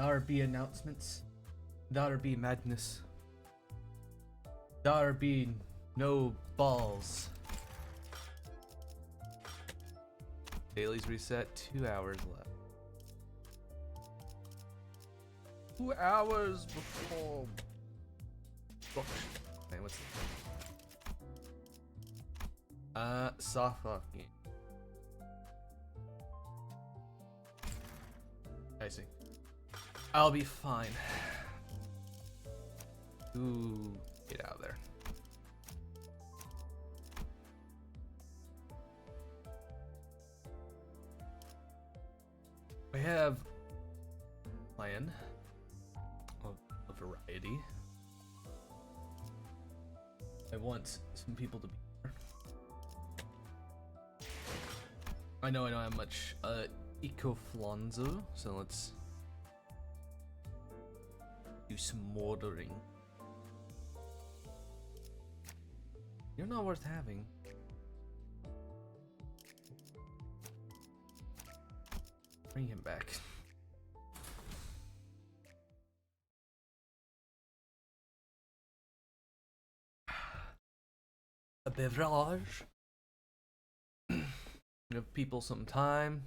There be announcements. There be madness. There be no balls. Dailies reset, 2 hours left. 2 hours before. Man, what's this? Soft lock game. I see. I'll be fine. Ooh, get out of there. I have a plan of a variety. I want some people to be here. I know I don't have much Ecoflonzo, so let's do some ordering. You're not worth having. Bring him back. A beverage. Give people some time.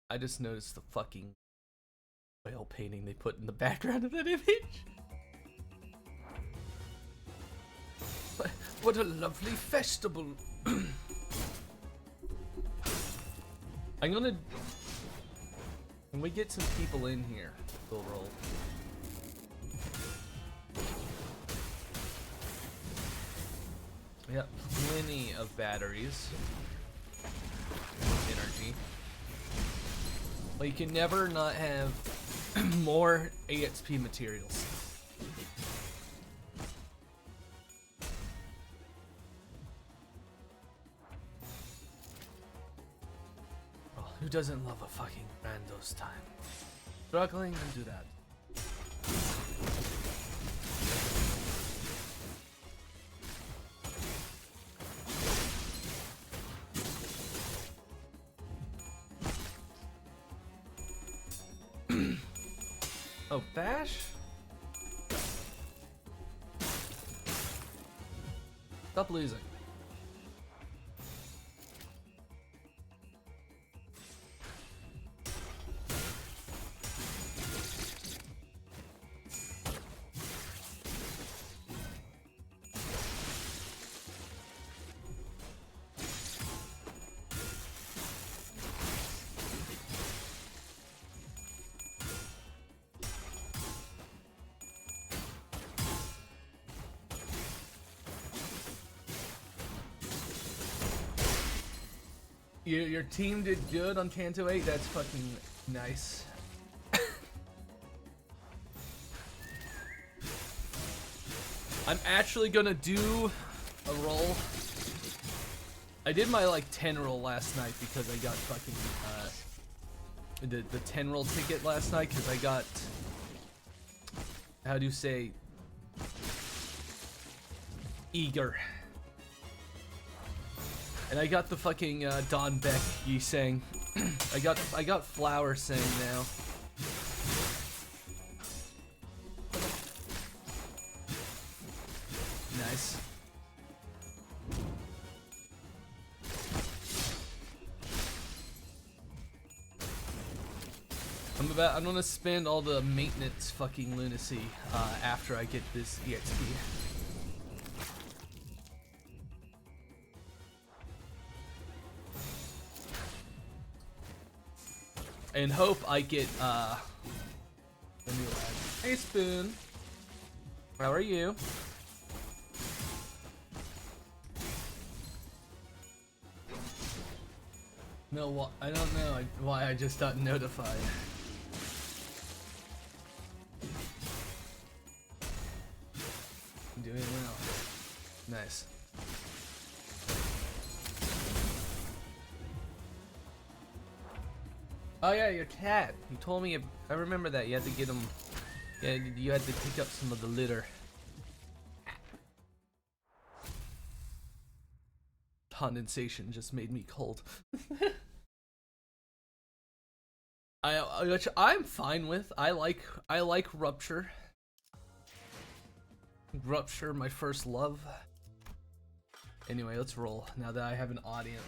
I just noticed the fucking whale painting they put in the background of that image. What a lovely festival. I'm gonna. When we get some people in here, we'll roll. Yep, plenty of batteries. Energy. But you can never not have more AXP materials. Oh, who doesn't love a fucking randos time? Struggling to do that. Oh, Bash? Stop losing. Your team did good on Canto 8, that's fucking nice. I'm actually gonna do a roll. I did my like 10 roll last night because I got fucking the 10 roll ticket last night because I got, how do you say, eager. And I got the fucking Don Beck Yi saying. I got Flower saying now. Nice. I'm gonna spend all the maintenance fucking lunacy after I get this EXP. And hope I get a new ad. Hey Spoon, how are you? No, I don't know why I just got notified. I'm doing well. Nice. Oh yeah, your cat. You told me. I remember that. You had to get him. Yeah, you had to pick up some of the litter. Condensation just made me cold. Which I'm fine with. I like Rupture. Rupture, my first love. Anyway, let's roll now that I have an audience.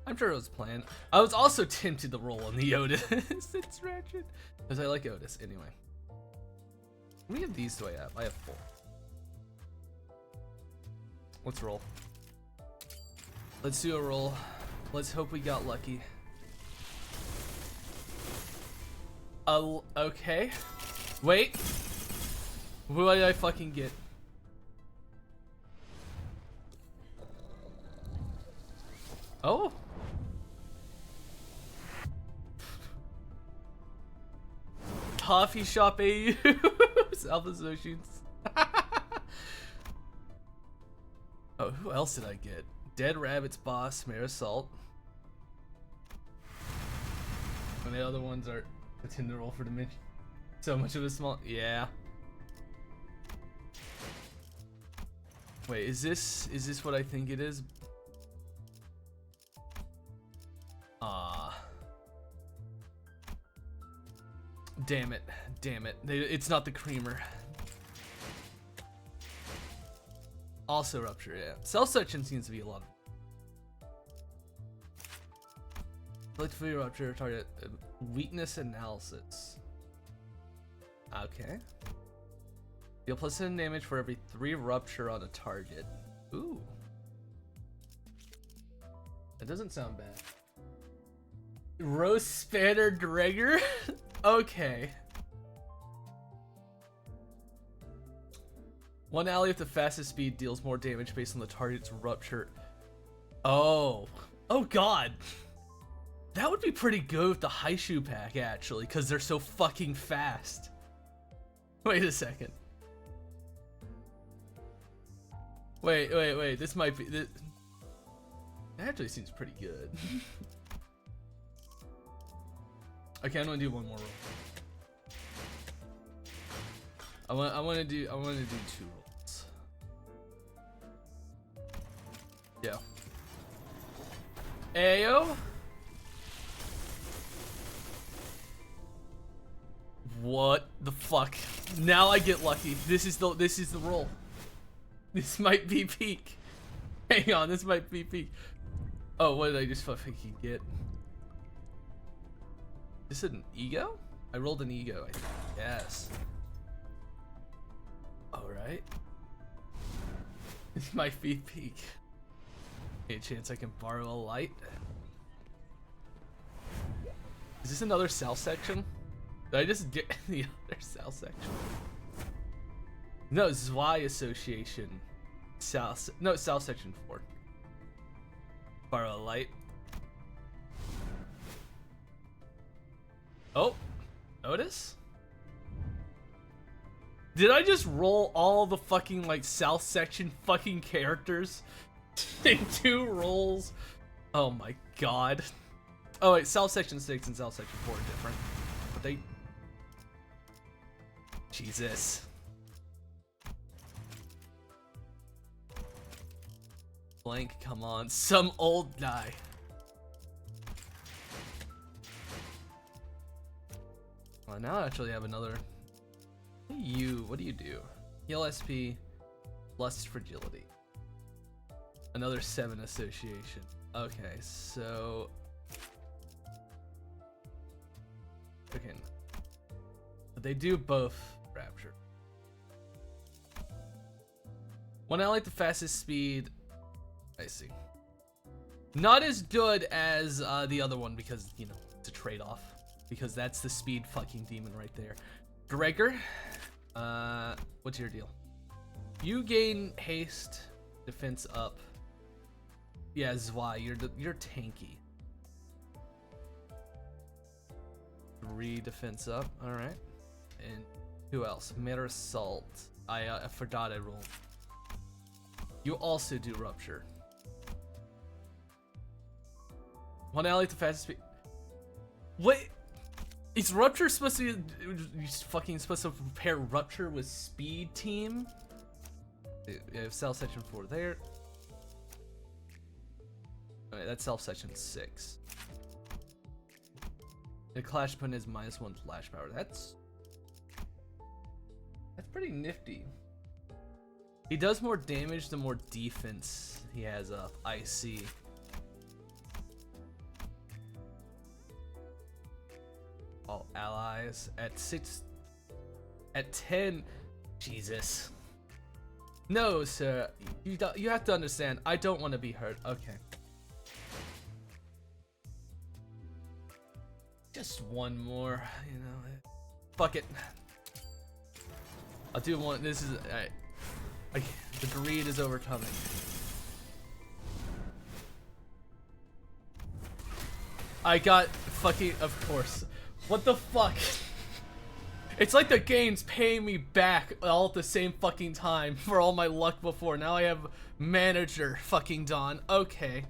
I'm sure it was planned. I was also tempted to roll on the Otis. It's ratchet. Because I like Otis. Anyway. How many of these do I have? I have 4. Let's roll. Let's do a roll. Let's hope we got lucky. Okay. Wait. What did I fucking get? Oh. Coffee shop AU. South Associates. Oh, who else did I get? Dead Rabbit's boss, Marisol. And the other ones are a Tinder roll for Dimension. So much of a small. Yeah. Wait, is this what I think it is? Damn it. Damn it. It's not the creamer. Also Rupture, yeah. Self-section seems to be a lot of. Select for your Rupture, target weakness analysis. Okay. Deal +7 damage for every 3 Rupture on a target. Ooh. That doesn't sound bad. Roast Spanner Dregger? Okay. One ally with the fastest speed deals more damage based on the target's Rupture. Oh. Oh god. That would be pretty good with the Haishu pack, actually, because they're so fucking fast. Wait a second. Wait. This might be... That actually seems pretty good. Okay, I'm gonna do one more roll. I want to do 2 rolls. Yeah. Ayo. What the fuck? Now I get lucky. This is the roll. This might be peak. Hang on, this might be peak. Oh, what did I just fucking get? Is it an ego? I rolled an ego, I think. Yes. Alright. This might be peak. Any chance I can borrow a light? Is this another cell section? Did I just get the other cell section? No, Zwei Association. No, cell section 4. Borrow a light. Oh, Otis? Did I just roll all the fucking like South Section fucking characters in 2 rolls? Oh my god. Oh wait, South Section 6 and South Section 4 are different. But they... Jesus. Blank, come on. Some old guy. Well, now I actually have another... What do you do? Heal SP, Lust Fragility. Another 7 association. Okay, so... Okay. But they do both Rapture. One ally the fastest speed... I see. Not as good as the other one because, you know, it's a trade-off. Because that's the speed fucking demon right there. Gregor, what's your deal? You gain haste, defense up. Yeah, Zwei, you're tanky. 3 defense up, all right. And who else? Marisol. I forgot I rolled. You also do Rupture. One ally at the fastest speed. What? Is Rupture supposed to be? You fucking supposed to pair Rupture with Speed Team? You have Cell Section 4 there. Alright, that's self section 6. The clash button is -1 flash power. That's pretty nifty. He does more damage the more defense he has up. I see. All allies at 6. At 10. Jesus. No, sir. You have to understand. I don't want to be hurt. Okay. Just one more, you know. Fuck it. I'll do one. This is. The greed is overcoming. I got fucking. Of course. What the fuck? It's like the game's paying me back all at the same fucking time for all my luck before. Now I have manager fucking Dawn. Okay.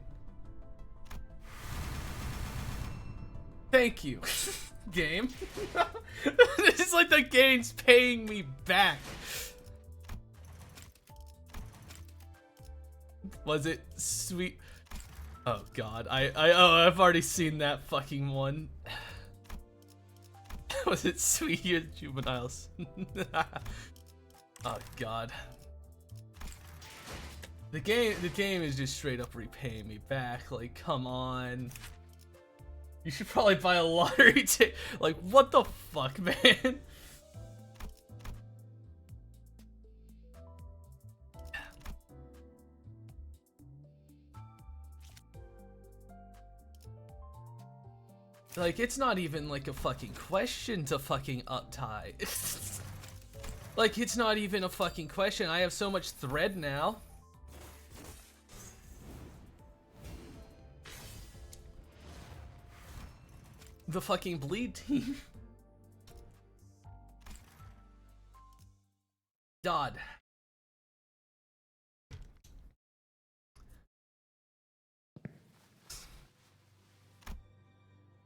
Thank you, game. It's like the game's paying me back. Was it sweet? Oh god, I've already seen that fucking one. Was it sweet juveniles? Oh god. The game is just straight up repaying me back. Like, come on. You should probably buy a lottery ticket. Like, what the fuck, man? Like, it's not even like a fucking question to fucking uptie. Like, it's not even a fucking question. I have so much thread now. The fucking bleed team. God.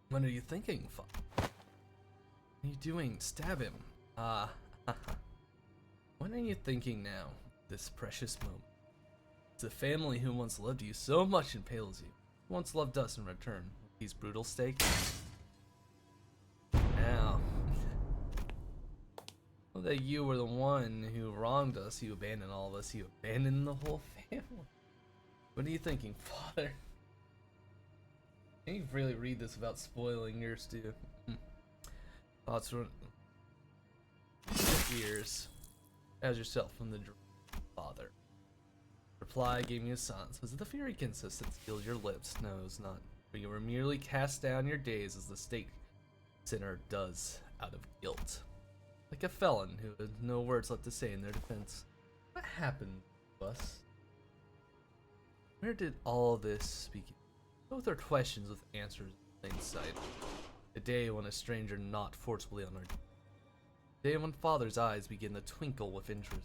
What are you thinking? What are you doing? Stab him. What are you thinking now? This precious moment. It's the family who once loved you so much impales you. Who once loved us in return. These brutal stakes. Now. Well, that you were the one who wronged us. You abandoned all of us. You abandoned the whole family. What are you thinking, father? Can you really read this without spoiling yours too? Thoughts run ears as yourself from the dream, father. Reply gave me a silence. Was it the fury kinsist that sealed your lips? No, it was not. But you were merely cast down your days as the stake sinner does out of guilt. Like a felon who had no words left to say in their defense. What happened to us? Where did all this begin? Both are questions with answers in plain sight. The day when a stranger knocked forcibly on our door. The day when father's eyes begin to twinkle with interest.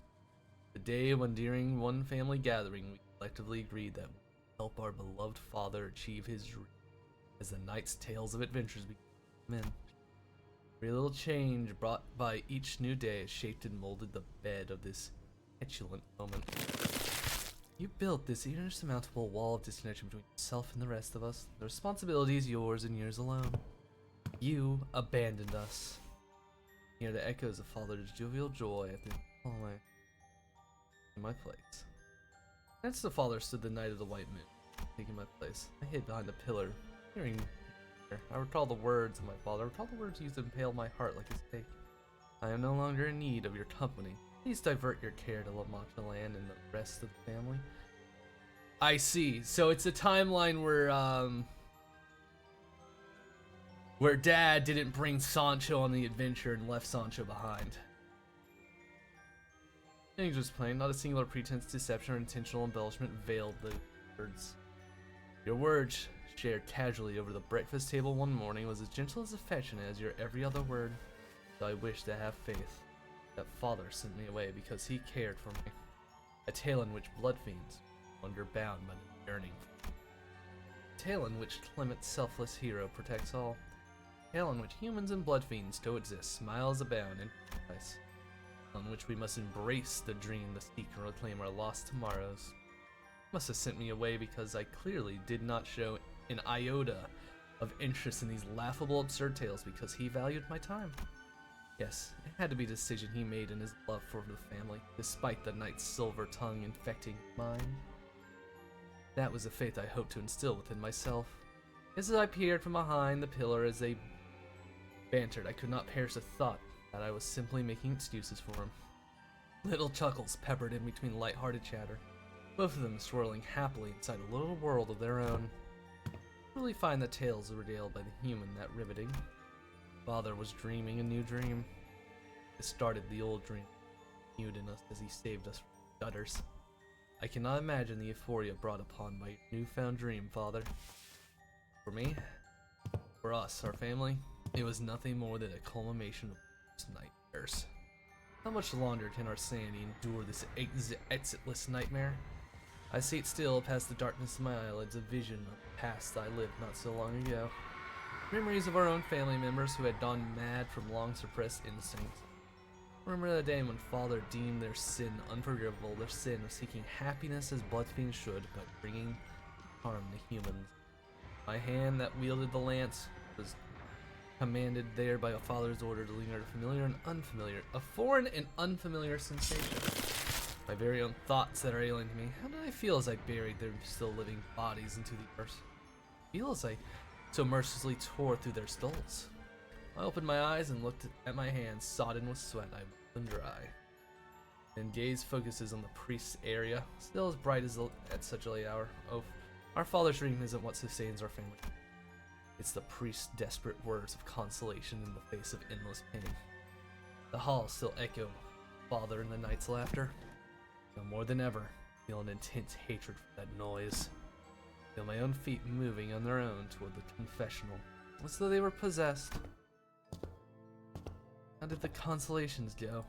The day when during one family gathering we collectively agreed that we would help our beloved father achieve his dream. As the night's tales of adventures began. Every little change brought by each new day shaped and molded the bed of this petulant moment. You built this insurmountable wall of disconnection between yourself and the rest of us. The responsibility is yours and yours alone. You abandoned us. Hear the echoes of father's jovial joy at the hallway. In my place. Next to father stood the Knight of the White Moon, taking my place. I hid behind a pillar, hearing her. I recall the words of my father. I recall the words used to impale my heart like a stake. I am no longer in need of your company. Please divert your care to La Mancha Land and the rest of the family. I see. So it's a timeline where Dad didn't bring Sancho on the adventure and left Sancho behind. Things was plain. Not a singular pretense, deception, or intentional embellishment veiled the words. Your words, shared casually over the breakfast table one morning, was as gentle as affectionate as your every other word. So I wish to have faith that father sent me away because he cared for me. A tale in which blood fiends wander bound by the yearning. A tale in which Clement's selfless hero protects all. A tale in which humans and blood fiends coexist, smiles abound, and paradise. On which we must embrace the dream to seek and reclaim our lost tomorrows. Must have sent me away because I clearly did not show an iota of interest in these laughable, absurd tales because he valued my time. Yes, it had to be a decision he made in his love for the family, despite the knight's silver tongue infecting mine. That was a faith I hoped to instill within myself. As I peered from behind the pillar as they bantered, I could not perish the thought that I was simply making excuses for him. Little chuckles peppered in between light-hearted chatter, both of them swirling happily inside a little world of their own. I really find the tales regaled by the human that riveting. Father was dreaming a new dream. It started the old dream, renewed in us as he saved us from gutters. I cannot imagine the euphoria brought upon by your newfound dream, Father. For me, for us, our family, it was nothing more than a culmination of nightmares. How much longer can our sanity endure this exitless nightmare? I sate still past the darkness of my eyelids, a vision of the past I lived not so long ago. Memories of our own family members who had gone mad from long-suppressed instincts. Remember the day when Father deemed their sin unforgivable, their sin of seeking happiness as bloodfiends should, but bringing harm to humans. My hand that wielded the lance was commanded there by a father's order to linger a familiar and unfamiliar, a foreign and unfamiliar sensation. My very own thoughts that are alien to me. How did I feel as I buried their still living bodies into the earth? I feel as I so mercilessly tore through their skulls. I opened my eyes and looked at my hands, sodden with sweat. I wiped them dry. And gaze focuses on the priest's area, still as bright as at such a late hour. Oh, our father's dream isn't what sustains our family. It's the priest's desperate words of consolation in the face of endless pain. The hall still echoed Father and the knight's laughter. Now more than ever, I feel an intense hatred for that noise. I feel my own feet moving on their own toward the confessional, as though they were possessed. How did the consolations go?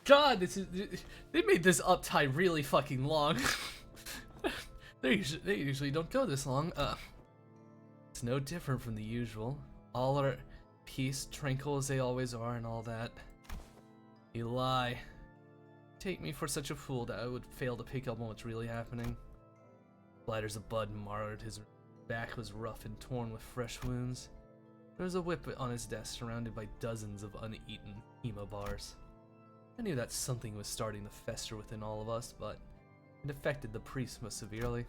God, they made this uptie really fucking long. they usually don't go this long. It's no different from the usual. All are at peace, tranquil as they always are, and all that. You lie. Take me for such a fool that I would fail to pick up on what's really happening. Splatters of blood marred, his back was rough and torn with fresh wounds. There was a whip on his desk surrounded by dozens of uneaten hemo bars. I knew that something was starting to fester within all of us, but it affected the priest most severely,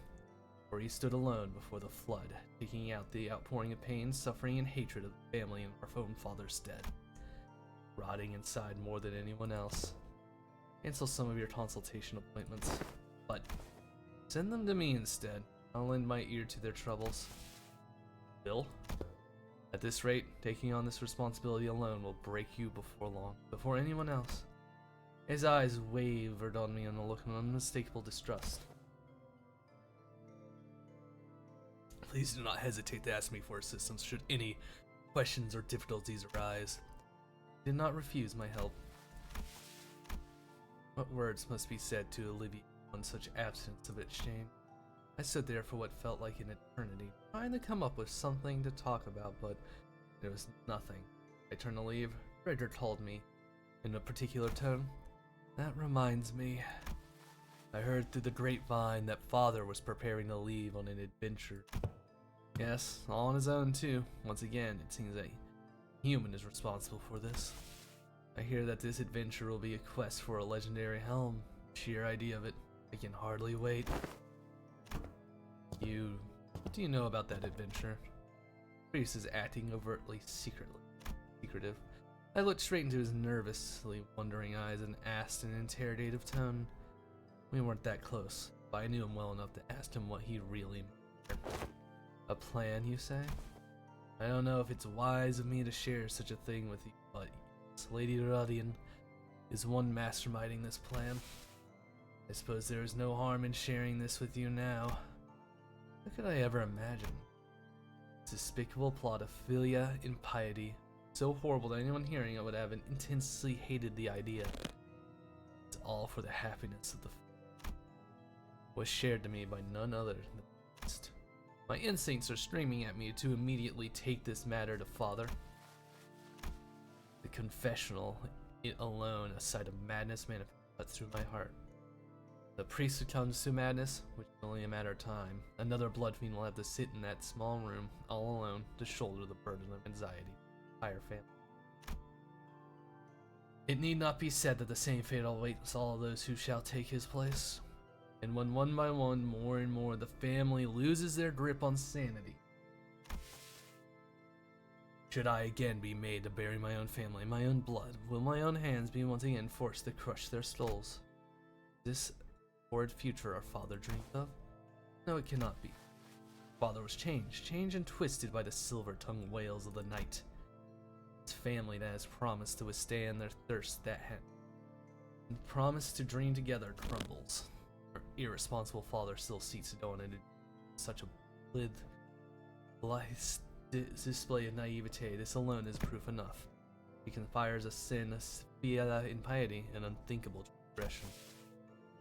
for he stood alone before the flood, taking out the outpouring of pain, suffering, and hatred of the family in our own father's stead, rotting inside more than anyone else. Cancel some of your consultation appointments, but send them to me instead. I'll lend my ear to their troubles. Bill? At this rate, taking on this responsibility alone will break you before long, before anyone else. His eyes wavered on me in a look of unmistakable distrust. Please do not hesitate to ask me for assistance should any questions or difficulties arise. I did not refuse my help. What words must be said to alleviate one such absence of its shame? I stood there for what felt like an eternity, trying to come up with something to talk about, but there was nothing. I turned to leave. Frederick called me in a particular tone. That reminds me. I heard through the grapevine that Father was preparing to leave on an adventure. Yes, all on his own too. Once again, it seems that a human is responsible for this. I hear that this adventure will be a quest for a legendary helm. Sheer idea of it. I can hardly wait. What do you know about that adventure? Priest is acting overtly secretive. I looked straight into his nervously wondering eyes and asked in an interrogative tone. We weren't that close, but I knew him well enough to ask him what he really meant. A plan, you say? I don't know if it's wise of me to share such a thing with you, but Lady Rodian is one masterminding this plan. I suppose there is no harm in sharing this with you now. How could I ever imagine? This despicable plot of philia impiety, so horrible that anyone hearing it would have intensely hated the idea. It's all for the happiness of the was shared to me by none other than the priest. My instincts are screaming at me to immediately take this matter to Father. The confessional, it alone, a sight of madness manifests through my heart. The priest succumbs to madness, which is only a matter of time. Another blood fiend will have to sit in that small room, all alone, to shoulder the burden of anxiety. Entire family. It need not be said that the same fate awaits all of those who shall take his place. And when one by one, more and more, the family loses their grip on sanity. Should I again be made to bury my own family, my own blood, will my own hands be once again forced to crush their skulls? This horrid future our father dreamed of? No, it cannot be. Father was changed and twisted by the silver-tongued wails of the night. His family that has promised to withstand their thirst that had and promised to dream together crumbles. Our irresponsible father still seeks to go on into such a blithe display of naivete. This alone is proof enough. He conspires a sin, a impiety, and unthinkable transgression.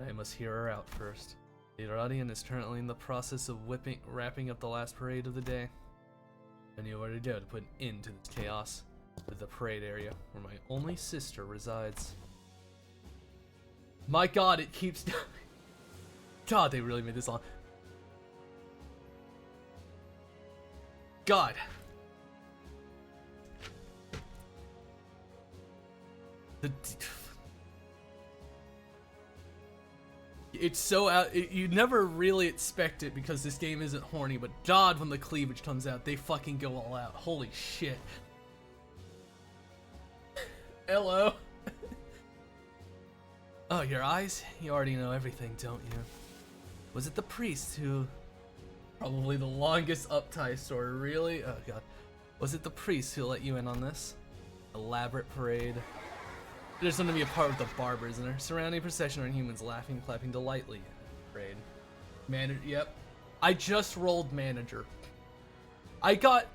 I must hear her out first. The Iranian is currently in the process of wrapping up the last parade of the day. I knew where to go to put an end to this chaos. With the parade area, where my only sister resides. My god, it keeps... God, they really made this long. God. It's so out. You never really expect it because this game isn't horny, but God, when the cleavage comes out, they fucking go all out. Holy shit. Hello. Oh, your eyes? You already know everything, don't you? Was it the priest who... Probably the longest uptie story, really? Oh god. Was it the priest who let you in on this? Elaborate parade. There's gonna be a part with the barber, isn't there? Surrounding procession are humans laughing, clapping delightfully. Parade. Yep. I just rolled manager. I got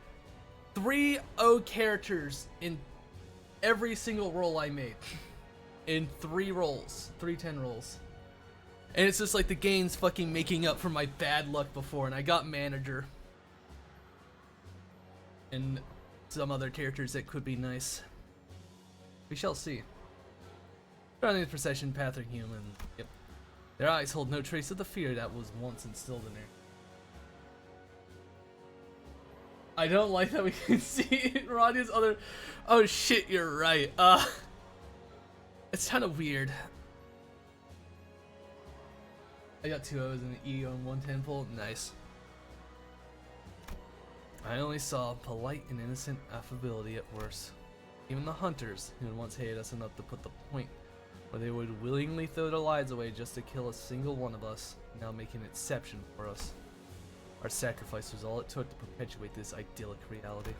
3 O characters in every single roll I made. In 3 rolls. 310 rolls. And it's just like the game's fucking making up for my bad luck before, and I got manager. And some other characters that could be nice. We shall see. Surrounding the procession, path are human. Yep. Their eyes hold no trace of the fear that was once instilled in her. I don't like that we can see Radia's other... Oh shit, you're right. It's kind of weird. I got 2 O's and an E on 1 temple. Nice. I only saw polite and innocent affability at worst. Even the hunters, who had once hated us enough to put the point where they would willingly throw their lives away just to kill a single one of us, now make an exception for us. Our sacrifice was all it took to perpetuate this idyllic reality.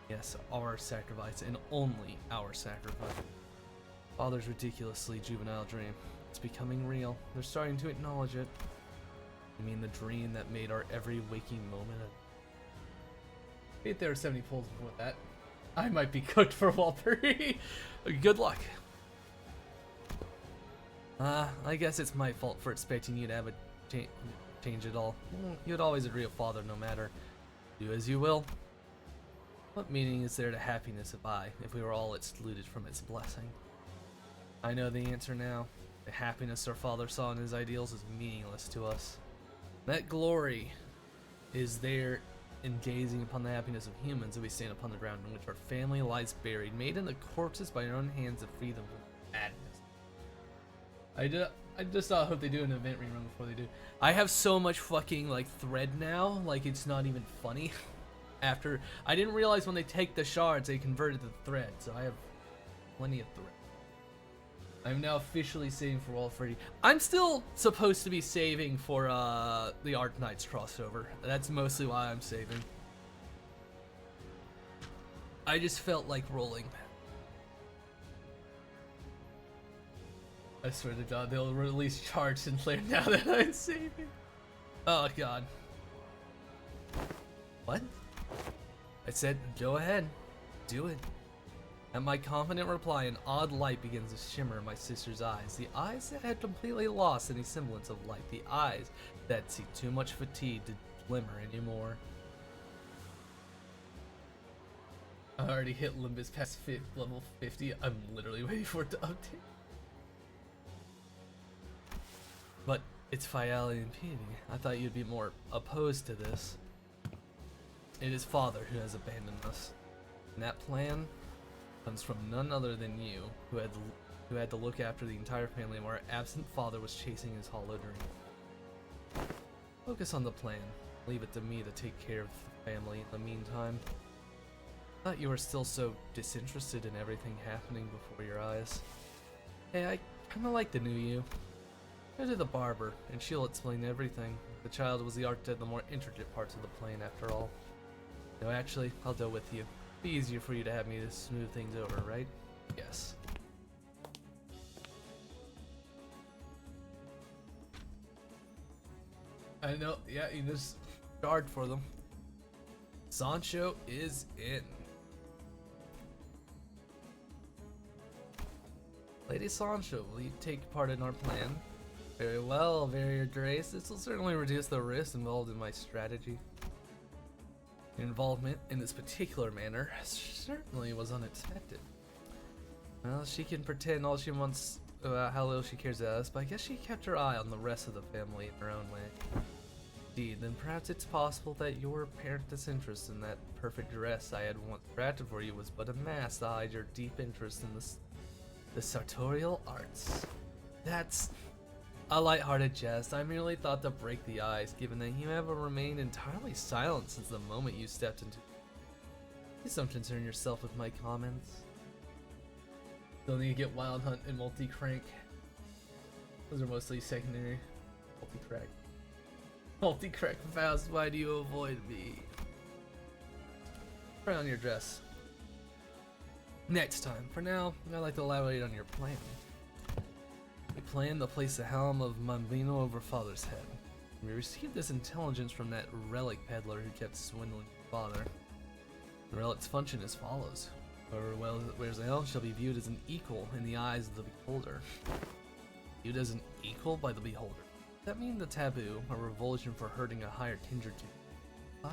Yes, our sacrifice, and only our sacrifice. Father's ridiculously juvenile dream. It's becoming real. They're starting to acknowledge it. You mean the dream that made our every waking moment Wait, there are 70 pulls before that. I might be cooked for Walper. Good luck. I guess it's my fault for expecting you to have a change at all. You'd always agree with father no matter. Do as you will. What meaning is there to happiness if we were all excluded from its blessing? I know the answer now. The happiness our father saw in his ideals is meaningless to us. That glory is there in gazing upon the happiness of humans as we stand upon the ground in which our family lies buried, made into corpses by our own hands to free them from madness. I just hope they do an event rerun before they do. I have so much fucking like thread now, like it's not even funny. After I didn't realize when they take the shards they converted the thread, so I have plenty of thread. I'm now officially saving for all 30. I'm still supposed to be saving for the Arc Knights crossover. That's mostly why I'm saving. I just felt like rolling. I swear to God, they'll release Charged and Flare now that I'm saving. Oh God. What? I said, go ahead, do it. At my confident reply, an odd light begins to shimmer in my sister's eyes. The eyes that had completely lost any semblance of light. The eyes that see too much fatigue to glimmer anymore. I already hit Limbus past level 50. I'm literally waiting for it to update. But it's finality and piety. I thought you'd be more opposed to this. It is Father who has abandoned us. And that plan comes from none other than you, who had to look after the entire family while our absent father was chasing his hollow dream. Focus on the plan. Leave it to me to take care of the family in the meantime. I thought you were still so disinterested in everything happening before your eyes. Hey, I kinda like the new you. Go to the barber, and she'll explain everything. The child was the architect of the more intricate parts of the plan, after all. No, actually, I'll go with you. Be easier for you to have me to smooth things over, right? Yes. I know, yeah, you just guard for them. Sancho is in. Lady Sancho, will you take part in our plan? Very well, very grace. This will certainly reduce the risk involved in my strategy. Your involvement in this particular manner certainly was unexpected. Well, she can pretend all she wants about how little she cares about us, but I guess she kept her eye on the rest of the family in her own way. Indeed, then perhaps it's possible that your apparent disinterest in that perfect dress I had once drafted for you was but a mask to hide your deep interest in the sartorial arts. That's a light-hearted jest. I merely thought to break the ice, given that you have remained entirely silent since the moment you stepped into. Please don't concern yourself with my comments. Don't need to get Wild Hunt and Multi-Crank. Those are mostly secondary. Multi-Crack. Multi-Crack fast, why do you avoid me? Try on your dress. Next time. For now, I'd like to elaborate on your plan. We plan to place the helm of Mambino over Father's head. We received this intelligence from that relic peddler who kept swindling your father. The relic's function is as follows. Whoever wears the helm shall be viewed as an equal in the eyes of the beholder. Viewed as an equal by the beholder. Does that mean the taboo, a revulsion for hurting a higher kindred to?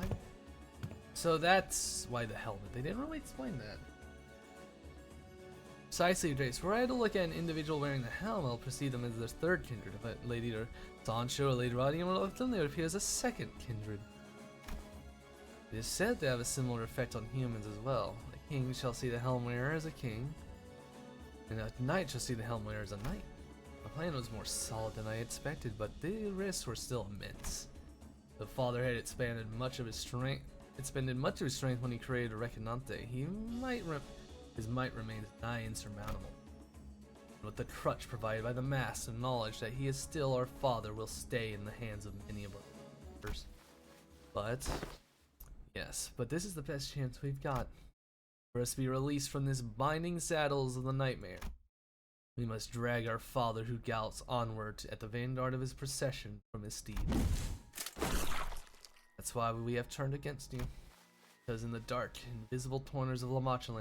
So that's why the helmet. They didn't really explain that. Precisely, Jace. Were I to look at an individual wearing the helm, I'll perceive them as their third kindred. If a lady or Sancho or Lady Roddy were left them, they would appear as a second kindred. It is said to have a similar effect on humans as well. A king shall see the helm wearer as a king, and a knight shall see the helm wearer as a knight. The plan was more solid than I expected, but the risks were still immense. The father had expended much of his strength when he created a Reconante. His might remains nigh insurmountable. With the crutch provided by the mass and knowledge that he is still our father will stay in the hands of many of our But this is the best chance we've got for us to be released from this binding saddles of the nightmare. We must drag our father who gallops onward at the vanguard of his procession from his steed. That's why we have turned against you. Because in the dark, invisible corners of La Mancha,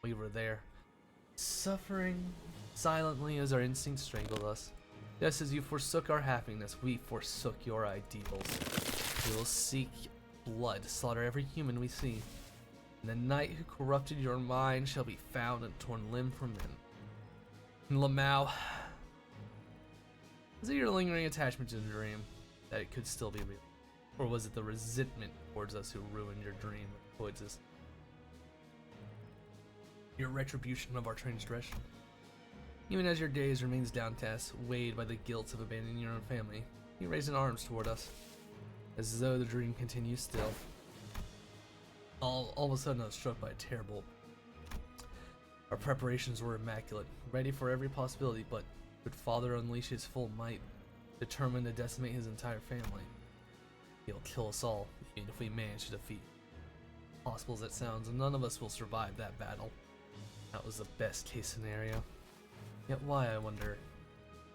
we were there, suffering silently as our instincts strangled us. Just as you forsook our happiness, we forsook your ideals. We will seek blood, slaughter every human we see. And the knight who corrupted your mind shall be found and torn limb from limb. Lamau, was it your lingering attachment to the dream that it could still be real? Or was it the resentment towards us who ruined your dream of coexistence? Your retribution of our transgression. Even as your gaze remains downcast, weighed by the guilt of abandoning your own family, you raise an arms toward us, as though the dream continues still. All of a sudden I was struck by a terrible. Our preparations were immaculate, ready for every possibility, but could Father unleash his full might, determined to decimate his entire family? He'll kill us all, even if we manage to defeat. Possible as it sounds, none of us will survive that battle. That was the best case scenario. Yet why, I wonder?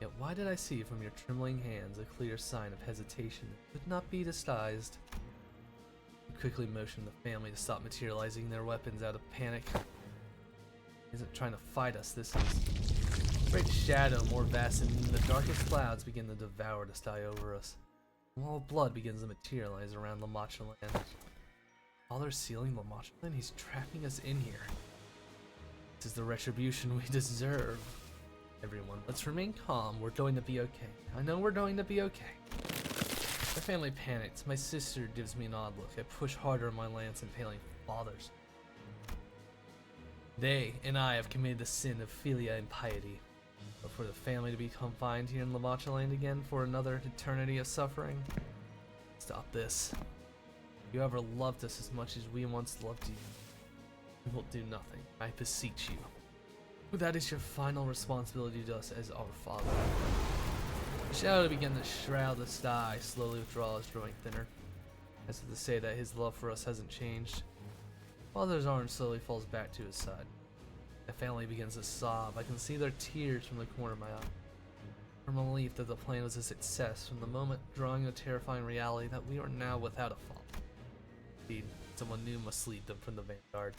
Yet why did I see from your trembling hands a clear sign of hesitation that could not be disguised? You quickly motioned the family to stop materializing their weapons out of panic. Isn't trying to fight us, this is. Great shadow, more vast than even the darkest clouds, begin to devour the sky over us. A wall of blood begins to materialize around La Mancha land. Father's sealing La Mancha land? He's trapping us in here. This is the retribution we deserve. Everyone, let's remain calm. We're going to be okay. I know we're going to be okay. My family panics. My sister gives me an odd look. I push harder on my lance, impaling fathers. They and I have committed the sin of philia and piety. But for the family to be confined here in Lavacha Land again for another eternity of suffering? Stop this. You ever loved us as much as we once loved you? We will do nothing. I beseech you. For that is your final responsibility to us as our father. The shadow began to shroud the sky, slowly withdraws, growing thinner. As if to say that his love for us hasn't changed. Father's arm slowly falls back to his side. The family begins to sob. I can see their tears from the corner of my eye. From a relief that the plan was a success, from the moment drawing a terrifying reality that we are now without a father. Indeed, someone new must lead them from the vanguard.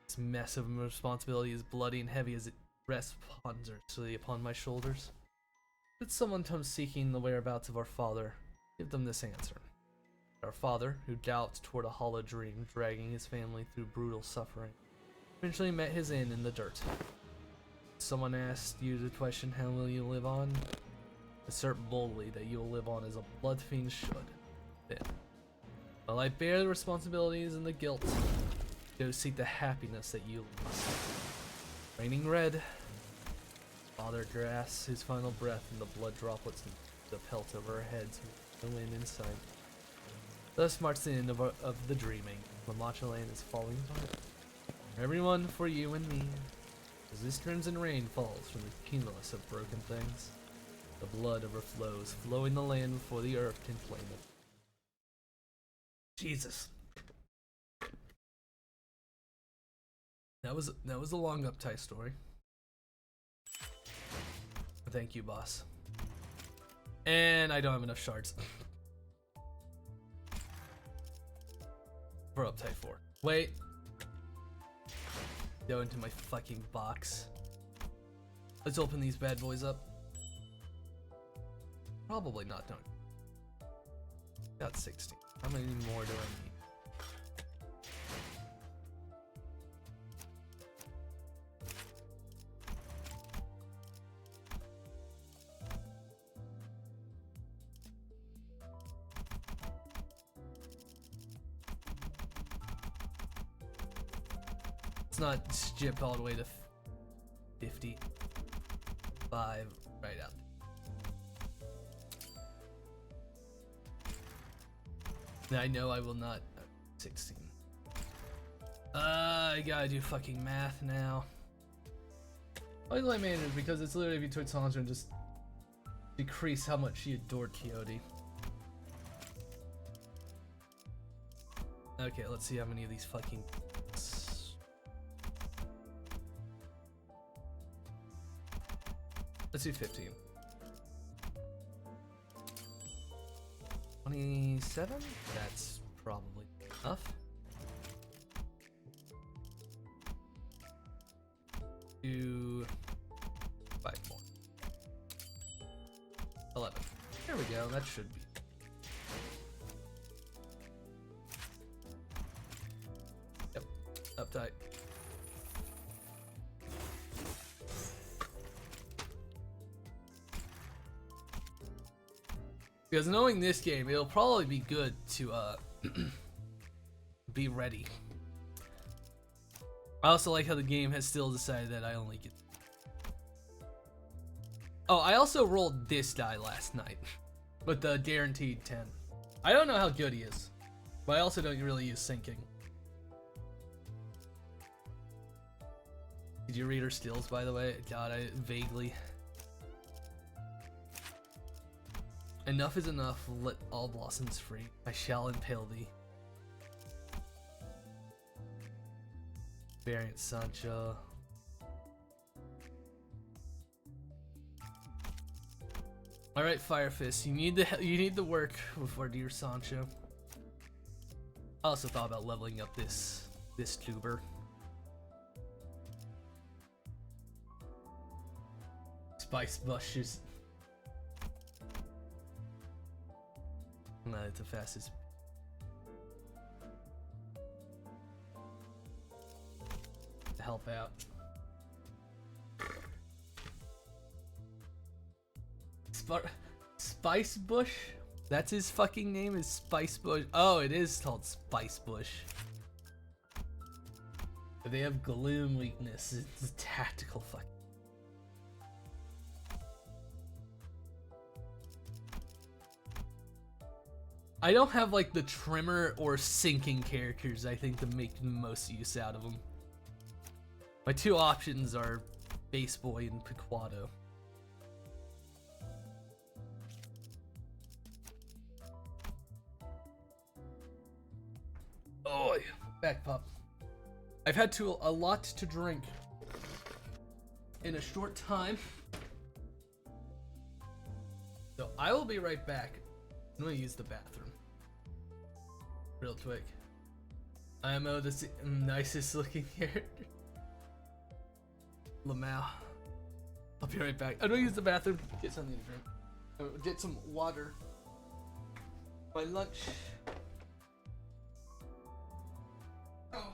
This mess of responsibility is bloody and heavy as it rests ponderously upon my shoulders. Should someone come seeking the whereabouts of our father, give them this answer. Our father, who doubts toward a hollow dream, dragging his family through brutal suffering, eventually met his end in the dirt. Someone asked you the question, how will you live on? Assert boldly that you will live on as a blood fiend should. Then, while I bear the responsibilities and the guilt, go seek the happiness that you lost. Raining red, Father grasps his final breath and the blood droplets in the pelt over our heads with no end in sight. Thus marks the end of the dreaming. Lavacha Land is falling apart. Everyone for you and me. As this crimson rain falls from the cumulus of broken things, the blood overflows, flowing the land before the earth can claim it. Jesus. That was a long uptight story. Thank you, boss. And I don't have enough shards. For uptight 4. Wait. Go into my fucking box. Let's open these bad boys up. Probably not done. Got 16. How many more do I need? Let's not skip all the way to 55 right out. I know I will not. 16. I gotta do fucking math now. Why do I manage it? Because it's literally if you took Sansa and just decrease how much she adored Quixote. Okay, let's see how many of these fucking. Let's do 15. 27? That's probably enough. Do 5 more. 11. There we go, that should be. Yep, uptight. Because knowing this game, it'll probably be good to be ready. I also like how the game has still decided that I only get. Oh, I also rolled this die last night with the guaranteed 10. I don't know how good he is, but I also don't really use syncing. Did you read her skills, by the way? God, I vaguely. Enough is enough, let all blossoms free. I shall impale thee. Variant Sancho. Alright, Fire Fist, you need the work before dear Sancho. I also thought about leveling up this tuber. Spice bushes. Not the fastest. To help out. Spice Bush? That's his fucking name, is Spice Bush. Oh, it is called Spice Bush. But they have gloom weakness. It's a tactical fucking. I don't have like the trimmer or sinking characters, I think, to make the most use out of them. My two options are Base Boy and Pequado. Oh, back pop. I've had a lot to drink in a short time. So I will be right back. I'm gonna use the bathroom. Real quick. IMO, the nicest looking character. Lamau. I'll be right back. I'm gonna use the bathroom, get something to drink. Get some water. My lunch. Oh.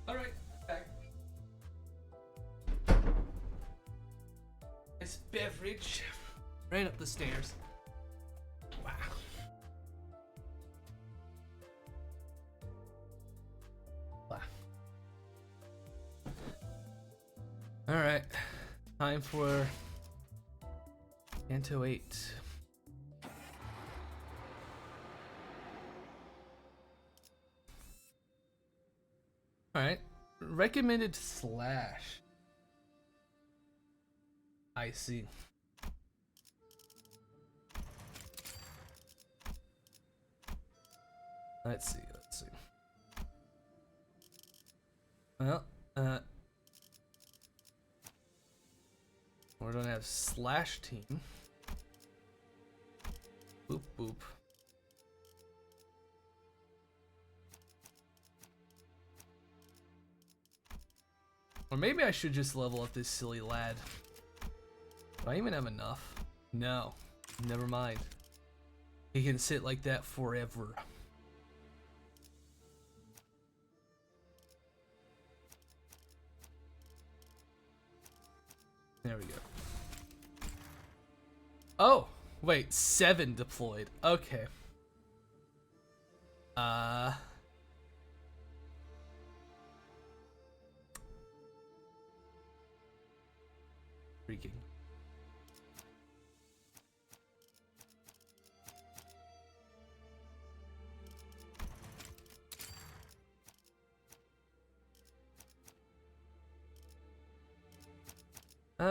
Alright, back. Nice beverage. Ran up the stairs. Wow. Wow. Alright. Time for Canto 8. Alright. Recommended slash. I see. Let's see. Well, we're gonna have slash team. Boop boop. Or maybe I should just level up this silly lad. Do I even have enough? No. Never mind. He can sit like that forever. There we go. Oh, wait, 7 deployed. Okay. Freaking. You.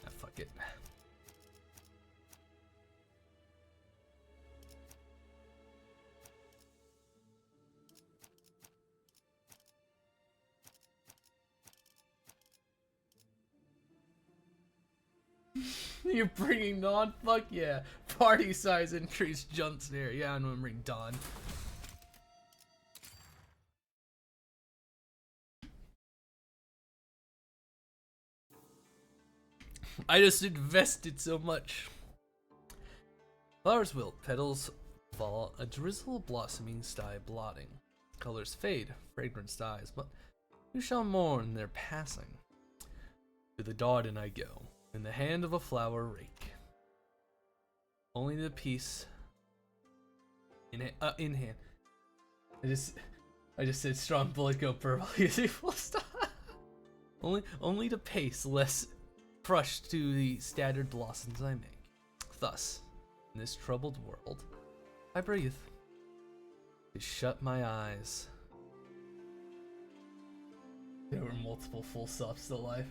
Ah, fuck it. You're bringing Dawn? Fuck yeah. Party size increase jump snare. Yeah, I'm gonna bring Dawn. I just invested so much. Flowers wilt, petals fall, a drizzle of blossoming sty blotting. Colors fade, fragrance dies, but who shall mourn their passing? To the garden I go, in the hand of a flower rake. Only the peace in hand. I just said strong bullet go purple using full stop. Only to pace less crushed to the scattered blossoms I make. Thus, in this troubled world, I breathe to shut my eyes. There were multiple full stops to life.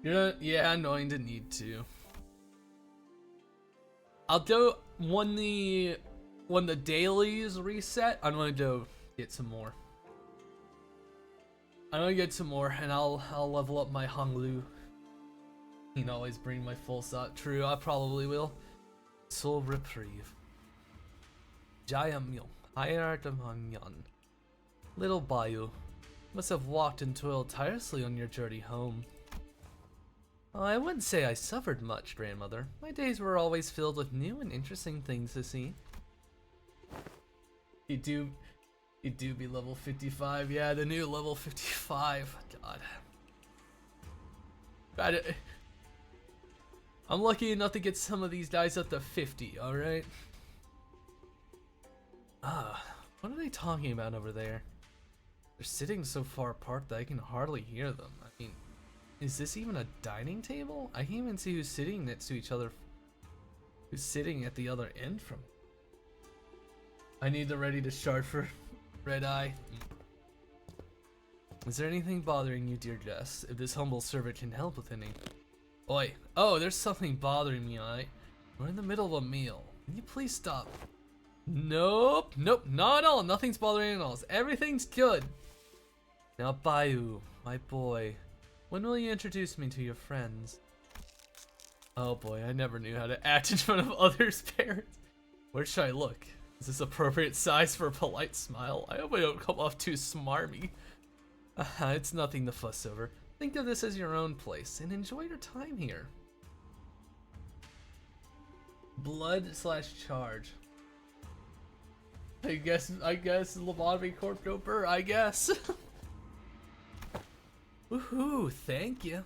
Yeah, annoying to need to. I'll do when the dailies reset. I'm gonna go get some more. I'm gonna get some more, and I'll level up my Honglu. You can always bring my full stop. True, I probably will. Soul reprieve. Jayamyo, Hayartamanyan. Little Bayu, must have walked and toiled tirelessly on your journey home. Oh, I wouldn't say I suffered much, grandmother. My days were always filled with new and interesting things to see. You do be level 55. Yeah, the new level 55. God. I'm lucky enough to get some of these guys up to 50, alright? What are they talking about over there? They're sitting so far apart that I can hardly hear them. I mean, is this even a dining table? I can't even see who's sitting next to each other. Who's sitting at the other end from me. I need the ready to start for Red Eye. Is there anything bothering you, dear guest? If this humble servant can help with any. Oi. Oh, there's something bothering me, alright? We're in the middle of a meal. Can you please stop? Nope, not at all. Nothing's bothering at all. Everything's good. Now, Bayu, my boy, when will you introduce me to your friends? Oh boy, I never knew how to act in front of others' parents. Where should I look? Is this appropriate size for a polite smile? I hope I don't come off too smarmy. It's nothing to fuss over. Think of this as your own place and enjoy your time here. Blood/charge. I guess lobotomy corp doper, I guess. Woohoo, thank you.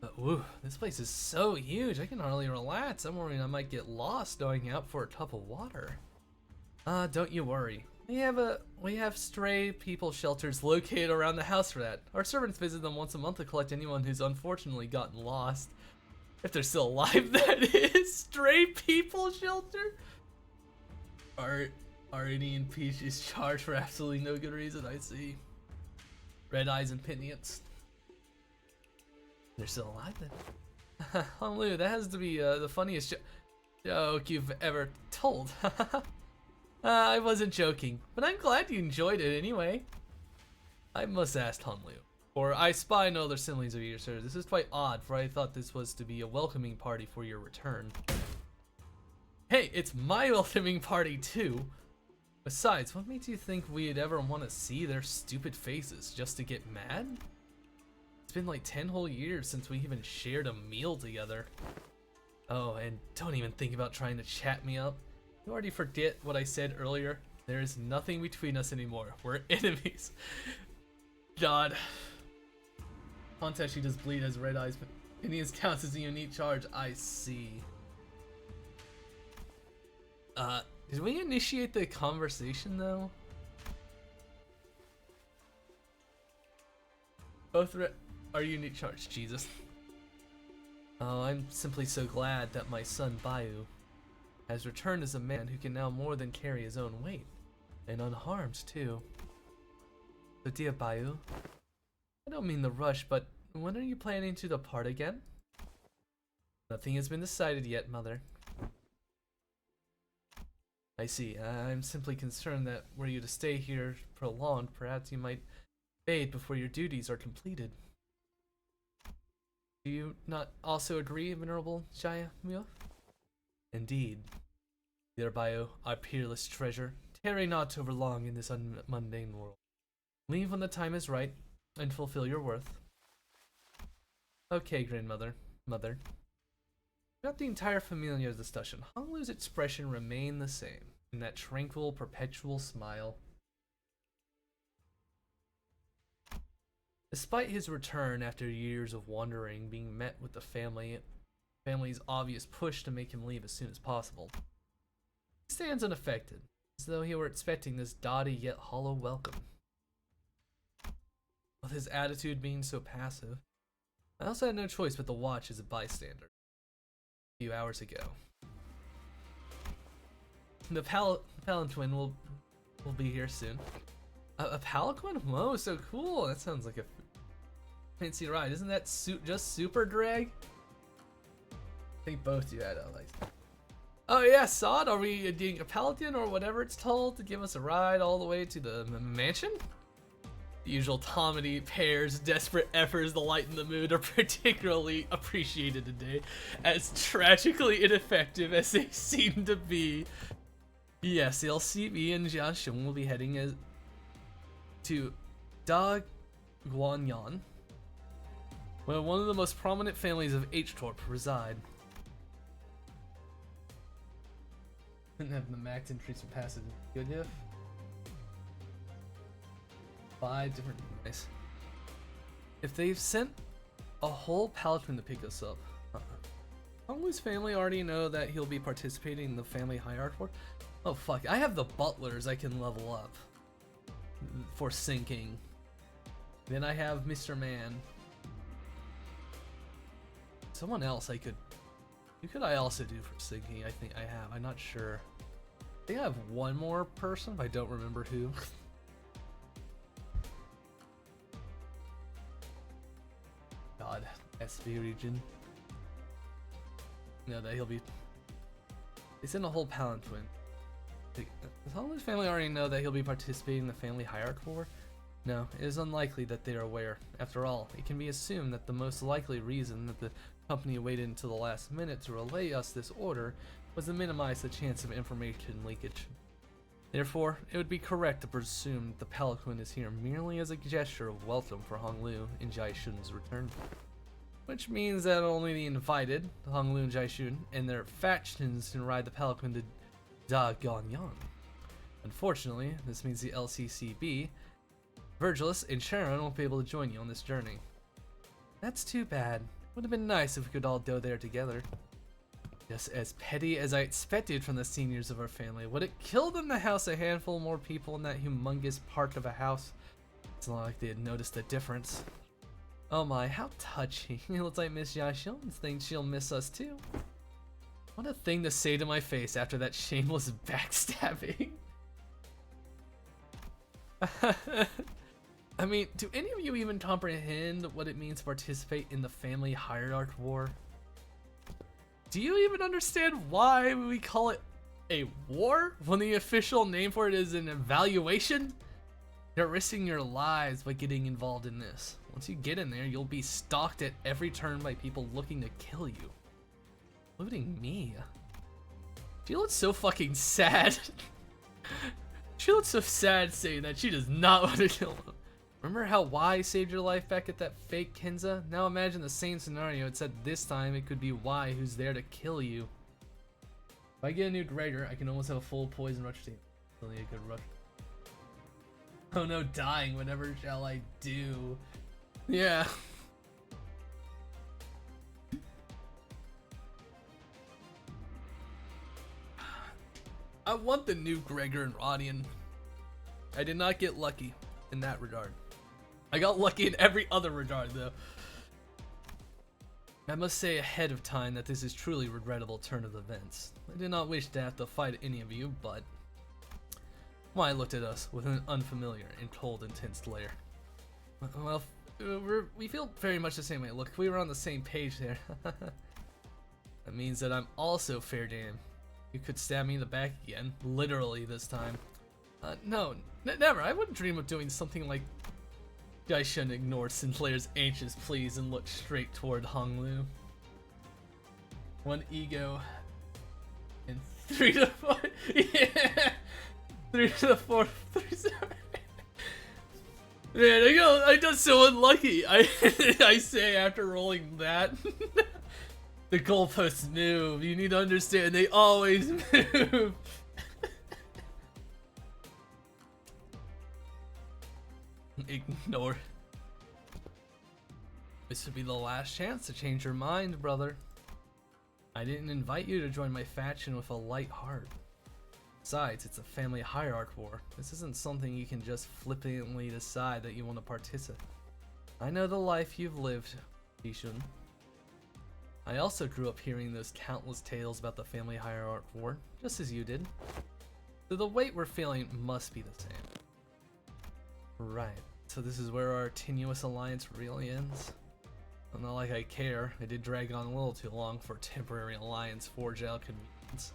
But woo, this place is so huge, I can hardly relax. I'm worried I might get lost going out for a cup of water. Don't you worry. We have stray people shelters located around the house for that. Our servants visit them once a month to collect anyone who's unfortunately gotten lost. If they're still alive, that is. Stray people shelter? Are any and Peaches charged for absolutely no good reason? I see. Red eyes and pinions. They're still alive then. Honolulu, that has to be the funniest joke you've ever told. I wasn't joking, but I'm glad you enjoyed it anyway. I must ask Honolulu, for I spy no other siblings of yours, sir. This is quite odd, for I thought this was to be a welcoming party for your return. Hey, it's my welcoming party too. Besides, what makes you think we'd ever want to see their stupid faces just to get mad? It's been like 10 whole years since we even shared a meal together. Oh, and don't even think about trying to chat me up. You already forget what I said earlier. There is nothing between us anymore. We're enemies. God. Context, she does bleed as red eyes, but Phineas counts as a unique charge. I see. Did we initiate the conversation though? Both are unique charge, Jesus. Oh, I'm simply so glad that my son Bayu has returned as a man who can now more than carry his own weight, and unharmed too. So dear Bayu, I don't mean to rush, but when are you planning to depart again? Nothing has been decided yet, Mother. I see. I'm simply concerned that were you to stay here prolonged, perhaps you might fade before your duties are completed. Do you not also agree, Venerable Jaya Myo? Indeed. Dear Bayu, our peerless treasure, tarry not over long in this mundane world. Leave when the time is right, and fulfill your worth. Okay, grandmother. Mother. Throughout the entire familiar discussion, Honglu's expression remained the same, in that tranquil, perpetual smile. Despite his return after years of wandering, being met with the family's obvious push to make him leave as soon as possible, he stands unaffected, as though he were expecting this dotty yet hollow welcome. With his attitude being so passive, I also had no choice but to watch as a bystander. A few hours ago, the palanquin will be here soon. A palanquin? Whoa, so cool! That sounds like a fancy ride. Isn't that just super drag? I think both you had like. Oh yeah, Sod, are we doing a paladin or whatever it's told to give us a ride all the way to the mansion? The usual comedy pairs, desperate efforts to lighten the mood are particularly appreciated today, as tragically ineffective as they seem to be. Yes, the LCB and Jia Xiong will be heading to Da Guanyan, where one of the most prominent families of H-Torp reside. Couldn't have the max increase for passive good if. 5 different nice. If they've sent a whole paladin to pick us up, Honglu's family already know that he'll be participating in the family hierarchy war. Oh fuck, I have the butlers I can level up for sinking. Then I have Mr. Man. Someone else I could. Who could I also do for sinking? I think I have. I'm not sure. I think I have one more person, but I don't remember who. God, SV region. No, that he'll be. It's in a whole palanquin. Does Honglu's family already know that he'll be participating in the family hierarchy war? No, it is unlikely that they are aware. After all, it can be assumed that the most likely reason that the company waited until the last minute to relay us this order was to minimize the chance of information leakage. Therefore, it would be correct to presume the palanquin is here merely as a gesture of welcome for Honglu and Jaishun's return. Which means that only the invited, Honglu and Jaishun, and their factions can ride the palanquin to Da Guanyan. Unfortunately, this means the LCCB, Virgilus, and Sharon won't be able to join you on this journey. That's too bad. Would have been nice if we could all go there together. Just as petty as I expected from the seniors of our family. Would it kill in the house a handful more people in that humongous part of a house? It's not like they had noticed a difference. Oh my, how touching. It looks like Miss Yashun thinks she'll miss us too. What a thing to say to my face after that shameless backstabbing. I mean, do any of you even comprehend what it means to participate in the family hierarchy war? Do you even understand why we call it a war when the official name for it is an evaluation? You're risking your lives by getting involved in this. Once you get in there, you'll be stalked at every turn by people looking to kill you. Including me. She looks so fucking sad. She looks so sad saying that she does not want to kill him. Remember how Y saved your life back at that fake Kenza? Now imagine the same scenario, except this time it could be Y who's there to kill you. If I get a new Gregor, I can almost have a full poison rush team. Only a good rush. Oh no, dying, whatever shall I do? Yeah. I want the new Gregor and Rodian. I did not get lucky in that regard. I got lucky in every other regard though. I must say ahead of time that this is truly a regrettable turn of events. I did not wish to have to fight any of you, but Why looked at us with an unfamiliar and cold, intense glare. Well, we feel very much the same way. Look, we were on the same page there. That means that I'm also fair game. You could stab me in the back again, literally this time. No, never. I wouldn't dream of doing something like. I shouldn't ignore Sinclair's anxious pleas and look straight toward Honglu. One ego. And 3 to 4. Yeah. 3 to the 4. 3 sorry. Man, I got so unlucky. I say after rolling that. The goalposts move. You need to understand they always move. Ignore. This would be the last chance to change your mind, brother. I didn't invite you to join my faction with a light heart. Besides, it's a family hierarch war. This isn't something you can just flippantly decide that you want to participate. I know the life you've lived, Ishun. I also grew up hearing those countless tales about the family hierarch war, just as you did. So the weight we're feeling must be the same. Right, so this is where our tenuous alliance really ends? Well, not like I care. It did drag on a little too long for a temporary alliance forged out of convenience.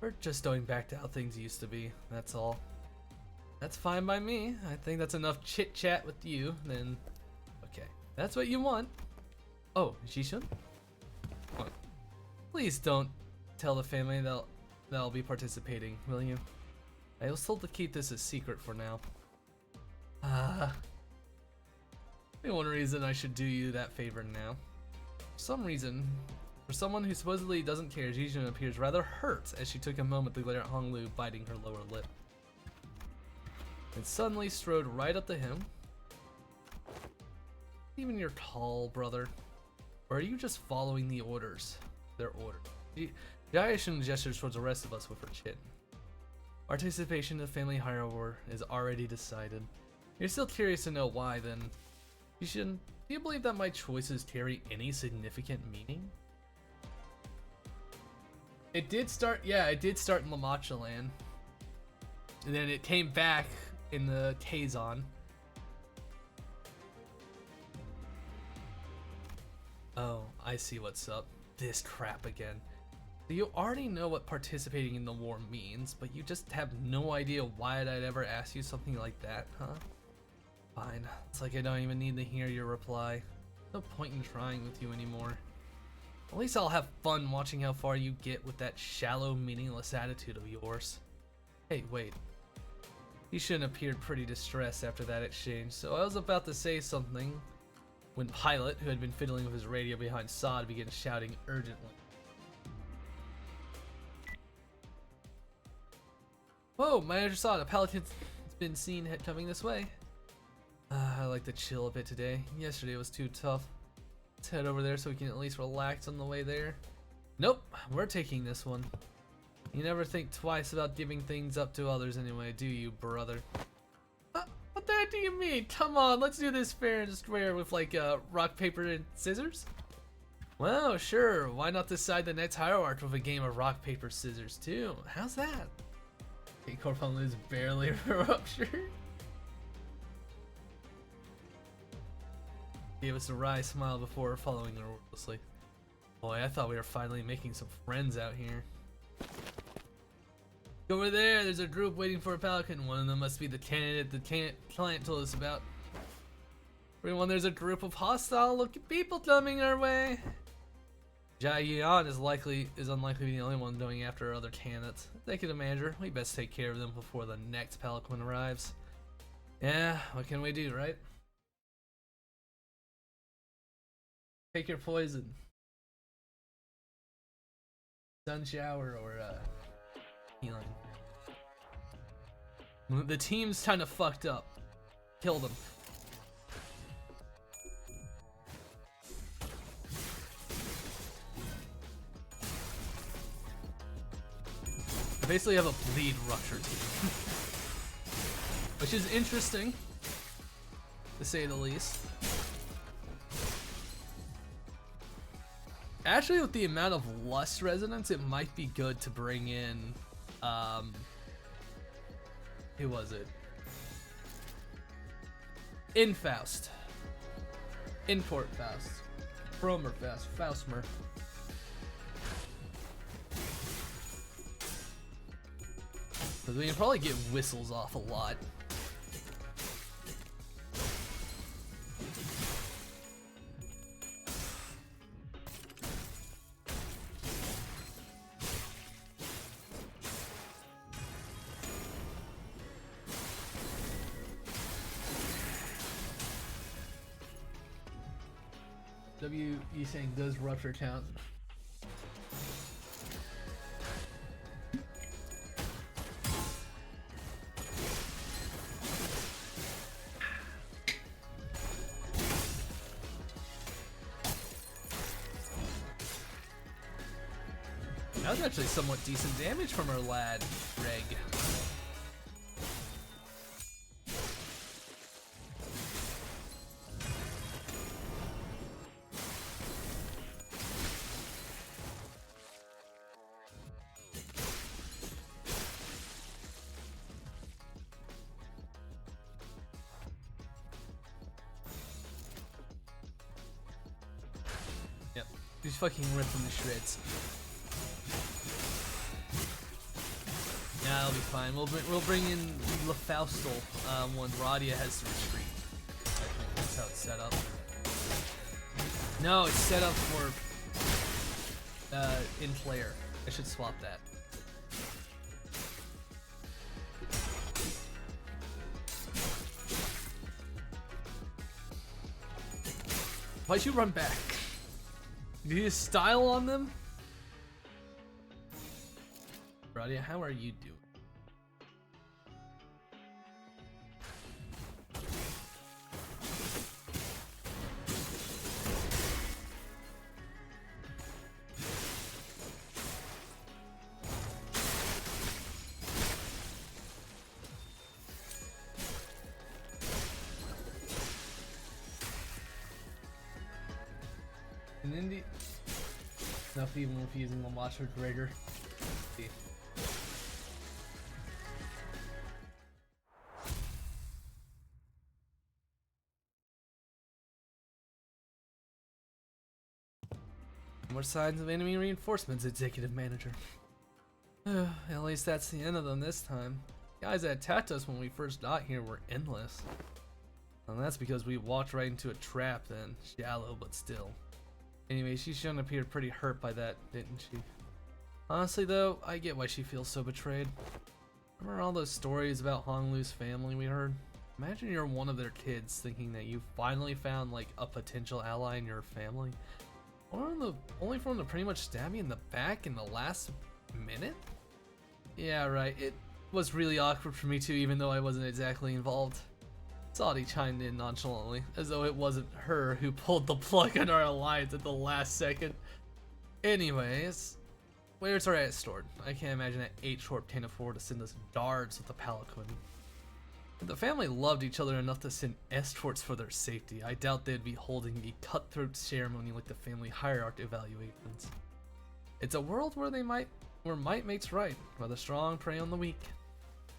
We're just going back to how things used to be, that's all. That's fine by me. I think that's enough chit chat with you, then. Okay, that's what you want. Oh, Jishun? What? Please don't tell the family that I'll be participating, will you? I was told to keep this a secret for now. The one reason I should do you that favor now. For some reason, for someone who supposedly doesn't care, Jijun appears rather hurt as she took a moment to glare at Honglu, biting her lower lip. And suddenly strode right up to him. Even you're tall, brother. Or are you just following the orders? Their order. Jayashun gestures towards the rest of us with her chin. Participation in the family hierarchy war is already decided. You're still curious to know why, then. Do you believe that my choices carry any significant meaning? It did start, yeah, it did start in Lamacha Land. And then it came back in the Kazon. Oh, I see what's up. This crap again. So you already know what participating in the war means, but you just have no idea why I'd ever ask you something like that, huh? Fine. It's like I don't even need to hear your reply. No point in trying with you anymore. At least I'll have fun watching how far you get with that shallow, meaningless attitude of yours. Hey, wait. He shouldn't have appeared pretty distressed after that exchange, so I was about to say something when Pilot, who had been fiddling with his radio behind Sod, began shouting urgently. Whoa, Manager Sod, a Paladin's been seen coming this way. I like to chill a bit today. Yesterday was too tough. Let's head over there so we can at least relax on the way there. Nope, we're taking this one. You never think twice about giving things up to others anyway, do you, brother? What the heck do you mean? Come on, let's do this fair and square with like rock, paper, and scissors? Well, sure, why not decide the next hierarch with a game of rock, paper, scissors too? How's that? Okay, Corpon is barely ruptured. Gave us a wry smile before following her wordlessly. Boy, I thought we were finally making some friends out here. Over there, there's a group waiting for a Pelican. One of them must be the candidate the client told us about. Everyone, there's a group of hostile-looking people coming our way. Jai Yuan is unlikely to be the only one going after other candidates. Thank you, the manager. We best take care of them before the next Pelican arrives. Yeah, what can we do, right? Take your poison. Sun shower or healing. The team's kind of fucked up. Kill them. I basically have a bleed rupture team. Which is interesting, to say the least. Actually, with the amount of Lust resonance, it might be good to bring in Who was it? Infaust. Import Faust. Fromer Faust. Faustmer. Because we can probably get whistles off a lot. You saying does rupture count? That was actually somewhat decent damage from our lad, Reg. Yep, he's fucking ripping the shreds. Yeah, that'll be fine. We'll bring in LaFaustal when Radia has to retreat. I think that's how it's set up. No, it's set up for in player. I should swap that. Why'd you run back? Did you style on them? Radia, how are you doing? An indie? Enough even if using the Macho Gregor. See. More signs of enemy reinforcements, Executive Manager. At least that's the end of them this time. Guys that attacked us when we first got here were endless. And that's because we walked right into a trap then. Shallow, but still. Anyway, she shouldn't appear pretty hurt by that, didn't she? Honestly though, I get why she feels so betrayed. Remember all those stories about Honglu's family we heard? Imagine you're one of their kids thinking that you finally found like a potential ally in your family. Only for them to pretty much stab me in the back in the last minute? Yeah, right. It was really awkward for me too, even though I wasn't exactly involved. Saudi chimed in nonchalantly, as though it wasn't her who pulled the plug on our alliance at the last second. Anyways, where's our at stored? I can't imagine that H-Corp can't afford to send us guards with the Palanquin. If the family loved each other enough to send escorts for their safety, I doubt they'd be holding a cutthroat ceremony like the family hierarchy evaluations. It's a world where might makes right, where the strong prey on the weak.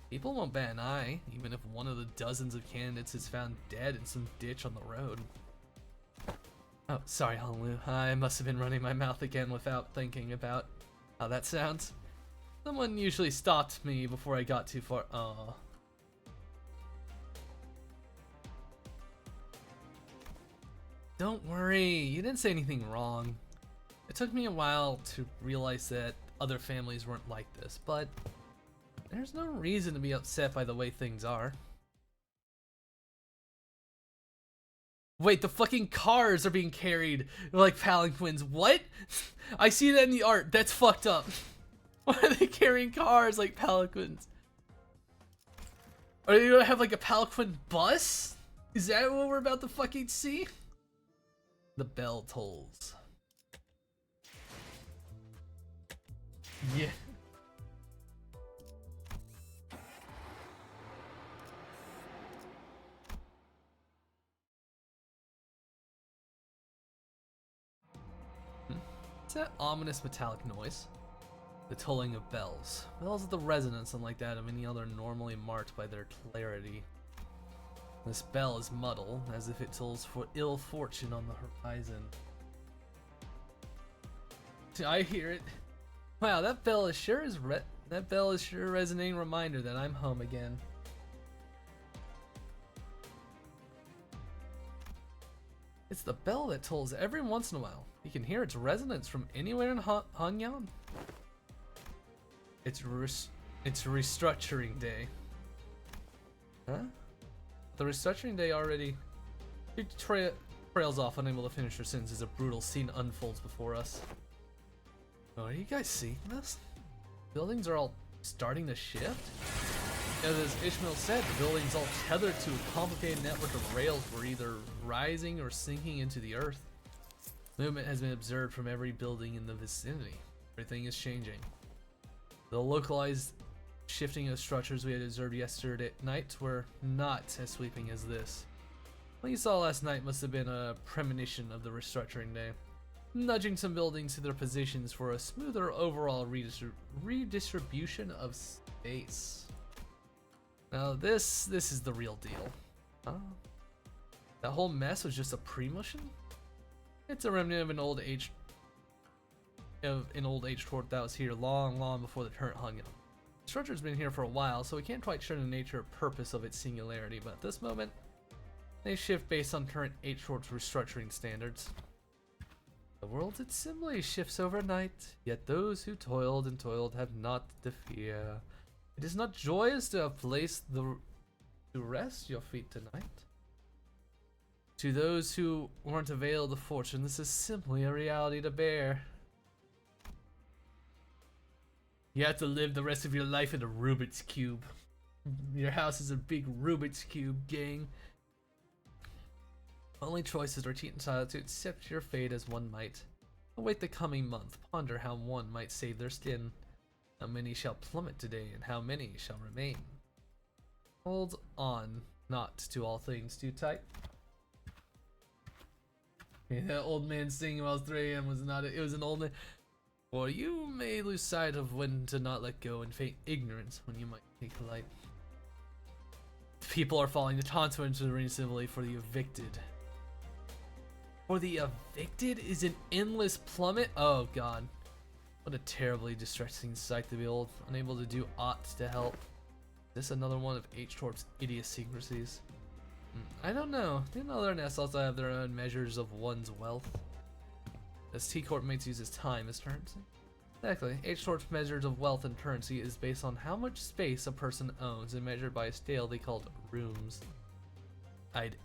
People won't bat an eye, even if one of the dozens of candidates is found dead in some ditch on the road. Oh, sorry, Honglu. I must have been running my mouth again without thinking about how that sounds. Someone usually stopped me before I got too far. Aww. Don't worry, you didn't say anything wrong. It took me a while to realize that other families weren't like this, but there's no reason to be upset by the way things are. Wait, the fucking cars are being carried like palanquins. What? I see that in the art. That's fucked up. Why are they carrying cars like palanquins? Are they gonna have like a palanquin bus? Is that what we're about to fucking see? The bell tolls. Yeah. What's that ominous metallic noise? The tolling of bells. Bells of the resonance, unlike that of any other, normally marked by their clarity. This bell is muddled, as if it tolls for ill fortune on the horizon. I hear it. Wow, that bell is sure a resonating reminder that I'm home again. It's the bell that tolls every once in a while. You can hear its resonance from anywhere in Hanyang. It's restructuring day. Huh? The restructuring day already trails off, unable to finish her sentence as a brutal scene unfolds before us. Oh, are you guys seeing this? Buildings are all starting to shift? As Ishmael said, the buildings all tethered to a complicated network of rails were either rising or sinking into the earth. Movement has been observed from every building in the vicinity. Everything is changing. The localized shifting of structures we had observed yesterday night were not as sweeping as this. What you saw last night must have been a premonition of the restructuring day, nudging some buildings to their positions for a smoother overall redistribution of space. Now this is the real deal. Huh? That whole mess was just a premonition? It's a remnant of an old age court that was here long before the current Hanyang. The structure's been here for a while, so we can't quite sure the nature or purpose of its singularity, but at this moment, they shift based on current H-Court's restructuring standards. The world it simply shifts overnight, yet those who toiled and toiled have not the fear. It is not joyous to have placed to rest your feet tonight. To those who weren't availed of fortune, this is simply a reality to bear. You have to live the rest of your life in a Rubik's Cube. Your house is a big Rubik's Cube, gang. Only choices are cheat entitled to accept your fate as one might. Await the coming month, ponder how one might save their skin. How many shall plummet today, and how many shall remain? Hold on, not to all things too tight. Yeah, that old man singing while it's 3 AM was not it was an old man. Or you may lose sight of when to not let go and feign ignorance when you might take flight. People are falling the taunt into the ring civilly for the evicted. For the evicted is an endless plummet? Oh god. What a terribly distressing sight to behold, unable to do aught to help. Is this another one of H-Torp's idiosyncrasies? I don't know. Didn't other nests also have their own measures of one's wealth? As T-Corp mates uses time as currency? Exactly. H-Torp's measures of wealth and currency is based on how much space a person owns and measured by a scale they called rooms.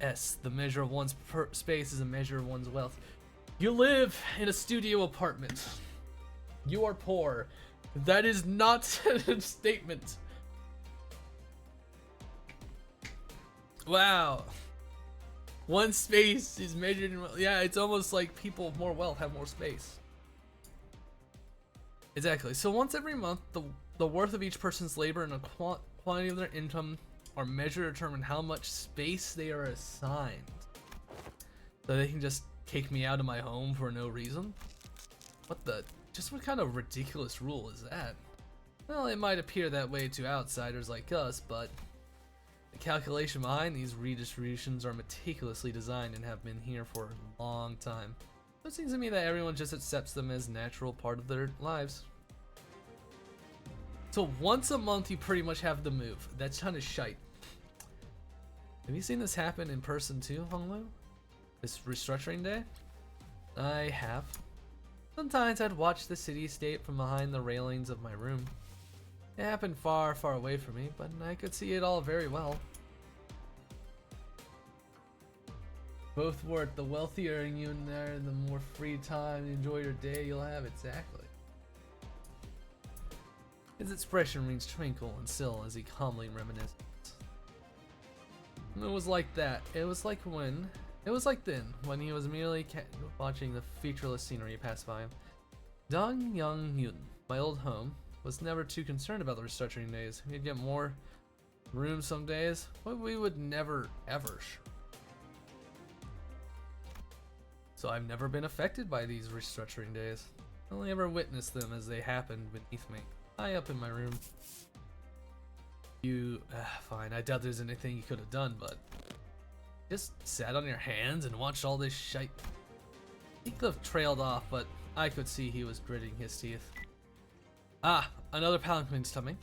S. The measure of one's space is a measure of one's wealth. You live in a studio apartment. You are poor. That is not a statement. Wow. One space is measured in, yeah, it's almost like people with more wealth have more space. Exactly. So once every month, the worth of each person's labor and the quantity of their income are measured to determine how much space they are assigned. So they can just kick me out of my home for no reason? What kind of ridiculous rule is that? Well, it might appear that way to outsiders like us, but the calculation behind these redistributions are meticulously designed and have been here for a long time. So it seems to me that everyone just accepts them as a natural part of their lives. So once a month you pretty much have to move. That's kind of shite. Have you seen this happen in person too, Honglu? This restructuring day? I have. Sometimes I'd watch the city-state from behind the railings of my room. It happened far, far away from me, but I could see it all very well. Both work. The wealthier you in there, the more free time to enjoy your day you'll have. Exactly. His expression rings tranquil and still as he calmly reminisces. It was like that. It was like then, when he was merely watching the featureless scenery pass by him. Dong Young Yun, my old home, was never too concerned about the restructuring days. We'd get more rooms some days, but we would never ever. So I've never been affected by these restructuring days. I only ever witnessed them as they happened beneath me, high up in my room. Fine, I doubt there's anything you could have done, but just sat on your hands and watched all this shite. He could have trailed off, but I could see he was gritting his teeth. Ah, another palanquin's coming.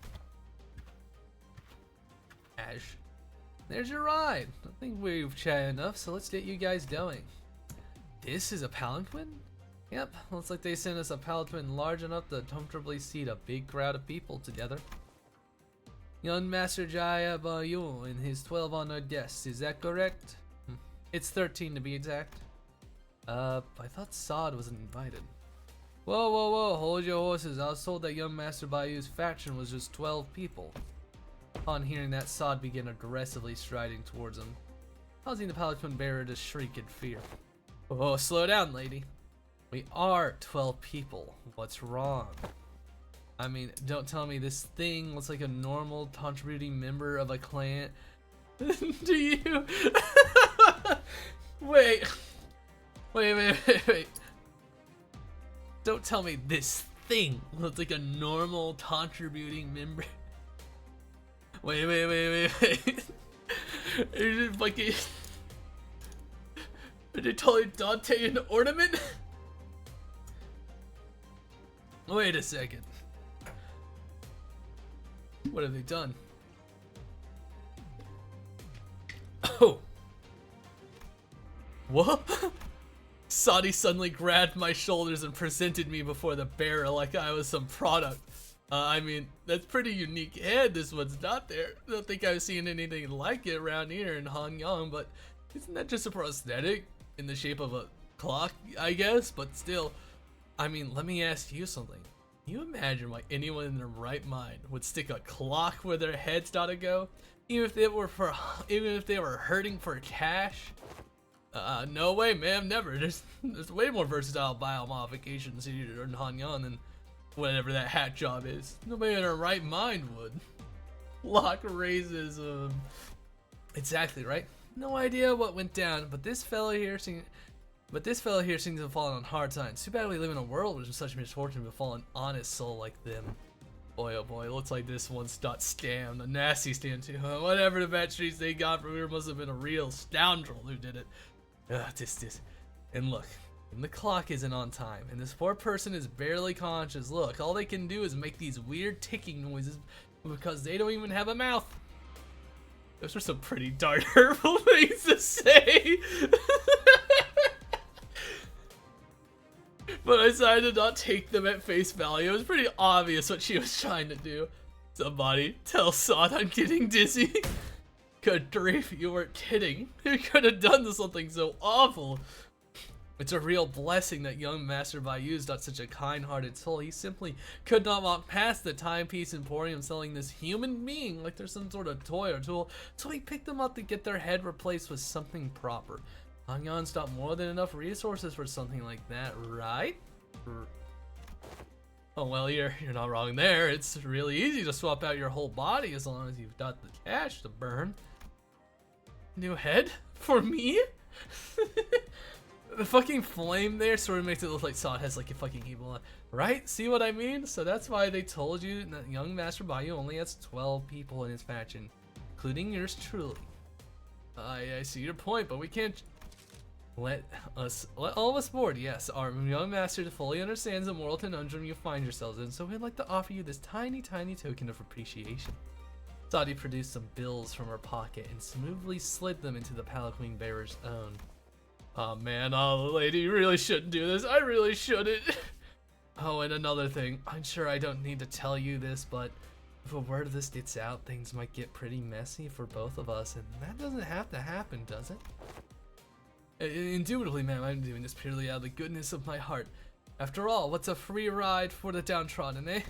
Ash. There's your ride. I think we've chatted enough, so let's get you guys going. This is a palanquin? Yep, looks like they sent us a palanquin large enough to comfortably seat a big crowd of people together. Young Master Jaya Bayu and his 12 honored guests, is that correct? It's 13 to be exact. I thought Sod wasn't invited. Whoa, hold your horses. I was told that young Master Bayu's faction was just 12 people. Upon hearing that, Sod began aggressively striding towards him, causing the palanquin bearer to shriek in fear. Oh, slow down, lady. We are 12 people. What's wrong? I mean, don't tell me this thing looks like a normal contributing member of a clan. Do you? Wait. Don't tell me this thing looks like a normal contributing member. Wait. Is it fucking... Are they calling Dante an ornament? Wait a second. What have they done? Oh. What? Sadi suddenly grabbed my shoulders and presented me before the bearer like I was some product. I mean, that's pretty unique and this one's not there. I don't think I've seen anything like it around here in Hanyang, but isn't that just a prosthetic in the shape of a clock, I guess? But still, I mean, let me ask you something. Can you imagine why anyone in their right mind would stick a clock where their head's gotta go? Even if they were hurting for cash? No way, ma'am, never. There's way more versatile biomodifications here in Hanyang than whatever that hat job is. Nobody in their right mind would. Lock raises, exactly right. No idea what went down, but this fellow here seems to have fallen on hard times. Too bad we live in a world where such misfortune befall an honest soul like them. Boy, oh boy, looks like this one's got scammed. A nasty scam too. Whatever the bad streets they got from here must have been a real scoundrel who did it. And look, and the clock isn't on time, and this poor person is barely conscious. Look, all they can do is make these weird ticking noises because they don't even have a mouth. Those are some pretty dark, hurtful things to say. But I decided to not take them at face value. It was pretty obvious what she was trying to do. Somebody tell Sod I'm getting dizzy. Good grief, you weren't kidding. You could have done something so awful. It's a real blessing that young Master Bayu's not such a kind-hearted soul. He simply could not walk past the timepiece emporium selling this human being like there's some sort of toy or tool, so he picked them up to get their head replaced with something proper. Hangyang's got more than enough resources for something like that, right? Oh well, you're not wrong there. It's really easy to swap out your whole body as long as you've got the cash to burn. New head? For me? The fucking flame there sort of makes it look like Sod has like a fucking evil eye. Right? See what I mean? So that's why they told you that young Master Bayu only has 12 people in his faction, including yours truly. I see your point, but we can't let all of us board. Yes, our young master fully understands the moral conundrum you find yourselves in, so we'd like to offer you this tiny token of appreciation. Sadi produced some bills from her pocket and smoothly slid them into the palanquin bearer's own. Oh man, oh lady, you really shouldn't do this. I really shouldn't. Oh, and another thing, I'm sure I don't need to tell you this, but if a word of this gets out, things might get pretty messy for both of us, and that doesn't have to happen, does it? Indubitably, ma'am, I'm doing this purely out of the goodness of my heart. After all, what's a free ride for the downtrodden, eh?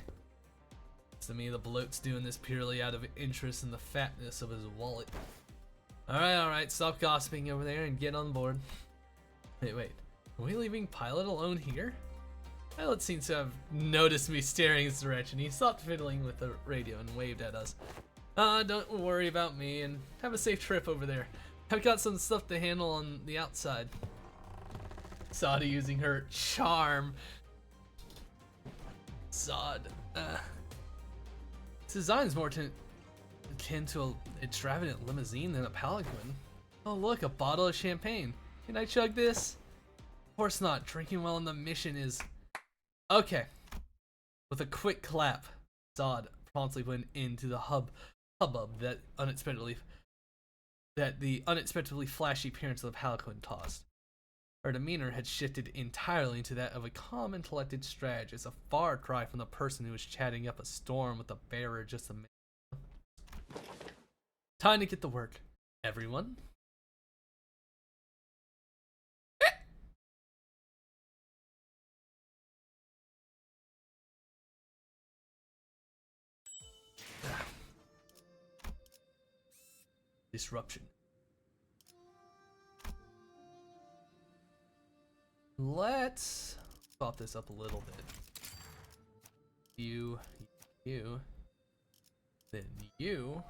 To me, the bloat's doing this purely out of interest in the fatness of his wallet. Alright, stop gossiping over there and get on board. Wait, are we leaving Pilot alone here? Pilot seems to have noticed me staring his direction. He stopped fiddling with the radio and waved at us. Don't worry about me and have a safe trip over there. I've got some stuff to handle on the outside. Sadi using her charm Zod. This design is more akin to an extravagant limousine than a palanquin. Oh look, a bottle of champagne. Can I chug this? Of course not. Drinking while on the mission is... Okay. With a quick clap, Zod promptly went into the hubbub that the unexpectedly flashy appearance of the palanquin caused. Her demeanor had shifted entirely into that of a calm and collected strategist, a far cry from the person who was chatting up a storm with the bearer just a minute. Time to get to work, everyone. Disruption. Let's pop this up a little bit. You, then you.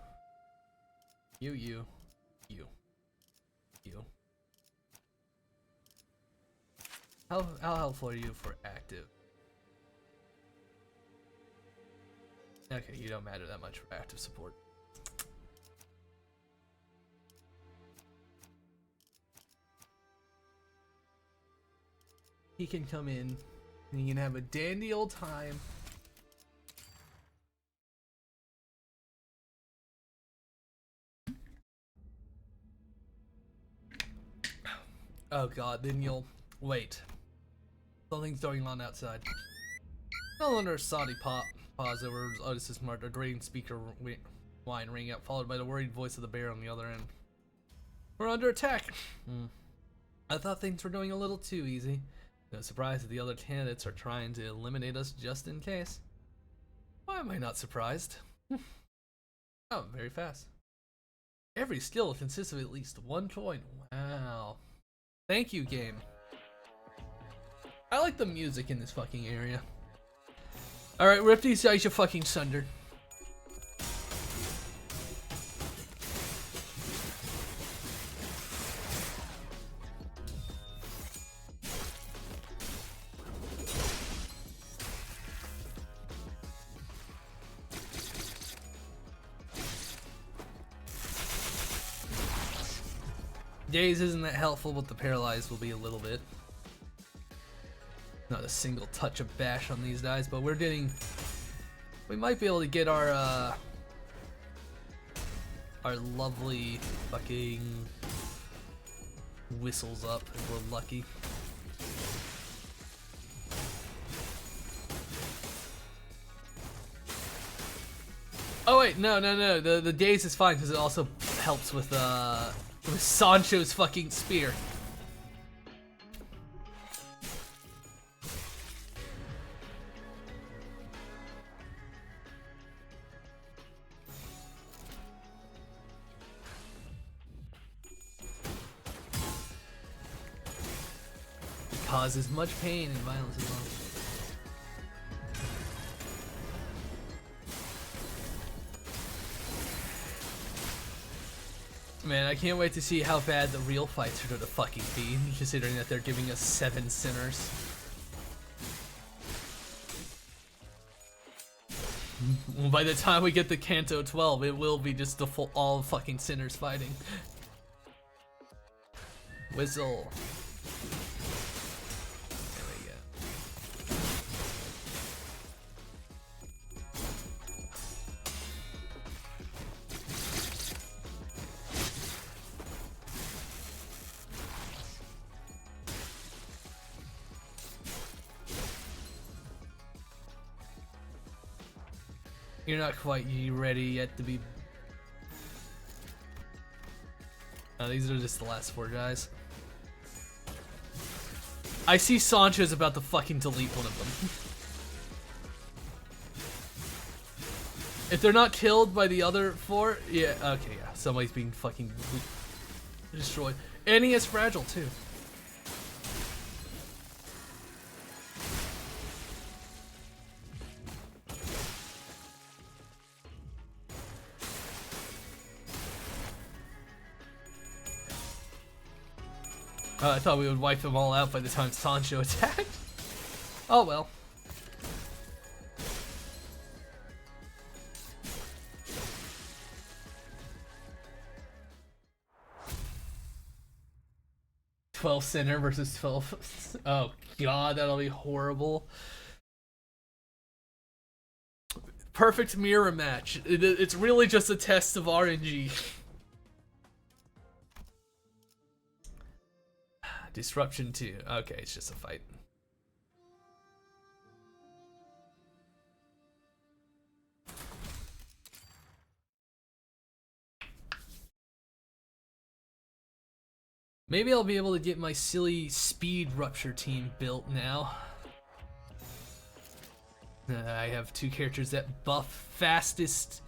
How helpful are you for active? Okay, you don't matter that much for active support. He can come in and he can have a dandy old time. Oh god, then you'll wait. Something's going on outside. No wonder Saudi pause over Otis's mark, a grating speaker whine ring out, followed by the worried voice of the bear on the other end. We're under attack! I thought things were going a little too easy. No surprise that the other candidates are trying to eliminate us just in case. Why am I not surprised? Oh, very fast. Every skill consists of at least 1 coin. Wow. Thank you, game. I like the music in this fucking area. Alright, rip these guys you fucking sunder. Daze isn't that helpful, but the paralyzed will be a little bit. Not a single touch of bash on these guys, but we might be able to get our lovely fucking whistles up if we're lucky. Oh wait, no. The daze is fine because it also helps with Sancho's fucking spear. It causes much pain and violence as well. Man, I can't wait to see how bad the real fights are going to fucking be, considering that they're giving us 7 sinners. By the time we get to Canto 12, it will be just the all fucking sinners fighting. Whistle. There we go. You're not quite ready yet to be... No, these are just the last 4 guys. I see Sancho's about to fucking delete one of them. If they're not killed by the other 4, yeah, okay, yeah. Somebody's being fucking destroyed. And he is fragile, too. I thought we would wipe them all out by the time Sancho attacked. Oh well. 12 center versus 12. Oh god, that'll be horrible. Perfect mirror match. It's really just a test of RNG. Disruption 2. Okay, it's just a fight. Maybe I'll be able to get my silly speed rupture team built now. I have 2 characters that buff fastest.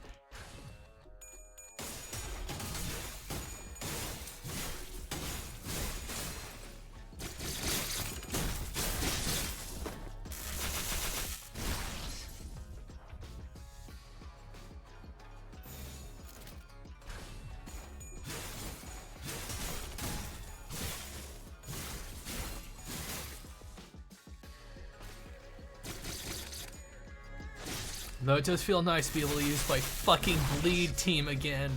Though it does feel nice to be able to use my fucking bleed team again.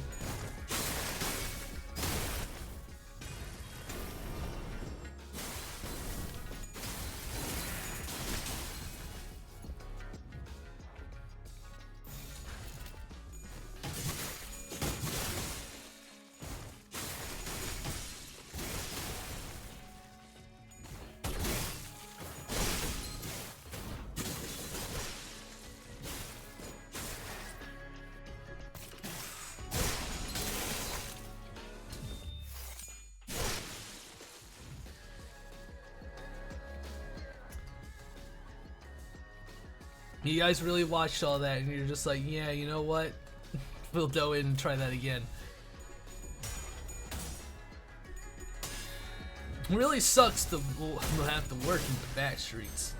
You guys really watched all that and you're just like, yeah, you know what? We'll go in and try that again. It really sucks to have to work in the back streets.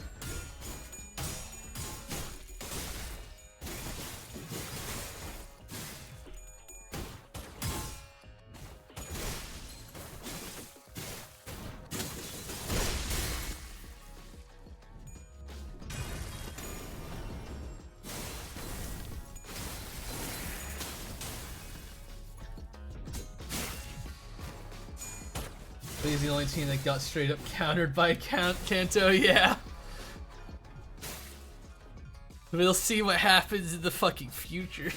He's the only team that got straight up countered by Canto, yeah. We'll see what happens in the fucking future.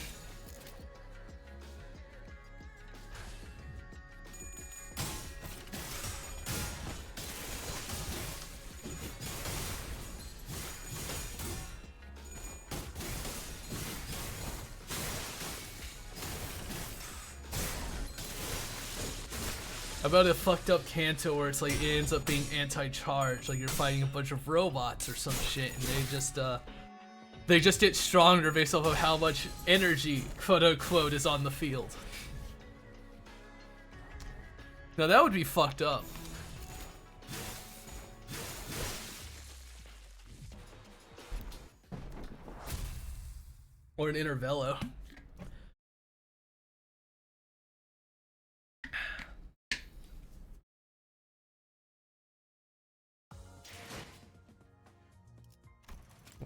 About a fucked up Canto where it's like it ends up being anti-charge, like you're fighting a bunch of robots or some shit, and they just get stronger based off of how much energy, quote unquote, is on the field. Now that would be fucked up. Or an intervello.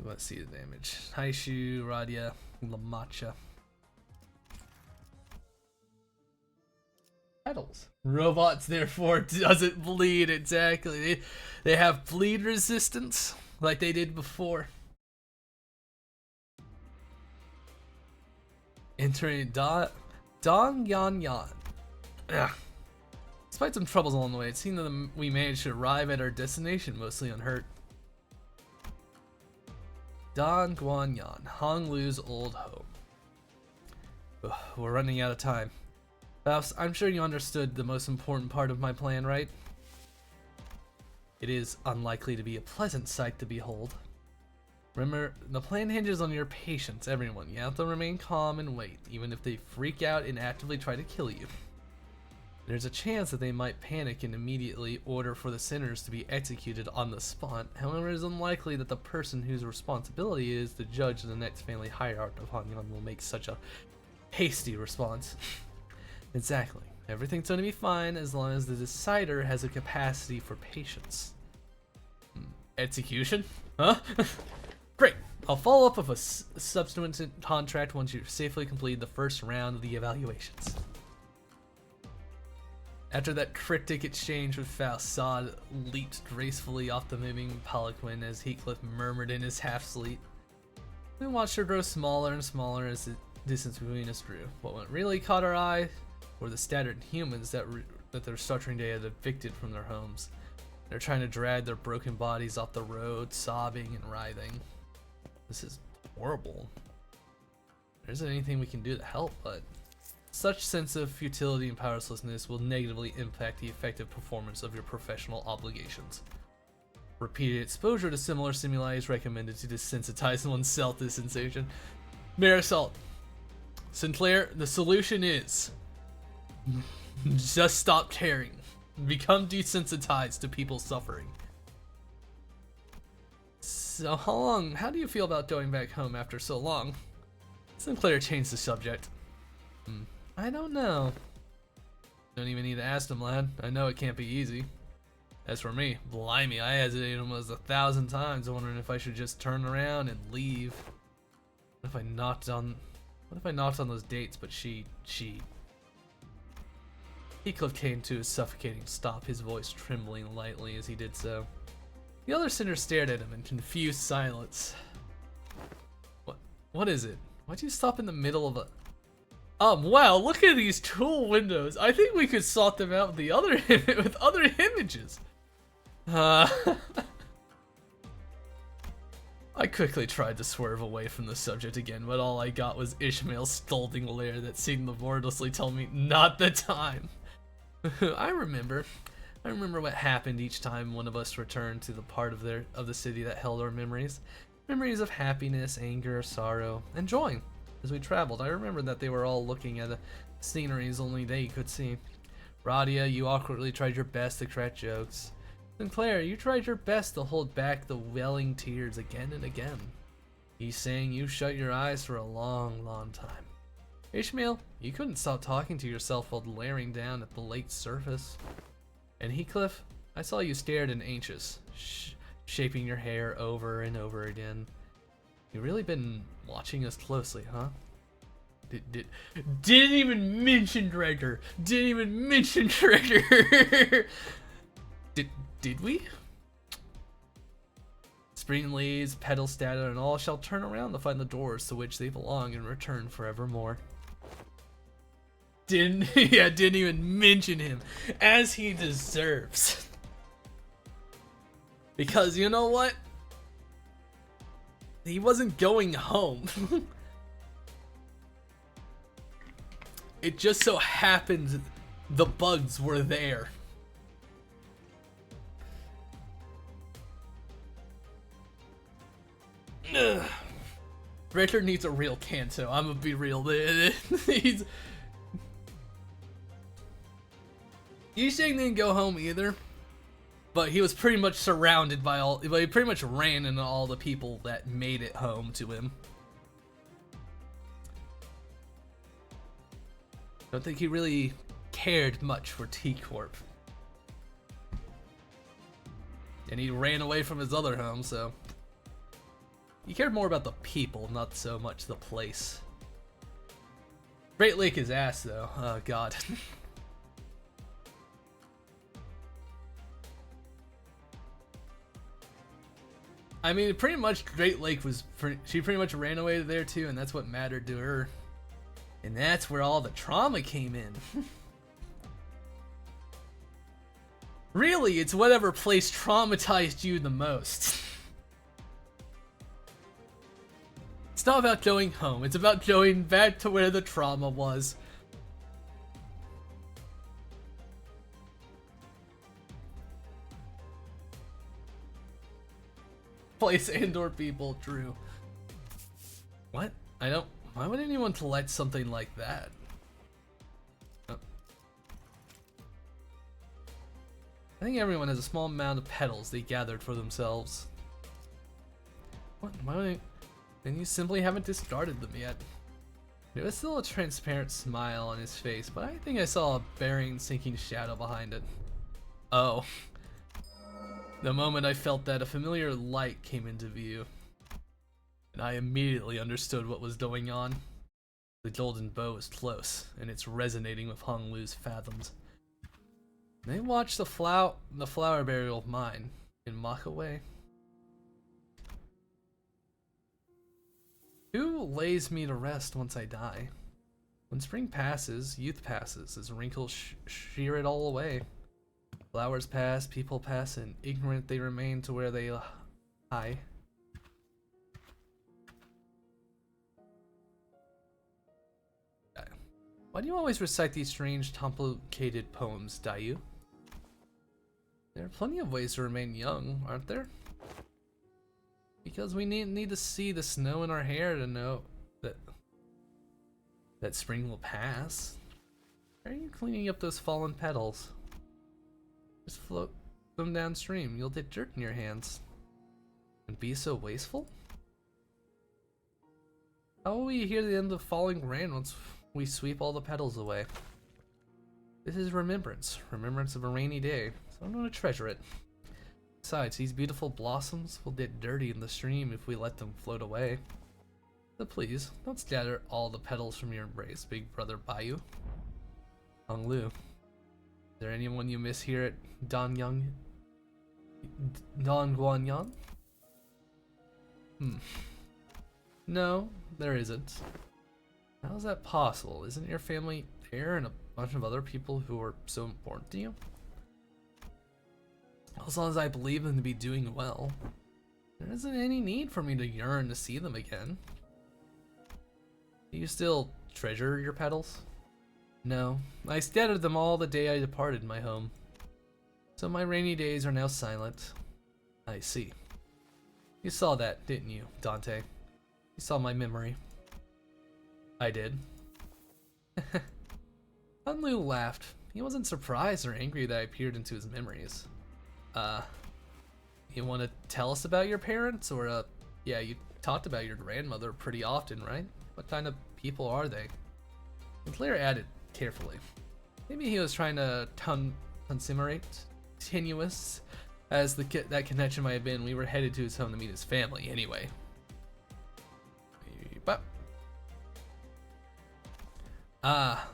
Let's see the damage. Haishu, Radia, Lamacha. Petals. Robots therefore doesn't bleed, exactly. They have bleed resistance like they did before. Entering Dong Yan Yan. Ugh. Despite some troubles along the way, it seemed that we managed to arrive at our destination mostly unhurt. Don Guanyan, Hong Lu's old home. Ugh, we're running out of time. Faust, I'm sure you understood the most important part of my plan, right? It is unlikely to be a pleasant sight to behold. Remember, the plan hinges on your patience, everyone. You have to remain calm and wait, even if they freak out and actively try to kill you. There's a chance that they might panic and immediately order for the sinners to be executed on the spot. However, it is unlikely that the person whose responsibility it is to judge the next family hierarch of Hongyan will make such a hasty response. Exactly. Everything's going to be fine as long as the decider has a capacity for patience. Execution? Huh? Great. I'll follow up with a subsequent contract once you've safely completed the first round of the evaluations. After that cryptic exchange with Faust, Sod leaped gracefully off the moving palanquin as Heathcliff murmured in his half-sleep. We watched her grow smaller and smaller as the distance between us grew. What really caught our eye were the scattered humans that their structuring day had evicted from their homes. They're trying to drag their broken bodies off the road, sobbing and writhing. This is horrible. There isn't anything we can do to help, but such sense of futility and powerlessness will negatively impact the effective performance of your professional obligations. Repeated exposure to similar stimuli is recommended to desensitize oneself to the sensation. Marisol, Sinclair, the solution is just stop caring. Become desensitized to people suffering. So how do you feel about going back home after so long? Sinclair changed the subject. I don't know. Don't even need to ask him, lad. I know it can't be easy. As for me, blimey, I hesitated almost 1,000 times, wondering if I should just turn around and leave. What if I knocked on those dates, but she... Heathcliff came to a suffocating stop, his voice trembling lightly as he did so. The other sinner stared at him in confused silence. What is it? Why'd you stop in the middle of a... Wow, look at these tool windows. I think we could sort them out with the other with other images. I quickly tried to swerve away from the subject again, but all I got was Ishmael's scolding glare that seemed to wordlessly tell me not the time. I remember what happened each time one of us returned to the part of the city that held our memories. Memories of happiness, anger, sorrow, and joy. As we traveled, I remembered that they were all looking at the sceneries only they could see. Radia, you awkwardly tried your best to crack jokes. Sinclair, you tried your best to hold back the welling tears again and again. He's saying you shut your eyes for a long, long time. Ishmael, you couldn't stop talking to yourself while glaring down at the lake's surface. And Heathcliff, I saw you stared and anxious, shaping your hair over and over again. You've really been watching us closely, huh? Didn't even mention Gregor. Didn't even mention Gregor. Did we? Spring leaves, petals scattered, and all shall turn around to find the doors to which they belong and return forevermore. Didn't even mention him, as he deserves. Because you know what? He wasn't going home. It just so happened the bugs were there. Ugh. Richard needs a real Canto. I'm gonna be real. Yisheng didn't go home either, but he was pretty much surrounded by he pretty much ran into all the people that made it home to him. Don't think he really cared much for T-Corp. And he ran away from his other home, so... He cared more about the people, not so much the place. Great Lake is ass, though. Oh, God. I mean, pretty much Great Lake was... She pretty much ran away there, too, and that's what mattered to her. And that's where all the trauma came in. Really, it's whatever place traumatized you the most. It's not about going home, it's about going back to where the trauma was. Place and/or people, true. What? Why would anyone select something like that? Oh. I think everyone has a small amount of petals they gathered for themselves. What? Why would then you simply haven't discarded them yet. There was still a transparent smile on his face, but I think I saw a bearing sinking shadow behind it. Oh. The moment I felt that, a familiar light came into view. And I immediately understood what was going on. The golden bow is close, and it's resonating with Hong Lu's fathoms. They watch the flower burial of mine and mock away. Who lays me to rest once I die? When spring passes, youth passes, as wrinkles shear it all away. Flowers pass, people pass, and ignorant they remain to where they lie. Why do you always recite these strange, complicated poems, Dayu? There are plenty of ways to remain young, aren't there? Because we need to see the snow in our hair to know that spring will pass. Why are you cleaning up those fallen petals? Just float them downstream. You'll get dirt in your hands. And be so wasteful? How will we hear the end of falling rain once we sweep all the petals away? This is remembrance of a rainy day, so I'm going to treasure it. Besides, these beautiful blossoms will get dirty in the stream if we let them float away. So please, don't scatter all the petals from your embrace, big brother Bayou. Honglu, is there anyone you miss here at Don Guanyan? No, there isn't. How is that possible? Isn't your family there and a bunch of other people who are so important to you? As long as I believe them to be doing well, there isn't any need for me to yearn to see them again. Do you still treasure your petals? No, I scattered them all the day I departed my home. So my rainy days are now silent. I see. You saw that, didn't you, Dante? You saw my memory. I did. Hunlu laughed. He wasn't surprised or angry that I peered into his memories. You want to tell us about your parents? Or, yeah, you talked about your grandmother pretty often, right? What kind of people are they? And Claire added carefully. Maybe he was trying to tenuous as that connection might have been. We were headed to his home to meet his family anyway.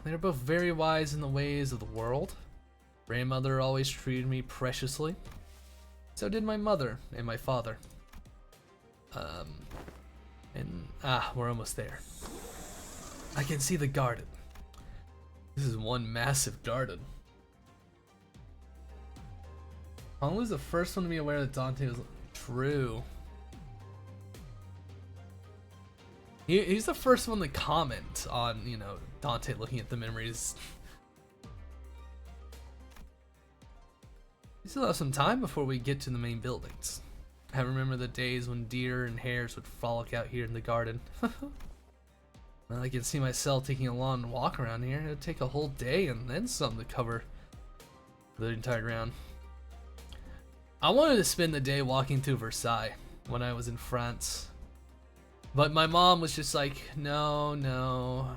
They are both very wise in the ways of the world. Grandmother always treated me preciously. So did my mother and my father. We're almost there. I can see the garden. This is one massive garden. Honglu's the first one to be aware that Dante was true. He's the first one to comment on, you know, Dante looking at the memories. We still have some time before we get to the main buildings. I remember the days when deer and hares would frolic out here in the garden. Well, I can see myself taking a long walk around here. It'd take a whole day and then some to cover the entire ground. I wanted to spend the day walking through Versailles when I was in France. But my mom was just like, no.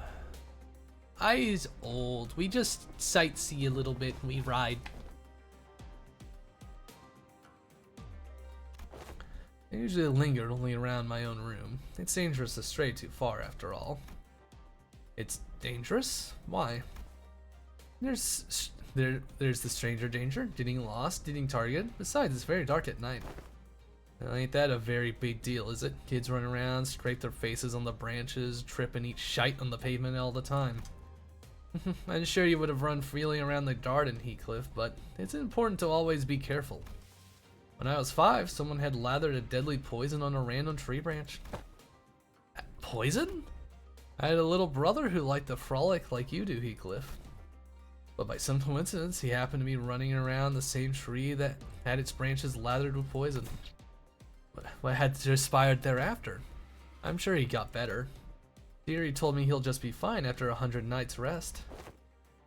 I's old. We just sightsee a little bit and we ride. I usually lingered only around my own room. It's dangerous to stray too far after all. It's dangerous? Why? There's the stranger danger, getting lost, getting targeted. Besides, it's very dark at night. Well, ain't that a very big deal, is it? Kids run around, scrape their faces on the branches, trip and eat shite on the pavement all the time. I'm sure you would have run freely around the garden, Heathcliff, but it's important to always be careful. When I was 5, someone had lathered a deadly poison on a random tree branch. Poison? I had a little brother who liked to frolic like you do, Heathcliff. But by some coincidence, he happened to be running around the same tree that had its branches lathered with poison. What had transpired thereafter? I'm sure he got better. Ziri told me he'll just be fine after 100 nights rest.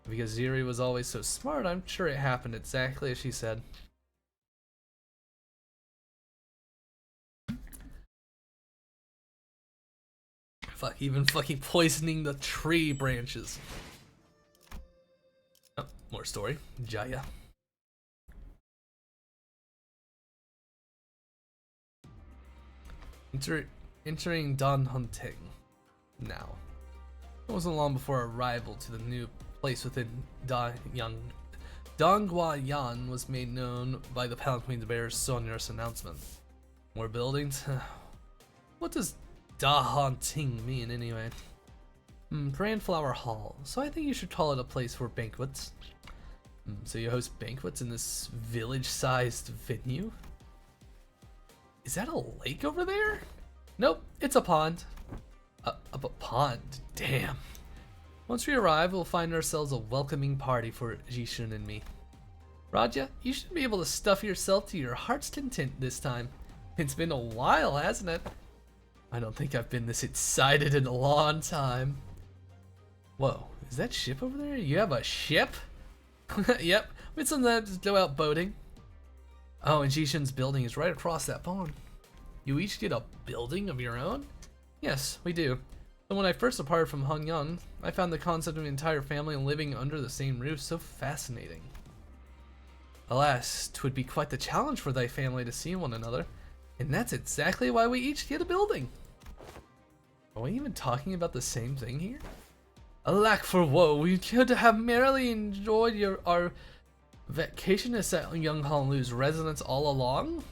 Because Ziri was always so smart, I'm sure it happened exactly as she said. Fuck, even fucking poisoning the tree branches. Oh, more story. Jaya. Entering Don Hunting. Now. It wasn't long before our arrival to the new place within Da Yang Donghua Yan was made known by the Palanquin Bear's sonorous announcement. More buildings? What does Da Han Ting mean anyway? Brandflower Hall. So I think you should call it a place for banquets. So you host banquets in this village-sized venue? Is that a lake over there? Nope, it's a pond. A pond, damn. Once we arrive, we'll find ourselves a welcoming party for Jishun and me. Raja, you should be able to stuff yourself to your heart's content this time. It's been a while, hasn't it? I don't think I've been this excited in a long time. Whoa, is that ship over there? You have a ship? Yep, we sometimes go out boating. Oh, and Jishun's building is right across that pond. You each get a building of your own? Yes, we do. But when I first departed from Hongyan, I found the concept of an entire family living under the same roof so fascinating. Alas, 'twould be quite the challenge for thy family to see one another, and that's exactly why we each get a building. Are we even talking about the same thing here? Alack for woe, we could have merrily enjoyed our vacationists at Young Honlu's residence all along?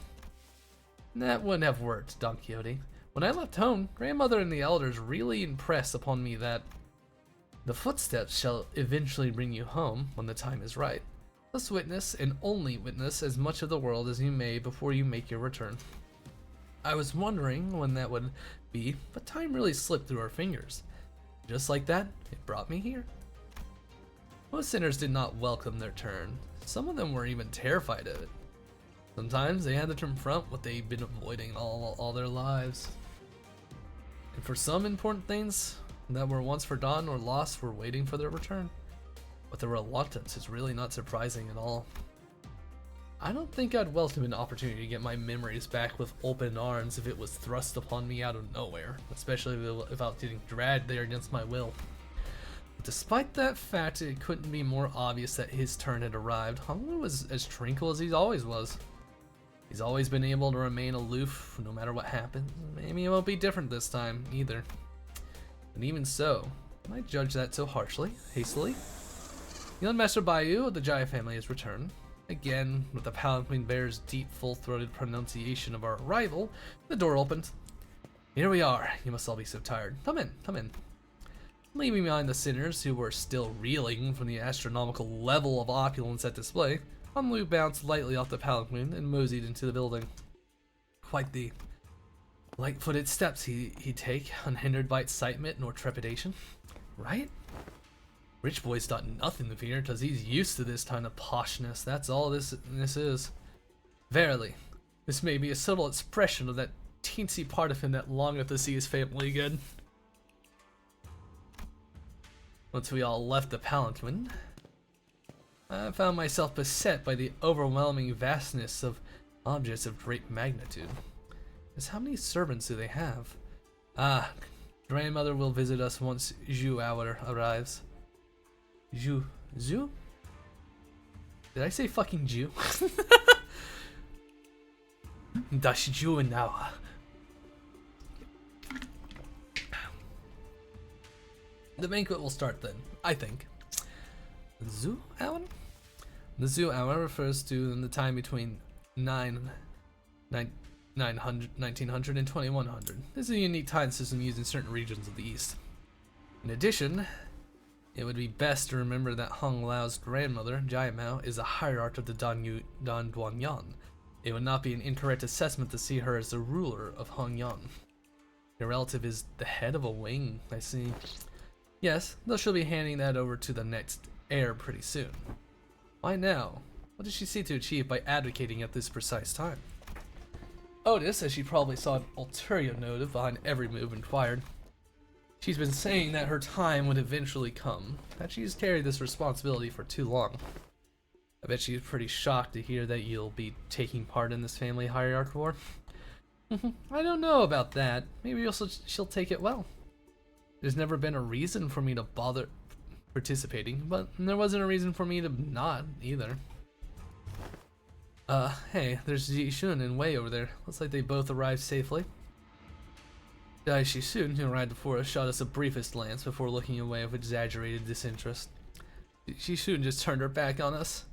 That wouldn't have worked, Don Quixote. When I left home, grandmother and the elders really impressed upon me that the footsteps shall eventually bring you home when the time is right. Thus witness, and only witness, as much of the world as you may before you make your return. I was wondering when that would be, but time really slipped through our fingers. Just like that, it brought me here. Most sinners did not welcome their turn. Some of them were even terrified of it. Sometimes they had to confront what they'd been avoiding all their lives. And for some important things that were once forgotten or lost were waiting for their return. But the reluctance is really not surprising at all. I don't think I'd welcome an opportunity to get my memories back with open arms if it was thrust upon me out of nowhere, especially if I was getting dragged there against my will. But despite that fact, it couldn't be more obvious that his turn had arrived. Honglu was as tranquil as he always was. He's always been able to remain aloof no matter what happens. Maybe it won't be different this time either. And even so, I judge that so hastily. Young Master Bayou of the Jaya family has returned. Again, with the Palanquin Bear's deep, full-throated pronunciation of our arrival, the door opened. Here we are. You must all be so tired. Come in, come in. Leaving behind the sinners who were still reeling from the astronomical level of opulence at display, Honglu bounced lightly off the palanquin and moseyed into the building. Quite the light-footed steps he'd take, unhindered by excitement nor trepidation. Right? Rich boy's got nothing to fear because he's used to this kind of poshness. That's all this is. Verily, this may be a subtle expression of that teensy part of him that longeth to see his family again. Once we all left the palanquin, I found myself beset by the overwhelming vastness of objects of great magnitude. Just how many servants do they have? Ah, grandmother will visit us once Zhu hour arrives. Zhu? Did I say fucking Jew? Das Zhu now. The banquet will start then, I think. Zhu hour? The Zhu hour refers to the time between 1900 and 2100. This is a unique time system used in certain regions of the East. In addition, it would be best to remember that Hong Lao's grandmother, Jai Mao, is a hierarch of the Dan Duanyan. It would not be an incorrect assessment to see her as the ruler of Hongyan. Your relative is the head of a wing, I see. Yes, though she'll be handing that over to the next heir pretty soon. Why now? What does she seek to achieve by advocating at this precise time? Otis, as she probably saw an ulterior motive behind every move, inquired. She's been saying that her time would eventually come, that she's carried this responsibility for too long. I bet she's pretty shocked to hear that you'll be taking part in this family hierarchy war. I don't know about that. Maybe she'll take it well. There's never been a reason for me to bother participating, but there wasn't a reason for me to not either. Hey, there's Jishun and Wei over there. Looks like they both arrived safely. Dai Shishun, who arrived before us, shot us a briefest glance before looking away with exaggerated disinterest. Shishun just turned her back on us.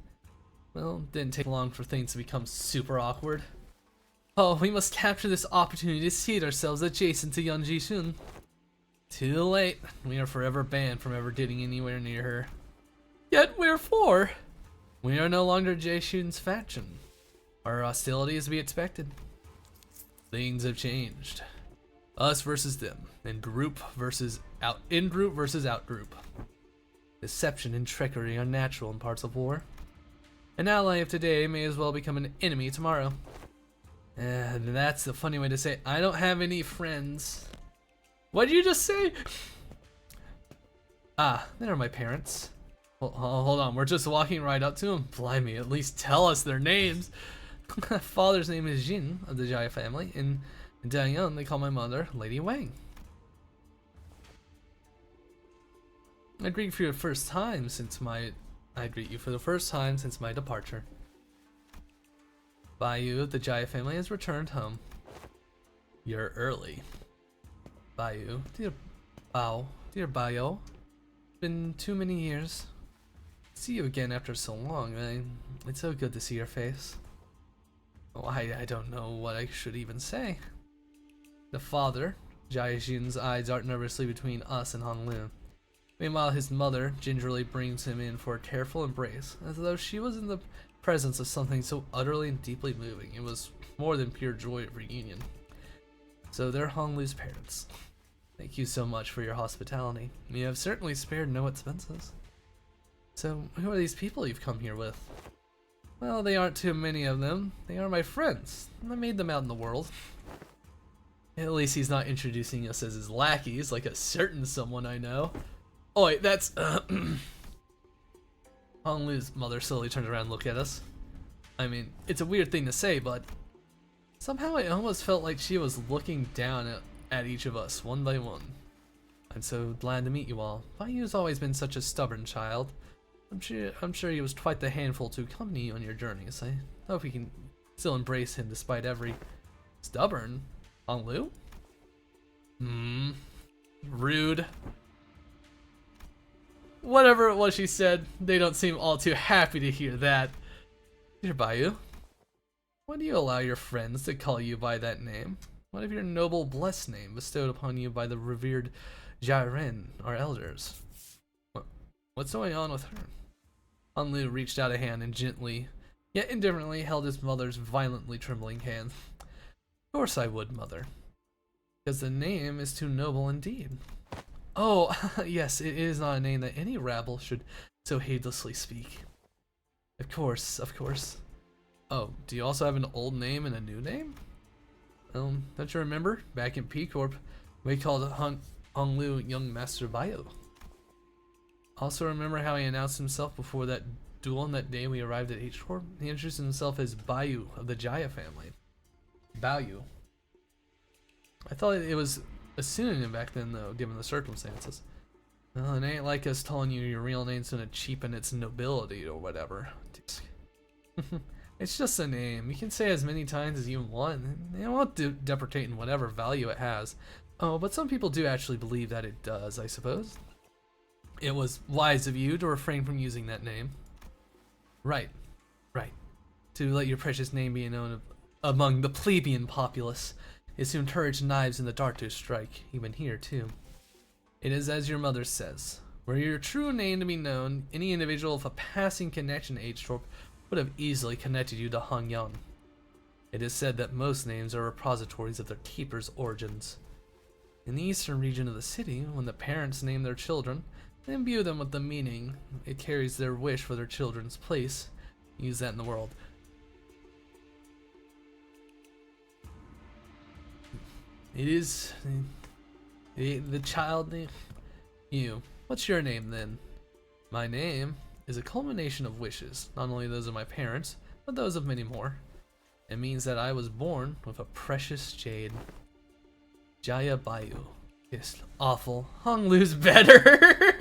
Well, didn't take long for things to become super awkward. Oh, we must capture this opportunity to seat ourselves adjacent to Young Ji-sun. Too late. We are forever banned from ever getting anywhere near her. Yet wherefore? We are no longer Ji-sun's faction. Our hostility is to be expected. Things have changed. Us versus them. In-group versus out-group. Deception and trickery are natural in parts of war. An ally of today may as well become an enemy tomorrow. And that's the funny way to say it. I don't have any friends. What did you just say? Ah, there are my parents. Hold on, we're just walking right up to them. Blimey, at least tell us their names. Father's name is Jin of the Jia family, and in Danyun they call my mother Lady Wang. I greet you for the first time since my departure. Bayou of the Jia family has returned home. You're early. Bayou, dear Bayou. Been too many years. See you again after so long. It's so good to see your face. Oh, I don't know what I should even say. The father, Jia Jin's eyes dart nervously between us and Honglu. Meanwhile, his mother gingerly brings him in for a careful embrace, as though she was in the presence of something so utterly and deeply moving. It was more than pure joy of reunion. So they're Honglu's parents. Thank you so much for your hospitality. You have certainly spared no expenses. So, who are these people you've come here with? Well, they aren't too many of them. They are my friends. I made them out in the world. At least he's not introducing us as his lackeys, like a certain someone I know. Oh wait, that's Honglu's mother slowly turns around and looks at us. I mean, it's a weird thing to say, but somehow I almost felt like she was looking down at each of us, one by one. I'm so glad to meet you all. Bayou's always been such a stubborn child. I'm sure he was quite the handful to accompany you on your journeys. I hope you can still embrace him despite every... Stubborn? Honglu? Rude. Whatever it was she said, they don't seem all too happy to hear that. Dear Bayou, why do you allow your friends to call you by that name? What of your noble blessed name bestowed upon you by the revered Jairen, our elders? What's going on with her? Honglu reached out a hand and gently, yet indifferently, held his mother's violently trembling hand. Of course I would, mother. Because the name is too noble indeed. Oh, yes, it is not a name that any rabble should so heedlessly speak. Of course, of course. Oh, do you also have an old name and a new name? Don't you remember? Back in P-Corp, we called Honglu Young Master Bayou. Also remember how he announced himself before that duel on that day we arrived at H-Corp? He introduced himself as Bayou of the Jia family. Bayou. I thought it was a pseudonym back then, though, given the circumstances. Well, it ain't like us telling you your real name's gonna cheapen its nobility or whatever. It's just a name. You can say as many times as you want. It won't depreciate in whatever value it has. Oh, but some people do actually believe that it does, I suppose. It was wise of you to refrain from using that name. Right. To let your precious name be known among the plebeian populace is to encourage knives in the dark to strike, even here too. It is as your mother says. Were your true name to be known, any individual with a passing connection to H-Torp would have easily connected you to Hongyan. It is said that most names are repositories of their keeper's origins. In the eastern region of the city, when the parents name their children, they imbue them with the meaning it carries their wish for their children's place. Use that in the world. It is the child name. You. What's your name then? My name is a culmination of wishes, not only those of my parents, but those of many more. It means that I was born with a precious jade. Jaya Bayou. It's awful. Honglu's better.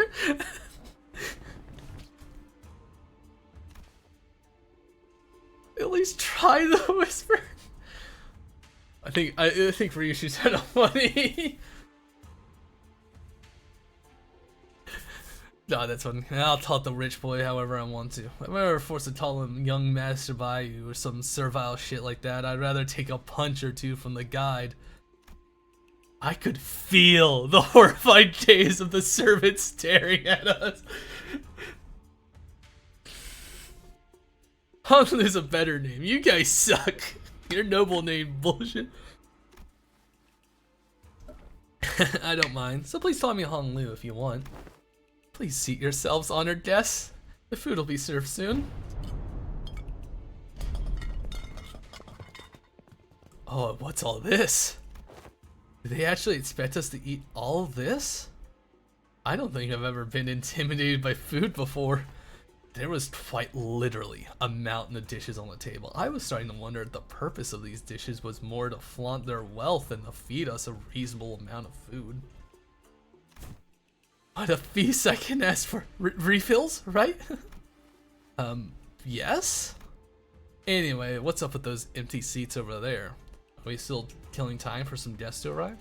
At least try the whisper. I think for you she's kind of funny. No, that's fine. I'll taunt the rich boy however I want to. If I'm ever forced to tell him young master by you or some servile shit like that, I'd rather take a punch or two from the guide. I could feel the horrified gaze of the servant staring at us. Honglu's a better name. You guys suck. Your noble name bullshit. I don't mind. So please call me Honglu if you want. Please seat yourselves, honored guests. The food will be served soon. Oh, what's all this? Do they actually expect us to eat all this? I don't think I've ever been intimidated by food before. There was quite literally a mountain of dishes on the table. I was starting to wonder if the purpose of these dishes was more to flaunt their wealth than to feed us a reasonable amount of food. What a feast I can ask for. Refills, right? Yes? Anyway, what's up with those empty seats over there? Are we still killing time for some guests to arrive?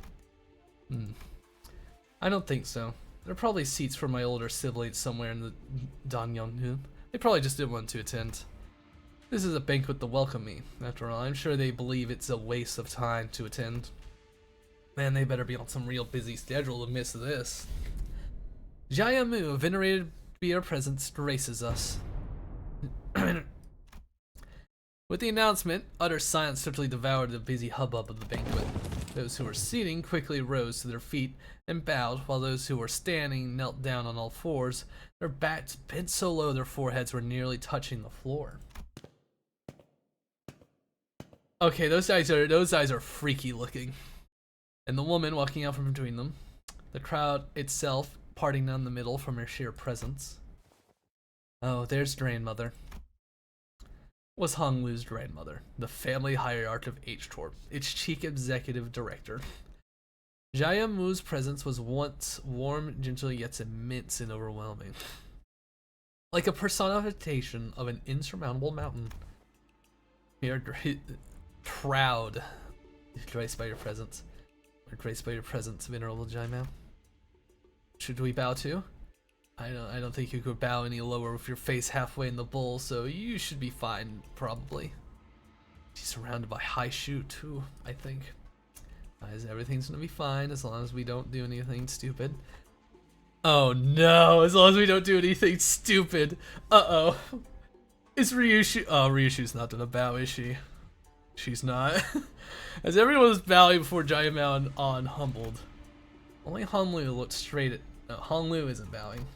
I don't think so. There are probably seats for my older siblings somewhere in the Danyang. They probably just didn't want to attend. This is a banquet to welcome me. After all, I'm sure they believe it's a waste of time to attend. Man, they better be on some real busy schedule to miss this. Jayamu, a venerated beer presence, graces us. With the announcement, utter silence swiftly devoured the busy hubbub of the banquet. Those who were seating quickly rose to their feet and bowed, while those who were standing knelt down on all fours, their backs bent so low their foreheads were nearly touching the floor. Okay, those guys are freaky looking. And the woman walking out from between them, the crowd itself parting down the middle from her sheer presence. Oh, there's grandmother. Was Honglu's grandmother, the family hierarch of H-Torp, its chief executive director. Jayamu's presence was once warm, gentle, yet immense and overwhelming. Like a personification of an insurmountable mountain. We are proud, graced by your presence. We're graced by your presence, venerable Jaimao. Should we bow too? I don't think you could bow any lower with your face halfway in the bowl, so you should be fine, probably. She's surrounded by high shu too, I think. Everything's gonna be fine as long as we don't do anything stupid. Oh no, as long as we don't do anything stupid. Uh-oh. Is Ryushu... Oh, Ryushu's not gonna bow, is she? She's not. As everyone was bowing before Jaimao and On humbled. Only Honglu looked straight at... No, Honglu isn't bowing.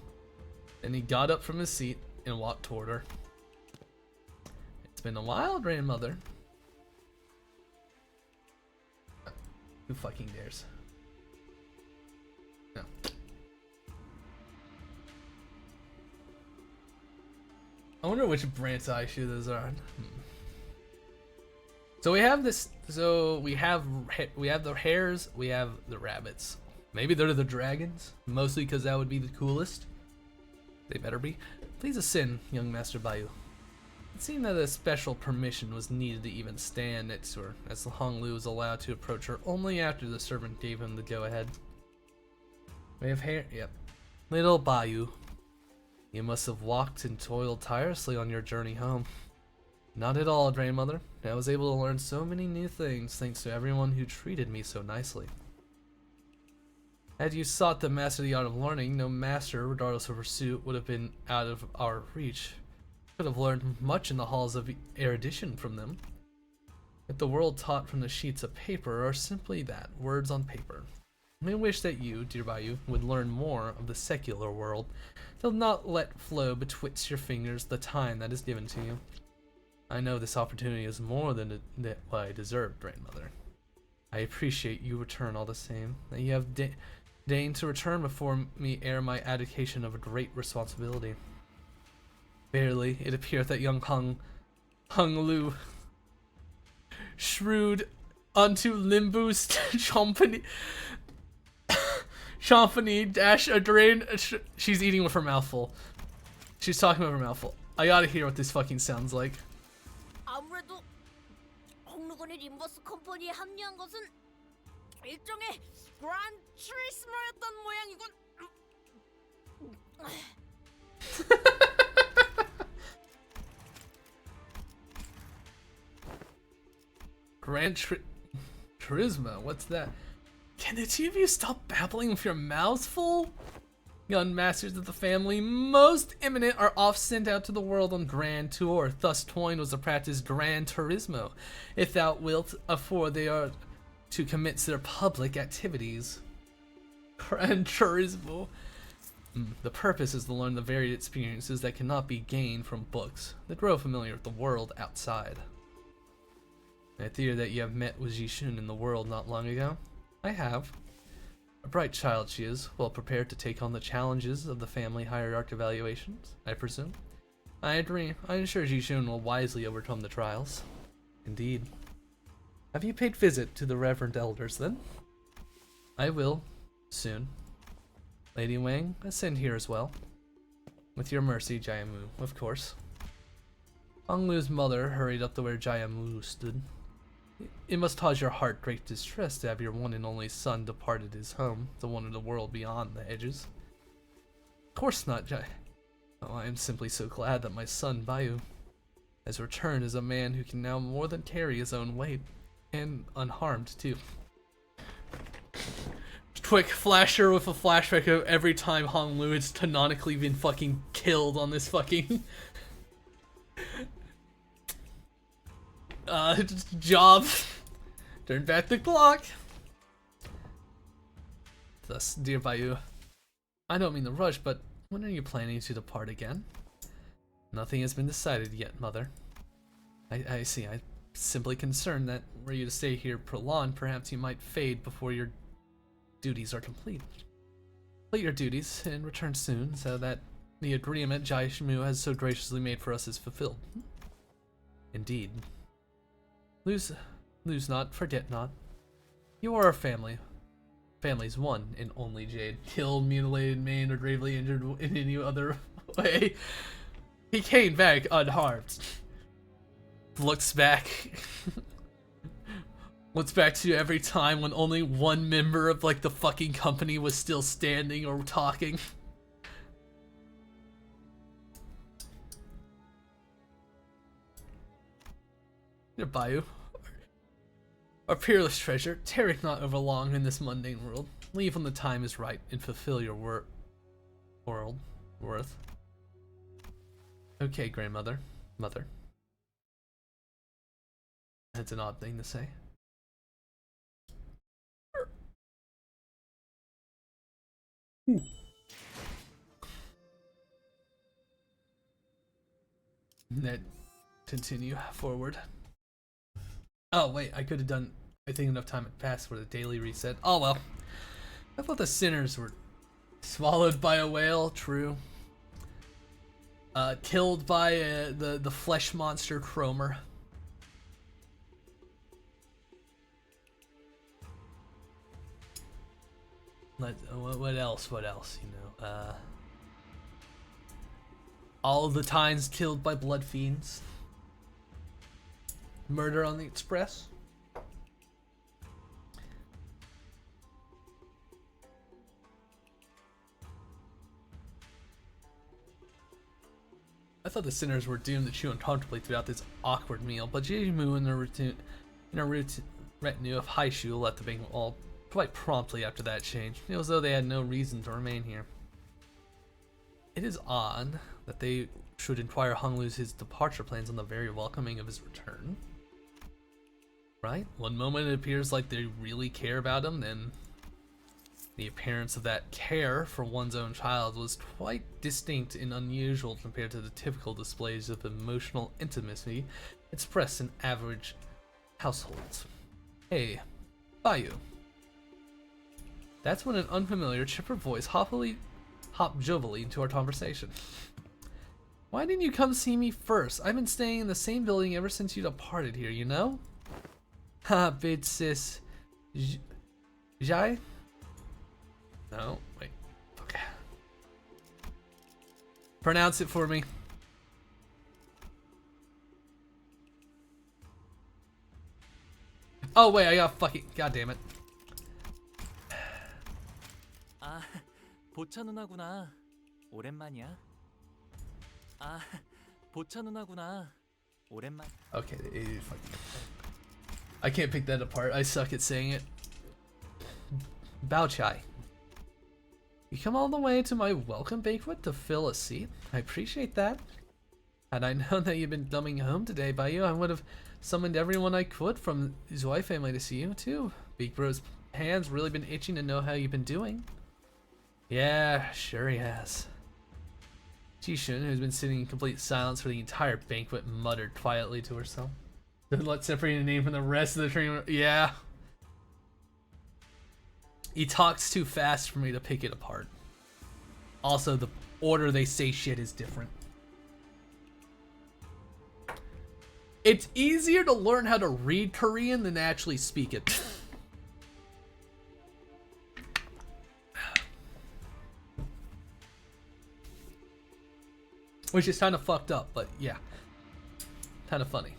And he got up from his seat and walked toward her. It's been a while, grandmother. Who fucking dares? No. I wonder which branch eye shoe those are on. So we have this. So we have the hares. We have the rabbits. Maybe they're the dragons. Mostly because that would be the coolest. They better be. Please ascend, young Master Bayu. It seemed that a special permission was needed to even stand next to her, as Honglu was allowed to approach her only after the servant gave him the go-ahead. We have hair. Yep. Little Bayu. You must have walked and toiled tirelessly on your journey home. Not at all, grandmother. I was able to learn so many new things thanks to everyone who treated me so nicely. Had you sought to master the art of learning, no master, regardless of pursuit, would have been out of our reach. Could have learned much in the halls of erudition from them. If the world taught from the sheets of paper are simply that, words on paper. I wish that you, dear Bayu, would learn more of the secular world. Do not let flow betwixt your fingers the time that is given to you. I know this opportunity is more than what I deserve, grandmother. I appreciate you return all the same. That you have deigned to return before me ere my abdication of a great responsibility. Barely, it appears that young Honglu shrewd unto Limbus Champagny dash a drain. She's eating with her mouth full. She's talking with her mouth full. I gotta hear what this fucking sounds like. 아무래도 홍루건이 림버스 컴퍼니에 합류한 것은 일종의 그란 트리스머였던 모양이군. Turismo, what's that? Can the two of you stop babbling with your mouths full? Young masters of the family most eminent are oft sent out to the world on grand tour. Thus Toyn was to practice grand turismo, if thou wilt, afore they are to commence their public activities. Grand turismo. The purpose is to learn the varied experiences that cannot be gained from books, that grow familiar with the world outside. I fear that you have met with Jishun in the world not long ago. I have. A bright child she is, well prepared to take on the challenges of the family hierarch evaluations, I presume. I agree. I am sure Jishun will wisely overcome the trials. Indeed. Have you paid visit to the reverend elders then? I will, soon. Lady Wang, ascend here as well. With your mercy, Jiamu, of course. Honglu's mother hurried up to where Jiamu stood. It must cause your heart great distress to have your one and only son departed his home to wander the world beyond the edges. Of course not, Oh, I am simply so glad that my son, Bayu, has returned as a man who can now more than carry his own weight, and unharmed too. Quick flasher with a flashback of every time Honglu has canonically been fucking killed on this fucking job. Turn back the clock. Thus, dear Bayu, I don't mean to rush, but when are you planning to depart again? Nothing has been decided yet, mother. I see. I'm simply concerned that were you to stay here prolonged, perhaps you might fade before your duties are complete. Complete your duties and return soon, so that the agreement Jaishmu has so graciously made for us is fulfilled. Indeed. Lose not, forget not. You are our family. Family's one and only Jade. Killed, mutilated, maimed, or gravely injured in any other way. He came back unharmed. Looks back. Looks back to every time when only one member of like the fucking company was still standing or talking. Dear Bayu, our peerless treasure, tarry not over long in this mundane world. Leave when the time is right and fulfill your worth. Okay, grandmother, mother. That's an odd thing to say. Ned, continue forward. Oh wait, I could have done. I think enough time had passed for the daily reset. Oh well. I thought the sinners were swallowed by a whale. True. Killed by the flesh monster Cromer. What else? What else? You know. All the times killed by blood fiends. Murder on the Express. I thought the sinners were doomed to chew uncomfortably throughout this awkward meal, but Jimu and her retinue of Haishu left the banquet hall quite promptly after that change. It was as though they had no reason to remain here. It is odd that they should inquire Honglu's his departure plans on the very welcoming of his return. Right? One moment it appears like they really care about him, then the appearance of that care for one's own child was quite distinct and unusual compared to the typical displays of emotional intimacy expressed in average households. Hey, Bayu. That's when an unfamiliar, chipper voice hopped jovially into our conversation. Why didn't you come see me first? I've been staying in the same building ever since you departed here, you know? Ha, big sis. Jai? No, wait. Okay. Pronounce it for me. Oh wait, I got fucking. God damn it. 아, 보차 누나구나. 오랜만이야. 아, 보차 누나구나. 오랜만. Okay, I can't pick that apart. I suck at saying it. Bao Chai. You come all the way to my welcome banquet to fill a seat? I appreciate that. Had I known that you'd been coming home today by you, I would have summoned everyone I could from the Zui family to see you, too. Big Bro's hands really been itching to know how you've been doing. Yeah, sure he has. Jishun, who's been sitting in complete silence for the entire banquet, muttered quietly to herself. Let's separate the name from the rest of the train. Yeah. He talks too fast for me to pick it apart. Also, the order they say shit is different. It's easier to learn how to read Korean than actually speak it. Which is kind of fucked up, but yeah. Kind of funny.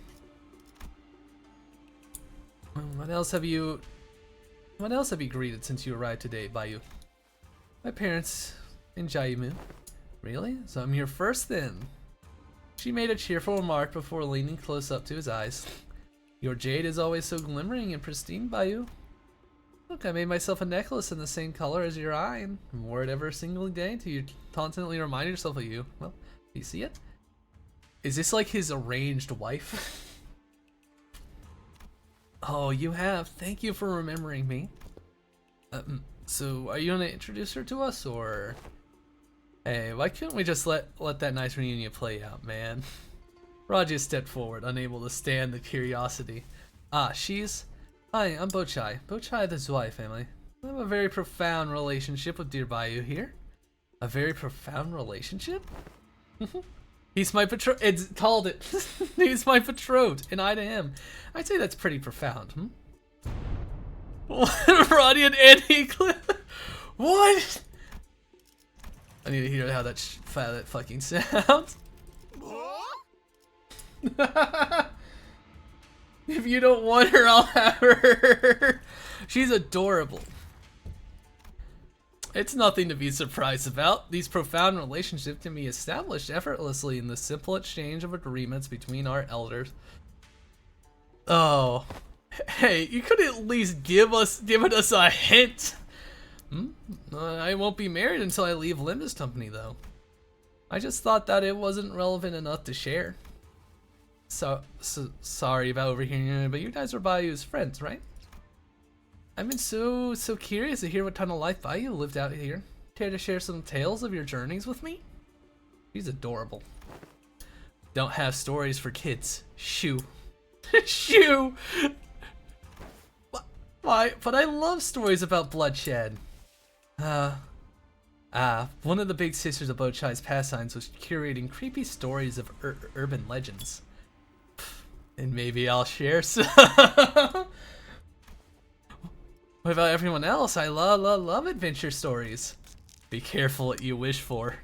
What else have you greeted since you arrived today, Bayu? My parents in Jaimu. Really? So I'm here first then. She made a cheerful remark before leaning close up to his eyes. Your jade is always so glimmering and pristine, Bayu. Look, I made myself a necklace in the same color as your eye and wore it every single day till you constantly remind yourself of you. Well, do you see it? Is this like his arranged wife? Oh, you have. Thank you for remembering me. So, are you gonna introduce her to us, or? Hey, why couldn't we just let that nice reunion play out, man? Raja stepped forward, unable to stand the curiosity. She's... Hi, I'm Bochai. Bochai of the Zwei family. I have a very profound relationship with dear Bayu here. A very profound relationship? He's my betrothed. It's called it. He's my betrothed, and I to him. I'd say that's pretty profound, Roddy and Andy Cliff. What? I need to hear how that fucking sounds. If you don't want her, I'll have her. She's adorable. It's nothing to be surprised about. These profound relationships can be established effortlessly in the simple exchange of agreements between our elders. Oh, hey, you could at least given us a hint. I won't be married until I leave Limbus company, though. I just thought that it wasn't relevant enough to share. So sorry about overhearing you, but you guys were Bayu's friends, right? I've been so curious to hear what kind of life Bayu lived out here. Care to share some tales of your journeys with me? She's adorable. Don't have stories for kids. Shoo. Shoo! Why? But I love stories about bloodshed. One of the big sisters of Bochai's pastimes was curating creepy stories of urban legends. And maybe I'll share some. What about everyone else? I love adventure stories. Be careful what you wish for.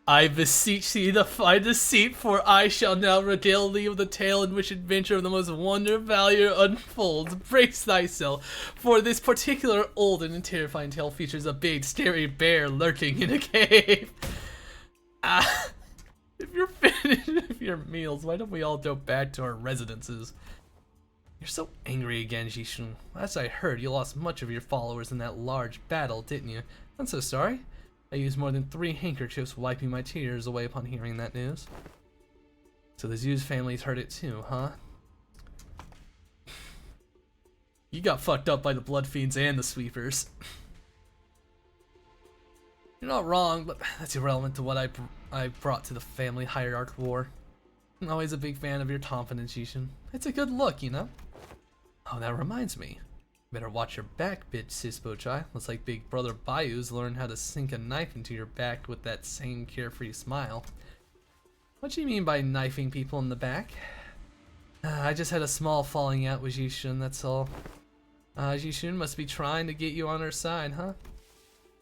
I beseech thee to find a seat, for I shall now regale thee with the tale in which adventure of the most wonder value unfolds. Brace thyself, for this particular old and terrifying tale features a big, scary bear lurking in a cave. If you're finished with your meals, why don't we all go back to our residences? You're so angry again, Jishun. As I heard, you lost much of your followers in that large battle, didn't you? I'm so sorry. I used more than 3 handkerchiefs wiping my tears away upon hearing that news. So the Zoo's family's heard it too, huh? You got fucked up by the Blood Fiends and the Sweepers. You're not wrong, but that's irrelevant to what I brought to the family hierarch war. I'm always a big fan of your confidence, Jishun. It's a good look, you know? Oh, that reminds me. Better watch your back, bitch, sis Bochai. Looks like Big Brother Bayu's learned how to sink a knife into your back with that same carefree smile. What do you mean by knifing people in the back? I just had a small falling out with Jishun, that's all. Jishun must be trying to get you on her side, huh?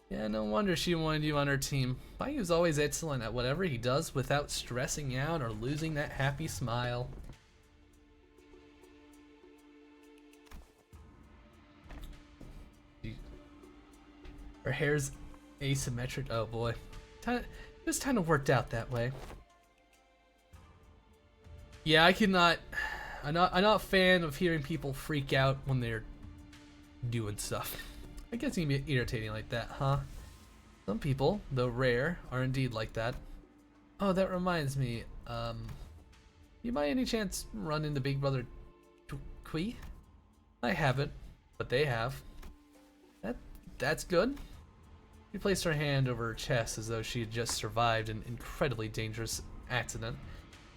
Yeah, no wonder she wanted you on her team. Bayu's always excellent at whatever he does without stressing out or losing that happy smile. Her hair's asymmetric. Oh boy. Just kind of worked out that way. Yeah, I cannot. I'm not a fan of hearing people freak out when they're doing stuff. I guess it can be irritating like that, huh? Some people, though rare, are indeed like that. Oh, that reminds me. You by any chance run into Big Brother Kui? I haven't, but they have. That's good. She placed her hand over her chest as though she had just survived an incredibly dangerous accident,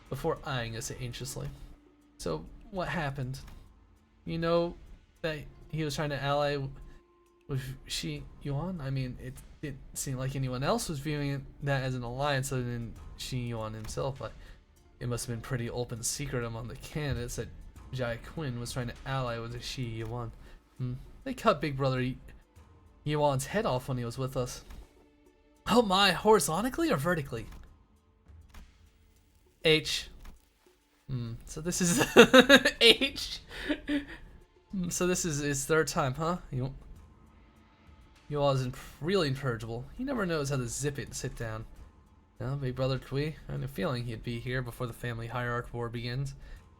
before eyeing us anxiously. So, what happened? You know that he was trying to ally with Shi Yuan? I mean, it didn't seem like anyone else was viewing that as an alliance other than Shi Yuan himself, but it must have been pretty open secret among the candidates that Jai Quinn was trying to ally with Shi Yuan. They cut Big Brother Yuan's head off when he was with us. Oh my, horizontally or vertically? H. So this is H. So this is his third time, huh? Yuan is really incorrigible. He never knows how to zip it and sit down. Now, Big Brother Kui, I had a feeling he'd be here before the family hierarch war begins.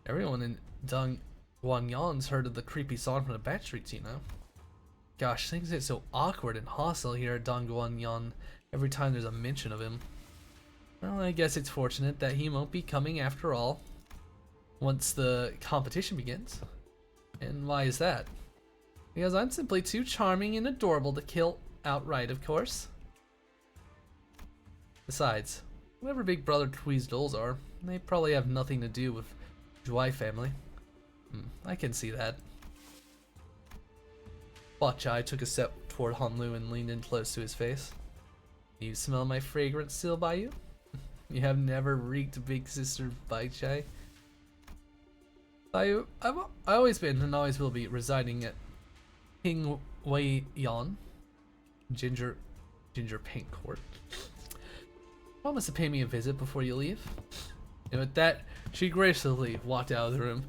Everyone in Dong Guanyan's heard of the creepy song from the Backstreets, you know. Gosh, things get so awkward and hostile here at Dong Guanyan every time there's a mention of him. Well, I guess it's fortunate that he won't be coming after all once the competition begins. And why is that? Because I'm simply too charming and adorable to kill outright, of course. Besides, whoever Big Brother Kui's dolls are, they probably have nothing to do with Zhuai family. I can see that. Bachai took a step toward Hanlu and leaned in close to his face. You smell my fragrance still by you? You have never reeked Big Sister Bachai? I've always been and always will be residing at King Wei Yan, Ginger Paint Court. Promise to pay me a visit before you leave. And with that, she gracefully walked out of the room.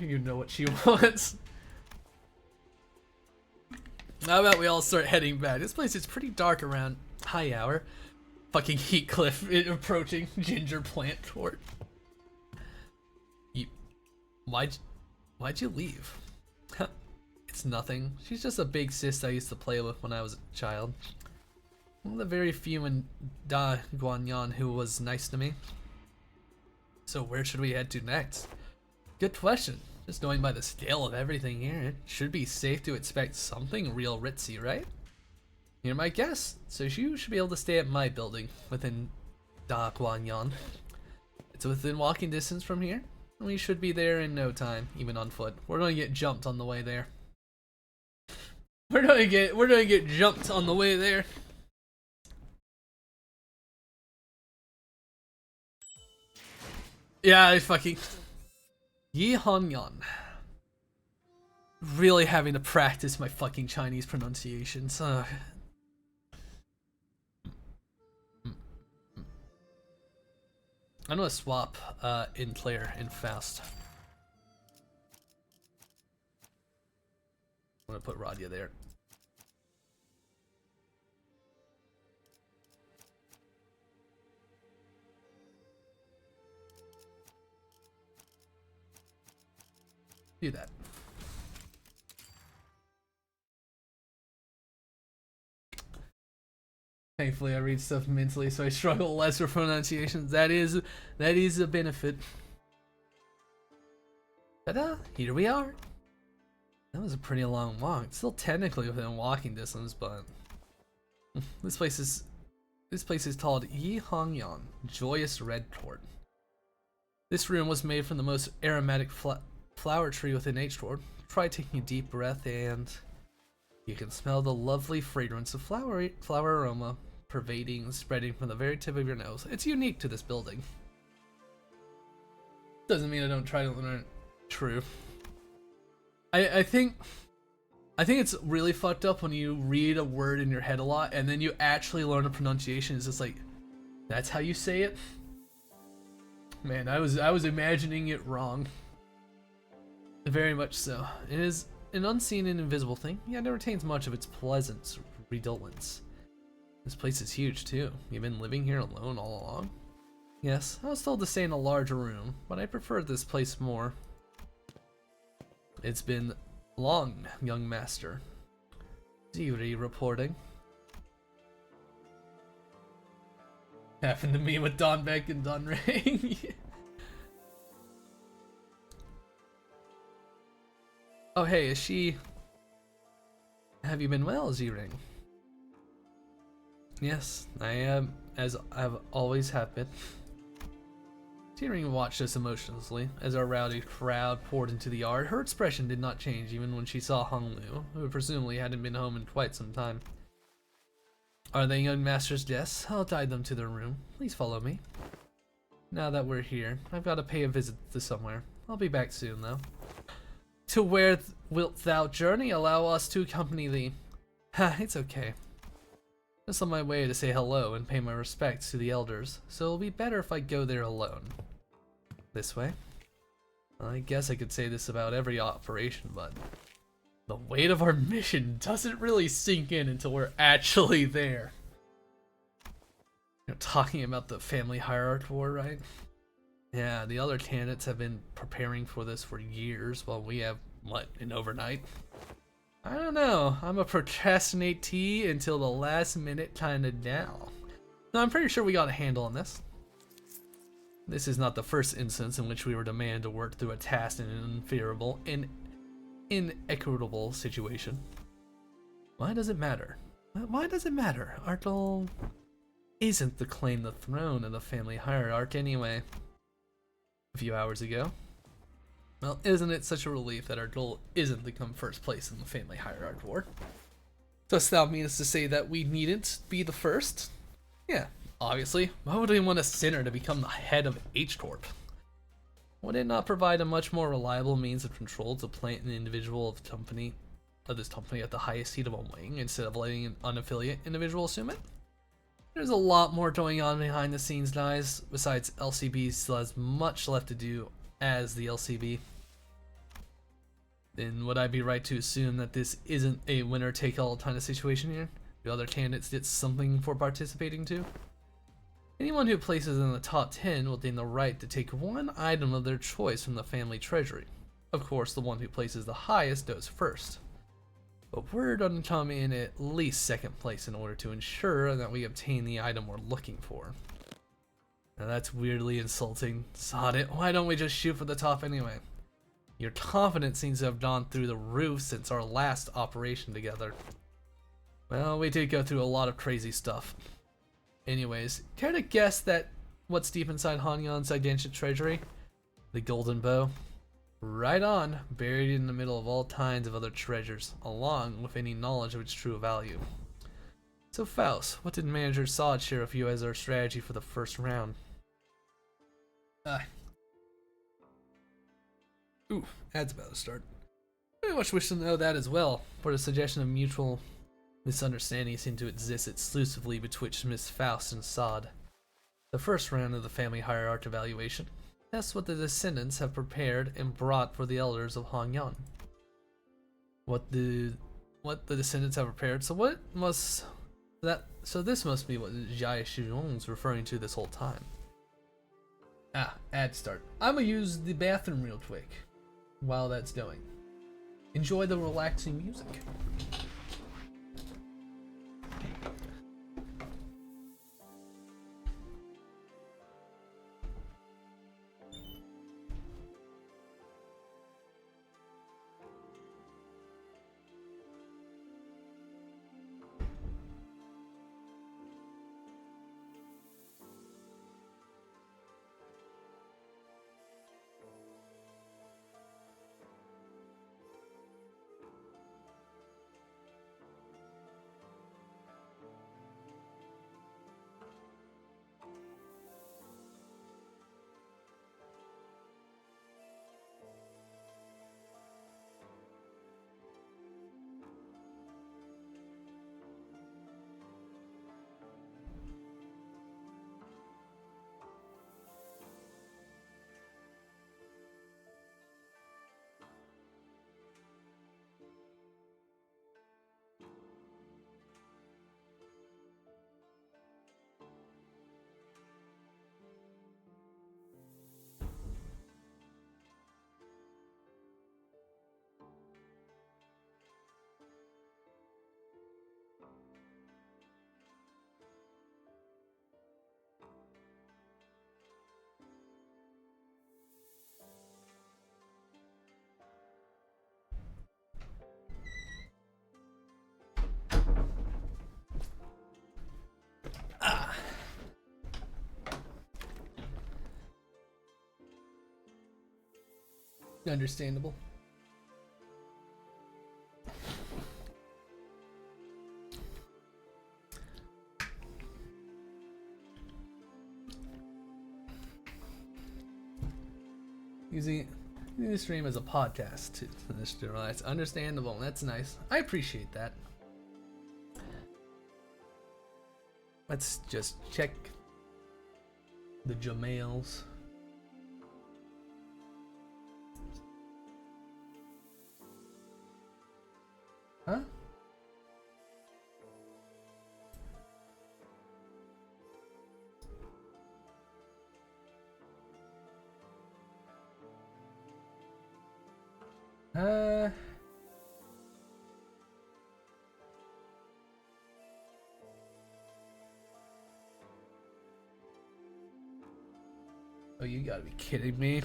You know what she wants. How about we all start heading back? This place is pretty dark around high hour. Fucking Heathcliff approaching Ginger Plant Court. Why'd you leave? It's nothing. She's just a big sis I used to play with when I was a child. One of the very few in Da Guanyan who was nice to me. So where should we head to next? Good question. Just going by the scale of everything here, it should be safe to expect something real ritzy, right? You're my guest, so you should be able to stay at my building within Da Guanyan. It's within walking distance from here. We should be there in no time, even on foot. We're gonna get jumped on the way there. We're gonna get jumped on the way there. Yeah, I fucking Yi Hongyan. Really having to practice my fucking Chinese pronunciations. I'm gonna swap in Claire and Faust. I'm gonna put Radia there. Do that. Thankfully, I read stuff mentally, so I struggle less with pronunciations. That is a benefit. Ta-da! Here we are. That was a pretty long walk. It's still technically within walking distance, but this place is called Yi Hongyan, Joyous Red Court. This room was made from the most aromatic flower tree within H-Court. Try taking a deep breath and you can smell the lovely fragrance of flower aroma pervading, spreading from the very tip of your nose. It's unique to this building. Doesn't mean I don't try to learn it. True. I think it's really fucked up when you read a word in your head a lot and then you actually learn a pronunciation. It's just like, that's how you say it? Man, I was imagining it wrong. Very much so. It is an unseen and invisible thing, yet it retains much of its pleasant redolence. This place is huge too. You've been living here alone all along? Yes, I was told to stay in a larger room, but I prefer this place more. It's been long, young master. Ziri reporting. Happened to me with Don Beck and Don Ring. Oh hey, is she... Have you been well, Z-Ring? Yes, I am, as I've always have been. Z-Ring watched us emotionlessly as our rowdy crowd poured into the yard. Her expression did not change even when she saw Hung Lu, who presumably hadn't been home in quite some time. Are they young masters? Yes, I'll guide them to their room. Please follow me. Now that we're here, I've got to pay a visit to somewhere. I'll be back soon, though. To where wilt thou journey? Allow us to accompany thee. Ha, it's okay. Just on my way to say hello and pay my respects to the elders, so it'll be better if I go there alone. This way? Well, I guess I could say this about every operation, but the weight of our mission doesn't really sink in until we're actually there. You're talking about the family hierarchy war, right? Yeah, the other candidates have been preparing for this for years, while we have, what, an overnight? I don't know, I'm a procrastinatee until the last minute kinda now. No, I'm pretty sure we got a handle on this. This is not the first instance in which we were demanded to work through a task in an inferiable and inequitable situation. Why does it matter? Why does it matter? Our goal isn't to claim the throne of the family hierarchy anyway. A few hours ago. Well, isn't it such a relief that our goal isn't to come first place in the family hierarchy war? Does that mean to say that we needn't be the first? Yeah, obviously. Why would we want a sinner to become the head of H-Corp? Would it not provide a much more reliable means of control to plant an individual of this company at the highest seat of a wing instead of letting an unaffiliate individual assume it? There's a lot more going on behind the scenes, guys. Besides, LCB still has much left to do as the LCB. Then would I be right to assume that this isn't a winner-take-all kind of situation here? Do other candidates get something for participating too? Anyone who places in the top 10 will gain the right to take one item of their choice from the family treasury. Of course, the one who places the highest goes first. But we're going to come in at least second place in order to ensure that we obtain the item we're looking for. Now that's weirdly insulting. Sod it, why don't we just shoot for the top anyway? Your confidence seems to have gone through the roof since our last operation together. Well, we did go through a lot of crazy stuff. Anyways, care to guess that what's deep inside Hanyan's gigantic treasury? The golden bow? Right on, buried in the middle of all kinds of other treasures, along with any knowledge of its true value. So Faust, what did Manager Sod share with you as our strategy for the first round? Ooh, ad's about to start. I very much wish to know that as well, for the suggestion of mutual misunderstanding seemed to exist exclusively betwixt Miss Faust and Sod. The first round of the family hierarchy evaluation. That's what the descendants have prepared and brought for the elders of Hanyan. What the descendants have prepared. So this must be what Jia Shizhong's referring to this whole time. Ad start. I'ma use the bathroom real quick while that's going. Enjoy the relaxing music. Understandable. Using the stream as a podcast to that's understandable. That's nice. I appreciate that. Let's just check the Jamails. Huh? Oh, you gotta be kidding me.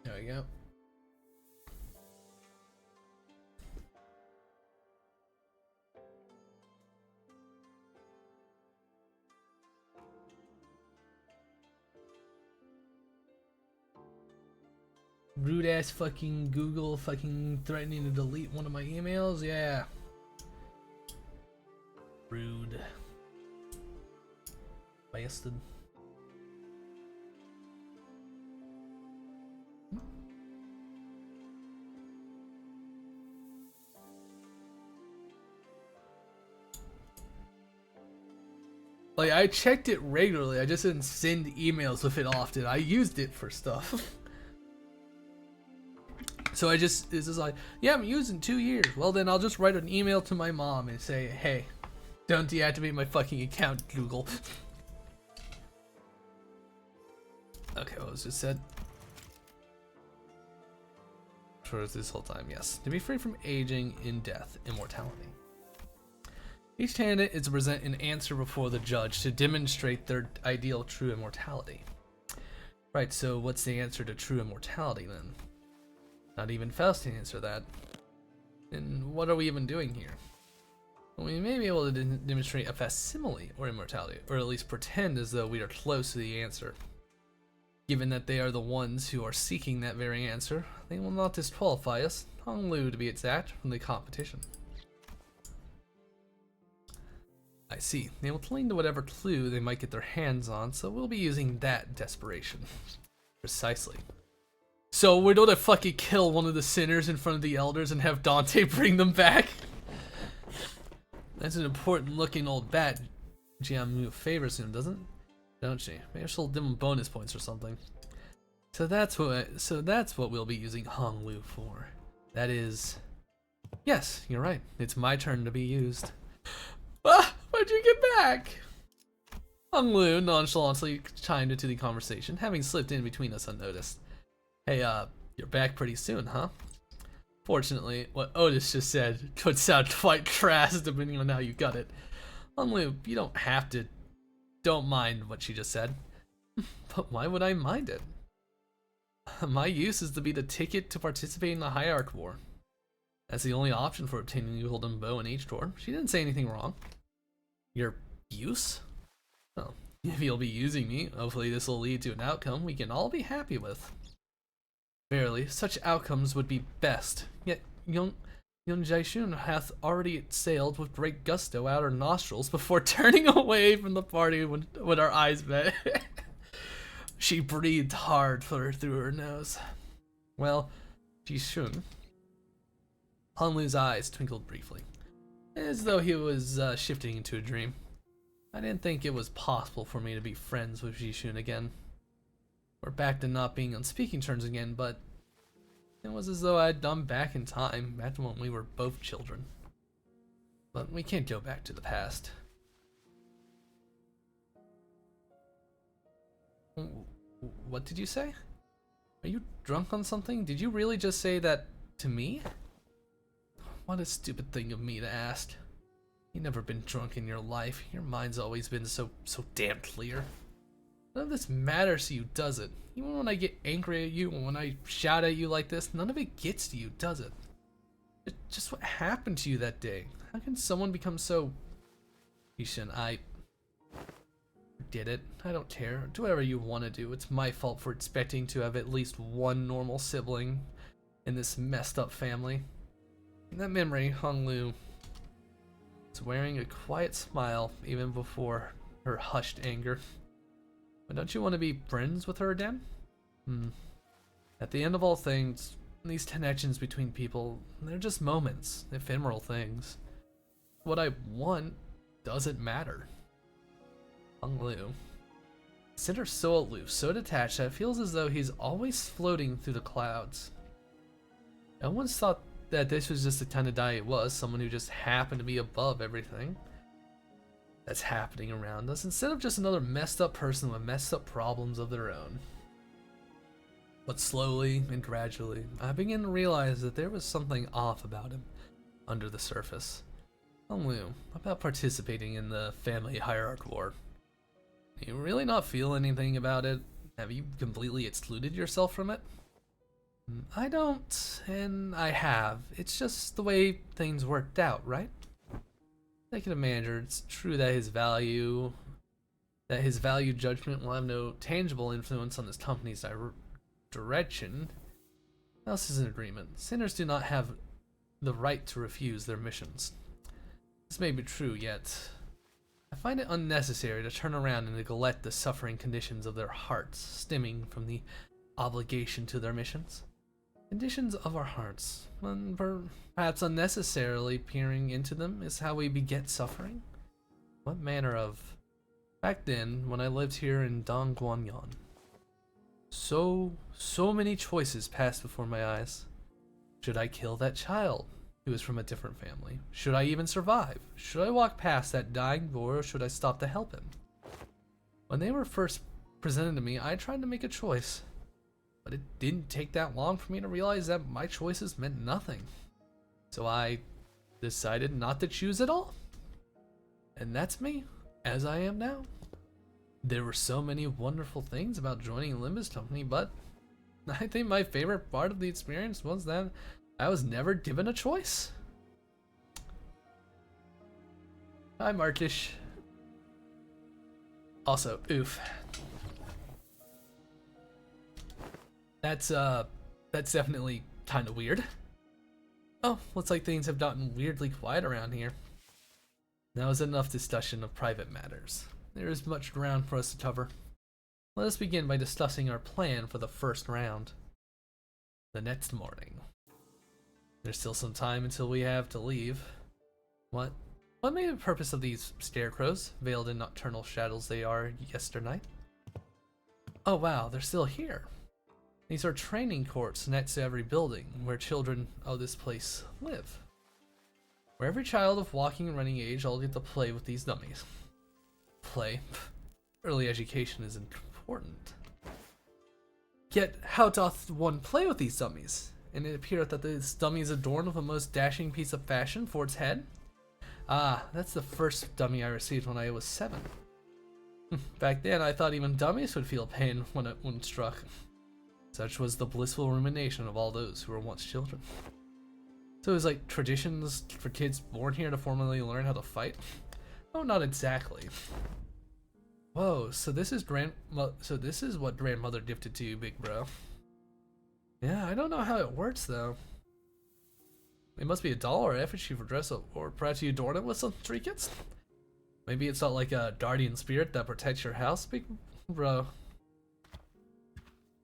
There we go. Rude ass fucking Google fucking threatening to delete one of my emails? Yeah. Rude. Bastard. Like, I checked it regularly, I just didn't send emails with it often. I used it for stuff. So it's just like, yeah, I'm using 2 years. Well, then I'll just write an email to my mom and say, hey, don't deactivate my fucking account, Google. Okay, what was just said? For this whole time, yes. To be free from aging, in death, immortality. Each candidate is to present an answer before the judge to demonstrate their ideal true immortality. Right, so what's the answer to true immortality then? Not even Faust can answer that. And what are we even doing here? Well, we may be able to demonstrate a facsimile or immortality, or at least pretend as though we are close to the answer. Given that they are the ones who are seeking that very answer, they will not disqualify us, Hong Lu to be exact, from the competition. I see. They will cling to whatever clue they might get their hands on, so we'll be using that desperation. Precisely. So we're gonna fucking kill one of the sinners in front of the elders and have Dante bring them back? That's an important looking old bat. Jiamu favors him, don't she? Maybe she'll give him bonus points or something. So that's what we'll be using Hong Lu for. That is... Yes, you're right. It's my turn to be used. Ah! Why'd you get back? Hong Lu nonchalantly chimed into the conversation, having slipped in between us unnoticed. Hey, you're back pretty soon, huh? Fortunately, what Otis just said could sound quite crass depending on how you got it. Hong Lu, you don't mind what she just said. But why would I mind it? My use is to be the ticket to participate in the Hierarch War. That's the only option for obtaining the golden bow in H-Tor. She didn't say anything wrong. Your use? Oh, if you'll be using me, hopefully this will lead to an outcome we can all be happy with. Verily, such outcomes would be best. Yet, young Jaishun hath already sailed with great gusto out her nostrils before turning away from the party when our eyes met. She breathed hard through her nose. Well, Jaishun. Hong Lu's eyes twinkled briefly, as though he was shifting into a dream. I didn't think it was possible for me to be friends with Jishun again. We're back to not being on speaking terms again, but it was as though I'd gone back in time, back to when we were both children. But we can't go back to the past. What did you say? Are you drunk on something? Did you really just say that to me? What a stupid thing of me to ask. You've never been drunk in your life. Your mind's always been so damn clear. None of this matters to you, does it? Even when I get angry at you and when I shout at you like this, none of it gets to you, does it? It's just what happened to you that day. How can someone become so... Ishan, I did it. I don't care. Do whatever you want to do. It's my fault for expecting to have at least one normal sibling in this messed up family. In that memory, Honglu was wearing a quiet smile even before her hushed anger. But don't you want to be friends with her again? At the end of all things, these connections between people, they're just moments, ephemeral things. What I want doesn't matter. Honglu. Cinder so aloof, so detached that it feels as though he's always floating through the clouds. I once thought that this was just the kind of guy he was, someone who just happened to be above everything that's happening around us, instead of just another messed up person with messed up problems of their own. But slowly and gradually, I began to realize that there was something off about him under the surface. Honglu, about participating in the family hierarchy war. Do you really not feel anything about it? Have you completely excluded yourself from it? I don't, and I have. It's just the way things worked out, right? Executive manager, it's true that his value judgment will have no tangible influence on this company's direction. What else is an agreement? Sinners do not have the right to refuse their missions. This may be true, yet I find it unnecessary to turn around and neglect the suffering conditions of their hearts stemming from the obligation to their missions. Conditions of our hearts, and perhaps unnecessarily peering into them, is how we beget suffering? What manner of... Back then, when I lived here in Dongguanyan, so many choices passed before my eyes. Should I kill that child who is from a different family? Should I even survive? Should I walk past that dying boy, or should I stop to help him? When they were first presented to me, I tried to make a choice. But it didn't take that long for me to realize that my choices meant nothing. So I decided not to choose at all. And that's me, as I am now. There were so many wonderful things about joining Limbus Company, but I think my favorite part of the experience was that I was never given a choice. Hi, Markish. Also, oof. That's definitely kind of weird. Oh, looks like things have gotten weirdly quiet around here. That was enough discussion of private matters. There is much ground for us to cover. Let us begin by discussing our plan for the first round. The next morning. There's still some time until we have to leave. What may be the purpose of these scarecrows, veiled in nocturnal shadows they are yesternight? Oh wow, they're still here. These are training courts next to every building where children of this place live. Where every child of walking and running age all get to play with these dummies. Play? Early education is important. Yet, how doth one play with these dummies? And it appeareth that this dummy is adorned with a most dashing piece of fashion for its head. Ah, that's the first dummy I received when I was 7. Back then, I thought even dummies would feel pain when struck. Such was the blissful rumination of all those who were once children. So it was like traditions for kids born here to formally learn how to fight? Oh, not exactly. Whoa, so this is what grandmother gifted to you, big bro. Yeah, I don't know how it works though. It must be a doll or effigy for dress up, or perhaps you adorn it with some trinkets? Maybe it's not like a guardian spirit that protects your house, big bro.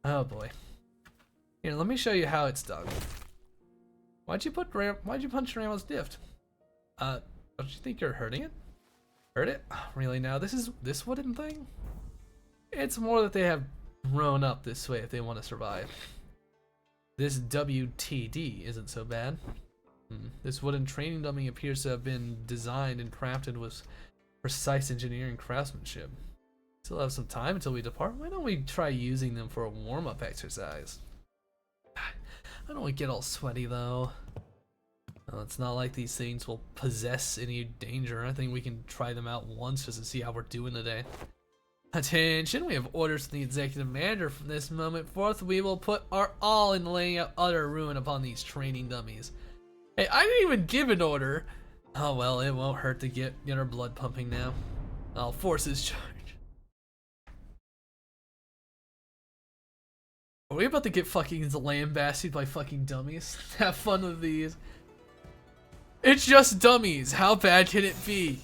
Oh boy. Here, let me show you how it's done. Why'd you punch Grandma's gift? Don't you think you're hurting it? Hurt it? Oh, really now? This wooden thing? It's more that they have grown up this way if they want to survive. This WTD isn't so bad. This wooden training dummy appears to have been designed and crafted with precise engineering craftsmanship. Still have some time until we depart. Why don't we try using them for a warm-up exercise? I don't want to get all sweaty though. Well, it's not like these things will possess any danger. I think we can try them out once just to see how we're doing today. Attention, we have orders from the executive manager. From this moment forth, we will put our all in laying out utter ruin upon these training dummies. Hey, I didn't even give an order. Oh well, it won't hurt to get our blood pumping now. I'll force his charge. Are we about to get fucking lambasted by fucking dummies? Have fun with these. It's just dummies. How bad can it be?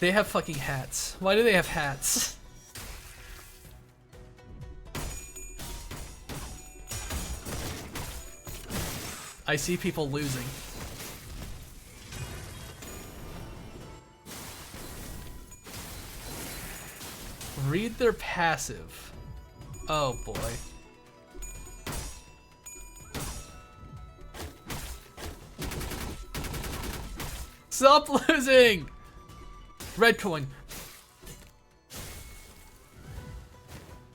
They have fucking hats. Why do they have hats? I see people losing. Read their passive. Oh boy. Stop losing! Red coin.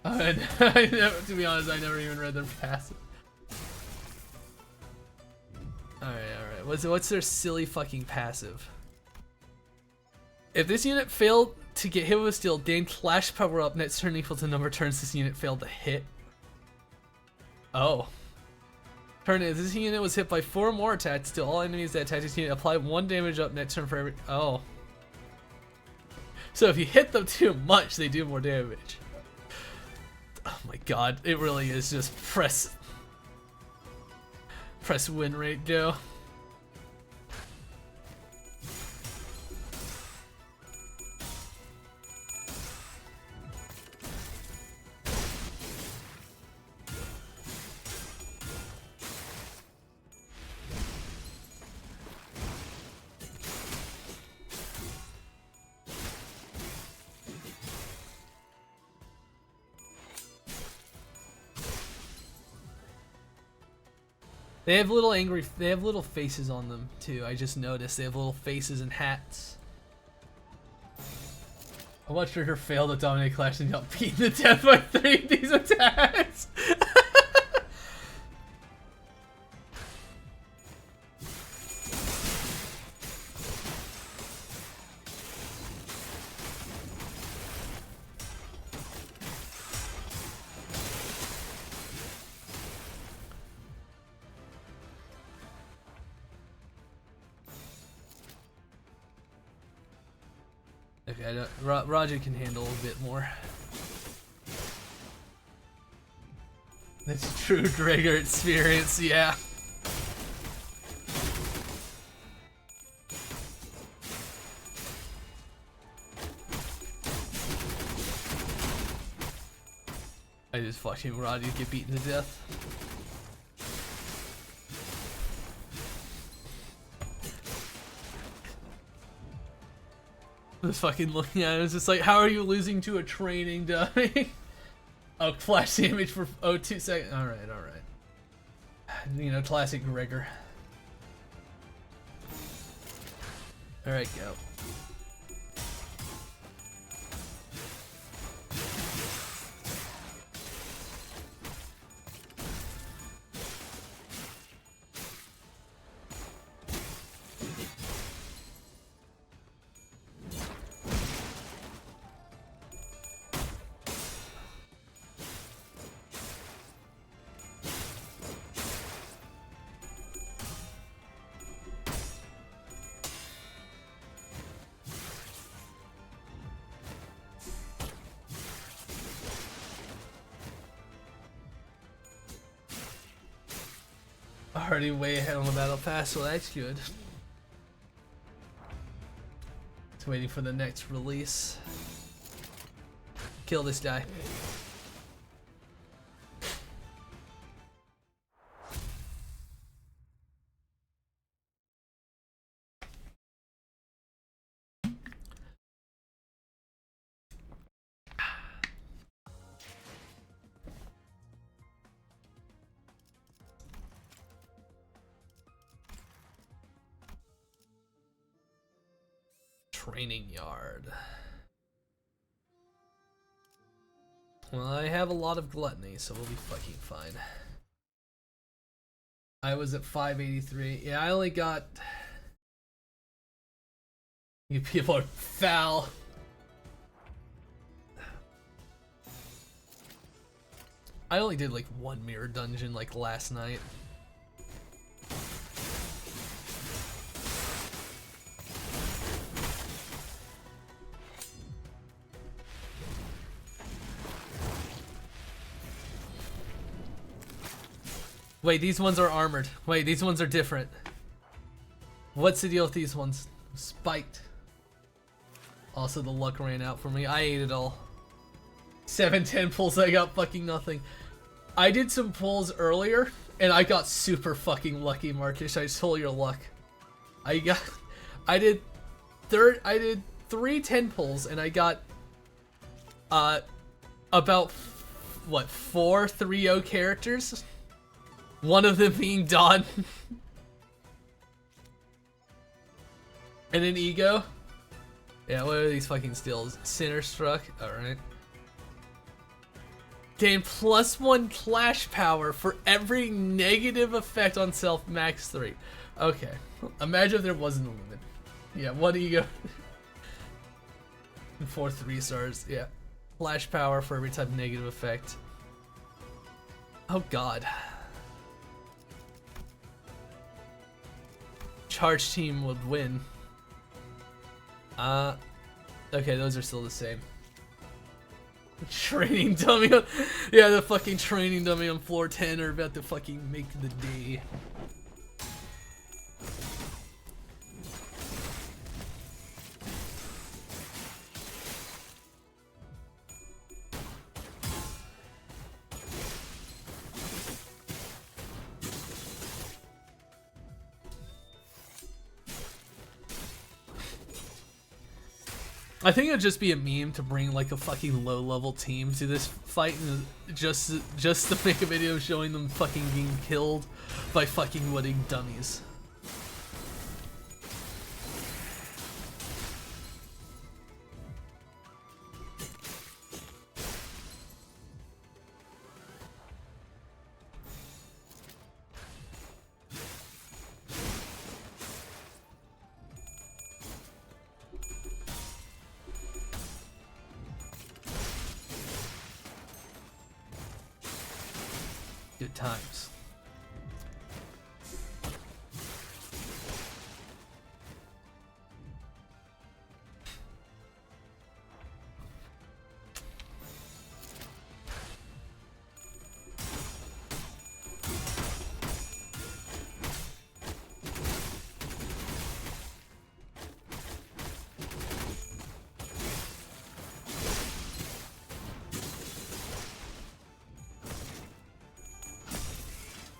To be honest, I never even read their passive. Alright. What's their silly fucking passive? If this unit failed to get hit with a steel, gain flash power up, next turn equal to number of turns this unit failed to hit. Oh. Turn if this unit was hit by 4 more attacks, to all enemies that attack this unit, apply 1 damage up next turn for every. Oh. So if you hit them too much, they do more damage. Oh my god, it really is just press win rate, go. They have little faces on them too. I just noticed they have little faces and hats. I watched her fail to dominate Clash and got beaten to death by 3 of these attacks. Okay, Roger can handle a bit more. That's true Drager experience, yeah. I just fucking Roger get beaten to death. I was fucking looking at it, it's just like, how are you losing to a training dummy? Oh, flash damage for 2 seconds. Alright. You know, classic Gregor. Alright, go. Already way ahead on the battle pass, so that's good. Just waiting for the next release. Kill this guy. training yard. Well, I have a lot of gluttony, so we'll be fucking fine. I was at 583. Yeah, I only got... You people are foul. I only did like one mirror dungeon like last night. Wait, these ones are armored. Wait, these ones are different. What's the deal with these ones? Spiked. Also, the luck ran out for me. I ate it all. 7-10 pulls, I got fucking nothing. I did some pulls earlier, and I got super fucking lucky, Markish. I stole your luck. I did 3 10 pulls, and I got, about, what, 4 3-0 characters? One of them being Dawn. And an Ego. Yeah, what are these fucking steals? Sinner Struck, alright. Gain +1 clash power for every negative effect on self, max 3. Okay, imagine if there wasn't a limit. Yeah, 1 Ego. And 4 3-stars, yeah. Flash power for every type of negative effect. Oh god. Charge team would win. Okay, those are still the same. Training dummy on, yeah, the fucking training dummy on floor 10 are about to fucking make the day. I think it'd just be a meme to bring like a fucking low-level team to this fight and just to make a video showing them fucking being killed by fucking wooden dummies. Good times.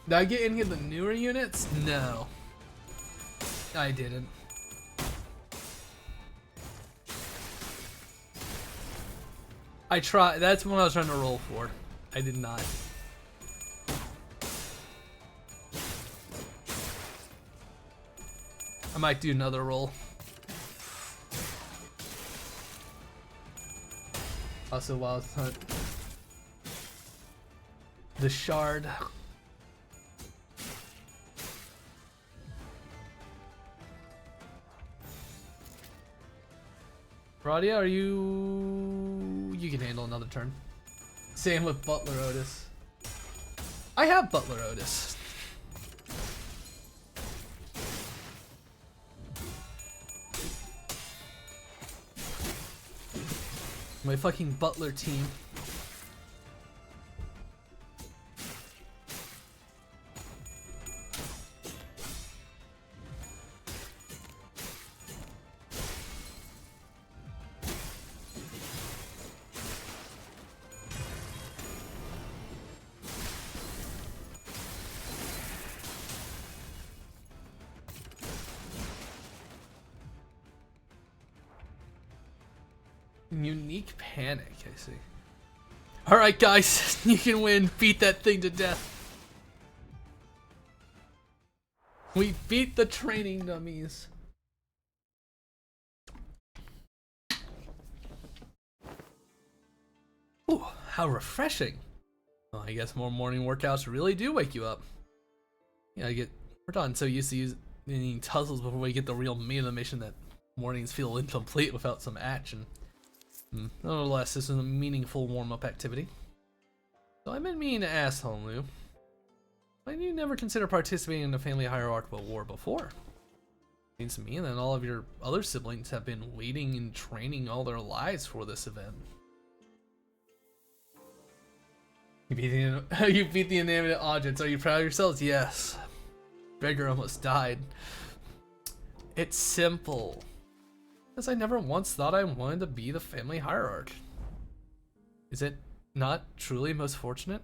Did I get any of the newer units? No. I didn't. I tried. That's what I was trying to roll for. I did not. I might do another roll. Also, Wild Hunt. The Shard. Radia, are you... You can handle another turn. Same with Butler Otis. I have Butler Otis. My fucking Butler team. Unique Panic, I see. Alright guys, you can win. Beat that thing to death. We beat the training dummies. How refreshing. Well, I guess more morning workouts really do wake you up. Yeah, we're done so used to using tussles before we get the real meat of the mission that mornings feel incomplete without some action. Nonetheless, this is a meaningful warm-up activity. So I've been meaning to ask Honlu, why did you never consider participating in the family hierarchical war before? Seems to me that all of your other siblings have been waiting and training all their lives for this event. You beat the inanimate objects. Are you proud of yourselves? Yes. Gregor almost died. It's simple. Because I never once thought I wanted to be the family hierarch. Is it not truly most fortunate?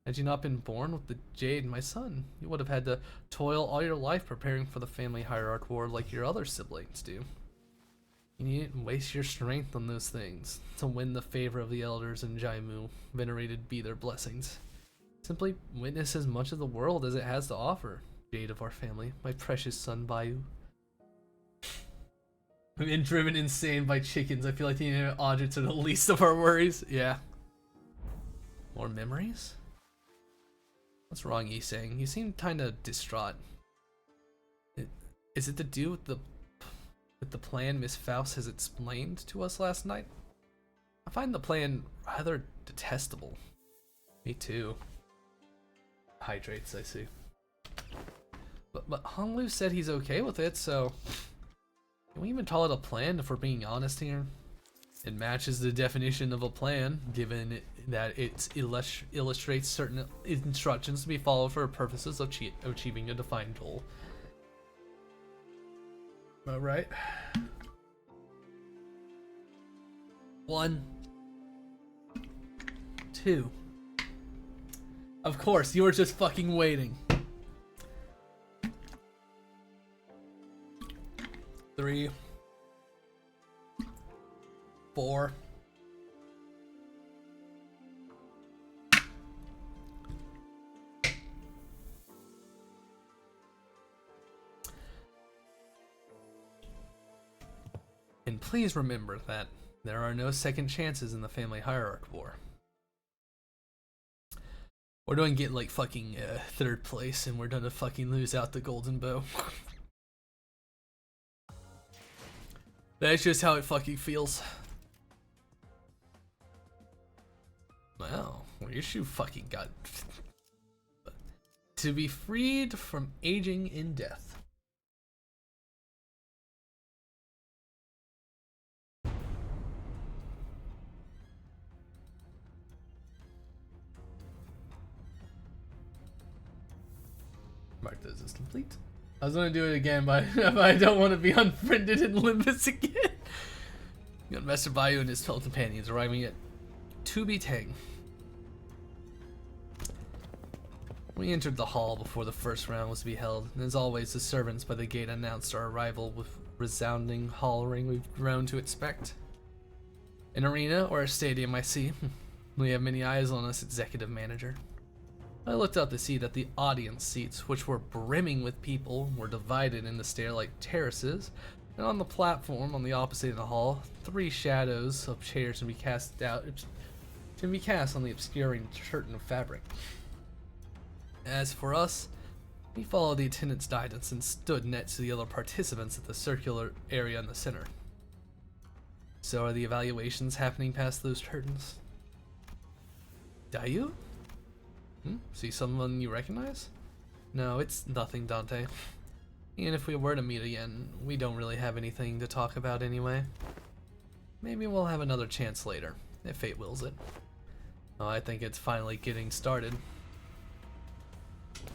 Had you not been born with the Jade, my son, you would have had to toil all your life preparing for the family hierarch war like your other siblings do. You needn't waste your strength on those things to win the favor of the elders in Jaimu, venerated be their blessings. Simply witness as much of the world as it has to offer, Jade of our family, my precious son Bayu. I'm being driven insane by chickens. I feel like the inanimate objects are the least of our worries. Yeah. More memories? What's wrong, Yisang? You seem kinda distraught. Is it to do with the plan Miss Faust has explained to us last night? I find the plan rather detestable. Me too. Hydrates, I see. But Honglu said he's okay with it, so can we even call it a plan if we're being honest here? It matches the definition of a plan, given that it illustrates certain instructions to be followed for purposes of achieving a defined goal. Am I right? 1, 2. Of course, you were just fucking waiting. 3, 4. And please remember that there are no second chances in the family hierarch war. We're going to get like fucking 3rd place and we're going to fucking lose out the golden bow. That's just how it fucking feels. Wow, where's you fucking got to be freed from aging in death. Mark those as complete. I was gonna do it again, but I don't want to be unfriended in Limbus again. You got Master Bayu and his 12 companions arriving at Tubitang. We entered the hall before the first round was to be held, and as always, the servants by the gate announced our arrival with resounding hollering we've grown to expect. An arena or a stadium, I see. We have many eyes on us, executive manager. I looked up to see that the audience seats, which were brimming with people, were divided into stair-like terraces, and on the platform on the opposite of the hall, 3 shadows of chairs can be cast on the obscuring curtain of fabric. As for us, we followed the attendant's guidance and stood next to the other participants at the circular area in the center. So are the evaluations happening past those curtains? Dayu? See someone you recognize? No, it's nothing, Dante. And if we were to meet again, we don't really have anything to talk about anyway. Maybe we'll have another chance later, if fate wills it. Oh, I think it's finally getting started.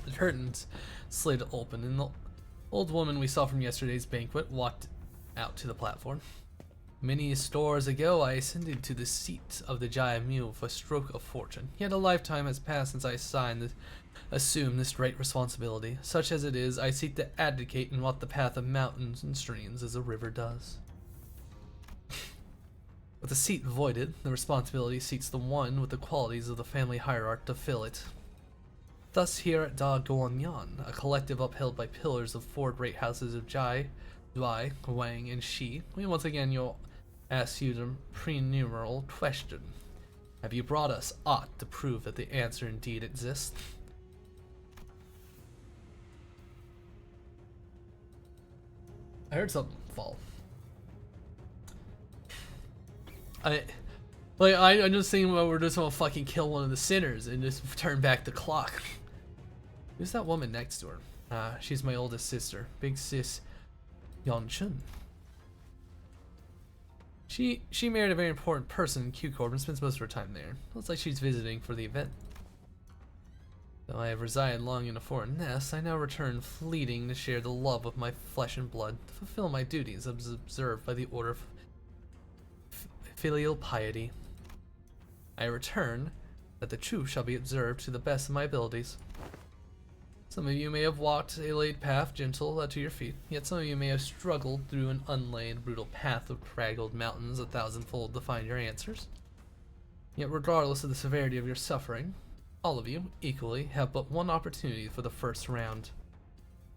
The curtains slid open and the old woman we saw from yesterday's banquet walked out to the platform. Many stores ago, I ascended to the seat of the Jaimu with a stroke of fortune. Yet a lifetime has passed since I assumed this great responsibility. Such as it is, I seek to advocate and walk the path of mountains and streams as a river does. With the seat voided, the responsibility seeks the one with the qualities of the family hierarch to fill it. Thus here at Da Guanyan, a collective upheld by pillars of 4 great houses of Jai, Dui, Wang, and Shi, we once again ask you the prenumeral question. Have you brought us aught to prove that the answer indeed exists? I heard something fall. I'm just thinking, well, we're just gonna fucking kill one of the sinners and just turn back the clock. Who's that woman next to her? She's my oldest sister, Big Sis Yeonchun. She married a very important person in Q Corp and spends most of her time there. Looks like she's visiting for the event. Though I have resided long in a foreign nest, I now return fleeting to share the love of my flesh and blood, to fulfill my duties as observed by the order of filial piety. I return that the truth shall be observed to the best of my abilities. Some of you may have walked a laid path gentle to your feet, yet some of you may have struggled through an unlaid, brutal path of craggled mountains 1,000-fold to find your answers. Yet regardless of the severity of your suffering, all of you, equally, have but one opportunity for the first round.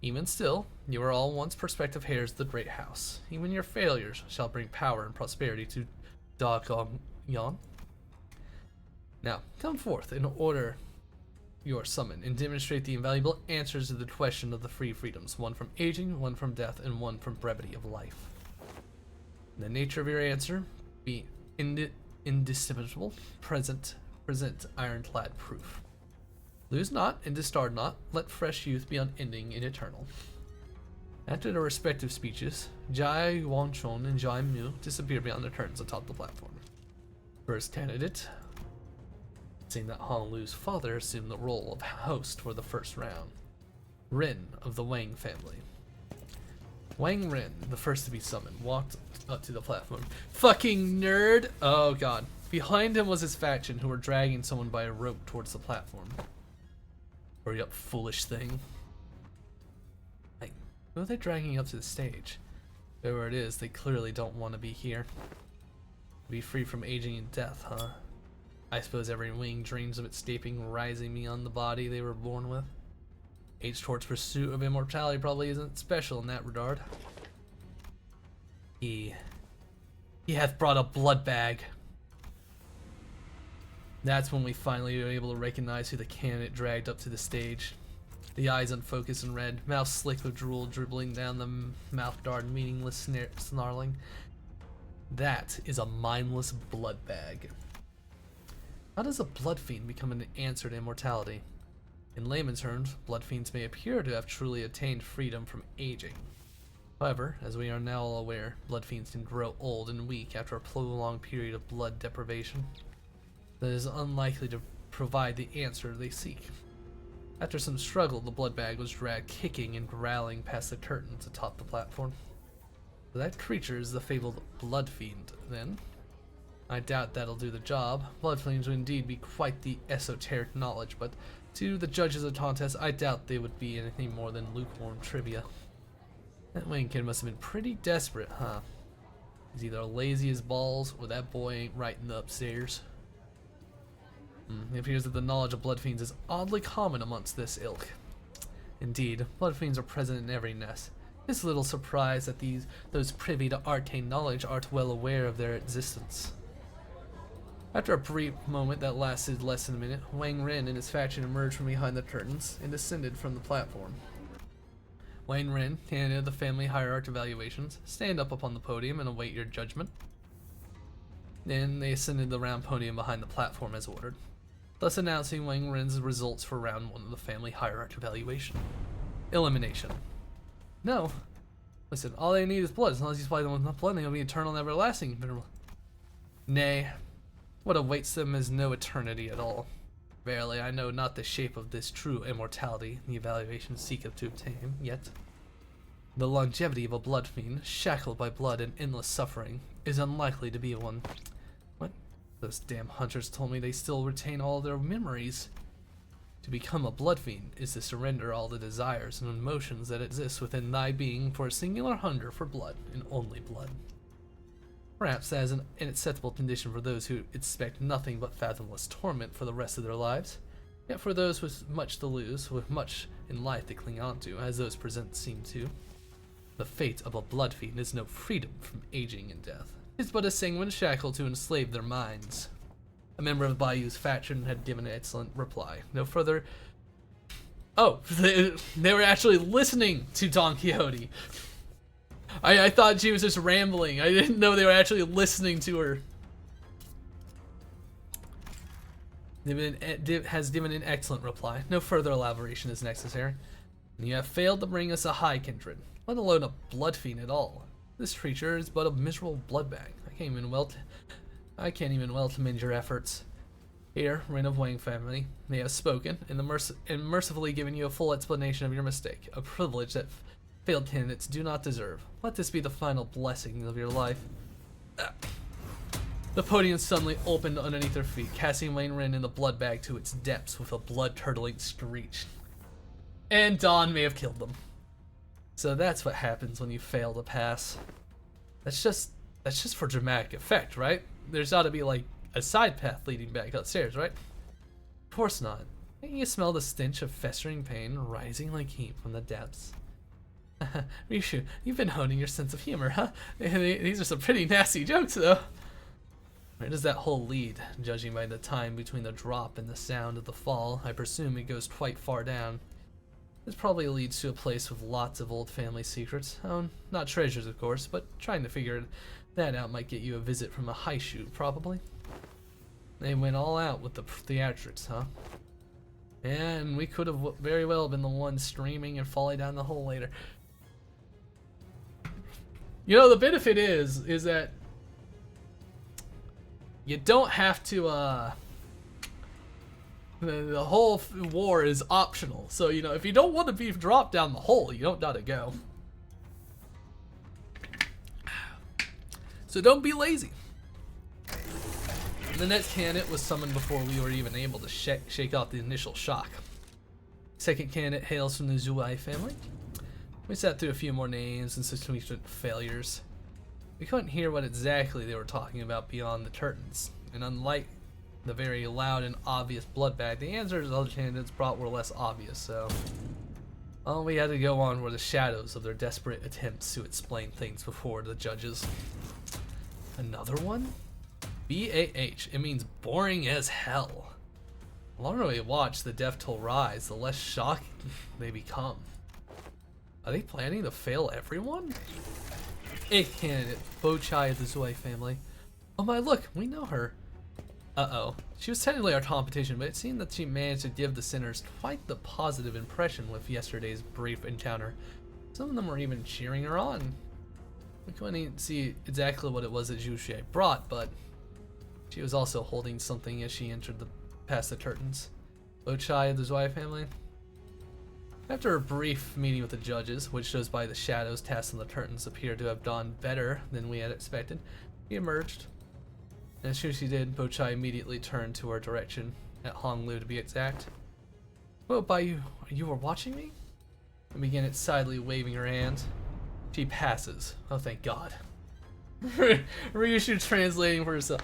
Even still, you are all once prospective heirs of the great house. Even your failures shall bring power and prosperity to Da Gong Yon. Now, come forth in order you are summoned, and demonstrate the invaluable answers to the question of the three freedoms, one from aging, one from death, and one from brevity of life. The nature of your answer be indistinguishable, present ironclad proof. Lose not and discard not, let fresh youth be unending and eternal. After their respective speeches, Jai Wonchon and Jai Mu disappear beyond their curtains atop the platform. First candidate, seeing that Honolulu's father assumed the role of host for the first round. Rin of the Wang family. Wang Rin, the first to be summoned, walked up to the platform. Fucking nerd! Oh god. Behind him was his faction, who were dragging someone by a rope towards the platform. Hurry up, foolish thing. Like, who are they dragging up to the stage? Whoever it is, they clearly don't want to be here. Be free from aging and death, huh? I suppose every wing dreams of escaping, rising beyond the body they were born with. H. Tort's pursuit of immortality probably isn't special in that regard. He hath brought a blood bag. That's when we finally were able to recognize who the candidate dragged up to the stage. The eyes unfocused and red, mouth slick with drool dribbling down the mouth guard, meaningless snarling. That is a mindless blood bag. How does a blood fiend become an answer to immortality? In layman's terms, blood fiends may appear to have truly attained freedom from aging. However, as we are now all aware, blood fiends can grow old and weak after a prolonged period of blood deprivation. That is unlikely to provide the answer they seek. After some struggle, the blood bag was dragged kicking and growling past the curtains atop the platform. So that creature is the fabled blood fiend, then? I doubt that'll do the job. Blood fiends would indeed be quite the esoteric knowledge, but to the judges of the contest, I doubt they would be anything more than lukewarm trivia. That Wayne kid must have been pretty desperate, huh? He's either lazy as balls, or that boy ain't right in the upstairs. It appears that the knowledge of blood fiends is oddly common amongst this ilk. Indeed, blood fiends are present in every nest. It's little surprise that those privy to arcane knowledge aren't well aware of their existence. After a brief moment that lasted less than a minute, Wang Ren and his faction emerged from behind the curtains and descended from the platform. Wang Ren, candidate of the family hierarchy evaluations, stand up upon the podium and await your judgment. Then they ascended the round podium behind the platform as ordered, thus announcing Wang Ren's results for round 1 of the family hierarchy evaluation. Elimination. No. Listen, all they need is blood. As long as you supply them with enough blood, they'll be eternal and everlasting. Nay. What awaits them is no eternity at all. Verily, I know not the shape of this true immortality the evaluation seeketh to obtain, yet the longevity of a blood fiend, shackled by blood and endless suffering, is unlikely to be one. What? Those damn hunters told me they still retain all their memories. To become a blood fiend is to surrender all the desires and emotions that exist within thy being for a singular hunger for blood, and only blood. Perhaps that is an inacceptable condition for those who expect nothing but fathomless torment for the rest of their lives. Yet for those with much to lose, with much in life to cling on to, as those present seem to, the fate of a blood fiend is no freedom from aging and death. It is but a sanguine shackle to enslave their minds. A member of the Bayou's faction had given an excellent reply. No further. Oh, they were actually listening to Don Quixote. I thought she was just rambling. I didn't know they were actually listening to her. Has given an excellent reply. No further elaboration is necessary. You have failed to bring us a high kindred, let alone a blood fiend at all. This creature is but a miserable blood bag. I can't even well commend your efforts. Here, Rin of Wang family, they have spoken and mercifully given you a full explanation of your mistake, a privilege that failed candidates do not deserve. Let this be the final blessing of your life. The podium suddenly opened underneath their feet, casting Wang Rin in the blood bag to its depths with a blood-curdling screech. And Dawn may have killed them. So that's what happens when you fail to pass. That's just for dramatic effect, right? There's ought to be like a side path leading back upstairs, right? Of course not. Can't you smell the stench of festering pain rising like heat from the depths? Rishu, you've been honing your sense of humor, huh? These are some pretty nasty jokes, though. Where does that hole lead? Judging by the time between the drop and the sound of the fall, I presume it goes quite far down. This probably leads to a place with lots of old family secrets. Oh, not treasures, of course, but trying to figure that out might get you a visit from a high shoot, probably. They went all out with the theatrics, huh? And we could have very well been the ones streaming and falling down the hole later. You know, the benefit is that you don't have to, the whole war is optional. So, you know, if you don't want to be dropped down the hole, you don't gotta go. So don't be lazy. The next candidate was summoned before we were even able to shake off the initial shock. Second candidate hails from the Zhuai family. We sat through a few more names and subsequent failures. We couldn't hear what exactly they were talking about beyond the curtains, and unlike the very loud and obvious blood bag, the answers other candidates brought were less obvious, so all we had to go on were the shadows of their desperate attempts to explain things before the judges. Another one? BAH. It means boring as hell. The longer we watch the death toll rise, the less shocking they become. Are they planning to fail everyone? Eighth candidate, Bo Chai of the Zui family. Oh my, look, we know her. Uh-oh. She was technically our competition, but it seemed that she managed to give the sinners quite the positive impression with yesterday's brief encounter. Some of them were even cheering her on. We couldn't even see exactly what it was that Zhu Xie brought, but she was also holding something as she entered past the curtains. Bo Chai of the Zui family. After a brief meeting with the judges, which shows by the shadows cast on the curtains appeared to have gone better than we had expected, we emerged. And as soon as she did, Bo Chai immediately turned to our direction, at Honglu to be exact. Well, you were watching me? And began excitedly waving her hand. She passes. Oh, thank God. Ryushu translating for herself.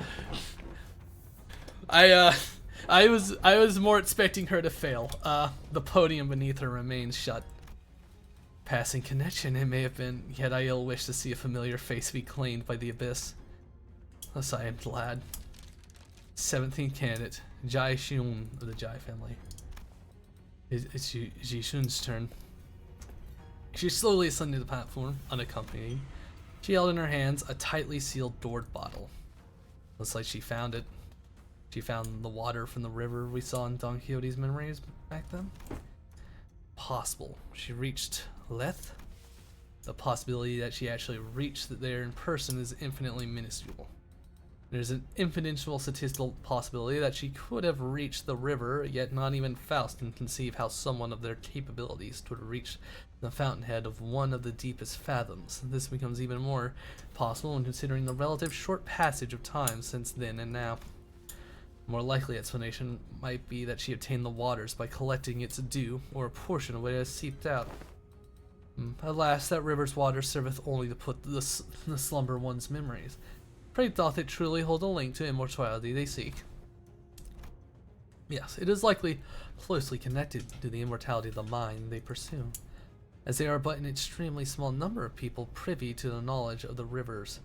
I was more expecting her to fail. The podium beneath her remains shut. Passing connection, it may have been, yet I ill wish to see a familiar face be claimed by the abyss. Thus I am glad. 17th candidate, Jai Shun of the Jai family. It's Jishun's turn. She slowly ascended the platform, unaccompanied. She held in her hands a tightly sealed gourd bottle. Looks like she found it. She found the water from the river we saw in Don Quixote's memories back then. Possible. She reached Leth? The possibility that she actually reached there in person is infinitely minuscule. There's an infinitesimal statistical possibility that she could have reached the river, yet not even Faust can conceive how someone of their capabilities could reach the fountainhead of one of the deepest fathoms. This becomes even more possible when considering the relative short passage of time since then and now. A more likely explanation might be that she obtained the waters by collecting its dew, or a portion of it has seeped out. Alas, that river's water serveth only to put the slumber one's memories. Pray doth it truly hold a link to immortality they seek? Yes, it is likely closely connected to the immortality of the mind they pursue, as there are but an extremely small number of people privy to the knowledge of the rivers.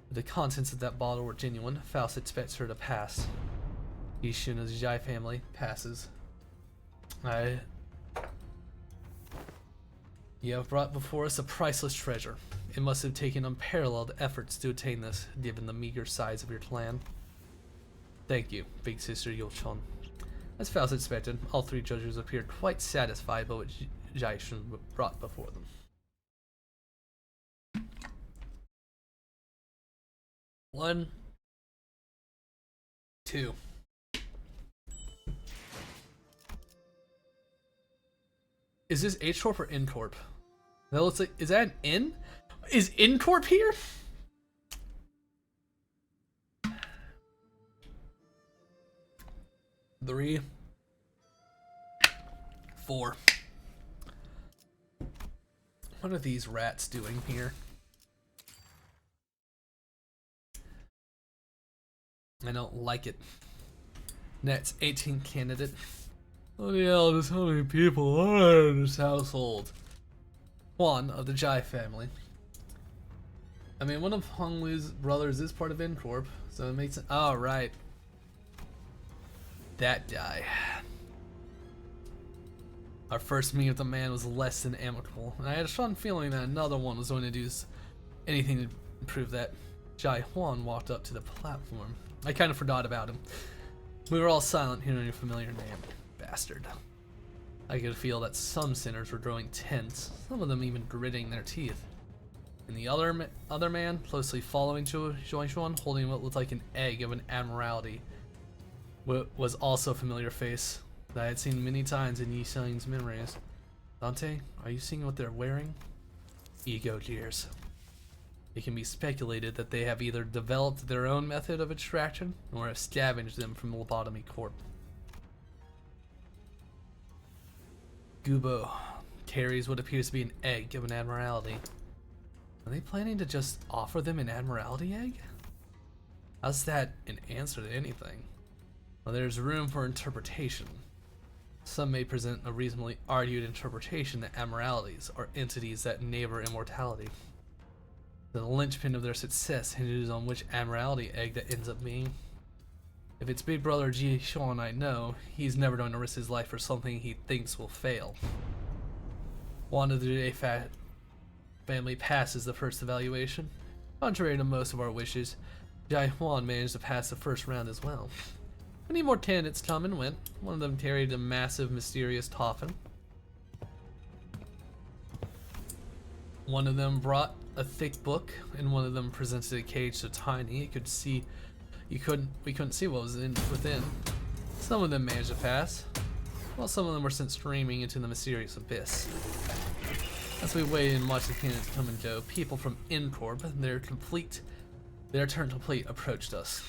If the contents of that bottle were genuine, Faust expects her to pass. Ishuna's Jai family passes. You have brought before us a priceless treasure. It must have taken unparalleled efforts to attain this, given the meager size of your clan. Thank you, big sister Yochon. As Faust expected, all three judges appeared quite satisfied by what Jaishun brought before them. One, two. Is this H Corp or N Corp? That looks like, is that an N? Is N Corp here? Three, four. What are these rats doing here? I don't like it. Next, 18th candidate. What the hell, just how many people are in this household? One of the Jai family. I mean, one of Hong Li's brothers is part of N Corp, so it makes it. Oh, right. That guy. Our first meeting with the man was less than amicable, and I had a strong feeling that another one was going to do anything to prove that. Jai Huan walked up to the platform. I kind of forgot about him. We were all silent hearing a familiar name. Bastard. I could feel that some sinners were growing tense, some of them even gritting their teeth. And the other man, closely following Zhuang, holding what looked like an egg of an admiralty, was also a familiar face that I had seen many times in Yi Xiang's memories. Dante, are you seeing what they're wearing? Ego gears. It can be speculated that they have either developed their own method of extraction or have scavenged them from Lobotomy Corp. Gubo carries what appears to be an egg of an admiralty. Are they planning to just offer them an admiralty egg? How's that an answer to anything? Well, there's room for interpretation. Some may present a reasonably argued interpretation that admiralities are entities that neighbor immortality. The linchpin of their success hinges on which admiralty egg that ends up being. If it's Big Brother Ji Xuan I know, he's never going to risk his life for something he thinks will fail. One of the Jai family passes the first evaluation. Contrary to most of our wishes, Jai Huan managed to pass the first round as well. Many more candidates come and went. One of them carried a massive, mysterious coffin. One of them brought a thick book, and one of them presented a cage so tiny we couldn't see what was within. Some of them managed to pass, while some of them were sent streaming into the mysterious abyss. As we waited and watched the candidates come and go, people from N Corp, their turn complete, approached us.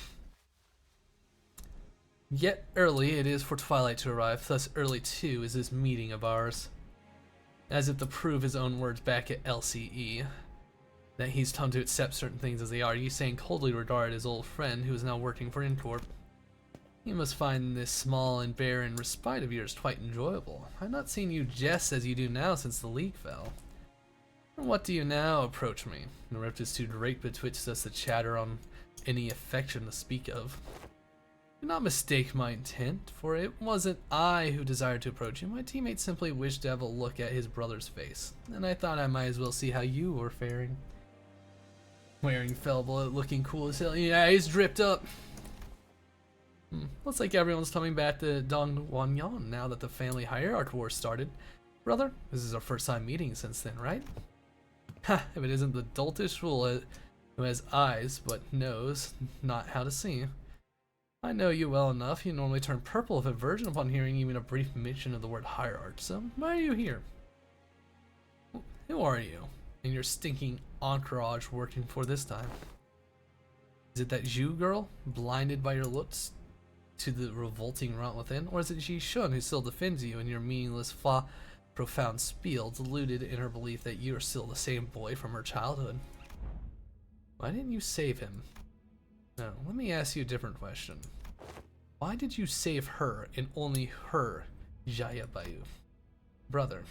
Yet early it is for twilight to arrive, thus early too is this meeting of ours. As if to prove his own words back at LCE, that he's come to accept certain things as they are, Yi Sang coldly regarded his old friend who is now working for N Corp. You must find this small and barren respite of yours quite enjoyable. I've not seen you jest as you do now since the league fell. And what do you now approach me? The rift is too great betwixt us to chatter on any affection to speak of. Do not mistake my intent, for it wasn't I who desired to approach you. My teammate simply wished to have a look at his brother's face, and I thought I might as well see how you were faring. Wearing fell blood, looking cool as hell. Yeah, he's dripped up. Looks like everyone's coming back to Dong Wanyan now that the family hierarchy war started. Brother, this is our first time meeting since then, right? Ha, if it isn't the doltish fool who has eyes but knows not how to see. I know you well enough. You normally turn purple if a virgin upon hearing even a brief mention of the word hierarch, so why are you here? Who are you? And your stinking entourage working for this time? Is it that Zhu girl, blinded by your looks to the revolting rot within? Or is it Ji Shun who still defends you in your meaningless profound spiel, deluded in her belief that you are still the same boy from her childhood? Why didn't you save him? No, let me ask you a different question. Why did you save her and only her, Jaya Bayu? Brother,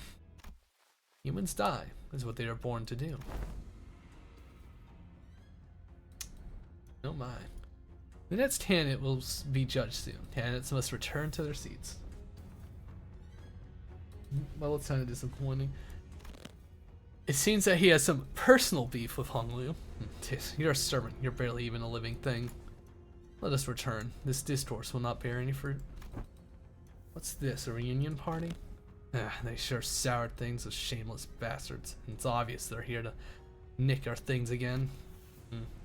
humans die, is what they are born to do. Oh my. The next candidate will be judged soon. Candidates must return to their seats. Well, it's kind of disappointing. It seems that he has some personal beef with Honglu. You're a servant. You're barely even a living thing. Let us return. This discourse will not bear any fruit. What's this, a reunion party? They sure soured things, those shameless bastards. And it's obvious they're here to nick our things again.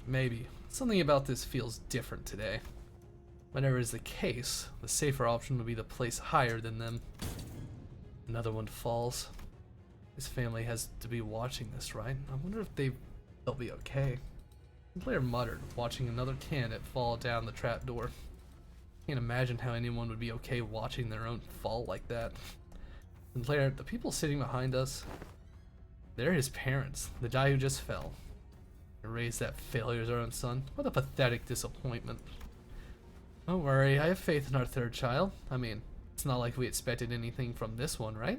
Maybe. Something about this feels different today. Whatever is the case, the safer option would be to place higher than them. Another one falls. His family has to be watching this, right? I wonder if they'll be okay. The player muttered, watching another candidate fall down the trapdoor. Can't imagine how anyone would be okay watching their own fall like that. And player, the people sitting behind us, they're his parents. The guy who just fell. And raised that failure as our own son. What a pathetic disappointment. Don't worry, I have faith in our third child. I mean, it's not like we expected anything from this one, right?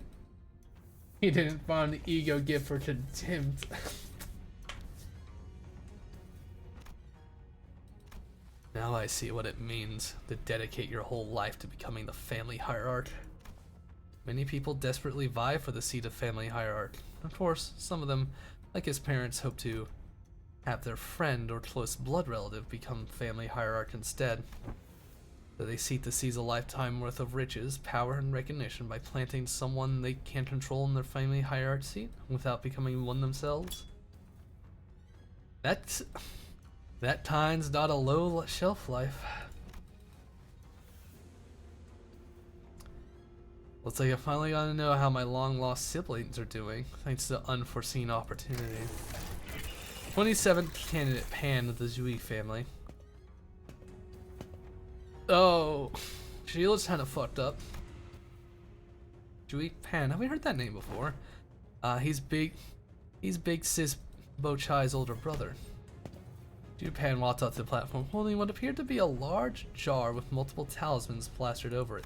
He didn't find the ego gift for contempt. Now I see what it means to dedicate your whole life to becoming the family hierarch. Many people desperately vie for the seat of family hierarch. Of course, some of them, like his parents, hope to have their friend or close blood relative become family hierarch instead. So they seek to seize a lifetime worth of riches, power, and recognition by planting someone they can't control in their family hierarch seat without becoming one themselves. That time's not a low shelf life. Looks like I finally got to know how my long-lost siblings are doing, thanks to unforeseen opportunity. 27th candidate Pan of the Zhui family. Oh, she looks kind of fucked up. Zhui Pan, have we heard that name before? He's big sis Bo Chai's older brother. Zhui Pan walked up to the platform holding what appeared to be a large jar with multiple talismans plastered over it.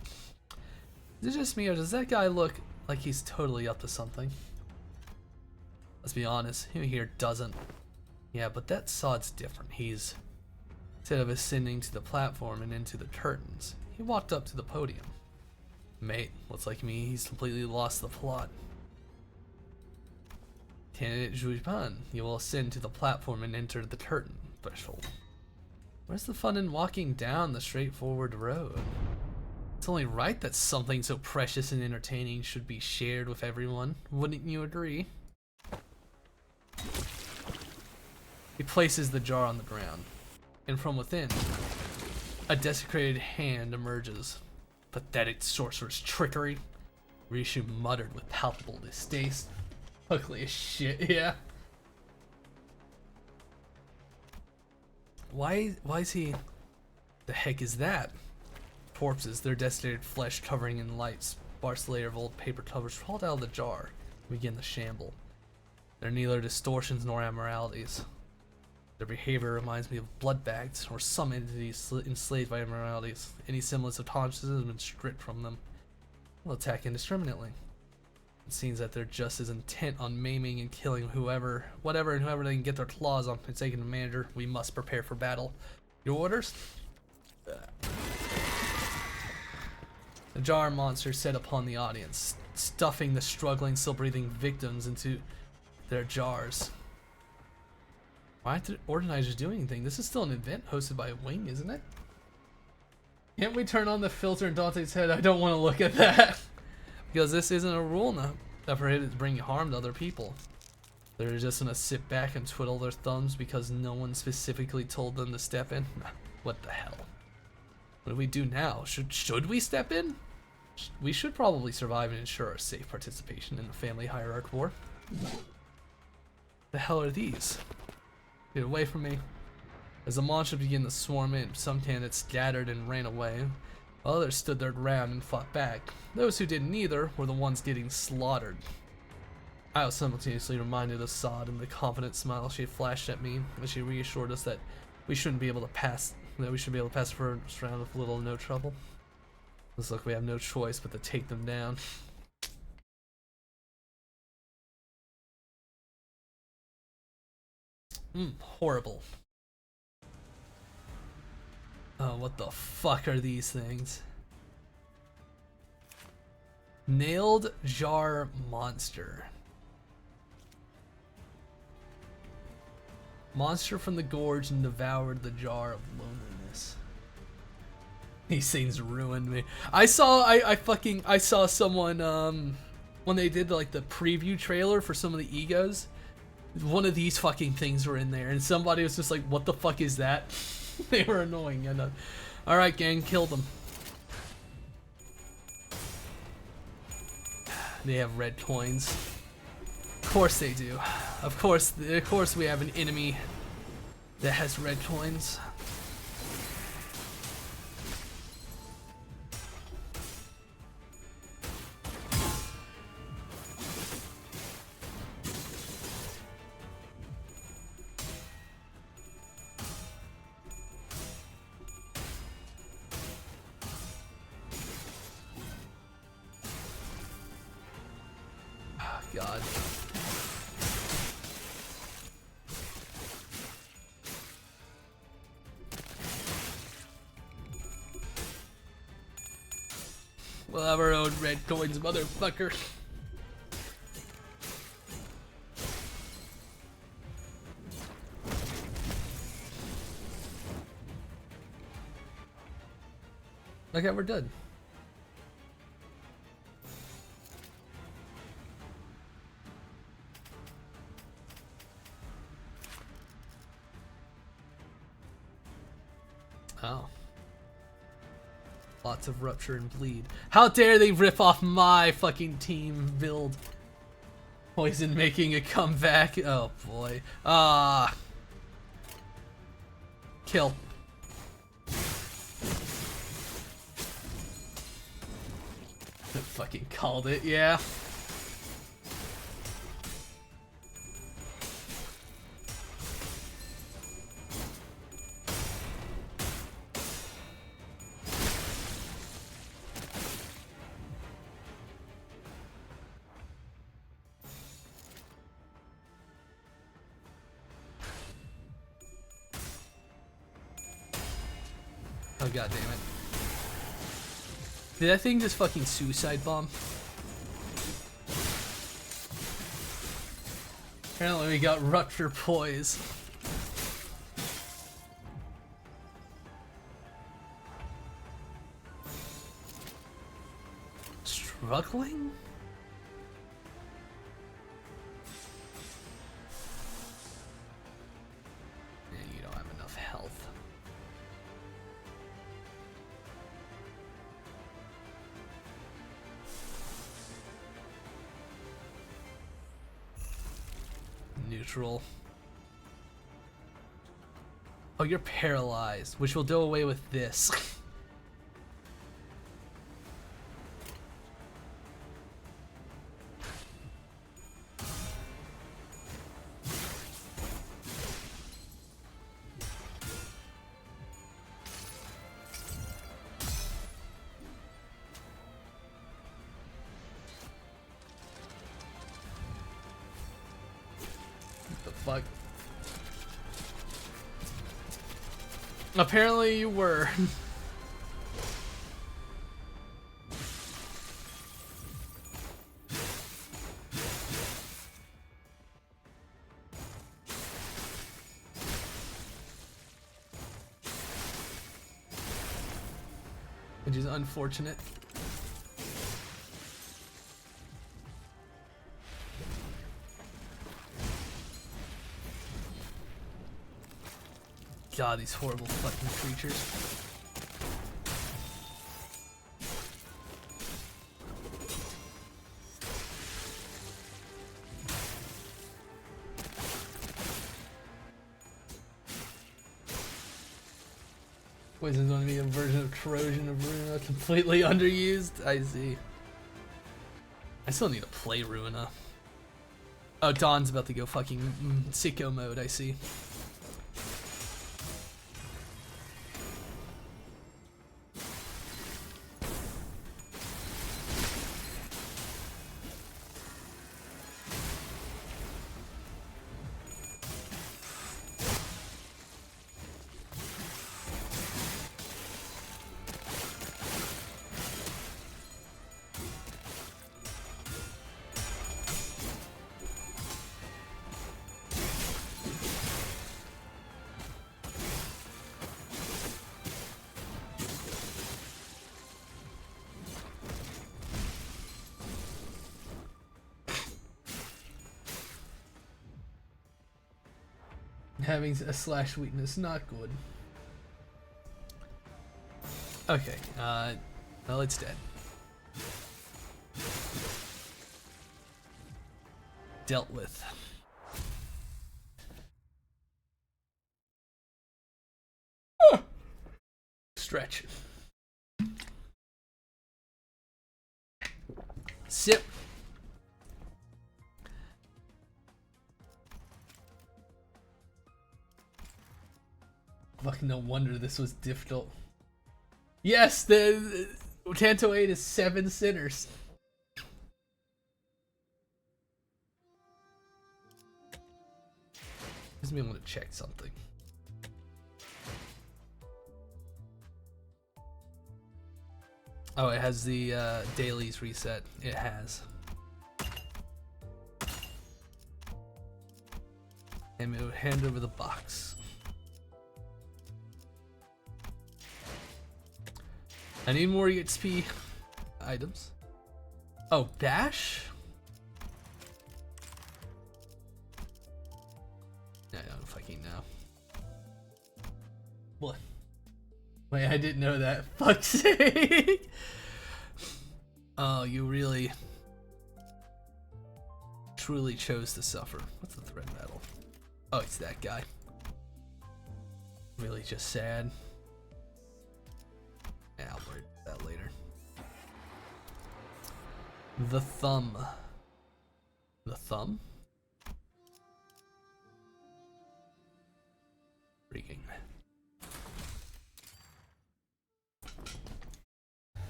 Is it just me, or does that guy look like he's totally up to something? Let's be honest, him here doesn't. Yeah, but that sod's different. He's, instead of ascending to the platform and into the curtains, he walked up to the podium. Mate, looks like me, he's completely lost the plot. Candidate Zhui Pan, you will ascend to the platform and enter the curtain threshold. Where's the fun in walking down the straightforward road? It's only right that something so precious and entertaining should be shared with everyone. Wouldn't you agree? He places the jar on the ground, and from within, a desecrated hand emerges. Pathetic sorcerer's trickery. Rishu muttered with palpable distaste. Ugly as shit, yeah. Why is he... The heck is that? Corpses, their desiccated flesh covering in light, sparse layer of old paper covers crawled out of the jar and begin to shamble. They're neither distortions nor abnormalities. Their behavior reminds me of blood bags or some entities enslaved by abnormalities. Any semblance of consciousness has been stripped from them. They'll attack indiscriminately. It seems that they're just as intent on maiming and killing whatever and whoever they can get their claws on. It's taken a manager. We must prepare for battle. Your orders? The jar monster set upon the audience, stuffing the struggling, still breathing victims into their jars. Why aren't the organizers doing anything? This is still an event hosted by Wing, isn't it? Can't we turn on the filter in Dante's head? I don't want to look at that. Because this isn't a rule now that prohibits bringing harm to other people. They're just gonna sit back and twiddle their thumbs because no one specifically told them to step in? What the hell? What do we do now? Should we step in? We should probably survive and ensure our safe participation in the family hierarch war. The hell are these? Get away from me. As the monsters began to swarm in, some candidates scattered and ran away, while others stood their ground and fought back. Those who did neither were the ones getting slaughtered. I was simultaneously reminded of Sod and the confident smile she had flashed at me as she reassured us that we should be able to pass the first round with little or no trouble. Looks like we have no choice but to take them down. Horrible. Oh, what the fuck are these things? Nailed jar monster. Monster from the gorge and devoured the jar of loneliness. These things ruined me. I saw someone when they did like the preview trailer for some of the egos. One of these fucking things were in there, and somebody was just like, "What the fuck is that?" They were annoying. And all right, gang, kill them. They have red coins. Of course they do. Of course we have an enemy that has red coins. God. We'll have our own red coins, motherfucker. Okay, we're done. Oh. Lots of rupture and bleed. How dare they rip off my fucking team build? Poison making a comeback. Oh boy. Ah. Kill. I fucking called it, yeah. Oh god damn it. Did that thing just fucking suicide bomb? Apparently we got rupture poise. Struggling? Yeah, you don't have enough health. Neutral. Oh, you're paralyzed, which will do away with this. Fuck. Apparently you were. Which is unfortunate. God, these horrible fucking creatures. Poison's going to be a version of corrosion of Runa, completely underused. I see. I still need to play Runa. Oh, Dawn's about to go fucking sicko mode, I see. Having a slash weakness, not good. Okay, well, it's dead. Dealt with. Stretch. Sip. Fucking no wonder this was difficult. Yes, the Canto 8 is 7 sinners. Gives me want to check something. Oh, it has the dailies reset. It has. And we'll hand over the box. I need more EXP items. Oh, dash? I don't fucking know. What? Wait, I didn't know that. Fuck's sake! Oh, you really truly chose to suffer. What's the thread battle? Oh, it's that guy. Really just sad. Yeah, I'll worry about that later. The thumb. The thumb? Freaking.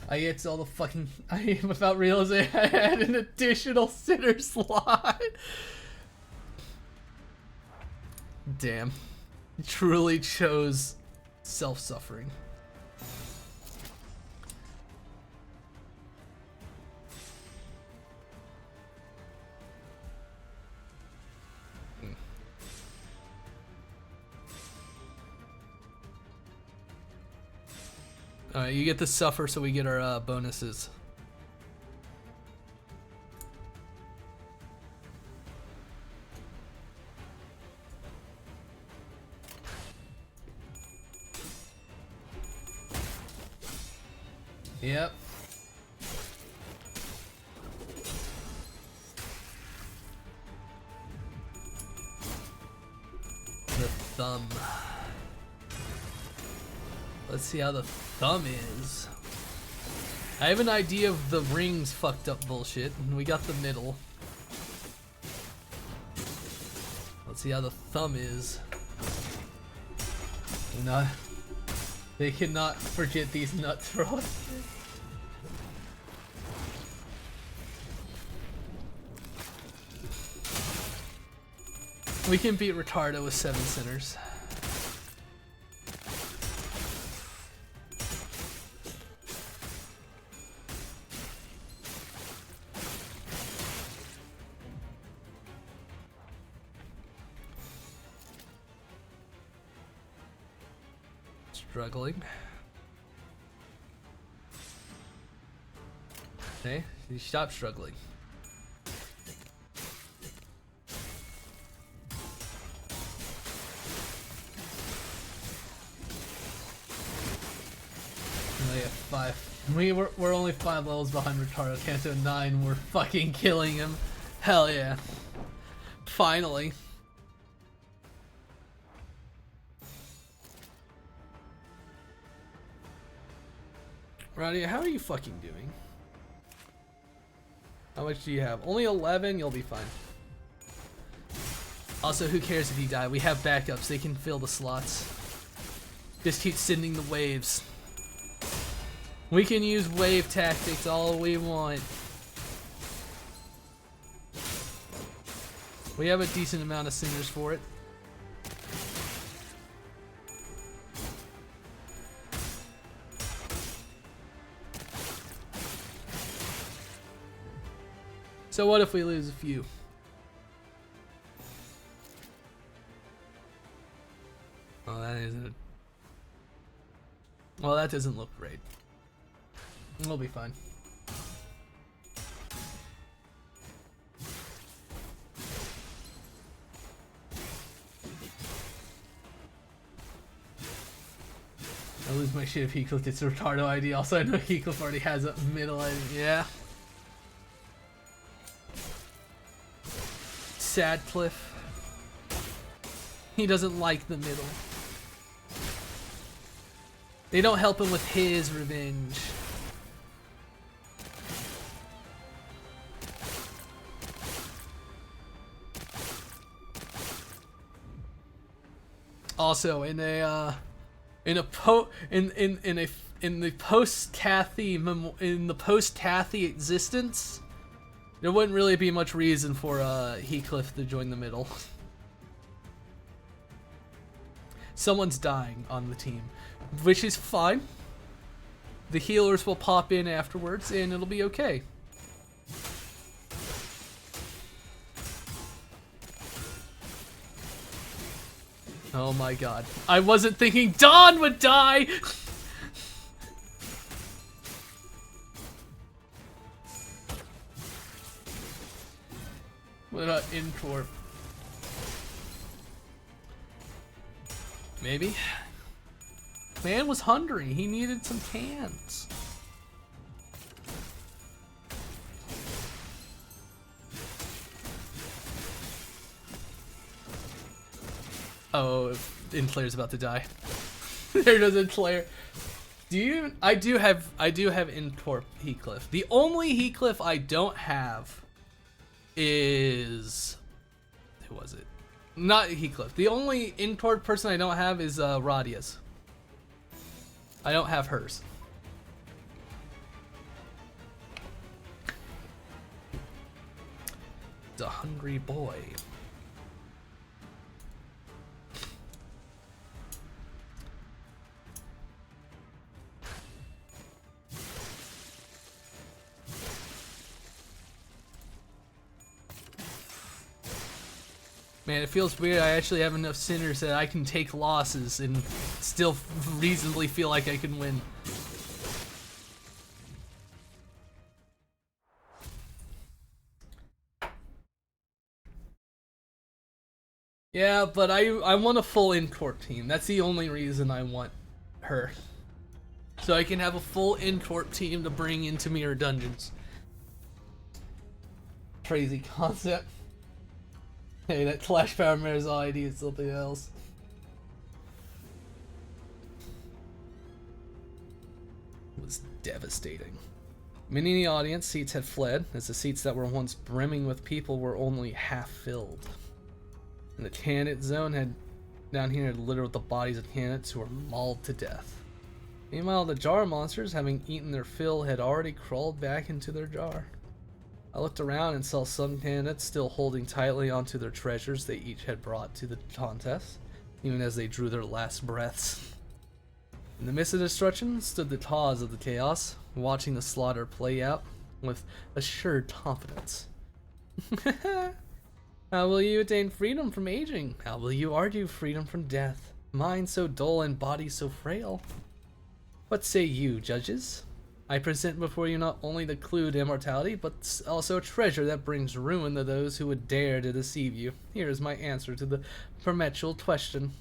I get all the fucking. Without realizing I had an additional sinner slot. Damn. Truly chose self-suffering. Alright, you get to suffer so we get our bonuses. Yep. The thumb. Let's see how the thumb is. I have an idea of the rings fucked up bullshit, and we got the middle. Let's see how the thumb is. No, they cannot forget these nut throws. We can beat Ricardo with 7 sinners. Struggling. Okay, you stop struggling. Oh yeah, 5. We're only 5 levels behind Ricardo. Canto 9. We're fucking killing him. Hell yeah! Finally. Roddy, how are you fucking doing? How much do you have? Only 11? You'll be fine. Also, who cares if you die? We have backups. They can fill the slots. Just keep sending the waves. We can use wave tactics all we want. We have a decent amount of singers for it. So what if we lose a few? Oh, that isn't. Well, that doesn't look great. We'll be fine. I lose my shit if Heathcliff gets a Ricardo ID. Also, I know Heathcliff already has a middle ID. Yeah. Sad Cliff. He doesn't like the middle. They don't help him with his revenge. Also, in the post Cathy existence, there wouldn't really be much reason for Heathcliff to join the middle. Someone's dying on the team, which is fine. The healers will pop in afterwards, and it'll be okay. Oh my god. I wasn't thinking Dawn would die! What about Incorp? Maybe? Man was hungry. He needed some cans. Oh, Inflare's about to die. There goes Inflare. I do have Incorp Heathcliff. The only Heathcliff I don't have is, who was it? Not Heathcliff. The only Incorp person I don't have is Radia's. I don't have hers. The hungry boy. Man, it feels weird. I actually have enough sinners that I can take losses and still reasonably feel like I can win. Yeah, but I want a full Incorp team. That's the only reason I want her. So I can have a full Incorp team to bring into Mirror Dungeons. Crazy concept. Hey, that Flash Power Mirror's ID is something else. It was devastating. Many in the audience seats had fled, as the seats that were once brimming with people were only half filled. And the candidate zone down here had littered with the bodies of candidates who were mauled to death. Meanwhile, the jar monsters, having eaten their fill, had already crawled back into their jar. I looked around and saw some candidates still holding tightly onto their treasures they each had brought to the contest, even as they drew their last breaths. In the midst of destruction stood the cause of the chaos, watching the slaughter play out with assured confidence. How will you attain freedom from aging? How will you argue freedom from death? Mind so dull and body so frail. What say you, judges? I present before you not only the clue to immortality, but also a treasure that brings ruin to those who would dare to deceive you. Here is my answer to the perpetual question.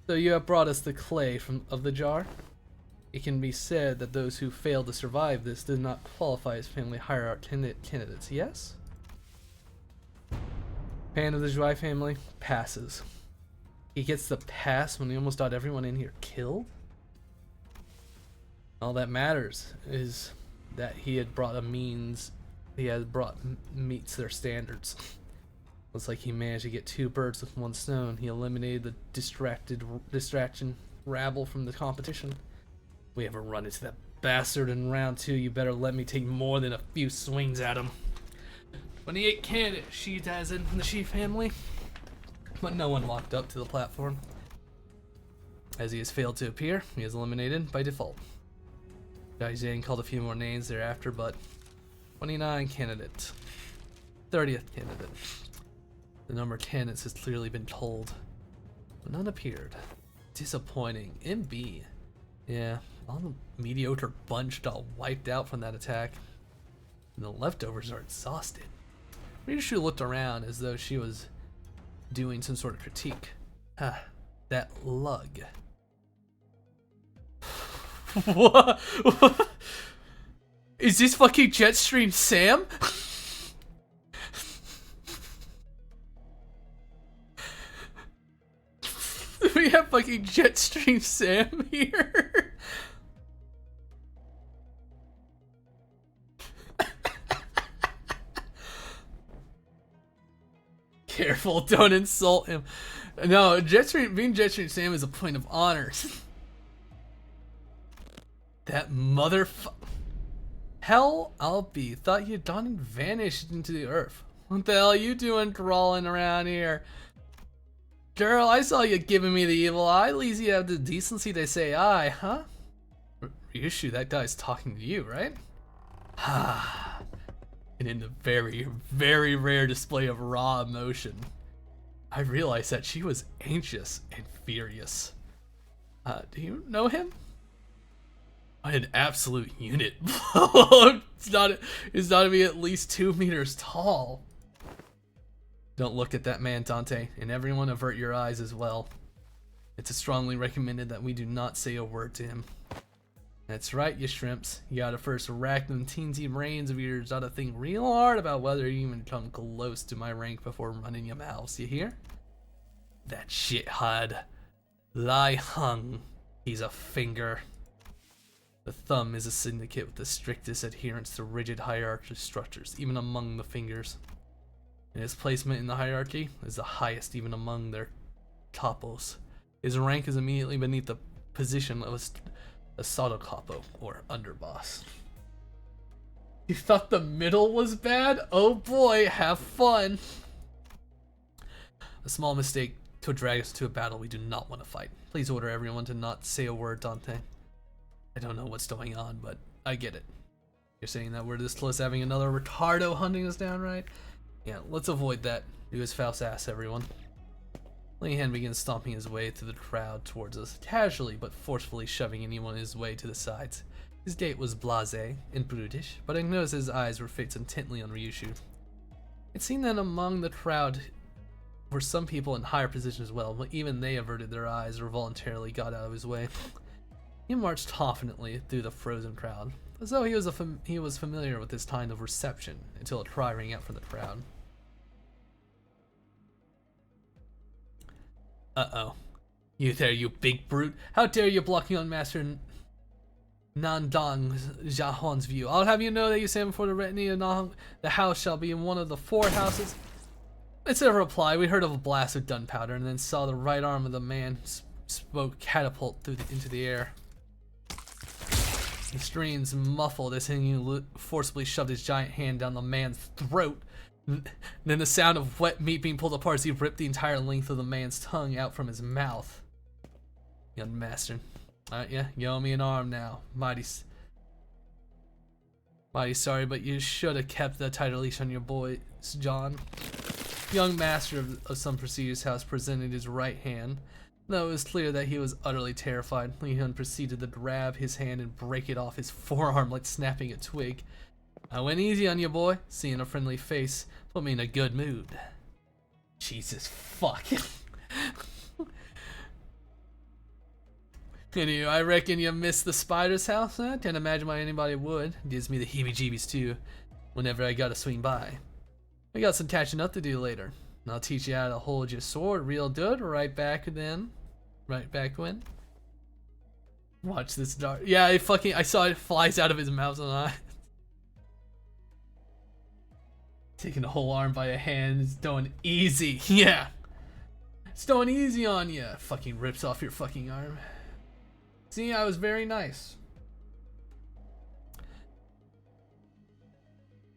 So you have brought us the clay of the jar? It can be said that those who fail to survive this did not qualify as family hierarchy candidates, yes? Pan of the Joy family passes. He gets the pass when he almost got everyone in here killed? All that matters is that he had brought meets their standards. Looks like he managed to get two birds with one stone. He eliminated the distraction rabble from the competition. We ever run into that bastard in round 2, you better let me take more than a few swings at him. 28 candidates, she has in from the She family, but no one walked up to the platform. As he has failed to appear, he is eliminated by default. Zhang called a few more names thereafter, but 29 candidate, 30th candidate. The number of candidates has clearly been told, but none appeared. Disappointing. MB. Yeah, all the mediocre bunch got wiped out from that attack, and the leftovers are exhausted. Ryu looked around as though she was doing some sort of critique. That lug. What? Is this fucking Jetstream Sam? We have fucking Jetstream Sam here. Careful, don't insult him. No, being Jetstream Sam is a point of honor. That motherfucker. Hell, I'll be. Thought you'd gone and vanished into the earth. What the hell are you doing crawling around here? Girl, I saw you giving me the evil eye. At least you have the decency to say aye, huh? Ryushu, that guy's talking to you, right? And in the very, very rare display of raw emotion, I realized that she was anxious and furious. Do you know him? An absolute unit. It's not to be at least 2 meters tall. Don't look at that man, Dante, and everyone avert your eyes as well. It's strongly recommended that we do not say a word to him. That's right, you shrimps. You gotta first rack them teensy brains of yours. Gotta think real hard about whether you even come close to my rank before running your mouths, you hear? That shithad. Lai Hung. He's a finger. The thumb is a syndicate with the strictest adherence to rigid hierarchy structures, even among the fingers. And his placement in the hierarchy is the highest even among their capos. His rank is immediately beneath the position of a Sato capo, or underboss. You thought the middle was bad? Oh boy, have fun! A small mistake could drag us to a battle we do not want to fight. Please order everyone to not say a word, Dante. I don't know what's going on, but I get it. You're saying that we're this close to having another retardo hunting us down, right? Yeah, let's avoid that. Do as Faust asks, everyone. Lehan begins stomping his way through the crowd towards us, casually but forcefully shoving anyone his way to the sides. His gait was blasé and brutish, but I noticed his eyes were fixed intently on Ryushu. It seemed that among the crowd were some people in higher positions as well, but even they averted their eyes or voluntarily got out of his way. He marched confidently through the frozen crowd, as though he was familiar with this kind of reception, until a cry rang out from the crowd. Uh-oh. You there, you big brute. How dare you block young Master Nandong Jahon's view. I'll have you know that you stand before the retinue of Nahong. The house shall be in one of the 4 houses. Instead of a reply, we heard of a blast of gunpowder and then saw the right arm of the man spoke catapult into the air. The screams muffled as he forcibly shoved his giant hand down the man's throat. Then the sound of wet meat being pulled apart as he ripped the entire length of the man's tongue out from his mouth. Young master. Yeah, you owe me an arm now. Mighty sorry, but you should have kept the tighter leash on your boys, John. Young master of some prestigious house presented his right hand. Though it was clear that he was utterly terrified, Leon proceeded to grab his hand and break it off his forearm like snapping a twig. I went easy on you, boy. Seeing a friendly face put me in a good mood. Jesus fuck. Anyway, I reckon you missed the spider's house, huh? Can't imagine why anybody would. Gives me the heebie-jeebies too, whenever I gotta swing by. We got some catching up to do later. And I'll teach you how to hold your sword real good right back then. Right back when. Watch this dart. Yeah, I saw it flies out of his mouth and I. Taking the whole arm by a hand is going easy. Yeah. It's going easy on you. Fucking rips off your fucking arm. See, I was very nice.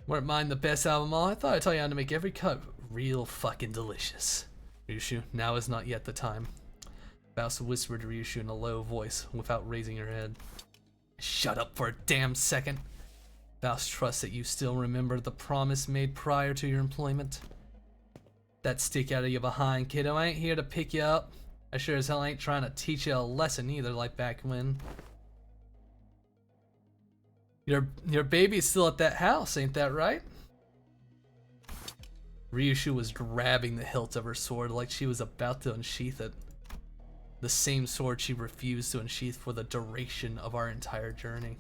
Weren't mine the best out of them all? I thought I'd tell you how to make every cut real fucking delicious. Ryushu, now is not yet the time. Faust whispered to Ryushu in a low voice without raising her head. Shut up for a damn second. Faust trusts that you still remember the promise made prior to your employment. That stick out of your behind, kiddo. I ain't here to pick you up. I sure as hell ain't trying to teach you a lesson either, like back when. Your baby's still at that house, ain't that right? Ryushu was grabbing the hilt of her sword like she was about to unsheath it. The same sword she refused to unsheath for the duration of our entire journey.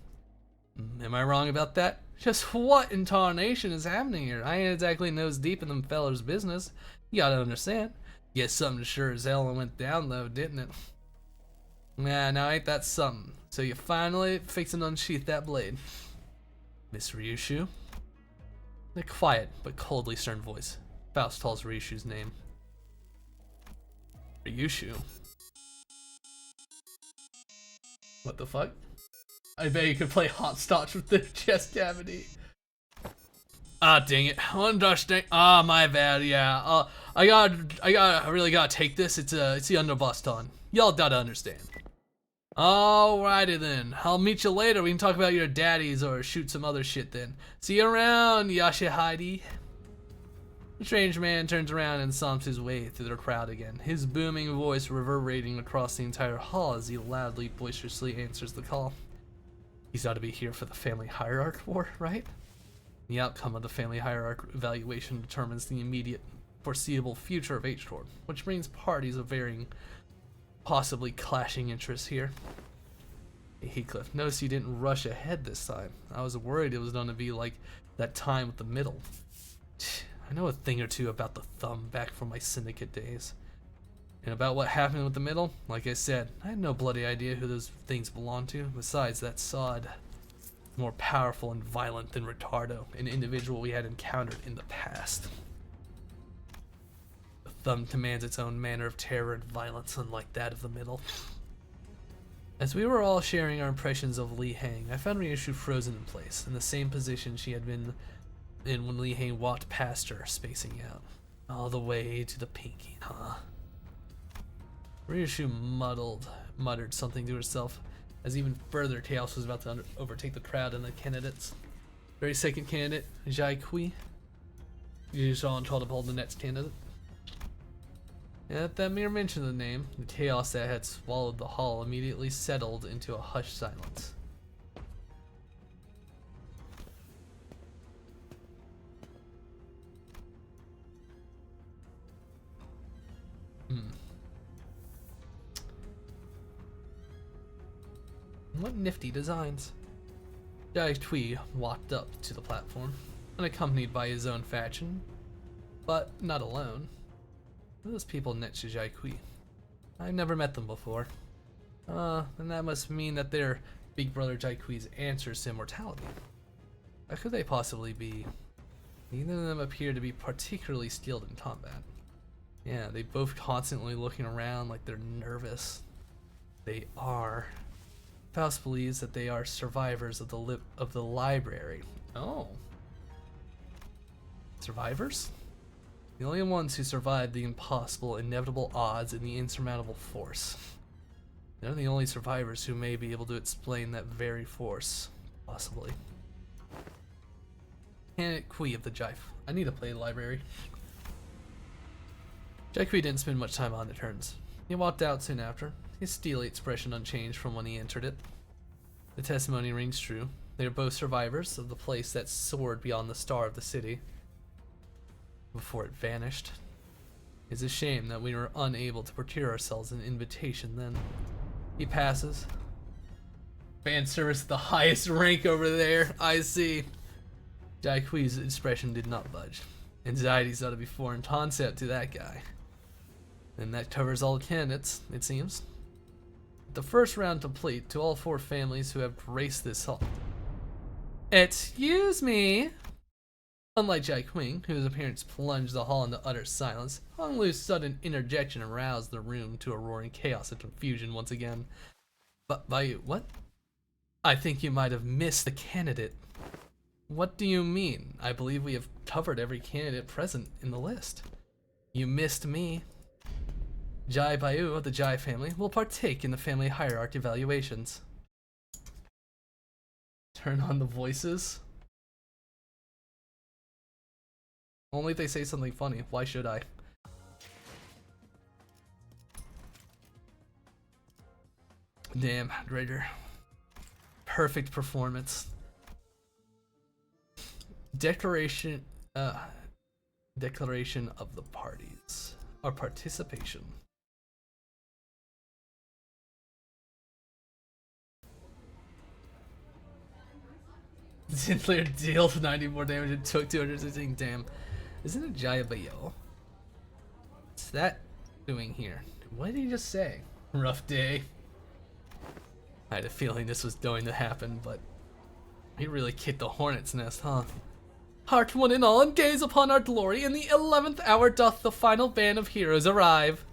Am I wrong about that? Just what in tarnation is happening here? I ain't exactly nose deep in them fellers' business. You gotta understand. Guess something sure as hell went down though, didn't it? Nah, now ain't that something. So you finally fixin' to unsheath that blade. Miss Ryushu? A quiet but coldly stern voice. Faust calls Ryushu's name. Ryushu? What the fuck? I bet you could play hopscotch with the chest cavity. Ah, dang it. Understand. Ah, my bad. Yeah. I really gotta take this. It's the underbust on. Y'all gotta understand. Alrighty then. I'll meet you later. We can talk about your daddies or shoot some other shit then. See you around, Yashihide. The strange man turns around and stomps his way through the crowd again, his booming voice reverberating across the entire hall as he loudly, boisterously answers the call. He's ought to be here for the family hierarch war, right? The outcome of the family hierarch evaluation determines the immediate, foreseeable future of H-Tor, which brings parties of varying, possibly clashing interests here. Hey, Heathcliff, notice you didn't rush ahead this time. I was worried it was going to be like that time with the middle. I know a thing or two about the thumb back from my syndicate days. And about what happened with the middle, like I said, I had no bloody idea who those things belonged to. Besides, that sod, more powerful and violent than Retardo, an individual we had encountered in the past. The thumb commands its own manner of terror and violence, unlike that of the middle. As we were all sharing our impressions of Li Hang, I found Ryushu frozen in place, in the same position she had been in when Li Hang walked past her, spacing out. All the way to the pinky, huh? Ryushu muttered something to herself, as even further chaos was about to overtake the crowd and the candidates. Very second candidate, Jai Kui. You saw and told to hold the next candidate. And at that mere mention of the name, the chaos that had swallowed the hall immediately settled into a hushed silence. What nifty designs. Jai Kui walked up to the platform, unaccompanied by his own faction, but not alone. Who are those people next to Jai Kui? I've never met them before. Then that must mean that they're Big Brother Jai Kui's answers to immortality. How could they possibly be? Neither of them appear to be particularly skilled in combat. Yeah, they both constantly looking around like they're nervous. They are. Faust believes that they are survivors of the library. Oh. Survivors? The only ones who survived the impossible, inevitable odds and the insurmountable force. They're the only survivors who may be able to explain that very force. Possibly. Candidate Kui of the Jive. I need to play the library. Jai Kui didn't spend much time on the turns. He walked out soon after, his steely expression unchanged from when he entered it. The testimony rings true. They are both survivors of the place that soared beyond the star of the city before it vanished. It's a shame that we were unable to procure ourselves an invitation then. He passes. Fan service at the highest rank over there. I see. Jai Kui's expression did not budge. Anxiety's ought to be foreign concept to that guy. And that covers all the candidates, it seems. The first round complete to all four families who have graced this hall. Excuse me. Unlike Jai Kui, whose appearance plunged the hall into utter silence, Hong Lu's sudden interjection aroused the room to a roaring chaos and confusion once again. But by you, what? I think you might have missed the candidate. What do you mean? I believe we have covered every candidate present in the list. You missed me. Jai Bayu of the Jai family will partake in the family hierarchy evaluations. Turn on the voices. Only if they say something funny. Why should I? Damn, Gregor. Perfect performance. Declaration of the parties. Our participation. Sinclair dealt 90 more damage and took 216. Damn. Isn't it Jayabayo? What's that doing here? What did he just say? Rough day. I had a feeling this was going to happen, but he really kicked the hornet's nest, huh? Heart one and all, and gaze upon our glory. In the 11th hour doth the final band of heroes arrive.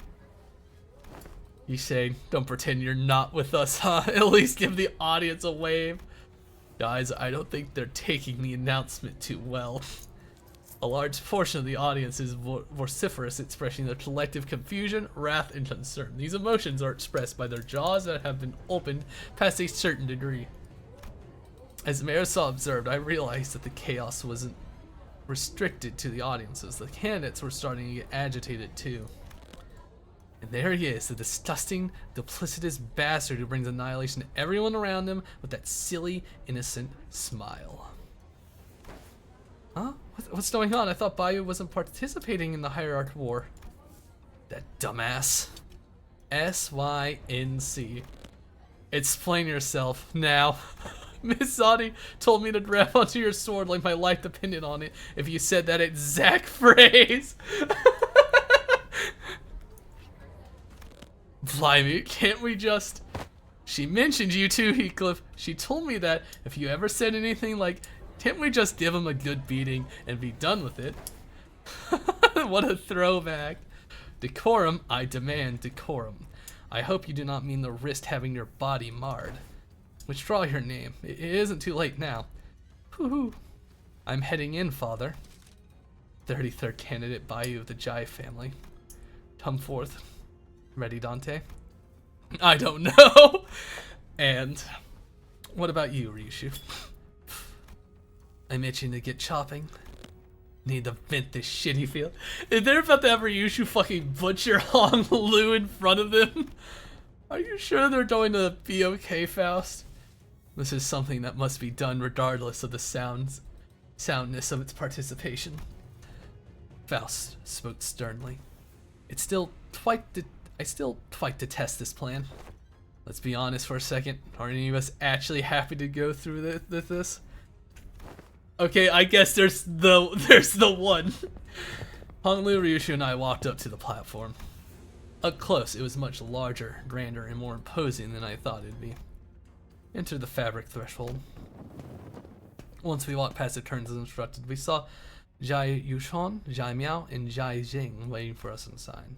You say, don't pretend you're not with us, huh? At least give the audience a wave. Guys, I don't think they're taking the announcement too well. A large portion of the audience is vociferous, expressing their collective confusion, wrath, and concern. These emotions are expressed by their jaws that have been opened past a certain degree. As Marisol observed, I realized that the chaos wasn't restricted to the audiences. The candidates were starting to get agitated too. And there he is, the disgusting, duplicitous bastard who brings annihilation to everyone around him with that silly, innocent smile. Huh? What's going on? I thought Bayu wasn't participating in the Hierarch War. That dumbass. SYNC. Explain yourself now. Miss Zadi told me to grab onto your sword like my life depended on it if you said that exact phrase. Blimey, can't we just... She mentioned you too, Heathcliff. She told me that if you ever said anything like, can't we just give him a good beating and be done with it? What a throwback. Decorum, I demand decorum. I hope you do not mean the wrist having your body marred. Withdraw your name. It isn't too late now. Woohoo. I'm heading in, father. 33rd candidate Bayu of the Jai family. Come forth. Ready, Dante? I don't know. And what about you, Ryushu? I'm itching to get chopping. Need to vent this shitty feel. Is they're about to have Ryushu fucking butcher Hong Lu in front of them? Are you sure they're going to be okay, Faust? This is something that must be done regardless of the soundness of its participation. Faust spoke sternly. I still quite detest this plan. Let's be honest for a second. Are any of us actually happy to go through this? Okay, I guess there's the one. Honglu, Ryushu, and I walked up to the platform. Up close, it was much larger, grander, and more imposing than I thought it'd be. Enter the fabric threshold. Once we walked past the turns as instructed, we saw Jai Yushon, Jai Miao, and Jai Jing waiting for us inside.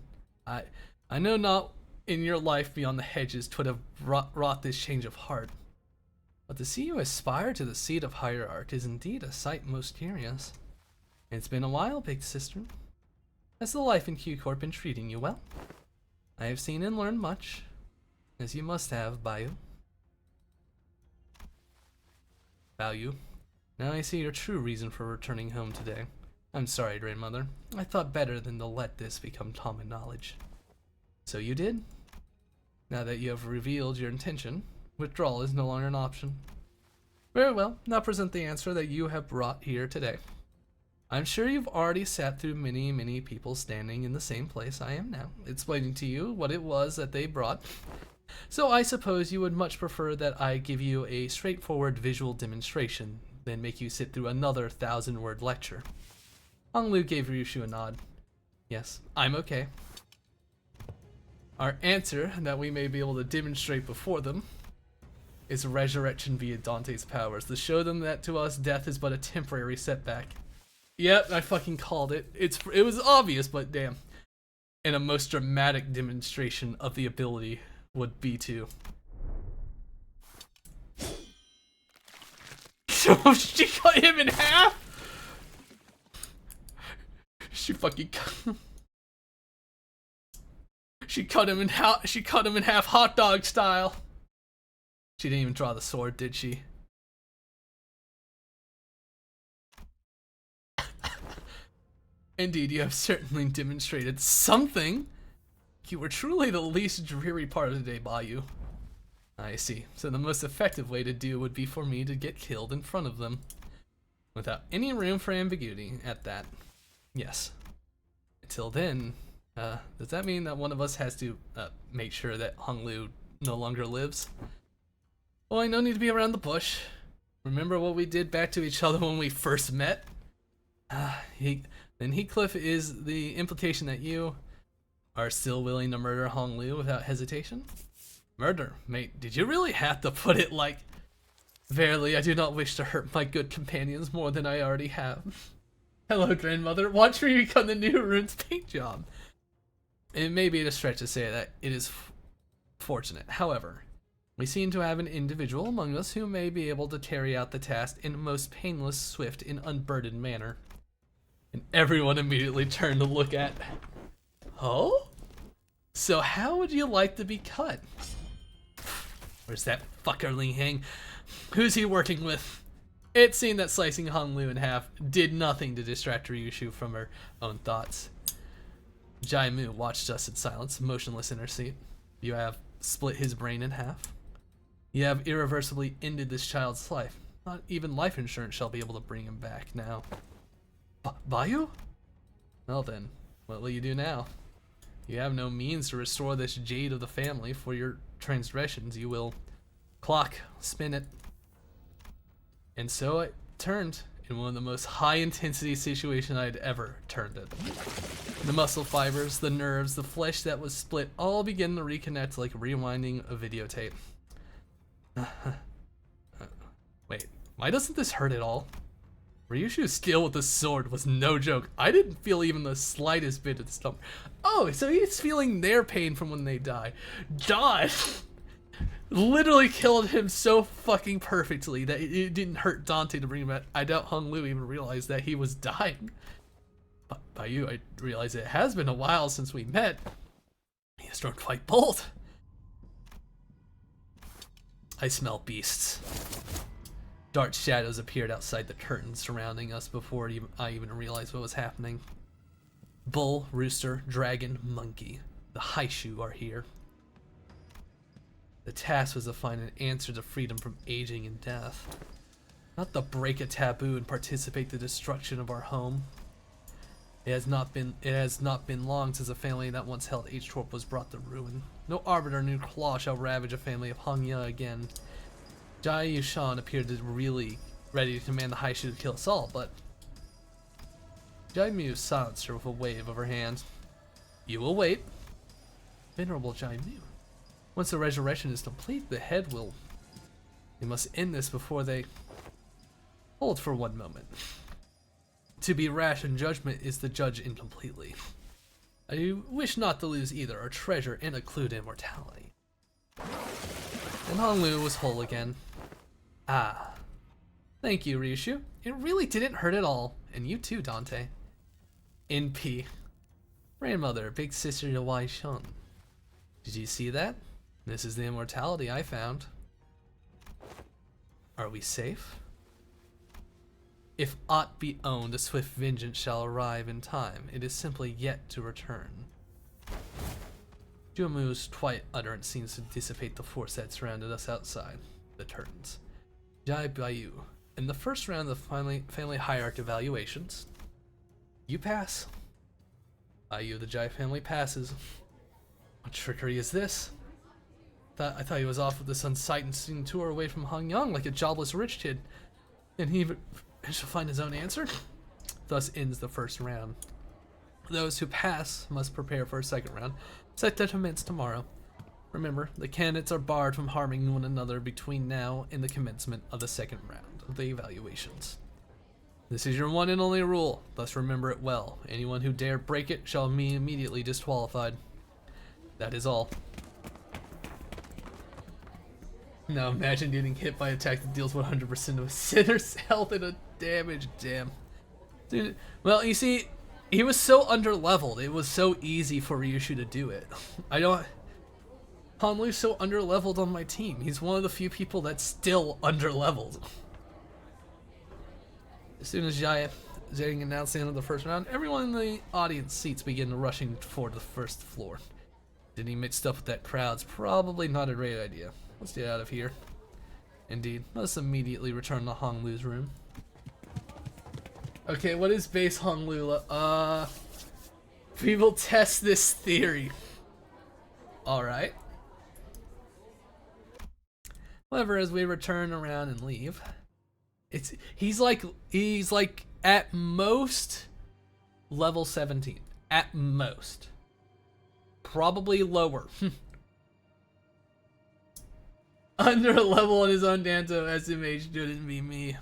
I know not in your life beyond the hedges 'twould have wrought this change of heart. But to see you aspire to the seat of Hierarch is indeed a sight most curious. It's been a while, big sister. Has the life in Q-Corp been treating you well? I have seen and learned much, as you must have, Bayu. Bayu. Now I see your true reason for returning home today. I'm sorry, grandmother. I thought better than to let this become common knowledge. So you did? Now that you have revealed your intention, withdrawal is no longer an option. Very well, now present the answer that you have brought here today. I'm sure you've already sat through many people standing in the same place I am now, explaining to you what it was that they brought. So I suppose you would much prefer that I give you a straightforward visual demonstration than make you sit through another 1,000-word lecture. Honglu gave Ryushu a nod. Yes, I'm okay. Our answer that we may be able to demonstrate before them is resurrection via Dante's powers, to show them that to us death is but a temporary setback. Yep, I fucking called it. It was obvious, but damn. And a most dramatic demonstration of the ability would be to... So she cut him in half? She fucking cut... She cut him in half hot dog style. She didn't even draw the sword, did she? Indeed, you have certainly demonstrated something. You were truly the least dreary part of the day, Bayu. I see. So the most effective way to do would be for me to get killed in front of them. Without any room for ambiguity at that. Yes. Until then, does that mean that one of us has to make sure that Honglu no longer lives? Well, I no need to be around the bush. Remember what we did back to each other when we first met? Then Heathcliff is the implication that you are still willing to murder Hong Lu without hesitation? Murder? Mate, did you really have to put it like... Verily, I do not wish to hurt my good companions more than I already have. Hello, grandmother. Watch me become the new rune's paint job. It may be a stretch to say that it is fortunate. However, we seem to have an individual among us who may be able to carry out the task in a most painless, swift, and unburdened manner. And everyone immediately turned to look at... Oh? So how would you like to be cut? Where's that fucker Li Hang? Who's he working with? It seemed that slicing Hong Lu in half did nothing to distract Ryushu from her own thoughts. Jai Mu watched us in silence, motionless in her seat. You have split his brain in half. You have irreversibly ended this child's life. Not even life insurance shall be able to bring him back now. Bayu? Well then, what will you do now? You have no means to restore this jade of the family. For your transgressions, you will spin it. And so it turned in one of the most high-intensity situations I had ever turned it. The muscle fibers, the nerves, the flesh that was split all begin to reconnect like rewinding a videotape. Wait, why doesn't this hurt at all? Ryushu's skill with the sword was no joke. I didn't feel even the slightest bit of the stomach. Oh, so he's feeling their pain from when they die. God! Literally killed him so fucking perfectly that it didn't hurt Dante to bring him back. I doubt Hong Lu even realized that he was dying. But by you, I realize it has been a while since we met. He has grown quite bold. I smell beasts. Dark shadows appeared outside the curtains surrounding us before I even realized what was happening. Bull, rooster, dragon, monkey. The Haishu are here. The task was to find an answer to freedom from aging and death. Not to break a taboo and participate in the destruction of our home. It has not been long since a family that once held H-Torp was brought to ruin. No arbiter nor claw shall ravage a family of Hangya again. Jai Yushan appeared to really ready to command the Haishu to kill us all, but Jai Mu silenced her with a wave of her hand. You will wait. Venerable Jai Mu. Once the resurrection is complete, the head will... We must end this before they... Hold for one moment. To be rash in judgment is to judge incompletely. I wish not to lose either our treasure and a clue to immortality. And Hong Lu was whole again. Ah. Thank you, Ryushu. It really didn't hurt at all. And you too, Dante. NP. Grandmother, big sister to Wai Shun. Did you see that? This is the immortality I found. Are we safe? If aught be owned, a swift vengeance shall arrive in time. It is simply yet to return. Juomu's quiet utterance seems to dissipate the force that surrounded us outside the curtains. Jai Bayu, in the first round of family hierarchy evaluations, you pass. Bayu, the Jai family passes. What trickery is this? I thought he was off with this unsighted tour away from Hangyang like a jobless rich kid. And he shall find his own answer? Thus ends the first round. Those who pass must prepare for a second round, set to commence tomorrow. Remember, the candidates are barred from harming one another between now and the commencement of the second round of the evaluations. This is your one and only rule, thus remember it well. Anyone who dare break it shall be immediately disqualified. That is all. Now imagine getting hit by an attack that deals 100% of a sinner's health and a damage. Damn. Dude, well, you see, he was so underleveled. It was so easy for Ryushu to do it. Hanlu's so underleveled on my team. He's one of the few people that's still underleveled. As soon as Zhang announced the end of the first round, everyone in the audience seats began rushing toward the first floor. Getting mixed up with that crowd's probably not a great idea. Let's get out of here. Indeed, let's immediately return to Hong Lu's room. Okay, what is base Hong Lu? We will test this theory. Alright. However, as we return around and leave, He's like at most level 17. At most. Probably lower. Under a level on his own Canto SMH shouldn't be me.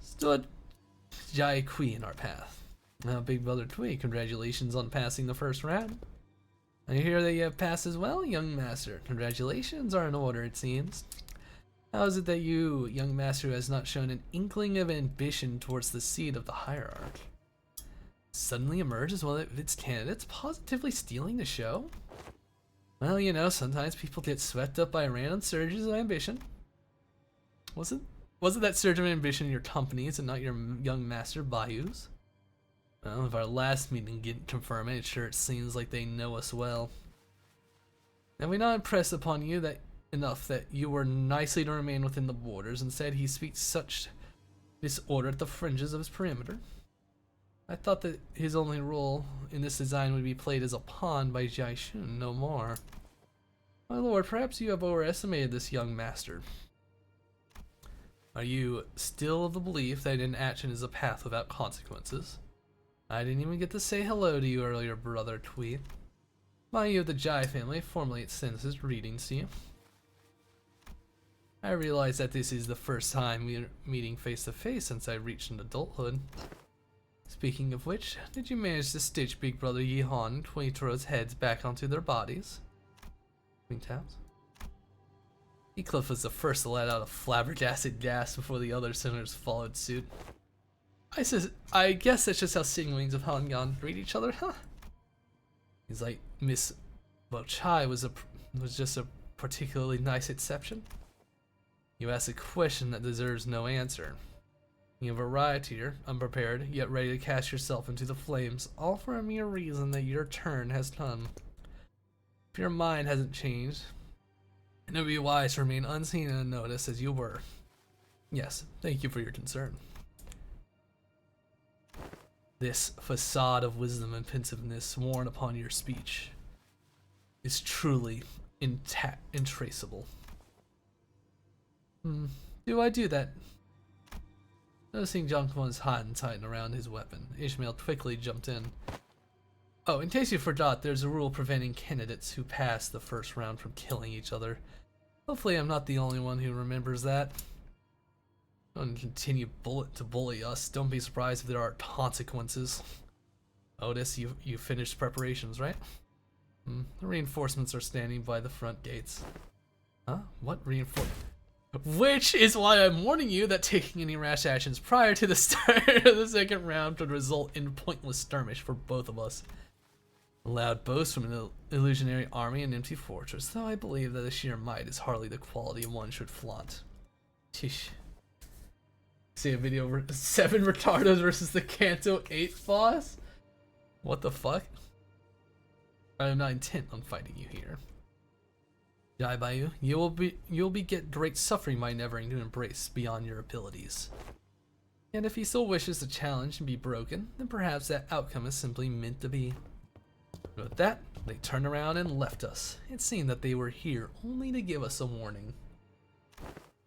Stood Jai Kui in our path. Now, Big Brother Tui, congratulations on passing the first round. I hear that you have passed as well, young master. Congratulations are in order, it seems. How is it that you, young master, who has not shown an inkling of ambition towards the seat of the hierarch, suddenly emerge as one of its candidates, positively stealing the show? Well, you know, sometimes people get swept up by random surges of ambition. Wasn't that surge of ambition in your company's and not your young master Bayu's? Well, if our last meeting didn't confirm it, sure it seems like they know us well. Have we not impressed upon you that enough that you were nicely to remain within the borders, and said he speaks such disorder at the fringes of his perimeter? I thought that his only role in this design would be played as a pawn by Jai Shun, no more. My lord, perhaps you have overestimated this young master. Are you still of the belief that inaction is a path without consequences? I didn't even get to say hello to you earlier, Brother Tweed. You of the Jai family formally sends his greetings to you. I realize that this is the first time we're meeting face to face since I reached an adulthood. Speaking of which, did you manage to stitch Big Brother Yihan and Quintro's heads back onto their bodies? Wingtails? Eclipse was the first to let out a flabbergasted gasp before the other senators followed suit. I guess that's just how Sing Wings of Hangan greet each other, huh? He's like, Miss Bochai was just a particularly nice exception. You ask a question that deserves no answer. You have arrived here, unprepared, yet ready to cast yourself into the flames, all for a mere reason that your turn has come. If your mind hasn't changed, it would be wise to remain unseen and unnoticed as you were. Yes, thank you for your concern. This facade of wisdom and pensiveness worn upon your speech is truly intraceable. Do I do that? Noticing Jungkwon's hand tighten around his weapon, Ishmael quickly jumped in. Oh, in case you forgot, there's a rule preventing candidates who pass the first round from killing each other. Hopefully I'm not the only one who remembers that. Don't continue to bully us. Don't be surprised if there are consequences. Otis, you finished preparations, right? The reinforcements are standing by the front gates. Huh? What reinforcement? Which is why I'm warning you that taking any rash actions prior to the start of the second round could result in pointless skirmish for both of us. A loud boast from an illusionary army and empty fortress, though I believe that the sheer might is hardly the quality one should flaunt. Tish. See a video of 7 retardos versus the Canto 8 boss? What the fuck? I am not intent on fighting you here. Jai Bayu, you'll be get great suffering by endeavoring to embrace beyond your abilities. And if he still wishes to challenge and be broken, then perhaps that outcome is simply meant to be. With that, they turned around and left us. It seemed that they were here only to give us a warning.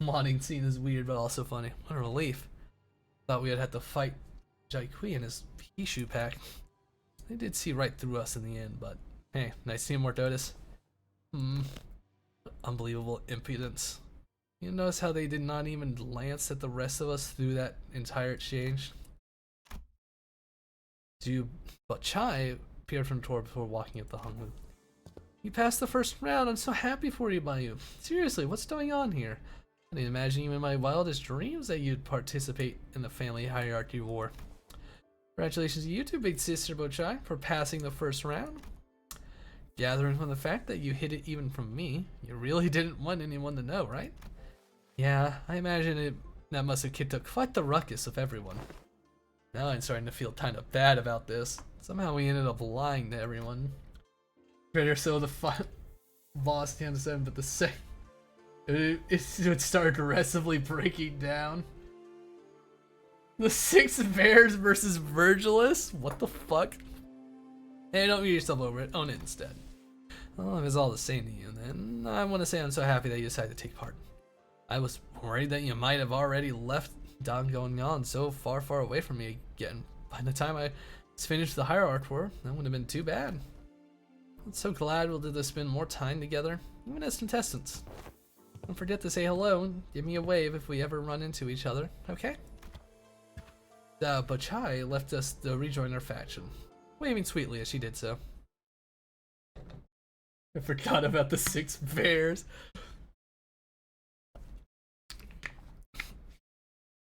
Modding scene is weird but also funny. What a relief. Thought we would have to fight Jai Kui and his Pishu pack. They did see right through us in the end, but hey, nice teamwork, Otis. Unbelievable impudence. You notice how they did not even glance at the rest of us through that entire exchange? But Chai appeared from Tor before walking up the Hongwu. You passed the first round. I'm so happy for you, Bayu. Seriously, what's going on here? I didn't imagine even in my wildest dreams that you'd participate in the family hierarchy war. Congratulations to you too, big sister Bochai, for passing the first round. Gathering from the fact that you hid it even from me, you really didn't want anyone to know, right? Yeah, I imagine that must have kicked up quite the ruckus of everyone. Now I'm starting to feel kind of bad about this. Somehow we ended up lying to everyone. Better so the boss Canto 7, but the second it started aggressively breaking down. The 6 bears versus Virgilus? What the fuck? Hey, don't beat yourself over it. Own it instead. Well, if it's all the same to you, then I want to say I'm so happy that you decided to take part. I was worried that you might have already left Don going on so far away from me again. By the time I finished the Hierarch War, that would have been too bad. I'm so glad we'll do to spend more time together, even as contestants. Don't forget to say hello and give me a wave if we ever run into each other, okay? Bachai left us to rejoin our faction, waving sweetly as she did so. I forgot about the 6 bears.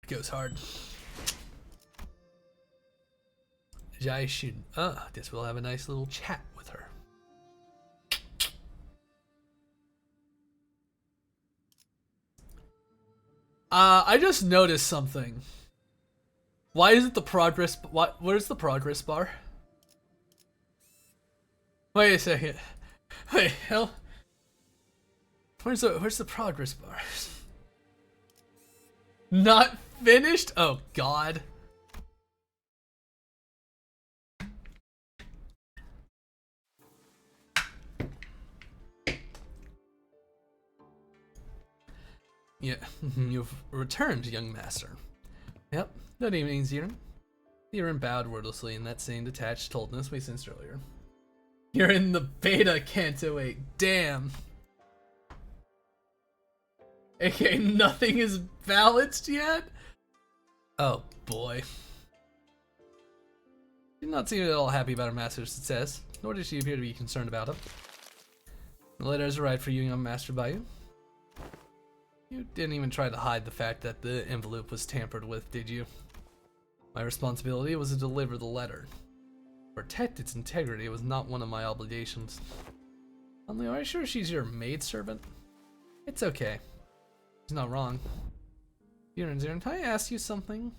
Goes hard. Jai Shun. Guess we'll have a nice little chat with her. I just noticed something. Why is it the progress? Where's the progress bar? Wait a second. Wait, hell. Where's the progress bar? Not finished? Oh God. Yeah, you've returned, young master. Yep. Good evening, Ziren. Ziren bowed wordlessly in that same detached coldness we sensed earlier. You're in the beta, Canto 8. Damn. AKA nothing is balanced yet? Oh boy. She did not seem at all happy about her master's success, nor did she appear to be concerned about it. The letter has arrived for you, young master, by you. You didn't even try to hide the fact that the envelope was tampered with, did you? My responsibility was to deliver the letter. Protect its integrity was not one of my obligations. Only, are you sure she's your maidservant? It's okay. She's not wrong. Ziren, can I ask you something?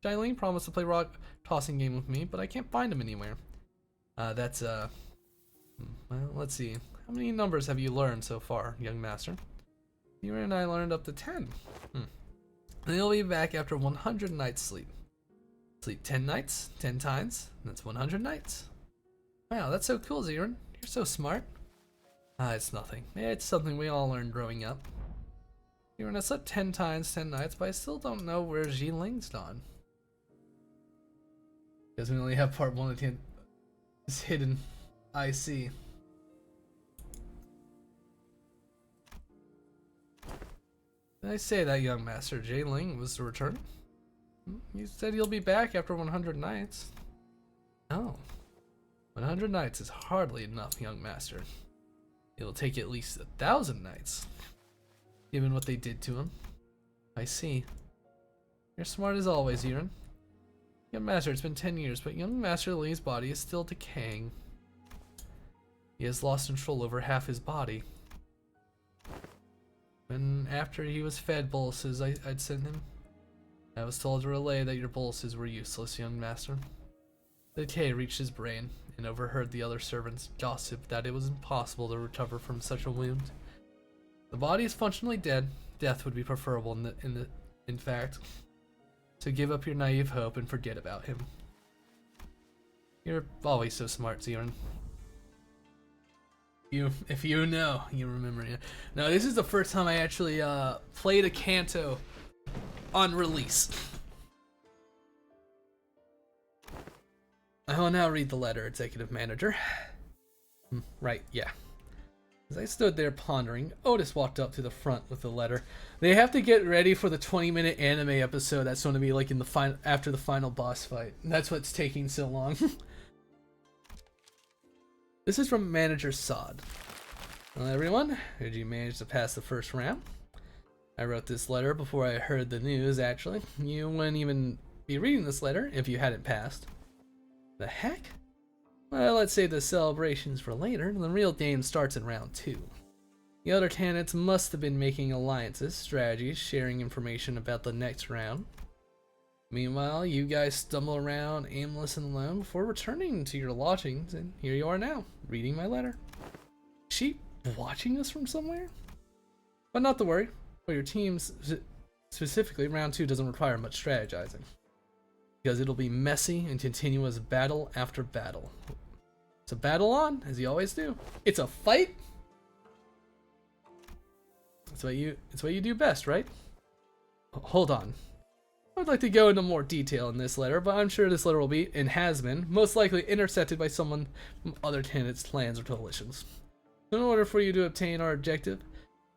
Jailing promised to play rock tossing game with me, but I can't find him anywhere. Well, let's see. How many numbers have you learned so far, young master? Ziren and I learned up to 10. And you'll be back after 100 nights sleep. Sleep 10 nights, 10 times, that's 100 nights. Wow, that's so cool, Ziren. You're so smart. It's nothing. It's something we all learned growing up. Ziren, I slept 10 times, 10 nights, but I still don't know where Jiling's gone. Because we only have part 1 of 10. It's hidden. I see. Did I say that, young master? Jiling was to return? You said he'll be back after 100 nights. No. 100 nights is hardly enough, young master. It'll take at least 1,000 nights. Given what they did to him. I see. You're smart as always, Ziren. Young master, it's been 10 years, but young master Lee's body is still decaying. He has lost control over half his body. When after he was fed boluses I'd sent him, I was told to relay that your boluses were useless, young master. The decay reached his brain, and overheard the other servants gossip that it was impossible to recover from such a wound. The body is functionally dead. Death would be preferable in fact. So give up your naive hope and forget about him. You're always so smart, Ziren. If you know, you remember it. Now, this is the first time I actually played a Canto on release. I will now read the letter, Executive Manager. Right, yeah. As I stood there pondering, Otis walked up to the front with the letter. They have to get ready for the 20-minute anime episode that's going to be like in the after the final boss fight. That's what's taking so long. This is from Manager Sod. Well, everyone, did you manage to pass the first round? I wrote this letter before I heard the news, actually. You wouldn't even be reading this letter if you hadn't passed. The heck? Well, let's save the celebrations for later. The real game starts in round 2. The other candidates must have been making alliances, strategies, sharing information about the next round. Meanwhile, you guys stumble around aimless and alone before returning to your lodgings, and here you are now, reading my letter. Is she watching us from somewhere? But not to worry, for your teams, specifically, round 2 doesn't require much strategizing. Because it'll be messy and continuous battle after battle. It's a battle on, as you always do. It's a fight! It's what you do best, right? Hold on. I'd like to go into more detail in this letter, but I'm sure this letter will be, and has been, most likely intercepted by someone from other candidates' plans or coalitions. In order for you to obtain our objective,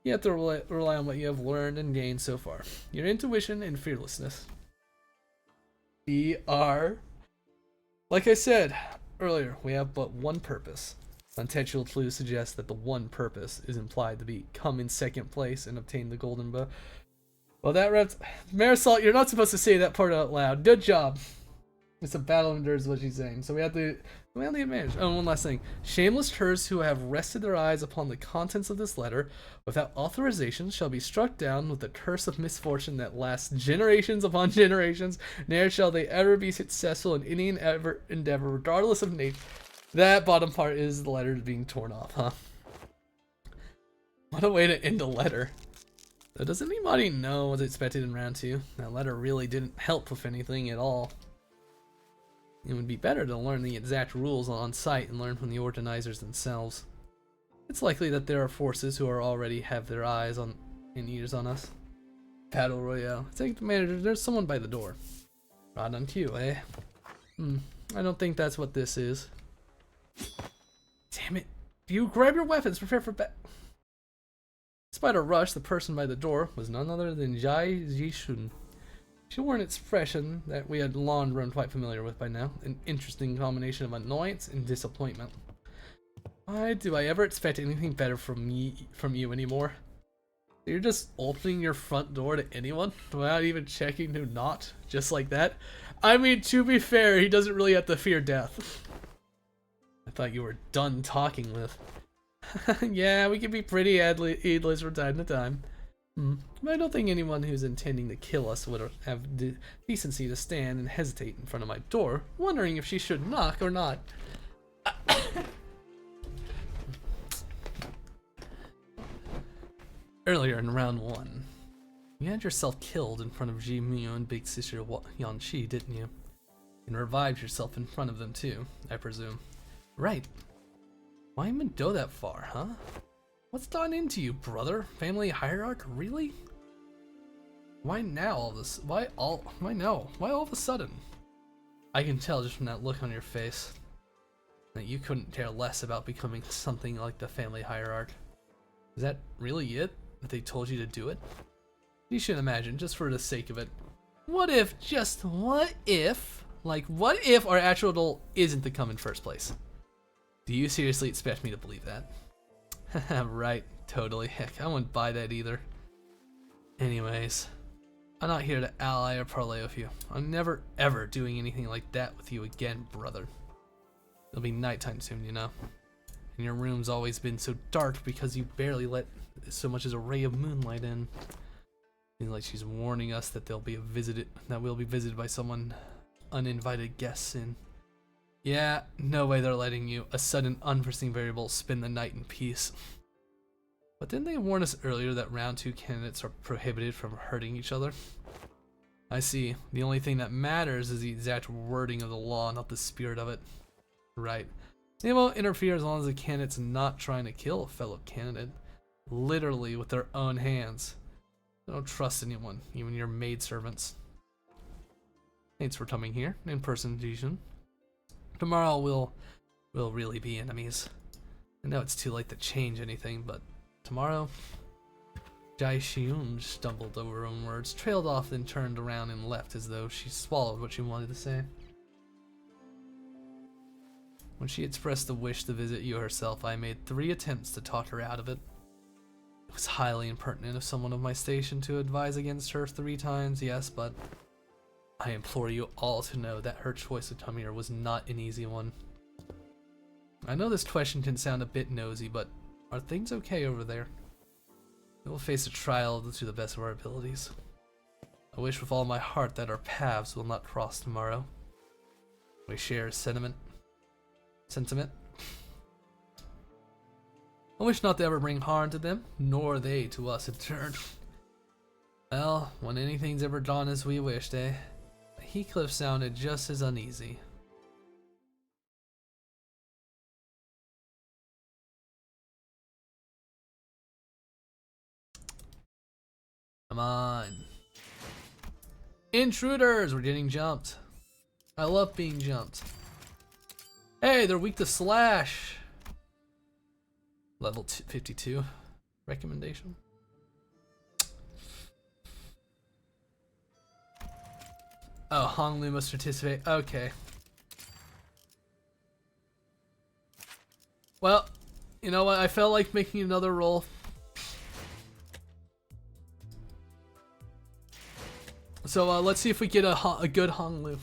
you have to rely on what you have learned and gained so far. Your intuition and fearlessness. Like I said earlier, we have but one purpose. Contextual clues suggest that the one purpose is implied to be come in second place and obtain the golden bow. Well, that wraps. Marisol, you're not supposed to say that part out loud. Good job. It's a battle endures what she's saying. So we have the advantage. Oh, one last thing. Shameless curs who have rested their eyes upon the contents of this letter without authorization shall be struck down with the curse of misfortune that lasts generations upon generations. Ne'er shall they ever be successful in any endeavor, regardless of nature. That bottom part is the letter being torn off, huh? What a way to end a letter. So does anybody know what's expected in round 2? That letter really didn't help with anything at all. It would be better to learn the exact rules on site and learn from the organizers themselves. It's likely that there are forces who are already have their eyes on and ears on us. Battle Royale. Take the manager, there's someone by the door. Right on cue, eh? I don't think that's what this is. Damn it. You grab your weapons, prepare for battle. Despite a rush, the person by the door was none other than Jai Jishun. She wore an expression that we had long grown quite familiar with by now, an interesting combination of annoyance and disappointment. Why do I ever expect anything better from you anymore? You're just opening your front door to anyone without even checking who not, just like that? I mean, to be fair, he doesn't really have to fear death. I thought you were done talking with. Yeah, we can be pretty heedless from time to time. But I don't think anyone who's intending to kill us would have the decency to stand and hesitate in front of my door, wondering if she should knock or not. Earlier in round 1, you had yourself killed in front of Ji Miu and Big Sister Yan Shi, didn't you? And revived yourself in front of them too, I presume. Right. Why even go that far, huh? What's gone into you, brother? Family hierarch, really? Why now all this? Why now? Why all of a sudden? I can tell just from that look on your face that you couldn't care less about becoming something like the family hierarch. Is that really it? That they told you to do it? You should imagine, just for the sake of it. What if our actual goal isn't to come in first place? Do you seriously expect me to believe that? Right, totally. Heck, I wouldn't buy that either. Anyways, I'm not here to ally or parlay with you. I'm never ever doing anything like that with you again, brother. It'll be nighttime soon, you know. And your room's always been so dark because you barely let so much as a ray of moonlight in. Seems like she's warning us that we'll be visited by someone uninvited guests soon. Yeah, no way they're letting you, a sudden unforeseen variable, spend the night in peace. But didn't they warn us earlier that round 2 candidates are prohibited from hurting each other? I see. The only thing that matters is the exact wording of the law, not the spirit of it. Right. They won't interfere as long as the candidate's not trying to kill a fellow candidate. Literally with their own hands. I don't trust anyone, even your maidservants. Thanks for coming here, in person, Jishin. Tomorrow we'll really be enemies. I know it's too late to change anything, but tomorrow... Jai Xiun stumbled over her own words, trailed off, then turned around and left as though she swallowed what she wanted to say. When she expressed the wish to visit you herself, I made 3 attempts to talk her out of it. It was highly impertinent of someone of my station to advise against her 3 times, yes, but I implore you all to know that her choice to come here was not an easy one. I know this question can sound a bit nosy, but are things okay over there? We will face a trial to the best of our abilities. I wish with all my heart that our paths will not cross tomorrow. We share a sentiment. I wish not to ever bring harm to them, nor they to us in turn. Well, when anything's ever gone as we wished, eh? Heathcliff sounded just as uneasy. Come on. Intruders! We're getting jumped. I love being jumped. Hey, they're weak to slash. Level 52 recommendation. Oh, Honglu must participate. Okay. Well, you know what? I felt like making another roll. So let's see if we get a good Honglu.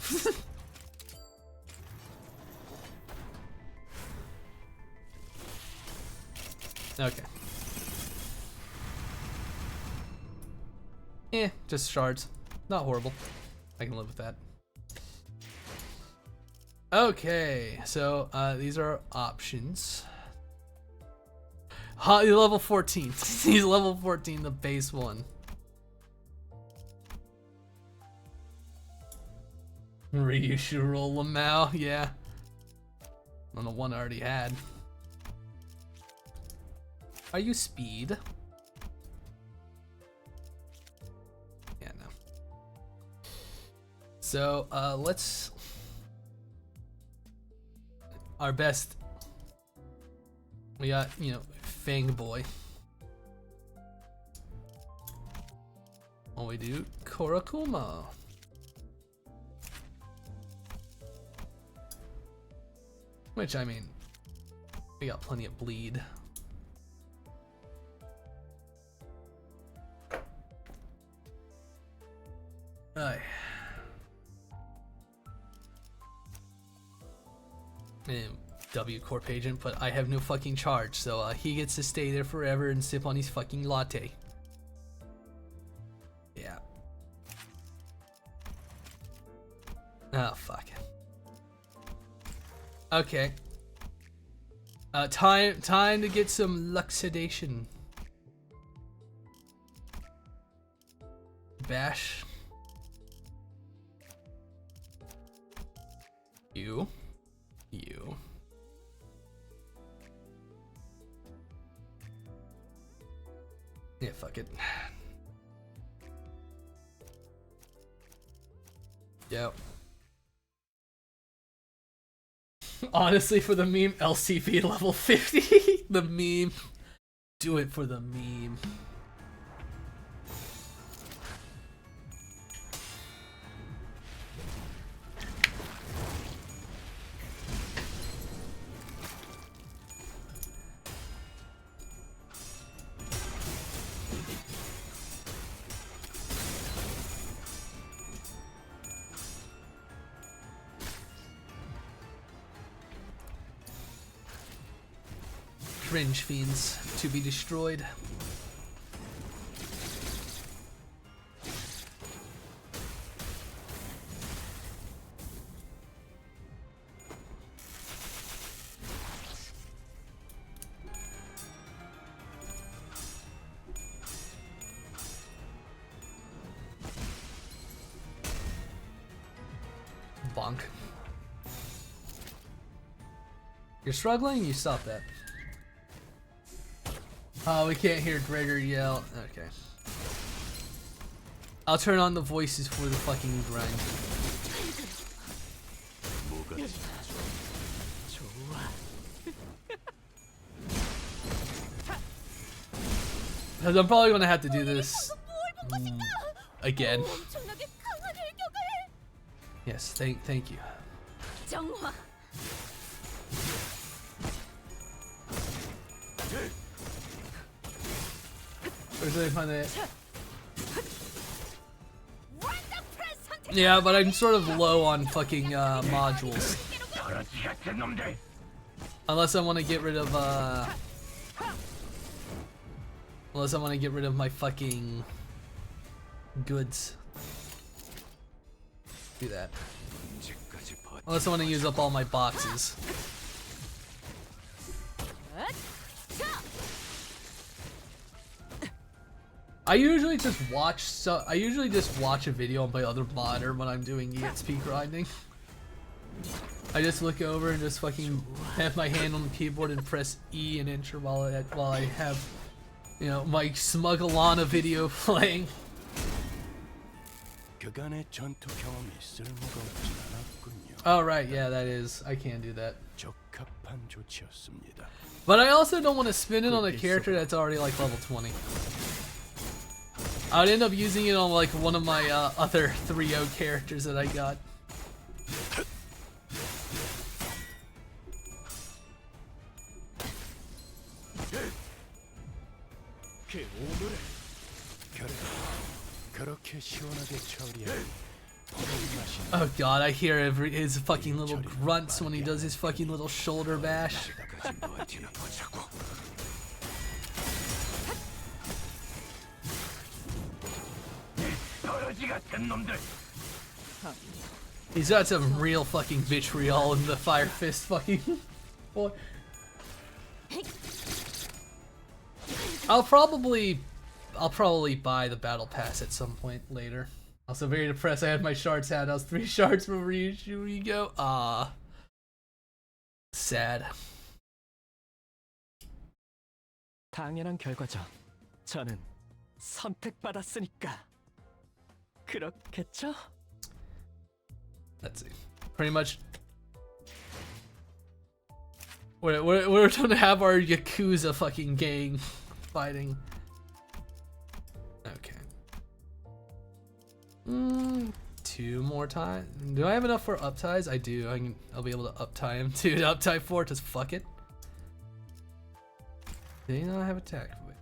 Okay. Just shards. Not horrible. I can live with that. Okay, so these are options. Level 14. He's level 14, the base one. Ryu should roll Lamau, yeah. On the one I already had. Are you speed? Yeah, no. So, let's... Our best... We got, you know, Fang Boy. What we do? Korakuma. Which, I mean, we got plenty of bleed. Aye. W Corp agent, but I have no fucking charge, so he gets to stay there forever and sip on his fucking latte. Yeah. Oh, fuck. Okay. Time to get some luxidation. Bash. You. Yeah, fuck it. Yep. Honestly, for the meme, LCP level 50. The meme. Do it for the meme. Cringe fiends to be destroyed. Bonk. You're struggling? You stop that. Oh, we can't hear Gregor yell. Okay. I'll turn on the voices for the fucking grind. Because I'm probably gonna have to do this again. Yes, thank you. Where's they find it? Yeah, but I'm sort of low on fucking modules. Unless I want to get rid of my fucking goods. Do that. Unless I want to use up all my boxes. I usually just watch a video on my other monitor when I'm doing EXP grinding. I just look over and just fucking have my hand on the keyboard and press E and enter while I have, you know, my Smugglana video playing. 그간의 전투 경험이 쓸모가 없진 않았군요. Oh right, yeah, that is. I can do that. 적합한 조치였습니다. But I also don't want to spin it on a character that's already like level 20. I would end up using it on like one of my other 3-0 characters that I got. 그렇게 시원하게 처리한 Oh god, I hear his fucking little grunts when he does his fucking little shoulder bash. He's got some real fucking vitriol in the Fire Fist fucking boy. I'll probably buy the battle pass at some point later. Also very depressed. I had my shards hat. I was 3 shards from Rigo. Ah, sad. 당연한 결과죠. 저는 선택받았으니까. 그렇겠죠? Let's see. Pretty much, we're trying to have our Yakuza fucking gang fighting. Okay. 2 more times. Do I have enough for upties? I do. I'll be able to uptie him too. To uptie 4, just fuck it. Did he not have attack? Wait.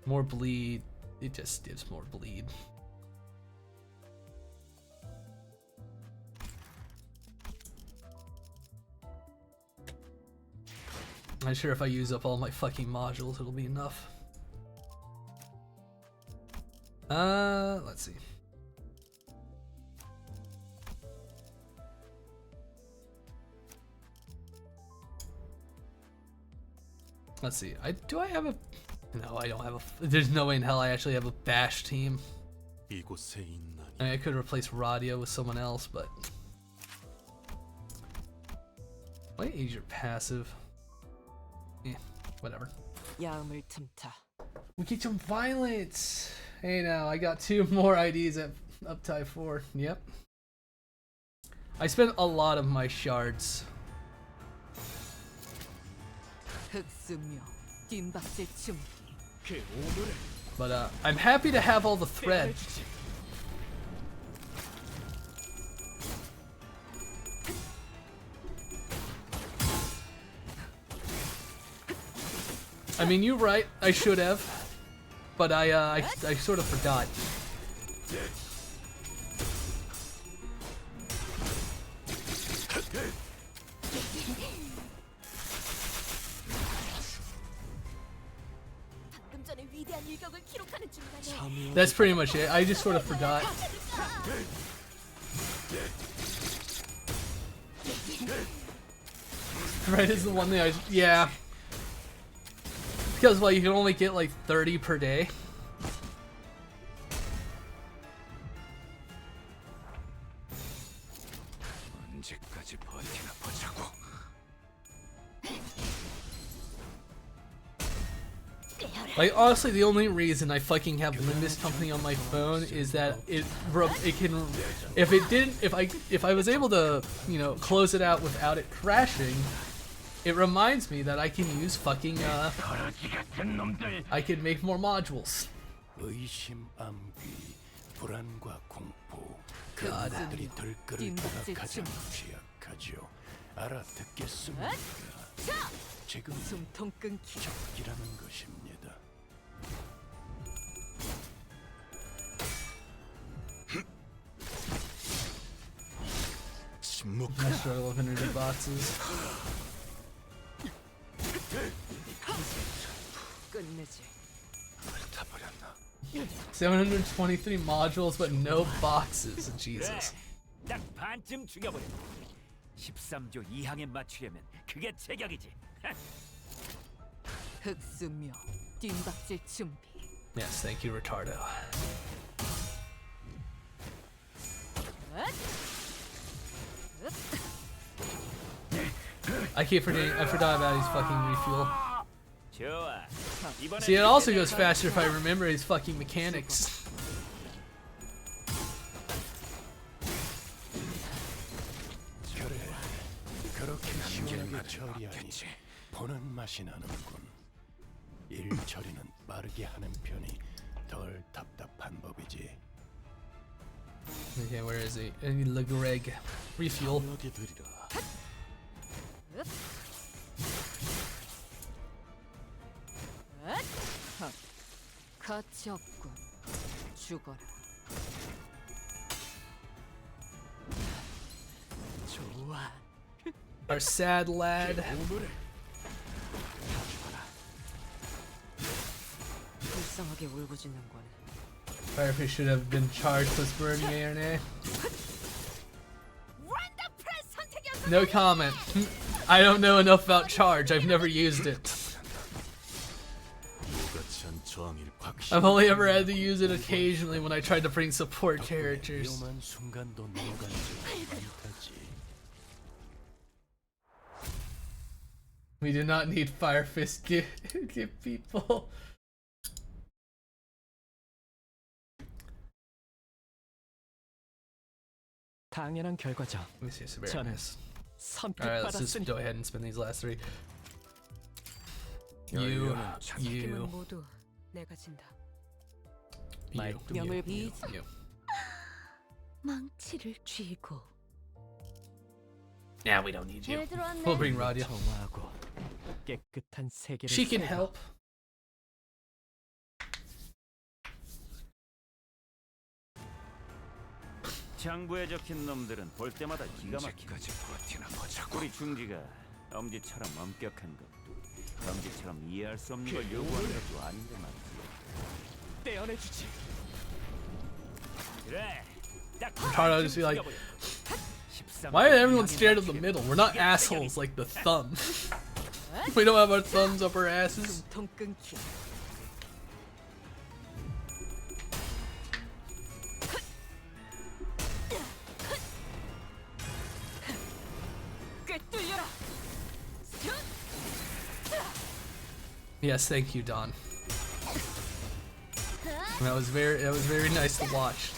More bleed. It just gives more bleed. I'm not sure if I use up all my fucking modules, it'll be enough. Let's see. Let's see. Do I have a? No, I don't have a. There's no way in hell I actually have a bash team. I mean, I could replace Radio with someone else, but why use your passive? Yeah, whatever. We get some violence. Hey, now I got 2 more IDs at uptie 4. Yep. I spent a lot of my shards. But I'm happy to have all the thread. I mean, you're right. I should have, but I sort of forgot. That's pretty much it. I just sort of forgot. Right is the one thing yeah. Because, well, you can only get like 30 per day. Like, honestly, the only reason I fucking have Limbus Company on my phone is that it can, if I was able to, you know, close it out without it crashing, it reminds me that I can use fucking, I can make more modules. God. I struggle with energy boxes. 723 modules, but no boxes. Jesus. 딱 반쯤 죽여버려. 13조 이항에 맞추려면 그게 제격이지. 흑수묘 뒷박질 준비. Yes, thank you, Retardo. I forgot about his fucking refuel. See, it also goes faster if I remember his fucking mechanics. 시원한 맛이 나는군. 일 처리는 빠르게 하는 편이 덜 답답한 법이지. Okay, where is he? I need Legreg. Refuel. 강하게 드리라. 가치 없군. 죽어라. 좋아. Our sad lad. 오늘의 불쌍하게 울부짖는군. Firefish should have been charged with burning ARNA. No comment. I don't know enough about charge. I've never used it. 무가치한 저항일 확실히 I've only ever had to use it occasionally when I tried to bring support characters. 위험한 순간도 넘어간 적이 많다지. We do not need Firefist give people. 당연한 결과죠. Let me see some 저는 awareness. Alright, let's just 선택받았으니 go ahead and spend these last three. 연료는 You, 모두 내가 진다. you, 명을 you, 비 you. 망치를 쥐고. Yeah, we don't need you. 잘 들어왔네. We'll bring Radia. 정화하고 깨끗한 세계를 She can 세워. help. 장부에 적힌 놈들은 볼 때마다 기가 막히고 버티나 보자고. 우리 중지가 엄지처럼 엄격한 것도 엄지처럼 이해할 수 없는 걸 요구하는 것도 아닌데 말이지. 떼어내주지. 그래. 딱 trying to just be like, 죽여버려. why did everyone stare to the middle? We're not assholes like the thumb. We don't have our thumbs up our asses. 통 끊기. 꿰뚫려라. Yes, thank you, Don. That was very nice to watch.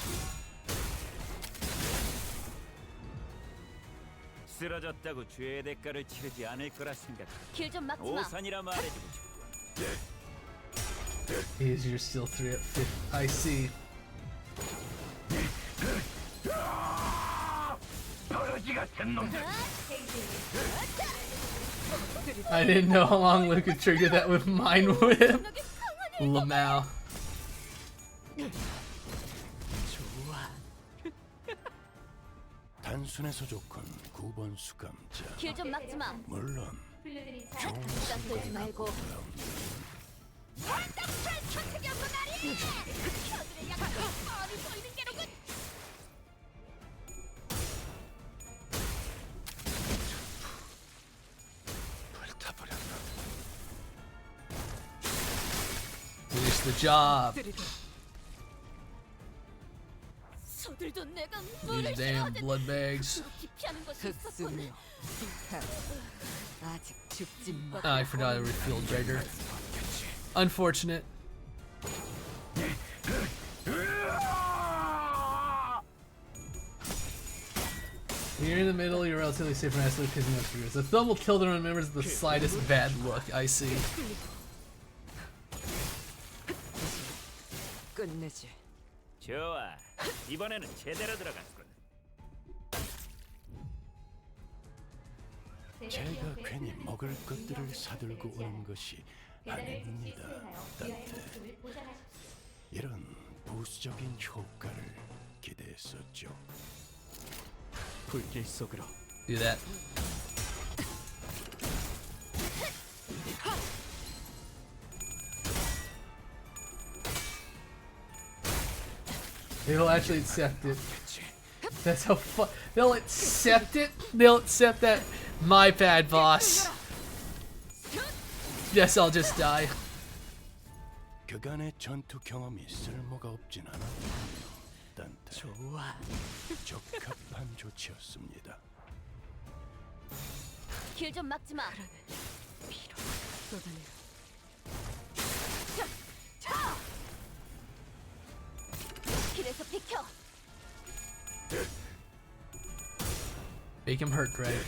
쓰러졌다고 죄의 대가를 치르지 않을 거라 생각. 길 좀 막지 마. 오산이라 말해주고 싶어. Is you're still 3 at 5. I see. I didn't know how long Luke could trigger that with Mind Whip. Lamau. 좋아. 단순해서 좋군 9번 수감자. 길 좀 막지 마. 물론 좋은 부담 떨지 말고. 불타버렸나. Finish the job. 저들도 내가 These 물을 damn blood bags. 기피하는 것이 있었군. 아직 죽지 마. I forgot to refill Drager. Unfortunate. When you're in the middle, you're relatively safe from absolute kissing up triggers. The thumb will kill the members of the slightest bad look. I see. 끝내지. 좋아. 이번에는 제대로 들어갔군. 제가 괜히 먹을 것들을 사들고 오는 것이 아닙니다. 단테. 이런 부수적인 효과를 기대했었죠. 불길 속으로. Do that. They'll actually accept it. That's how they'll accept it. They'll accept that. My bad, boss. Yes, I'll just die. 그간의 전투 경험이 쓸모가 없진 않았군요. 단테. 좋아. 적합한 조치였습니다. 길 좀 막지 마. 피로 쏟아내라. 길에서 비켜. Make him hurt, Greg.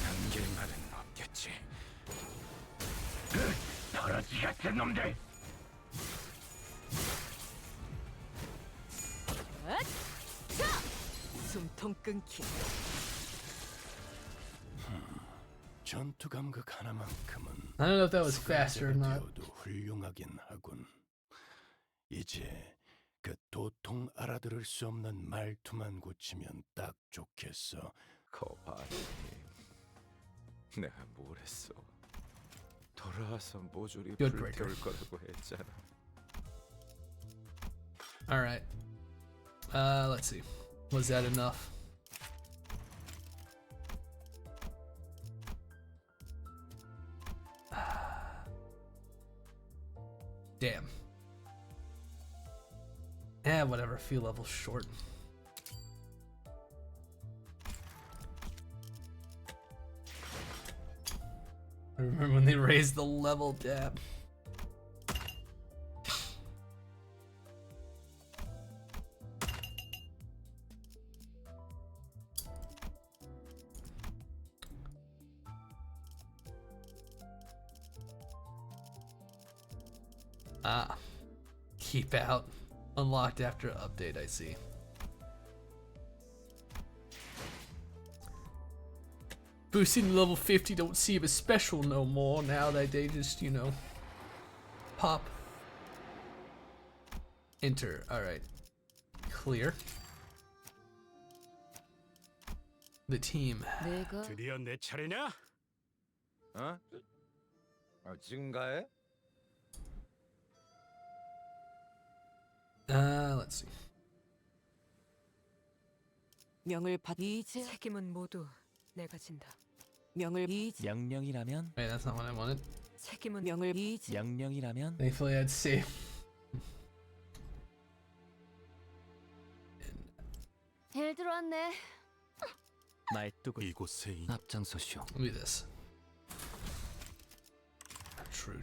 남길 말은 없겠지. 거지 같은 놈들. 자! 숨통 끊기. 전투 감각 하나만큼은 I don't know if that was faster or not. 되어도 훌륭하긴 하군. 이제 그 도통 알아들을 수 없는 말투만 고치면 딱 좋겠어. 거봐요. 내가 뭘 했어? 돌아와서 모조리 Good breaker. 불태울 거라고 했잖아. All right. Let's see. Was that enough? Damn. Whatever. A few levels short. I remember when they raised the level dab. Ah, keep out. Unlocked after update, I see. Boosting level 50 don't seem as special no more now that they just, you know, pop. Enter. Alright. Clear. The team. 내가 드디어 내 차례냐? 어? 지금가해? Let's see. 명을 받 이제 책임은 모두 내가 진다. 명을 이제 명령이라면 Wait, that's not what I wanted. 책임은 명을 이제 명령이라면 Thankfully, I had to save. 잘 들어왔네. 말뚝을 이곳에 앞장서시오. Let me do this. True.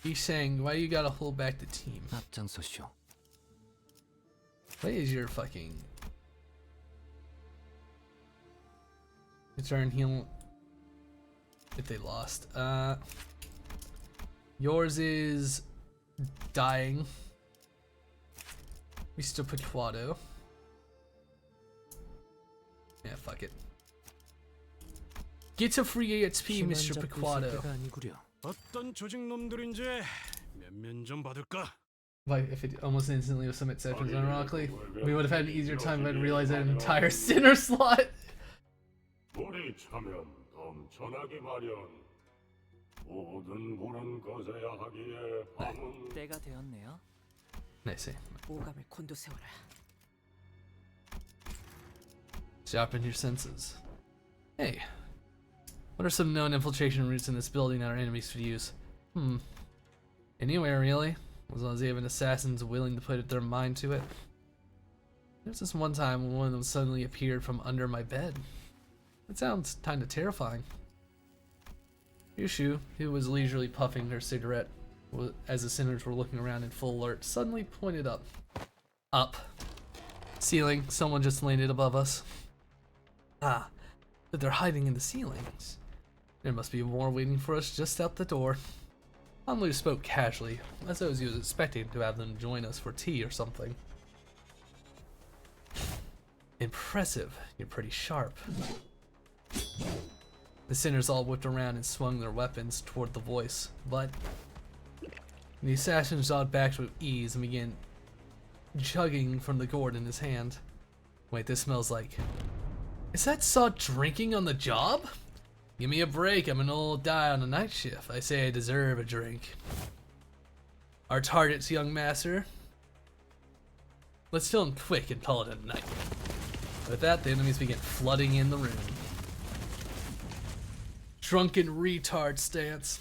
He's saying, why you gotta hold back the team? 앞장서시오. What is your fucking... Return heal if they lost. Yours is dying. We still put Quado. Yeah, fuck it. Get to free HP, Mr. Pequado. 아니구려. 어떤 조직 놈들인지 면면 좀 받을까? If it almost instantly with some exceptions, ironically, we would have had an easier time if I'd realized that an entire sinner slot. 우리 차면 덤천하기 마련. 모든 불은 거세야 하기에 밤은 때가 되었네요. Nice. 오감을 곤두세워라. Sharpen your senses. Hey, what are some known infiltration routes in this building that our enemies could use? Anywhere really, as long as they have an assassins willing to put their mind to it. There's this one time when one of them suddenly appeared from under my bed. It sounds kinda terrifying. Yushu, who was leisurely puffing her cigarette as the sinners were looking around in full alert, suddenly pointed up. Up. Ceiling, someone just landed above us. Ah, but they're hiding in the ceilings. There must be more waiting for us just out the door. Hanlu spoke casually, as though he was expecting to have them join us for tea or something. Impressive, you're pretty sharp. The sinners all whipped around and swung their weapons toward the voice, but the assassin shot back with ease and began chugging from the gourd in his hand. Wait, this smells like... Is that Saw drinking on the job? Give me a break, I'm an old guy on a night shift. I say I deserve a drink. Our target's young master. Let's kill him quick and call it a night. With that, the enemies began flooding in the room. Drunken retard stance.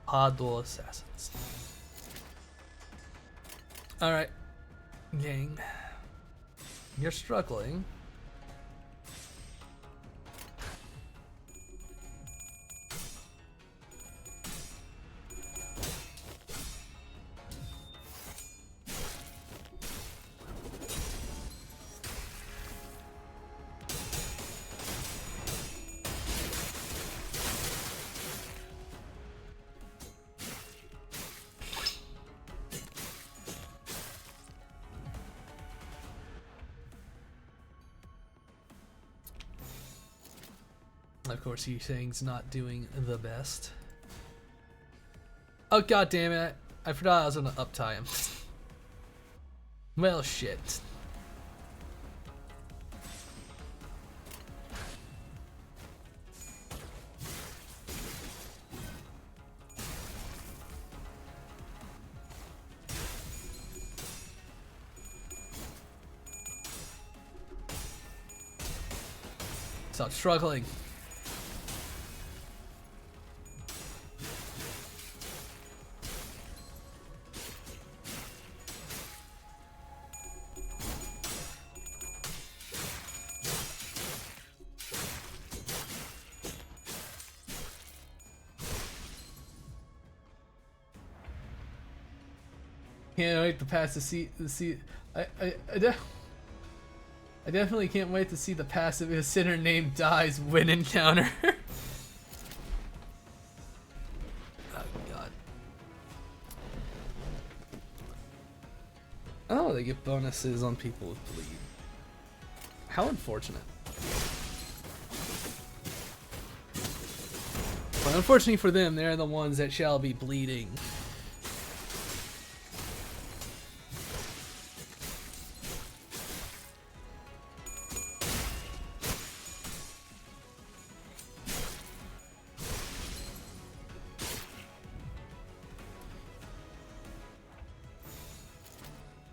Oddle assassins. Alright, gang. You're struggling. Of course, Yishang's not doing the best. Oh god damn it! I forgot I was gonna uptie him. Well, shit. Stop struggling. Can't wait to pass I definitely can't wait to see the passive if a sinner named dies win encounter. Oh god. Oh, they get bonuses on people with bleed. How unfortunate. But unfortunately for them, they're the ones that shall be bleeding.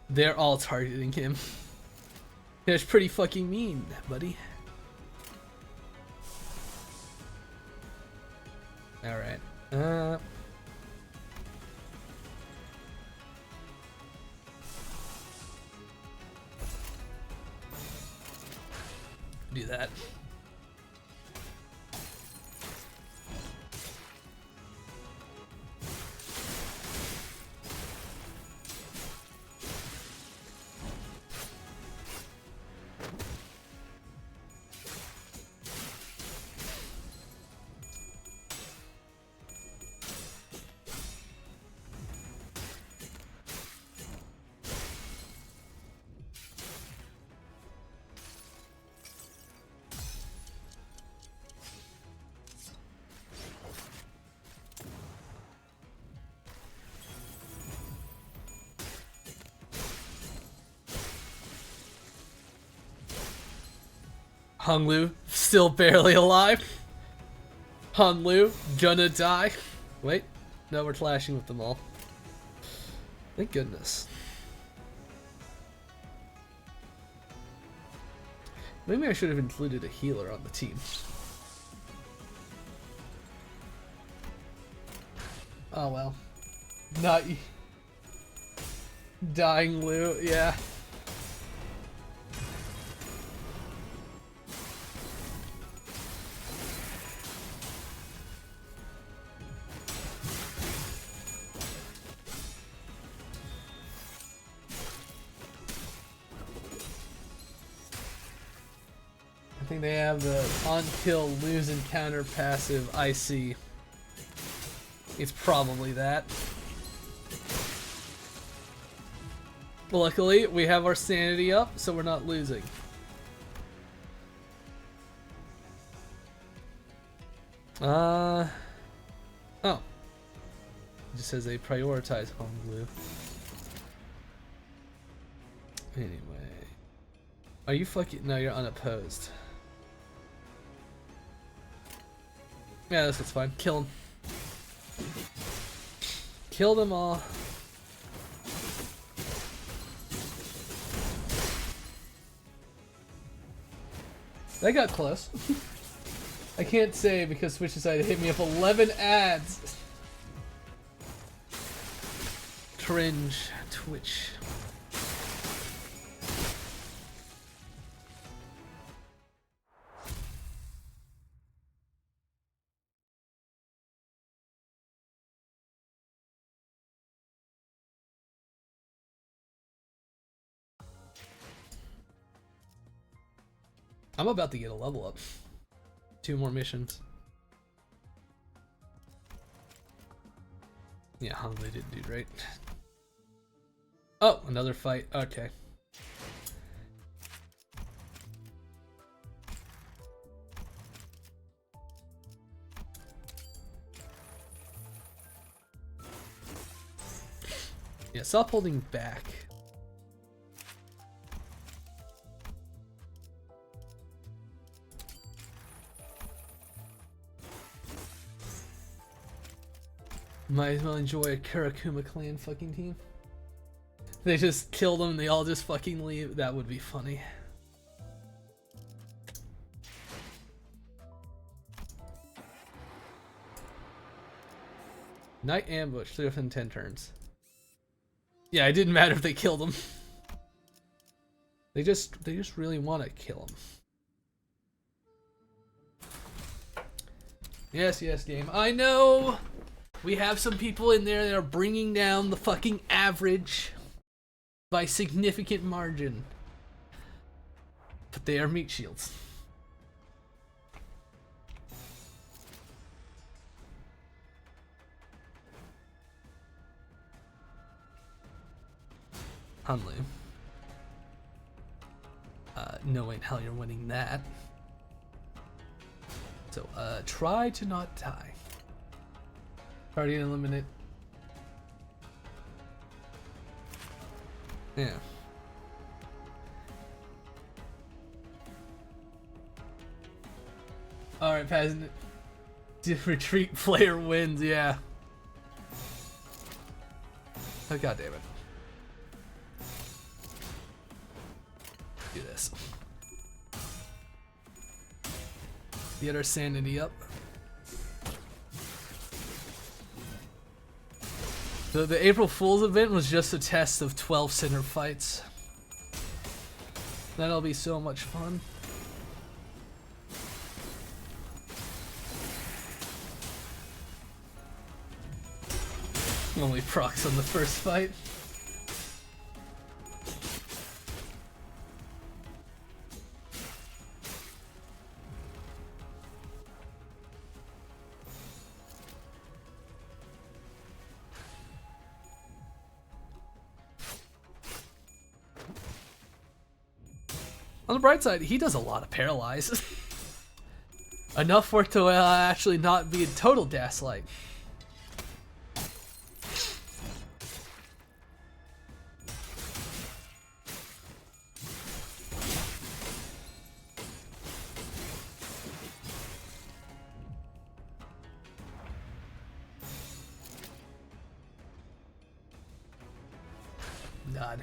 They're all targeting him. That's pretty fucking mean, buddy. Alright. Do that. Hung Lu, still barely alive. Han Lu, gonna die. Wait, no, we're clashing with them all. Thank goodness. Maybe I should have included a healer on the team. Oh well. Not dying Lu, yeah. I think they have the on-kill, lose encounter passive IC. It's probably that. Luckily, we have our sanity up, so we're not losing. Oh. It just says they prioritize home blue. Anyway. Are you fucking... No, you're unopposed. Yeah, this looks fine. Kill them. Kill them all. That got close. I can't say because Twitch decided to hit me up 11 ads. Cringe. Twitch. I'm about to get a level up. 2 more missions. Yeah, Hongli did do great. Oh, another fight. Okay. Yeah, stop holding back. Might as well enjoy a Karakuma clan fucking team. They just kill them and they all just fucking leave. That would be funny. Night ambush, 3 within 10 turns. Yeah, it didn't matter if they killed him. They just really want to kill him. Yes, yes, game. I know! We have some people in there that are bringing down the fucking average by significant margin. But they are meat shields. Hunley. Knowing how you're winning that. So, try to not die. Party eliminate. Yeah. Alright, Peasant. Retreat player wins, yeah. Oh, god damn it. Do this. Get our sanity up. The April Fool's event was just a test of 12 center fights. That'll be so much fun. Only procs on the first fight. On the bright side, he does a lot of paralyze. Enough for it to actually not be a total gaslight. God.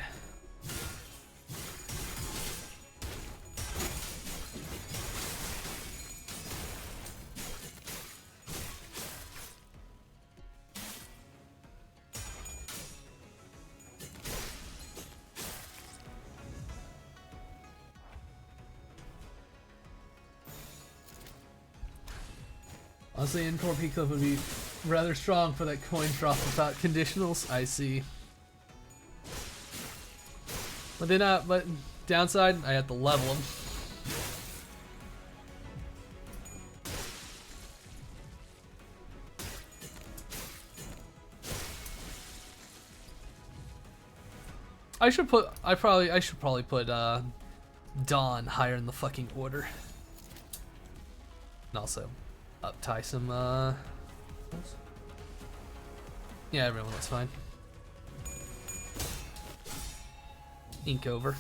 Honestly, in-core P-Clip would be rather strong for that coin drop without conditionals. I see. But then, but downside, I have to level them. I should probably put Dawn higher in the fucking order. And also tie some yeah, everyone, that's fine. Ink over.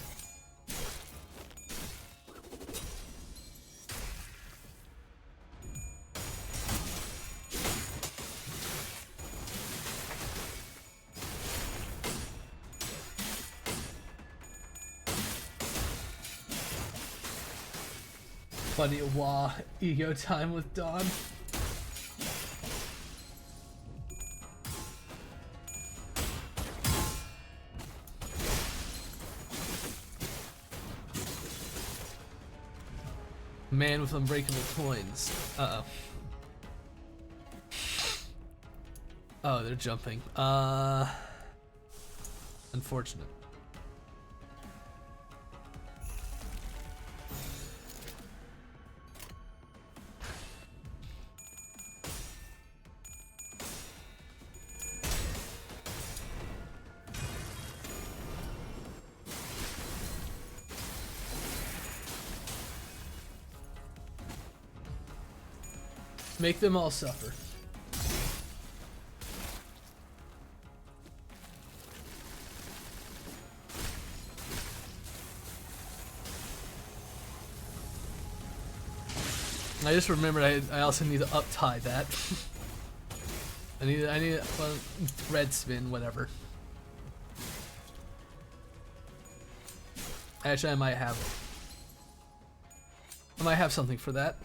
Plenty of ego time with Dawn. Man with unbreakable coins. Uh-oh. Oh, they're jumping. Unfortunate. Make them all suffer. I just remembered I also need to up-tie that. I need well, thread spin, whatever. Actually, I might have something for that.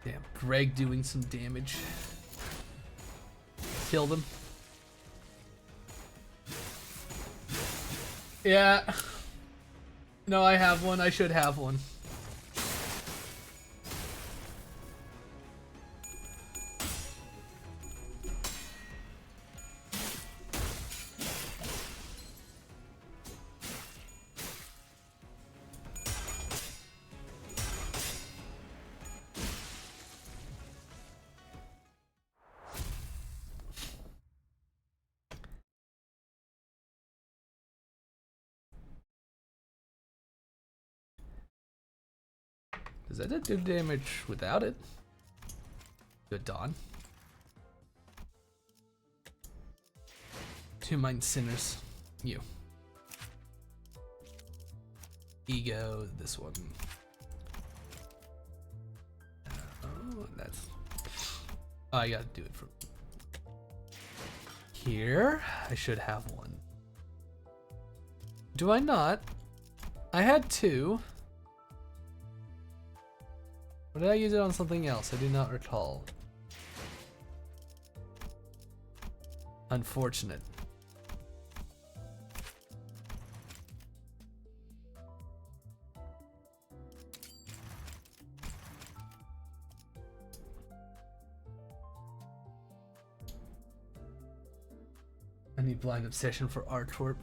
Damn, Greg doing some damage. Killed him. Yeah. No, I have one. I should have one. Does that do damage without it? Good Dawn. 2 Mind Sinners. You. Ego, this one. Oh, that's... Oh, I gotta do it from here. I should have one. Do I not? I had 2. Or did I use it on something else? I do not recall. Unfortunate. I need Blind Obsession for Artwork.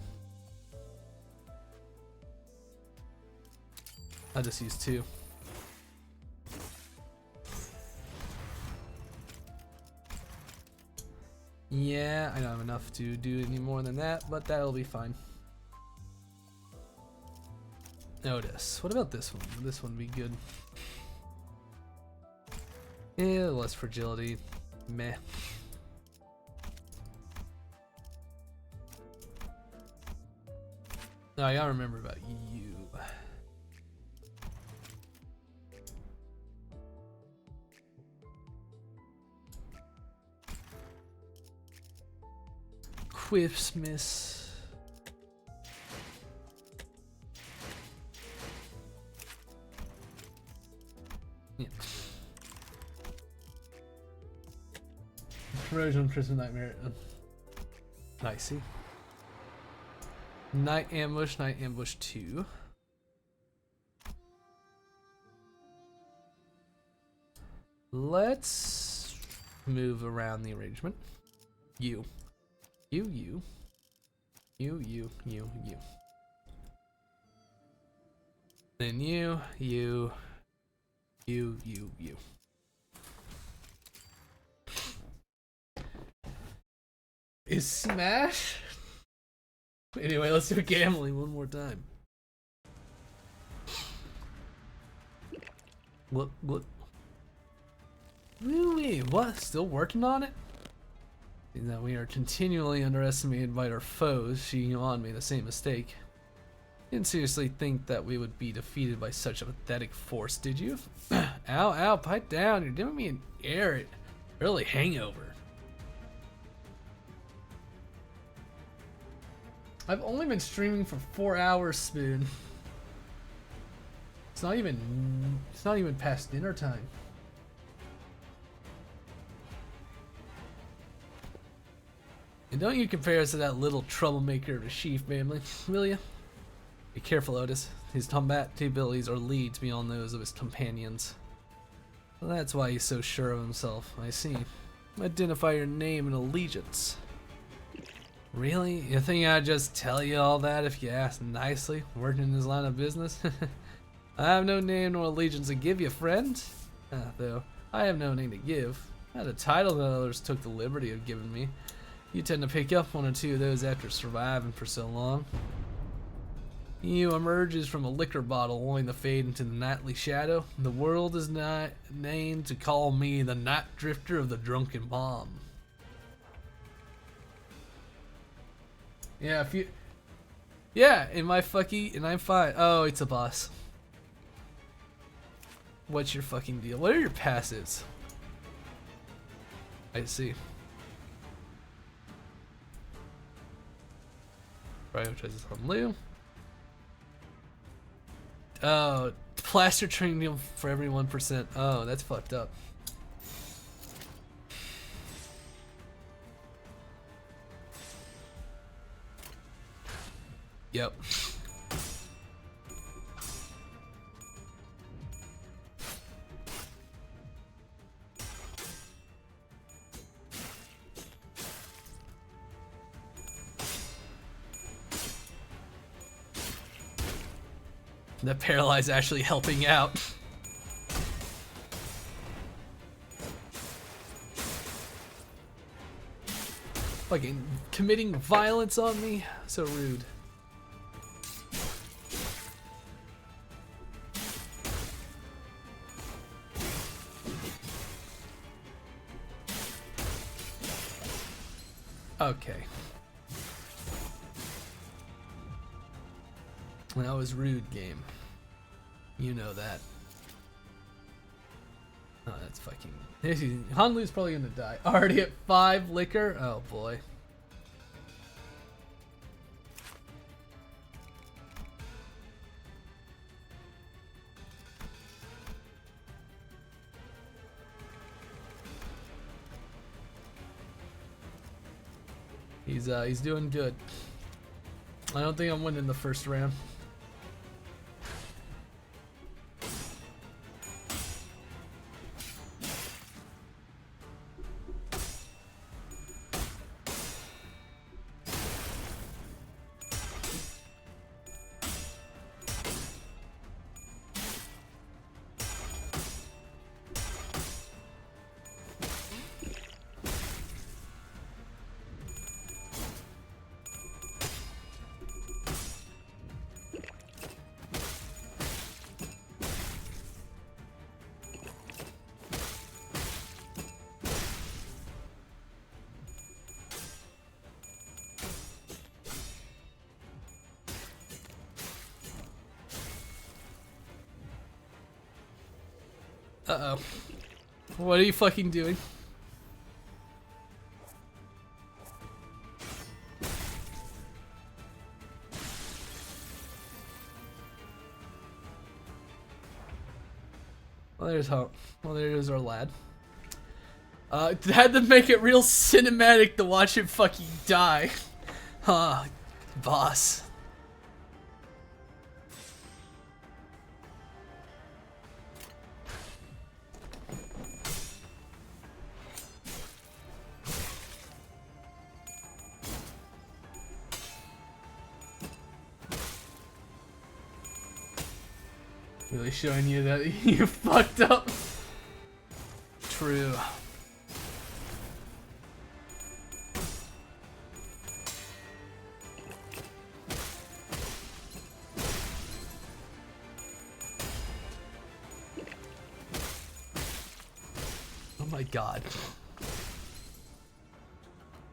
I'll just use 2. Yeah, I don't have enough to do any more than that, but that'll be fine. Notice. What about this one? Would this one be good? Yeah, less fragility. Meh. Oh, I gotta remember about you. Quips miss. Yeah. Corrosion, Prison Nightmare. Nicey. Night Ambush 2. Let's move around the arrangement. You. You. Then you. Is Smash? Anyway, let's do gambling one more time. What? Really? What? Still working on it? Seeing that we are continually underestimated by our foes, Yuan made the same mistake. Didn't seriously think that we would be defeated by such a pathetic force, did you? Ow, pipe down, you're giving me an early hangover. I've only been streaming for 4 hours, Spoon. It's not even past dinner time. And don't you compare us to that little troublemaker of the Sheaf family, will ya? Be careful, Otis. His combat abilities are leads beyond those of his companions. Well, that's why he's so sure of himself, I see. Identify your name and allegiance. Really? You think I'd just tell you all that if you asked nicely, working in this line of business? I have no name nor allegiance to give you, friend. Though, I have no name to give. I had a title that others took the liberty of giving me. You tend to pick up 1 or 2 of those after surviving for so long. You emerges from a liquor bottle only to fade into the nightly shadow. The world is not named to call me the night drifter of the drunken bomb. Yeah, if you... Yeah, in my fucking... And I'm fine. Oh, it's a boss. What's your fucking deal? What are your passives? I see. Prioritizes on Lou. Oh, plaster training for every 1%. Oh, that's fucked up. Yep. The paralyze actually helping out. Fucking committing violence on me. So rude. Okay. That was rude, game. You know that. Oh, that's fucking... Hanlu's probably gonna die. Already at 5 liquor? Oh boy. He's doing good. I don't think I'm winning the first round. Uh-oh. What are you fucking doing? Well, there's hope. Well, there's our lad. Had to make it real cinematic to watch him fucking die. Huh, boss. Really showing you that you fucked up. True. Oh my god.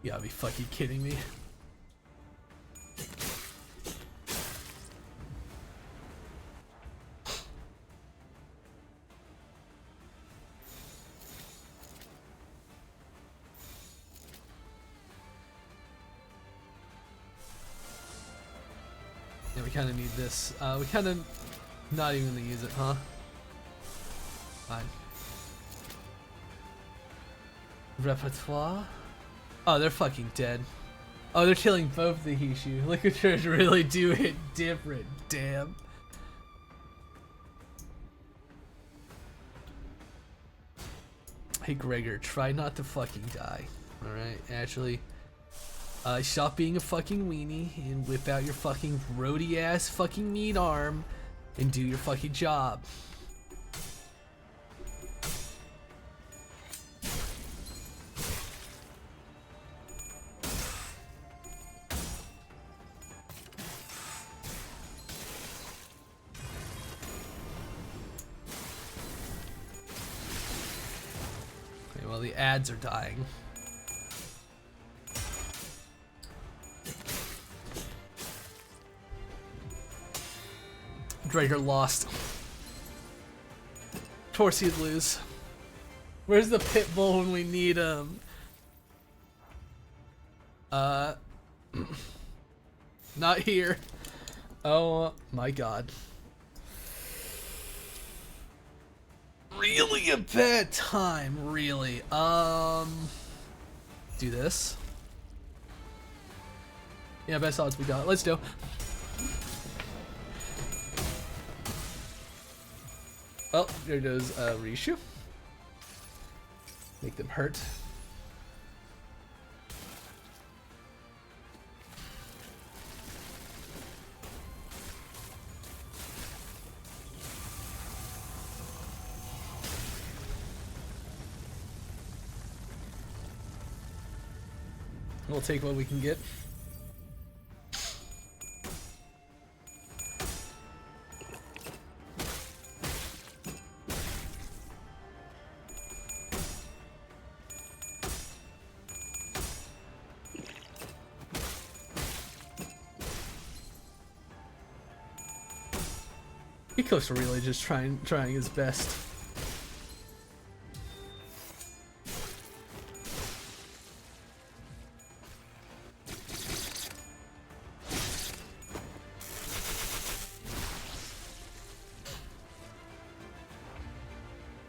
You gotta be fucking kidding me. Yeah, we kind of need this. We kind of not even gonna use it, huh? Fine. Repertoire? Oh, they're fucking dead. Oh, they're killing both the Hishu. Liquatures really do hit different. Damn. Hey, Gregor, try not to fucking die. Alright, actually. Stop being a fucking weenie and whip out your fucking roadie ass fucking meat arm and do your fucking job. Okay, well, the ads are dying. Draker lost. Of course he'd lose. Where's the pit bull when we need him? Not here. Oh my god. Really a bad time, really. Do this. Yeah, best odds we got. Let's do. Oh, there goes Rishu. Make them hurt. We'll take what we can get. Hiko's really just trying his best.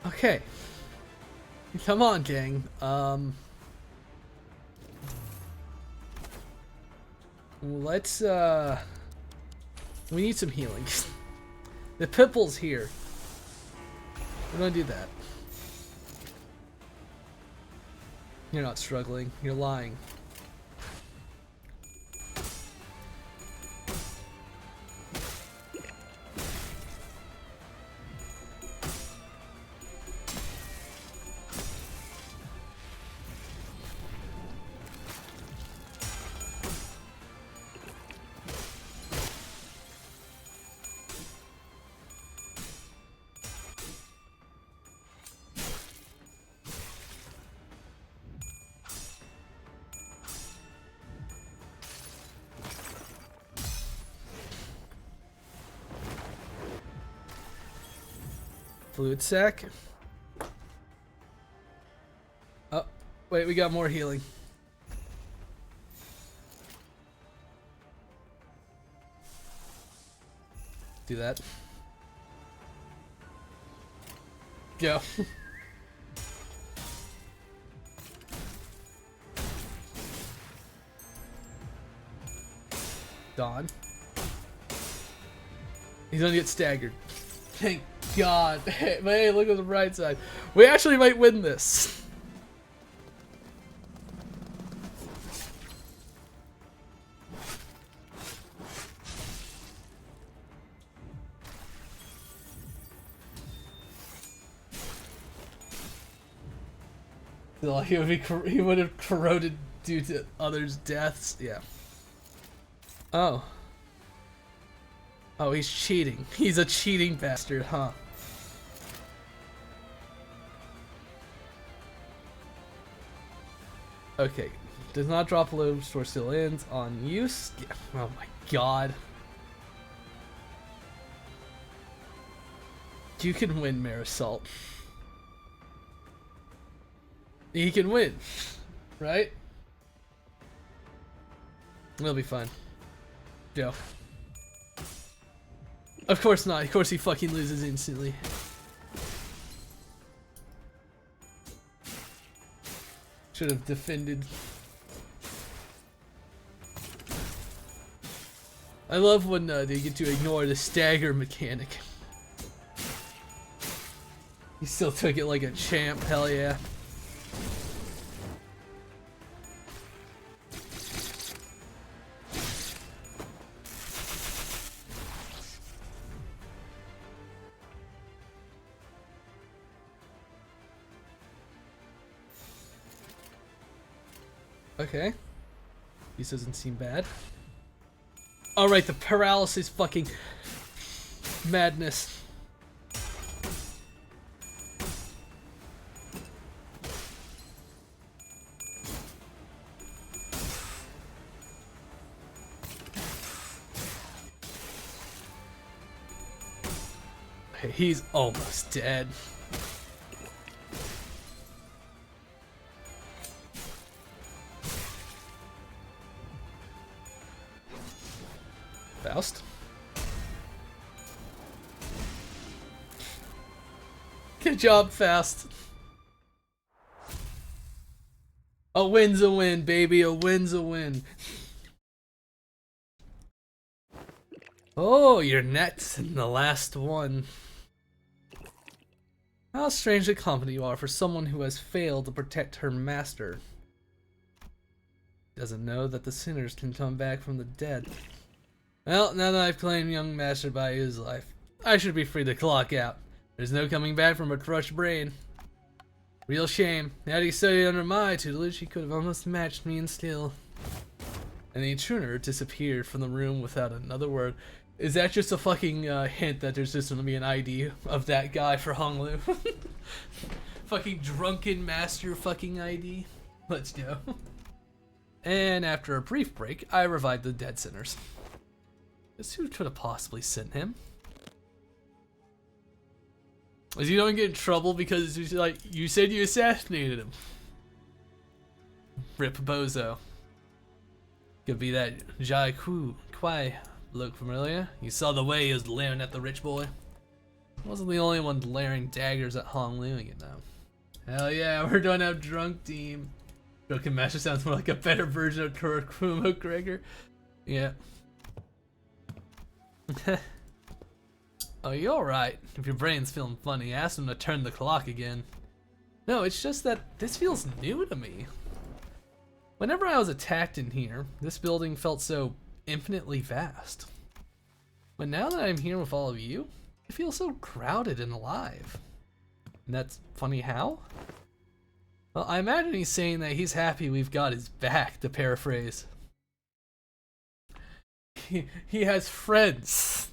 Okay. Come on, gang. Let's we need some healing. The Pipple's here. We're gonna do that. You're not struggling. You're lying. Fluid sac. Oh, wait, we got more healing. Do that. Go. Dawn. He's gonna get staggered. Thank God. Hey, but hey, look at the bright side. We actually might win this. Still, he would have corroded due to others' deaths. Yeah. Oh. Oh, he's cheating. He's a cheating bastard, huh? Okay. Does not drop low, store still ends on use. Yeah. Oh my god. You can win, Marisol. He can win. Right? It'll be fine. Go. Of course not. Of course he fucking loses instantly. Should have defended. I love when they get to ignore the stagger mechanic. He still took it like a champ. Hell yeah. Okay. This doesn't seem bad. Alright, the paralysis fucking madness. He's almost dead. Faust. Good job, Faust. A win's a win, baby. A win's a win. Oh, you're next and the last one. How strangely confident you are for someone who has failed to protect her master. Doesn't know that the sinners can come back from the dead. Well, now that I've claimed young master by his life, I should be free to clock out. There's no coming back from a crushed brain. Real shame. Had he studied under my tutelage, he could have almost matched me in skill. And the intruder disappeared from the room without another word. Is that just a fucking hint that there's just gonna be an ID of that guy for Honglu? Fucking drunken master fucking ID. Let's go. And after a brief break, I revived the dead sinners. Guess who could have possibly sent him? Is he don't get in trouble because he's like, you said you assassinated him. Rip Bozo. Could be that Jai Kwai. Look familiar? You saw the way he was glaring at the rich boy? Wasn't the only one glaring daggers at Hong Liu, you know. Hell yeah, we're doing our drunk team. Drunken Master sounds more like a better version of Kurokumo Gregor. Yeah. Oh, you're alright. If your brain's feeling funny, ask him to turn the clock again. No, it's just that this feels new to me. Whenever I was attacked in here, this building felt so infinitely vast. But now that I'm here with all of you, it feels so crowded and alive. And that's funny how? Well, I imagine he's saying that he's happy we've got his back, to paraphrase. He has friends.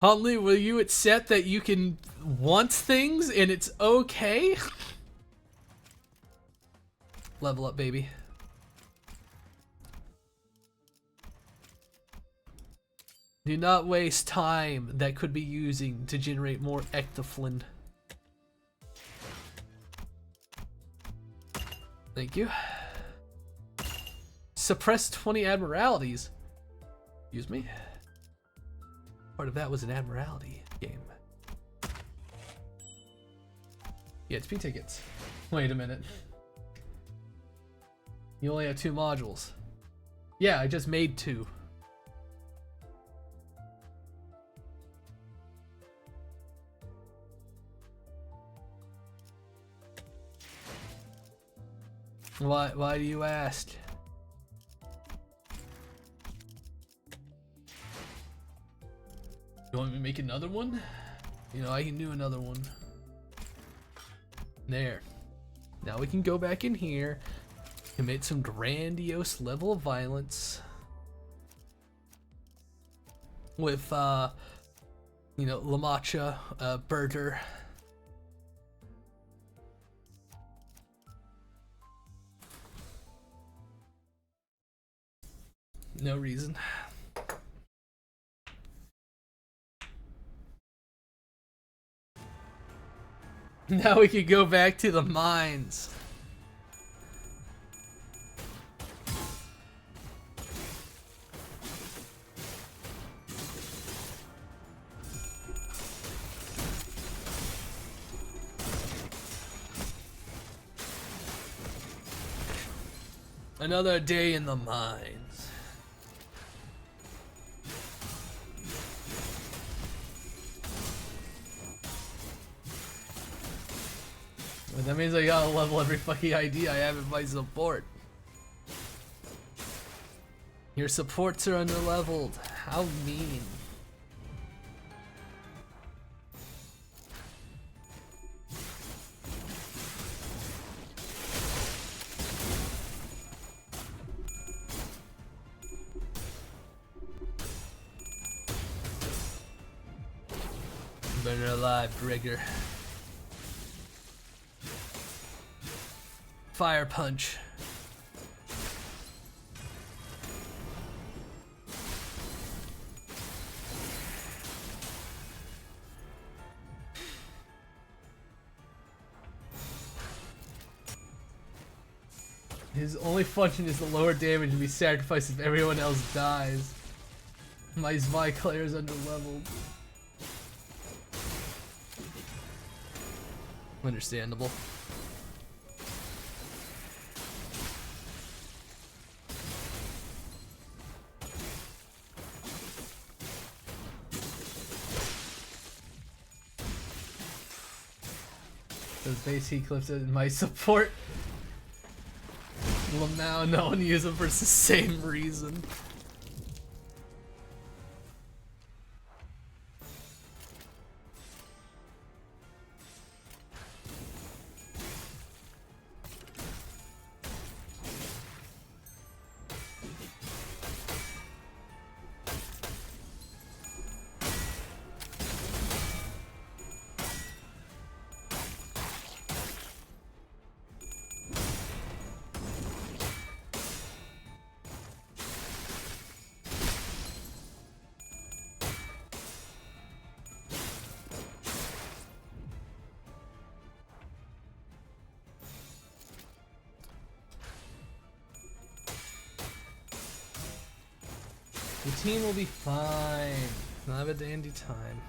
Huntley, will you accept that you can want things and it's okay? Level up, baby. Do not waste time that could be using to generate more ectoflin. Thank you. Suppress 20 admiralities. Excuse me? Part of that was an admiralty game. Yeah, it's P tickets. Wait a minute. You only have 2 modules. Yeah, I just made 2. Why do you ask? You want me to make another one? You know, I can do another one. There. Now we can go back in here, commit some grandiose level of violence with, you know, Lamacha, Berger. No reason. Now we could go back to the mines. Another day in the mines. But that means I gotta level every fucking ID I have in my support. Your supports are under-leveled. How mean. Better alive, Gregor. Fire punch. His only function is to lower damage and be sacrificed if everyone else dies. My Zvi is underleveled. Understandable. Those base heat clips in my support. Lamau, no one uses them for the same reason. The team will be fine. Not have a dandy time.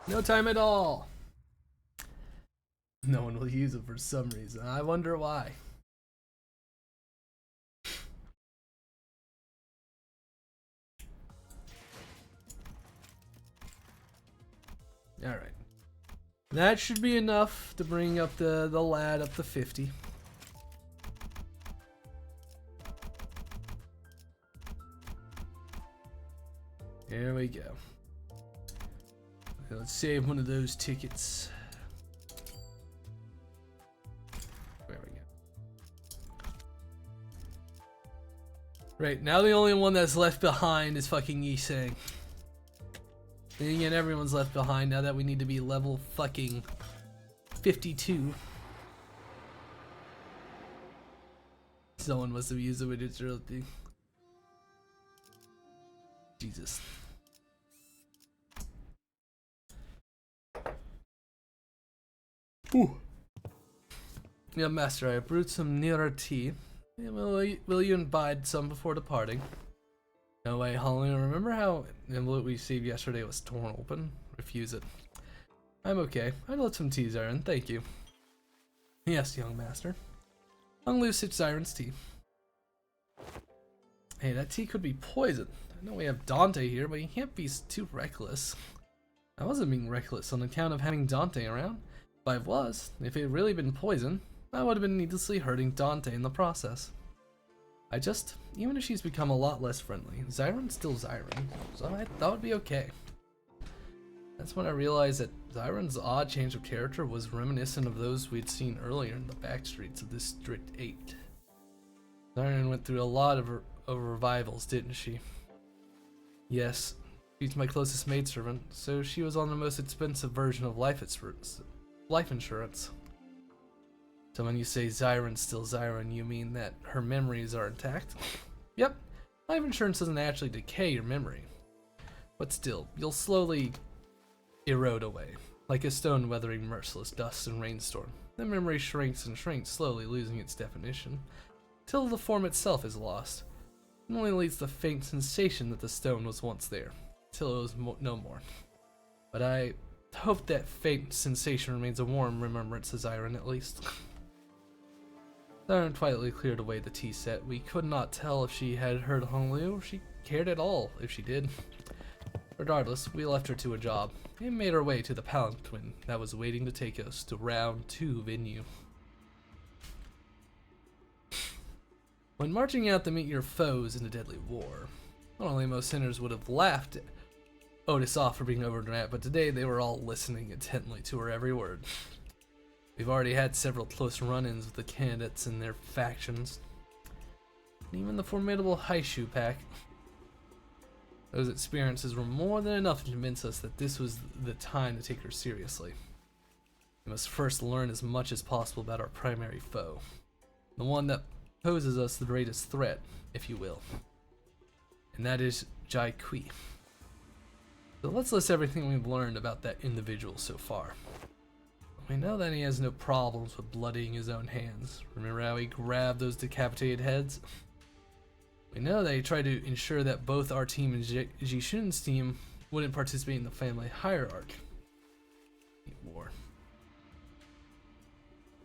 No time at all. No one will use it for some reason. I wonder why. Alright. That should be enough to bring up the lad up to 50. There we go. Let's save one of those tickets. There we go. Right, now the only one that's left behind is fucking Yiseng. And again, everyone's left behind now that we need to be level fucking 52. Someone must have used it with its real thing. Jesus. Ooh. Yeah, master, I brewed some nearer tea. Yeah, will you imbibe some before departing? No way, Holly. Remember how the envelope we received yesterday was torn open? Refuse it. I'm okay. I'd let some tea, Zyron. Thank you. Yes, young master. Long live Sitch Zyron's tea. Hey, that tea could be poison. I know we have Dante here, but he can't be too reckless. I wasn't being reckless on account of having Dante around. If it had really been poison, I would have been needlessly hurting Dante in the process. Even if she's become a lot less friendly, Zyron's still Zyron, so that would be okay. That's when I realized that Zyron's odd change of character was reminiscent of those we'd seen earlier in the back streets of District 8. Zyron went through a lot of revivals, didn't she? Yes, she's my closest maidservant, so she was on the most expensive version of life insurance. So when you say Zyron's still Zyron, you mean that her memories are intact? Yep, life insurance doesn't actually decay your memory. But still, you'll slowly erode away, like a stone weathering merciless dust and rainstorm. The memory shrinks and shrinks, slowly losing its definition, till the form itself is lost. It only leaves the faint sensation that the stone was once there, till it was no more. But I hope that faint sensation remains a warm remembrance to Zyron at least. Zyron quietly cleared away the tea set. We could not tell if she had heard Honglu or she cared at all if she did. Regardless, we left her to a job and made our way to the palanquin that was waiting to take us to round 2 venue. When marching out to meet your foes in a deadly war, not only most sinners would have laughed Otis off for being overdramatic, but today they were all listening intently to her every word. We've already had several close run-ins with the candidates and their factions. And even the formidable Haishu pack. Those experiences were more than enough to convince us that this was the time to take her seriously. We must first learn as much as possible about our primary foe. The one that poses us the greatest threat, if you will. And that is Jai Kui. So let's list everything we've learned about that individual so far. We know that he has no problems with bloodying his own hands. Remember how he grabbed those decapitated heads? We know that he tried to ensure that both our team and Jishun's team wouldn't participate in the family hierarchy war.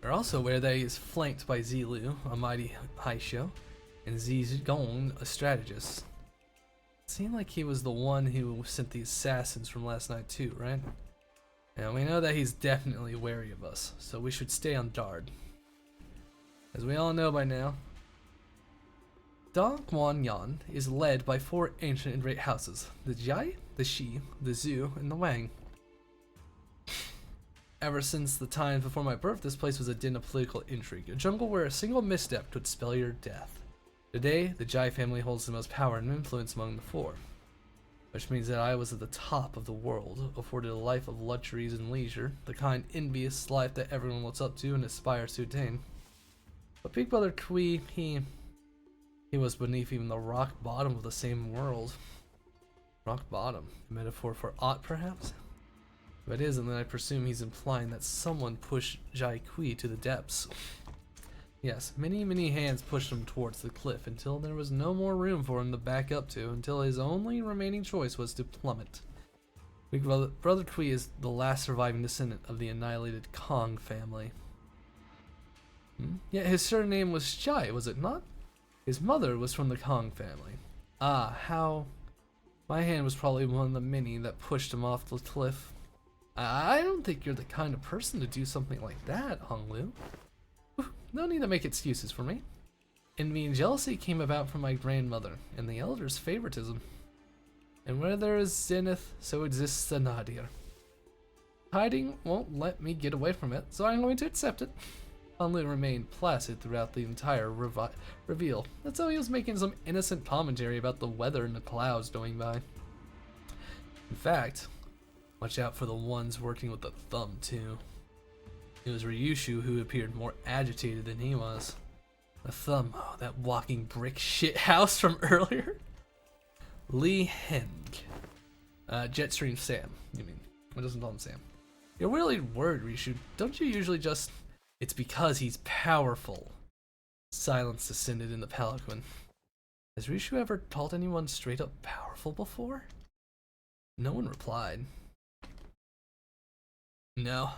We're also aware that he is flanked by Zilu, a mighty Haisho, and Zizgong, a strategist. It seemed like he was the one who sent the assassins from last night too, right? And we know that he's definitely wary of us, so we should stay on guard. As we all know by now, Dongguanyan is led by 4 ancient and great houses: the Jai, the Shi, the Zhu, and the Wang. Ever since the time before my birth, this place was a den of political intrigue, a jungle where a single misstep could spell your death. Today, the Jai family holds the most power and influence among the 4, which means that I was at the top of the world, afforded a life of luxuries and leisure, the kind envious life that everyone looks up to and aspires to attain. But Big Brother Kui, he was beneath even the rock bottom of the same world. Rock bottom, a metaphor for aught, perhaps? If it isn't, then I presume he's implying that someone pushed Jai Kui to the depths. Yes, many hands pushed him towards the cliff until there was no more room for him to back up to, until his only remaining choice was to plummet. Big Brother Kui is the last surviving descendant of the annihilated Kong family. Yet his surname was Jai, was it not? His mother was from the Kong family. Ah, how... My hand was probably one of the many that pushed him off the cliff. I don't think you're the kind of person to do something like that, Honglu. No need to make excuses for me. Envy and jealousy came about from my grandmother, and the elders' favoritism. And where there is zenith, so exists the nadir. Hiding won't let me get away from it, so I'm going to accept it. Honglu remained placid throughout the entire reveal. That's how he was making some innocent commentary about the weather and the clouds going by. In fact, watch out for the ones working with the thumb, too. It was Ryushu who appeared more agitated than he was. The thumb, oh, that walking brick shithouse from earlier. Lee Heng. Jetstream Sam, you mean. What doesn't call him Sam? You're really worried, Ryushu. Don't you usually just... It's because he's powerful. Silence descended in the palanquin. Has Ryushu ever called anyone straight up powerful before? No one replied. No.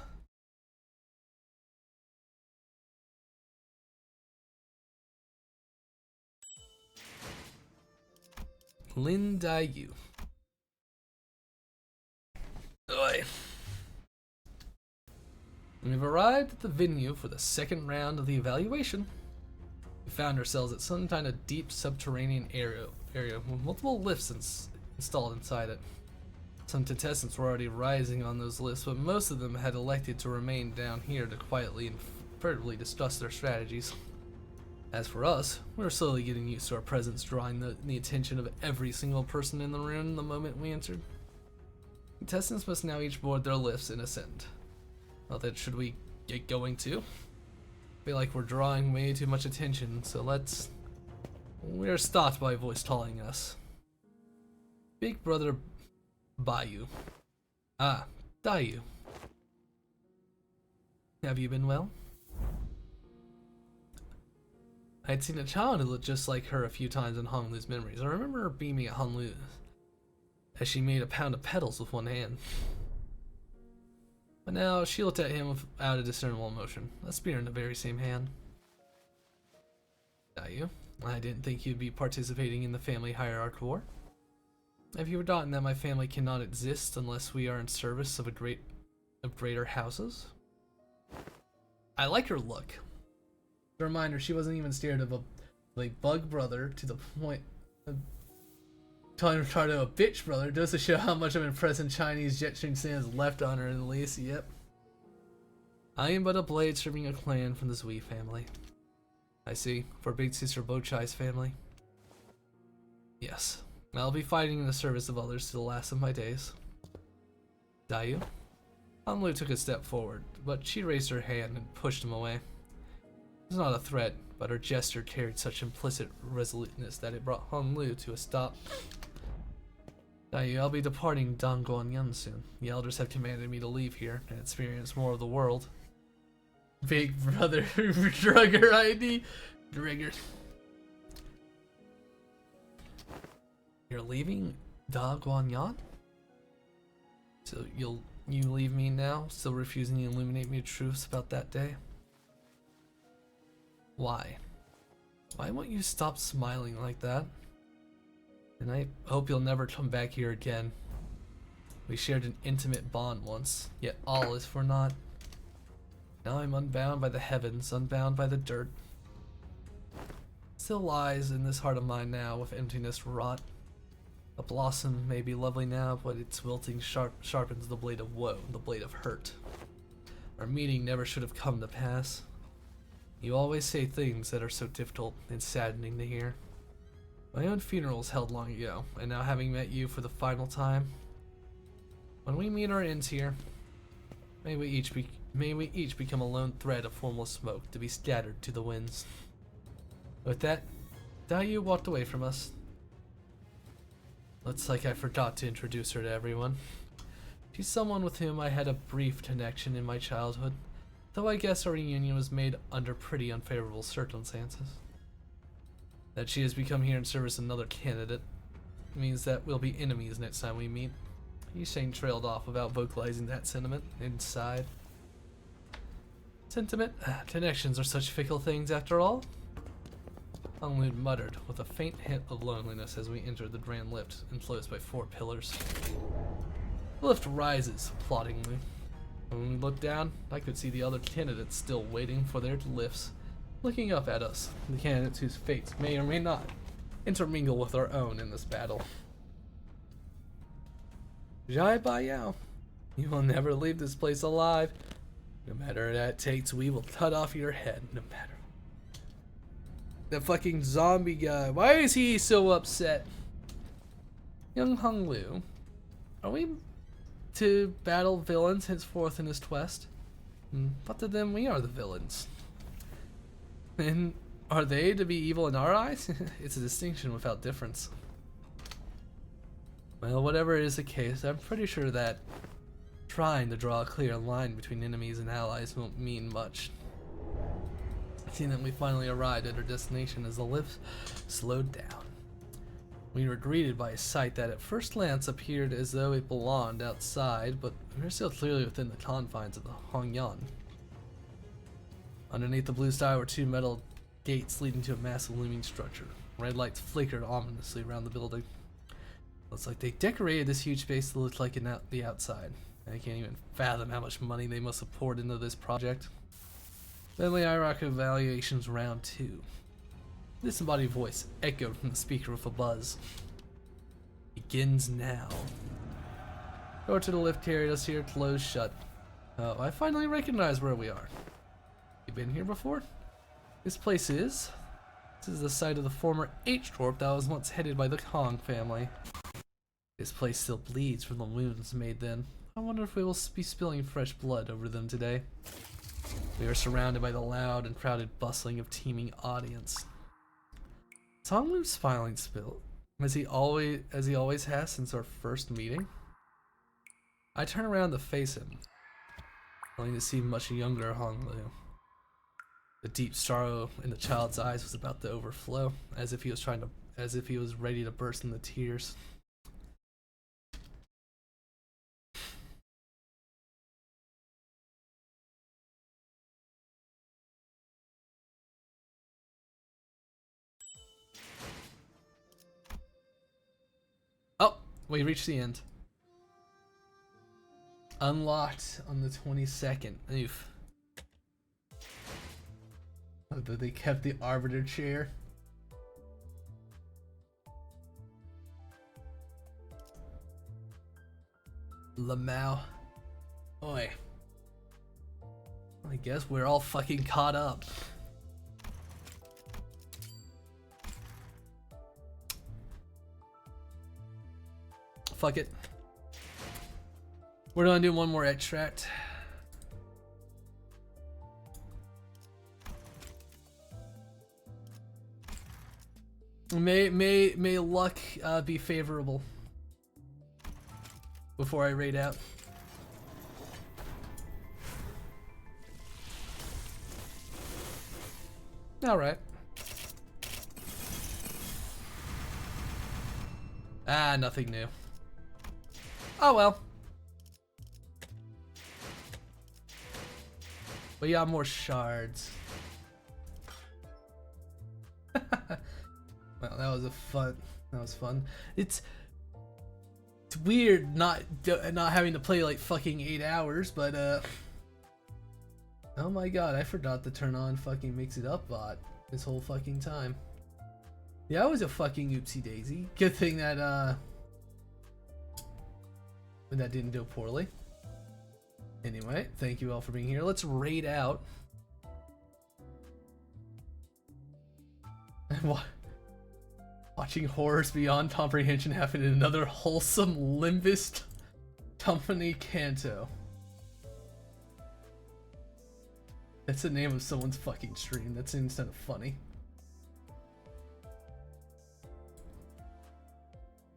Lin Daiyu. Oi. We've arrived at the venue for the second round of the evaluation. We found ourselves at some kind of deep subterranean area with multiple lifts installed inside it. Some contestants were already rising on those lifts, but most of them had elected to remain down here to quietly and furtively discuss their strategies. As for us, we were slowly getting used to our presence, drawing the attention of every single person in the room the moment we entered. Contestants must now each board their lifts and ascend. Well, then, should we get going too? I feel like we're drawing way too much attention, so let's... We're stopped by a voice calling us. Big Brother Bayu. Ah, Dayu. Have you been well? I had seen a child who looked just like her a few times in Honglu's memories. I remember her beaming at Honglu as she made a pound of petals with one hand. But now she looked at him without a discernible emotion, a spear in the very same hand. Dayu, I didn't think you'd be participating in the family hierarchy war. Have you forgotten that my family cannot exist unless we are in service of greater houses? I like her look. A reminder, she wasn't even scared of a bug brother to the point of calling Ricardo a bitch brother. Just to show how much of an impressive Chinese Jetstream Sam is left on her at least. Yep. I am but a blade serving a clan from the Zui family. I see. For big sister Bochai's family. Yes. I'll be fighting in the service of others to the last of my days. Dayu? Hanlu took a step forward, but she raised her hand and pushed him away. It was not a threat, but her gesture carried such implicit resoluteness that it brought Hanlu to a stop. Dayu, I'll be departing Dongguanyun soon. The elders have commanded me to leave here and experience more of the world. Big brother drugger ID. Drigger. You're leaving Dongguanyun? So you leave me now, still refusing to illuminate me truths about that day? Why? Why won't you stop smiling like that? And I hope you'll never come back here again. We shared an intimate bond once, yet all is for naught. Now I'm unbound by the heavens, unbound by the dirt. Still lies in this heart of mine now with emptiness rot. A blossom may be lovely now, but its wilting sharpens the blade of woe, the blade of hurt. Our meeting never should have come to pass. You always say things that are so difficult and saddening to hear. My own funeral was held long ago, and now having met you for the final time, when we meet our ends here, may we each become a lone thread of formless smoke to be scattered to the winds. With that, Dayu walked away from us. Looks like I forgot to introduce her to everyone. She's someone with whom I had a brief connection in my childhood, though I guess our reunion was made under pretty unfavorable circumstances. That she has become here in service of another candidate means that we'll be enemies next time we meet. Yisheng trailed off without vocalizing that sentiment inside. Sentiment? Connections are such fickle things after all. Hanglun muttered with a faint hint of loneliness as we entered the grand lift enclosed by 4 pillars. The lift rises, ploddingly. When we looked down, I could see the other candidates still waiting for their lifts, looking up at us, the candidates whose fates may or may not intermingle with our own in this battle. Jai Bayao, you will never leave this place alive. No matter what that takes, we will cut off your head, no matter. The fucking zombie guy, why is he so upset? Young Honglu, are we to battle villains henceforth in this quest? But to them, we are the villains. And are they to be evil in our eyes? It's a distinction without difference. Well, whatever is the case, I'm pretty sure that trying to draw a clear line between enemies and allies won't mean much. Seeing that we finally arrived at our destination as the lift slowed down. We were greeted by a sight that at first glance appeared as though it belonged outside, but we were still clearly within the confines of the Hongyan. Underneath the blue sky were 2 metal gates leading to a massive looming structure. Red lights flickered ominously around the building. Looks like they decorated this huge space to look like the outside. I can't even fathom how much money they must have poured into this project. Bentley IROC evaluations round 2. Disembodied voice echoed from the speaker with a buzz. Begins now. Door to the lift carried us here, closed shut. Oh, I finally recognize where we are. You been here before? This is the site of the former H-Corp that was once headed by the Kong family. This place still bleeds from the wounds made then. I wonder if we will be spilling fresh blood over them today. We are surrounded by the loud and crowded bustling of teeming audience. Tonglu's smiling spill, as he always has since our first meeting. I turn around to face him, only to see much younger Honglu. The deep sorrow in the child's eyes was about to overflow, as if he was ready to burst into tears. Oh, we reached the end. Unlocked on the 22nd. Oof. They kept the arbiter chair. Lamau. Oi. I guess we're all fucking caught up. fuck it. We're gonna do one more extract. May luck be favorable before I raid out. All right. Ah, nothing new. Oh well. We got more shards. Well, that was fun. It's weird not having to play like fucking 8 hours, but oh my god, I forgot to turn on fucking Mix It Up bot this whole fucking time. Yeah, it was a fucking oopsie daisy. Good thing that that didn't go poorly. Anyway, thank you all for being here. Let's raid out. Watching horrors beyond comprehension happen in another wholesome Limbus company Canto. That's the name of someone's fucking stream. That seems kind of funny.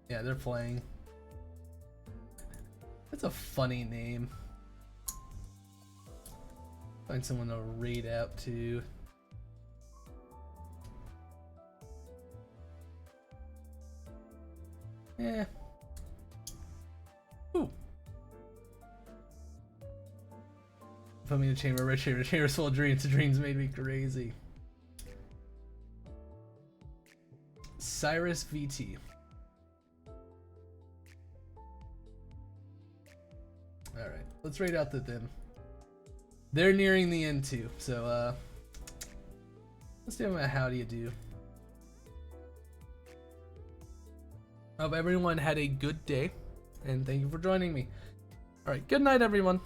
Yeah, they're playing. That's a funny name. Find someone to raid out to. Yeah. Ooh. Put me in a chamber, red chamber, chamber's full of dreams. The dreams made me crazy. Cyrus VT. Alright, let's raid out them. They're nearing the end too, so let's do a how do you do. Hope everyone had a good day, and thank you for joining me. Alright, good night everyone.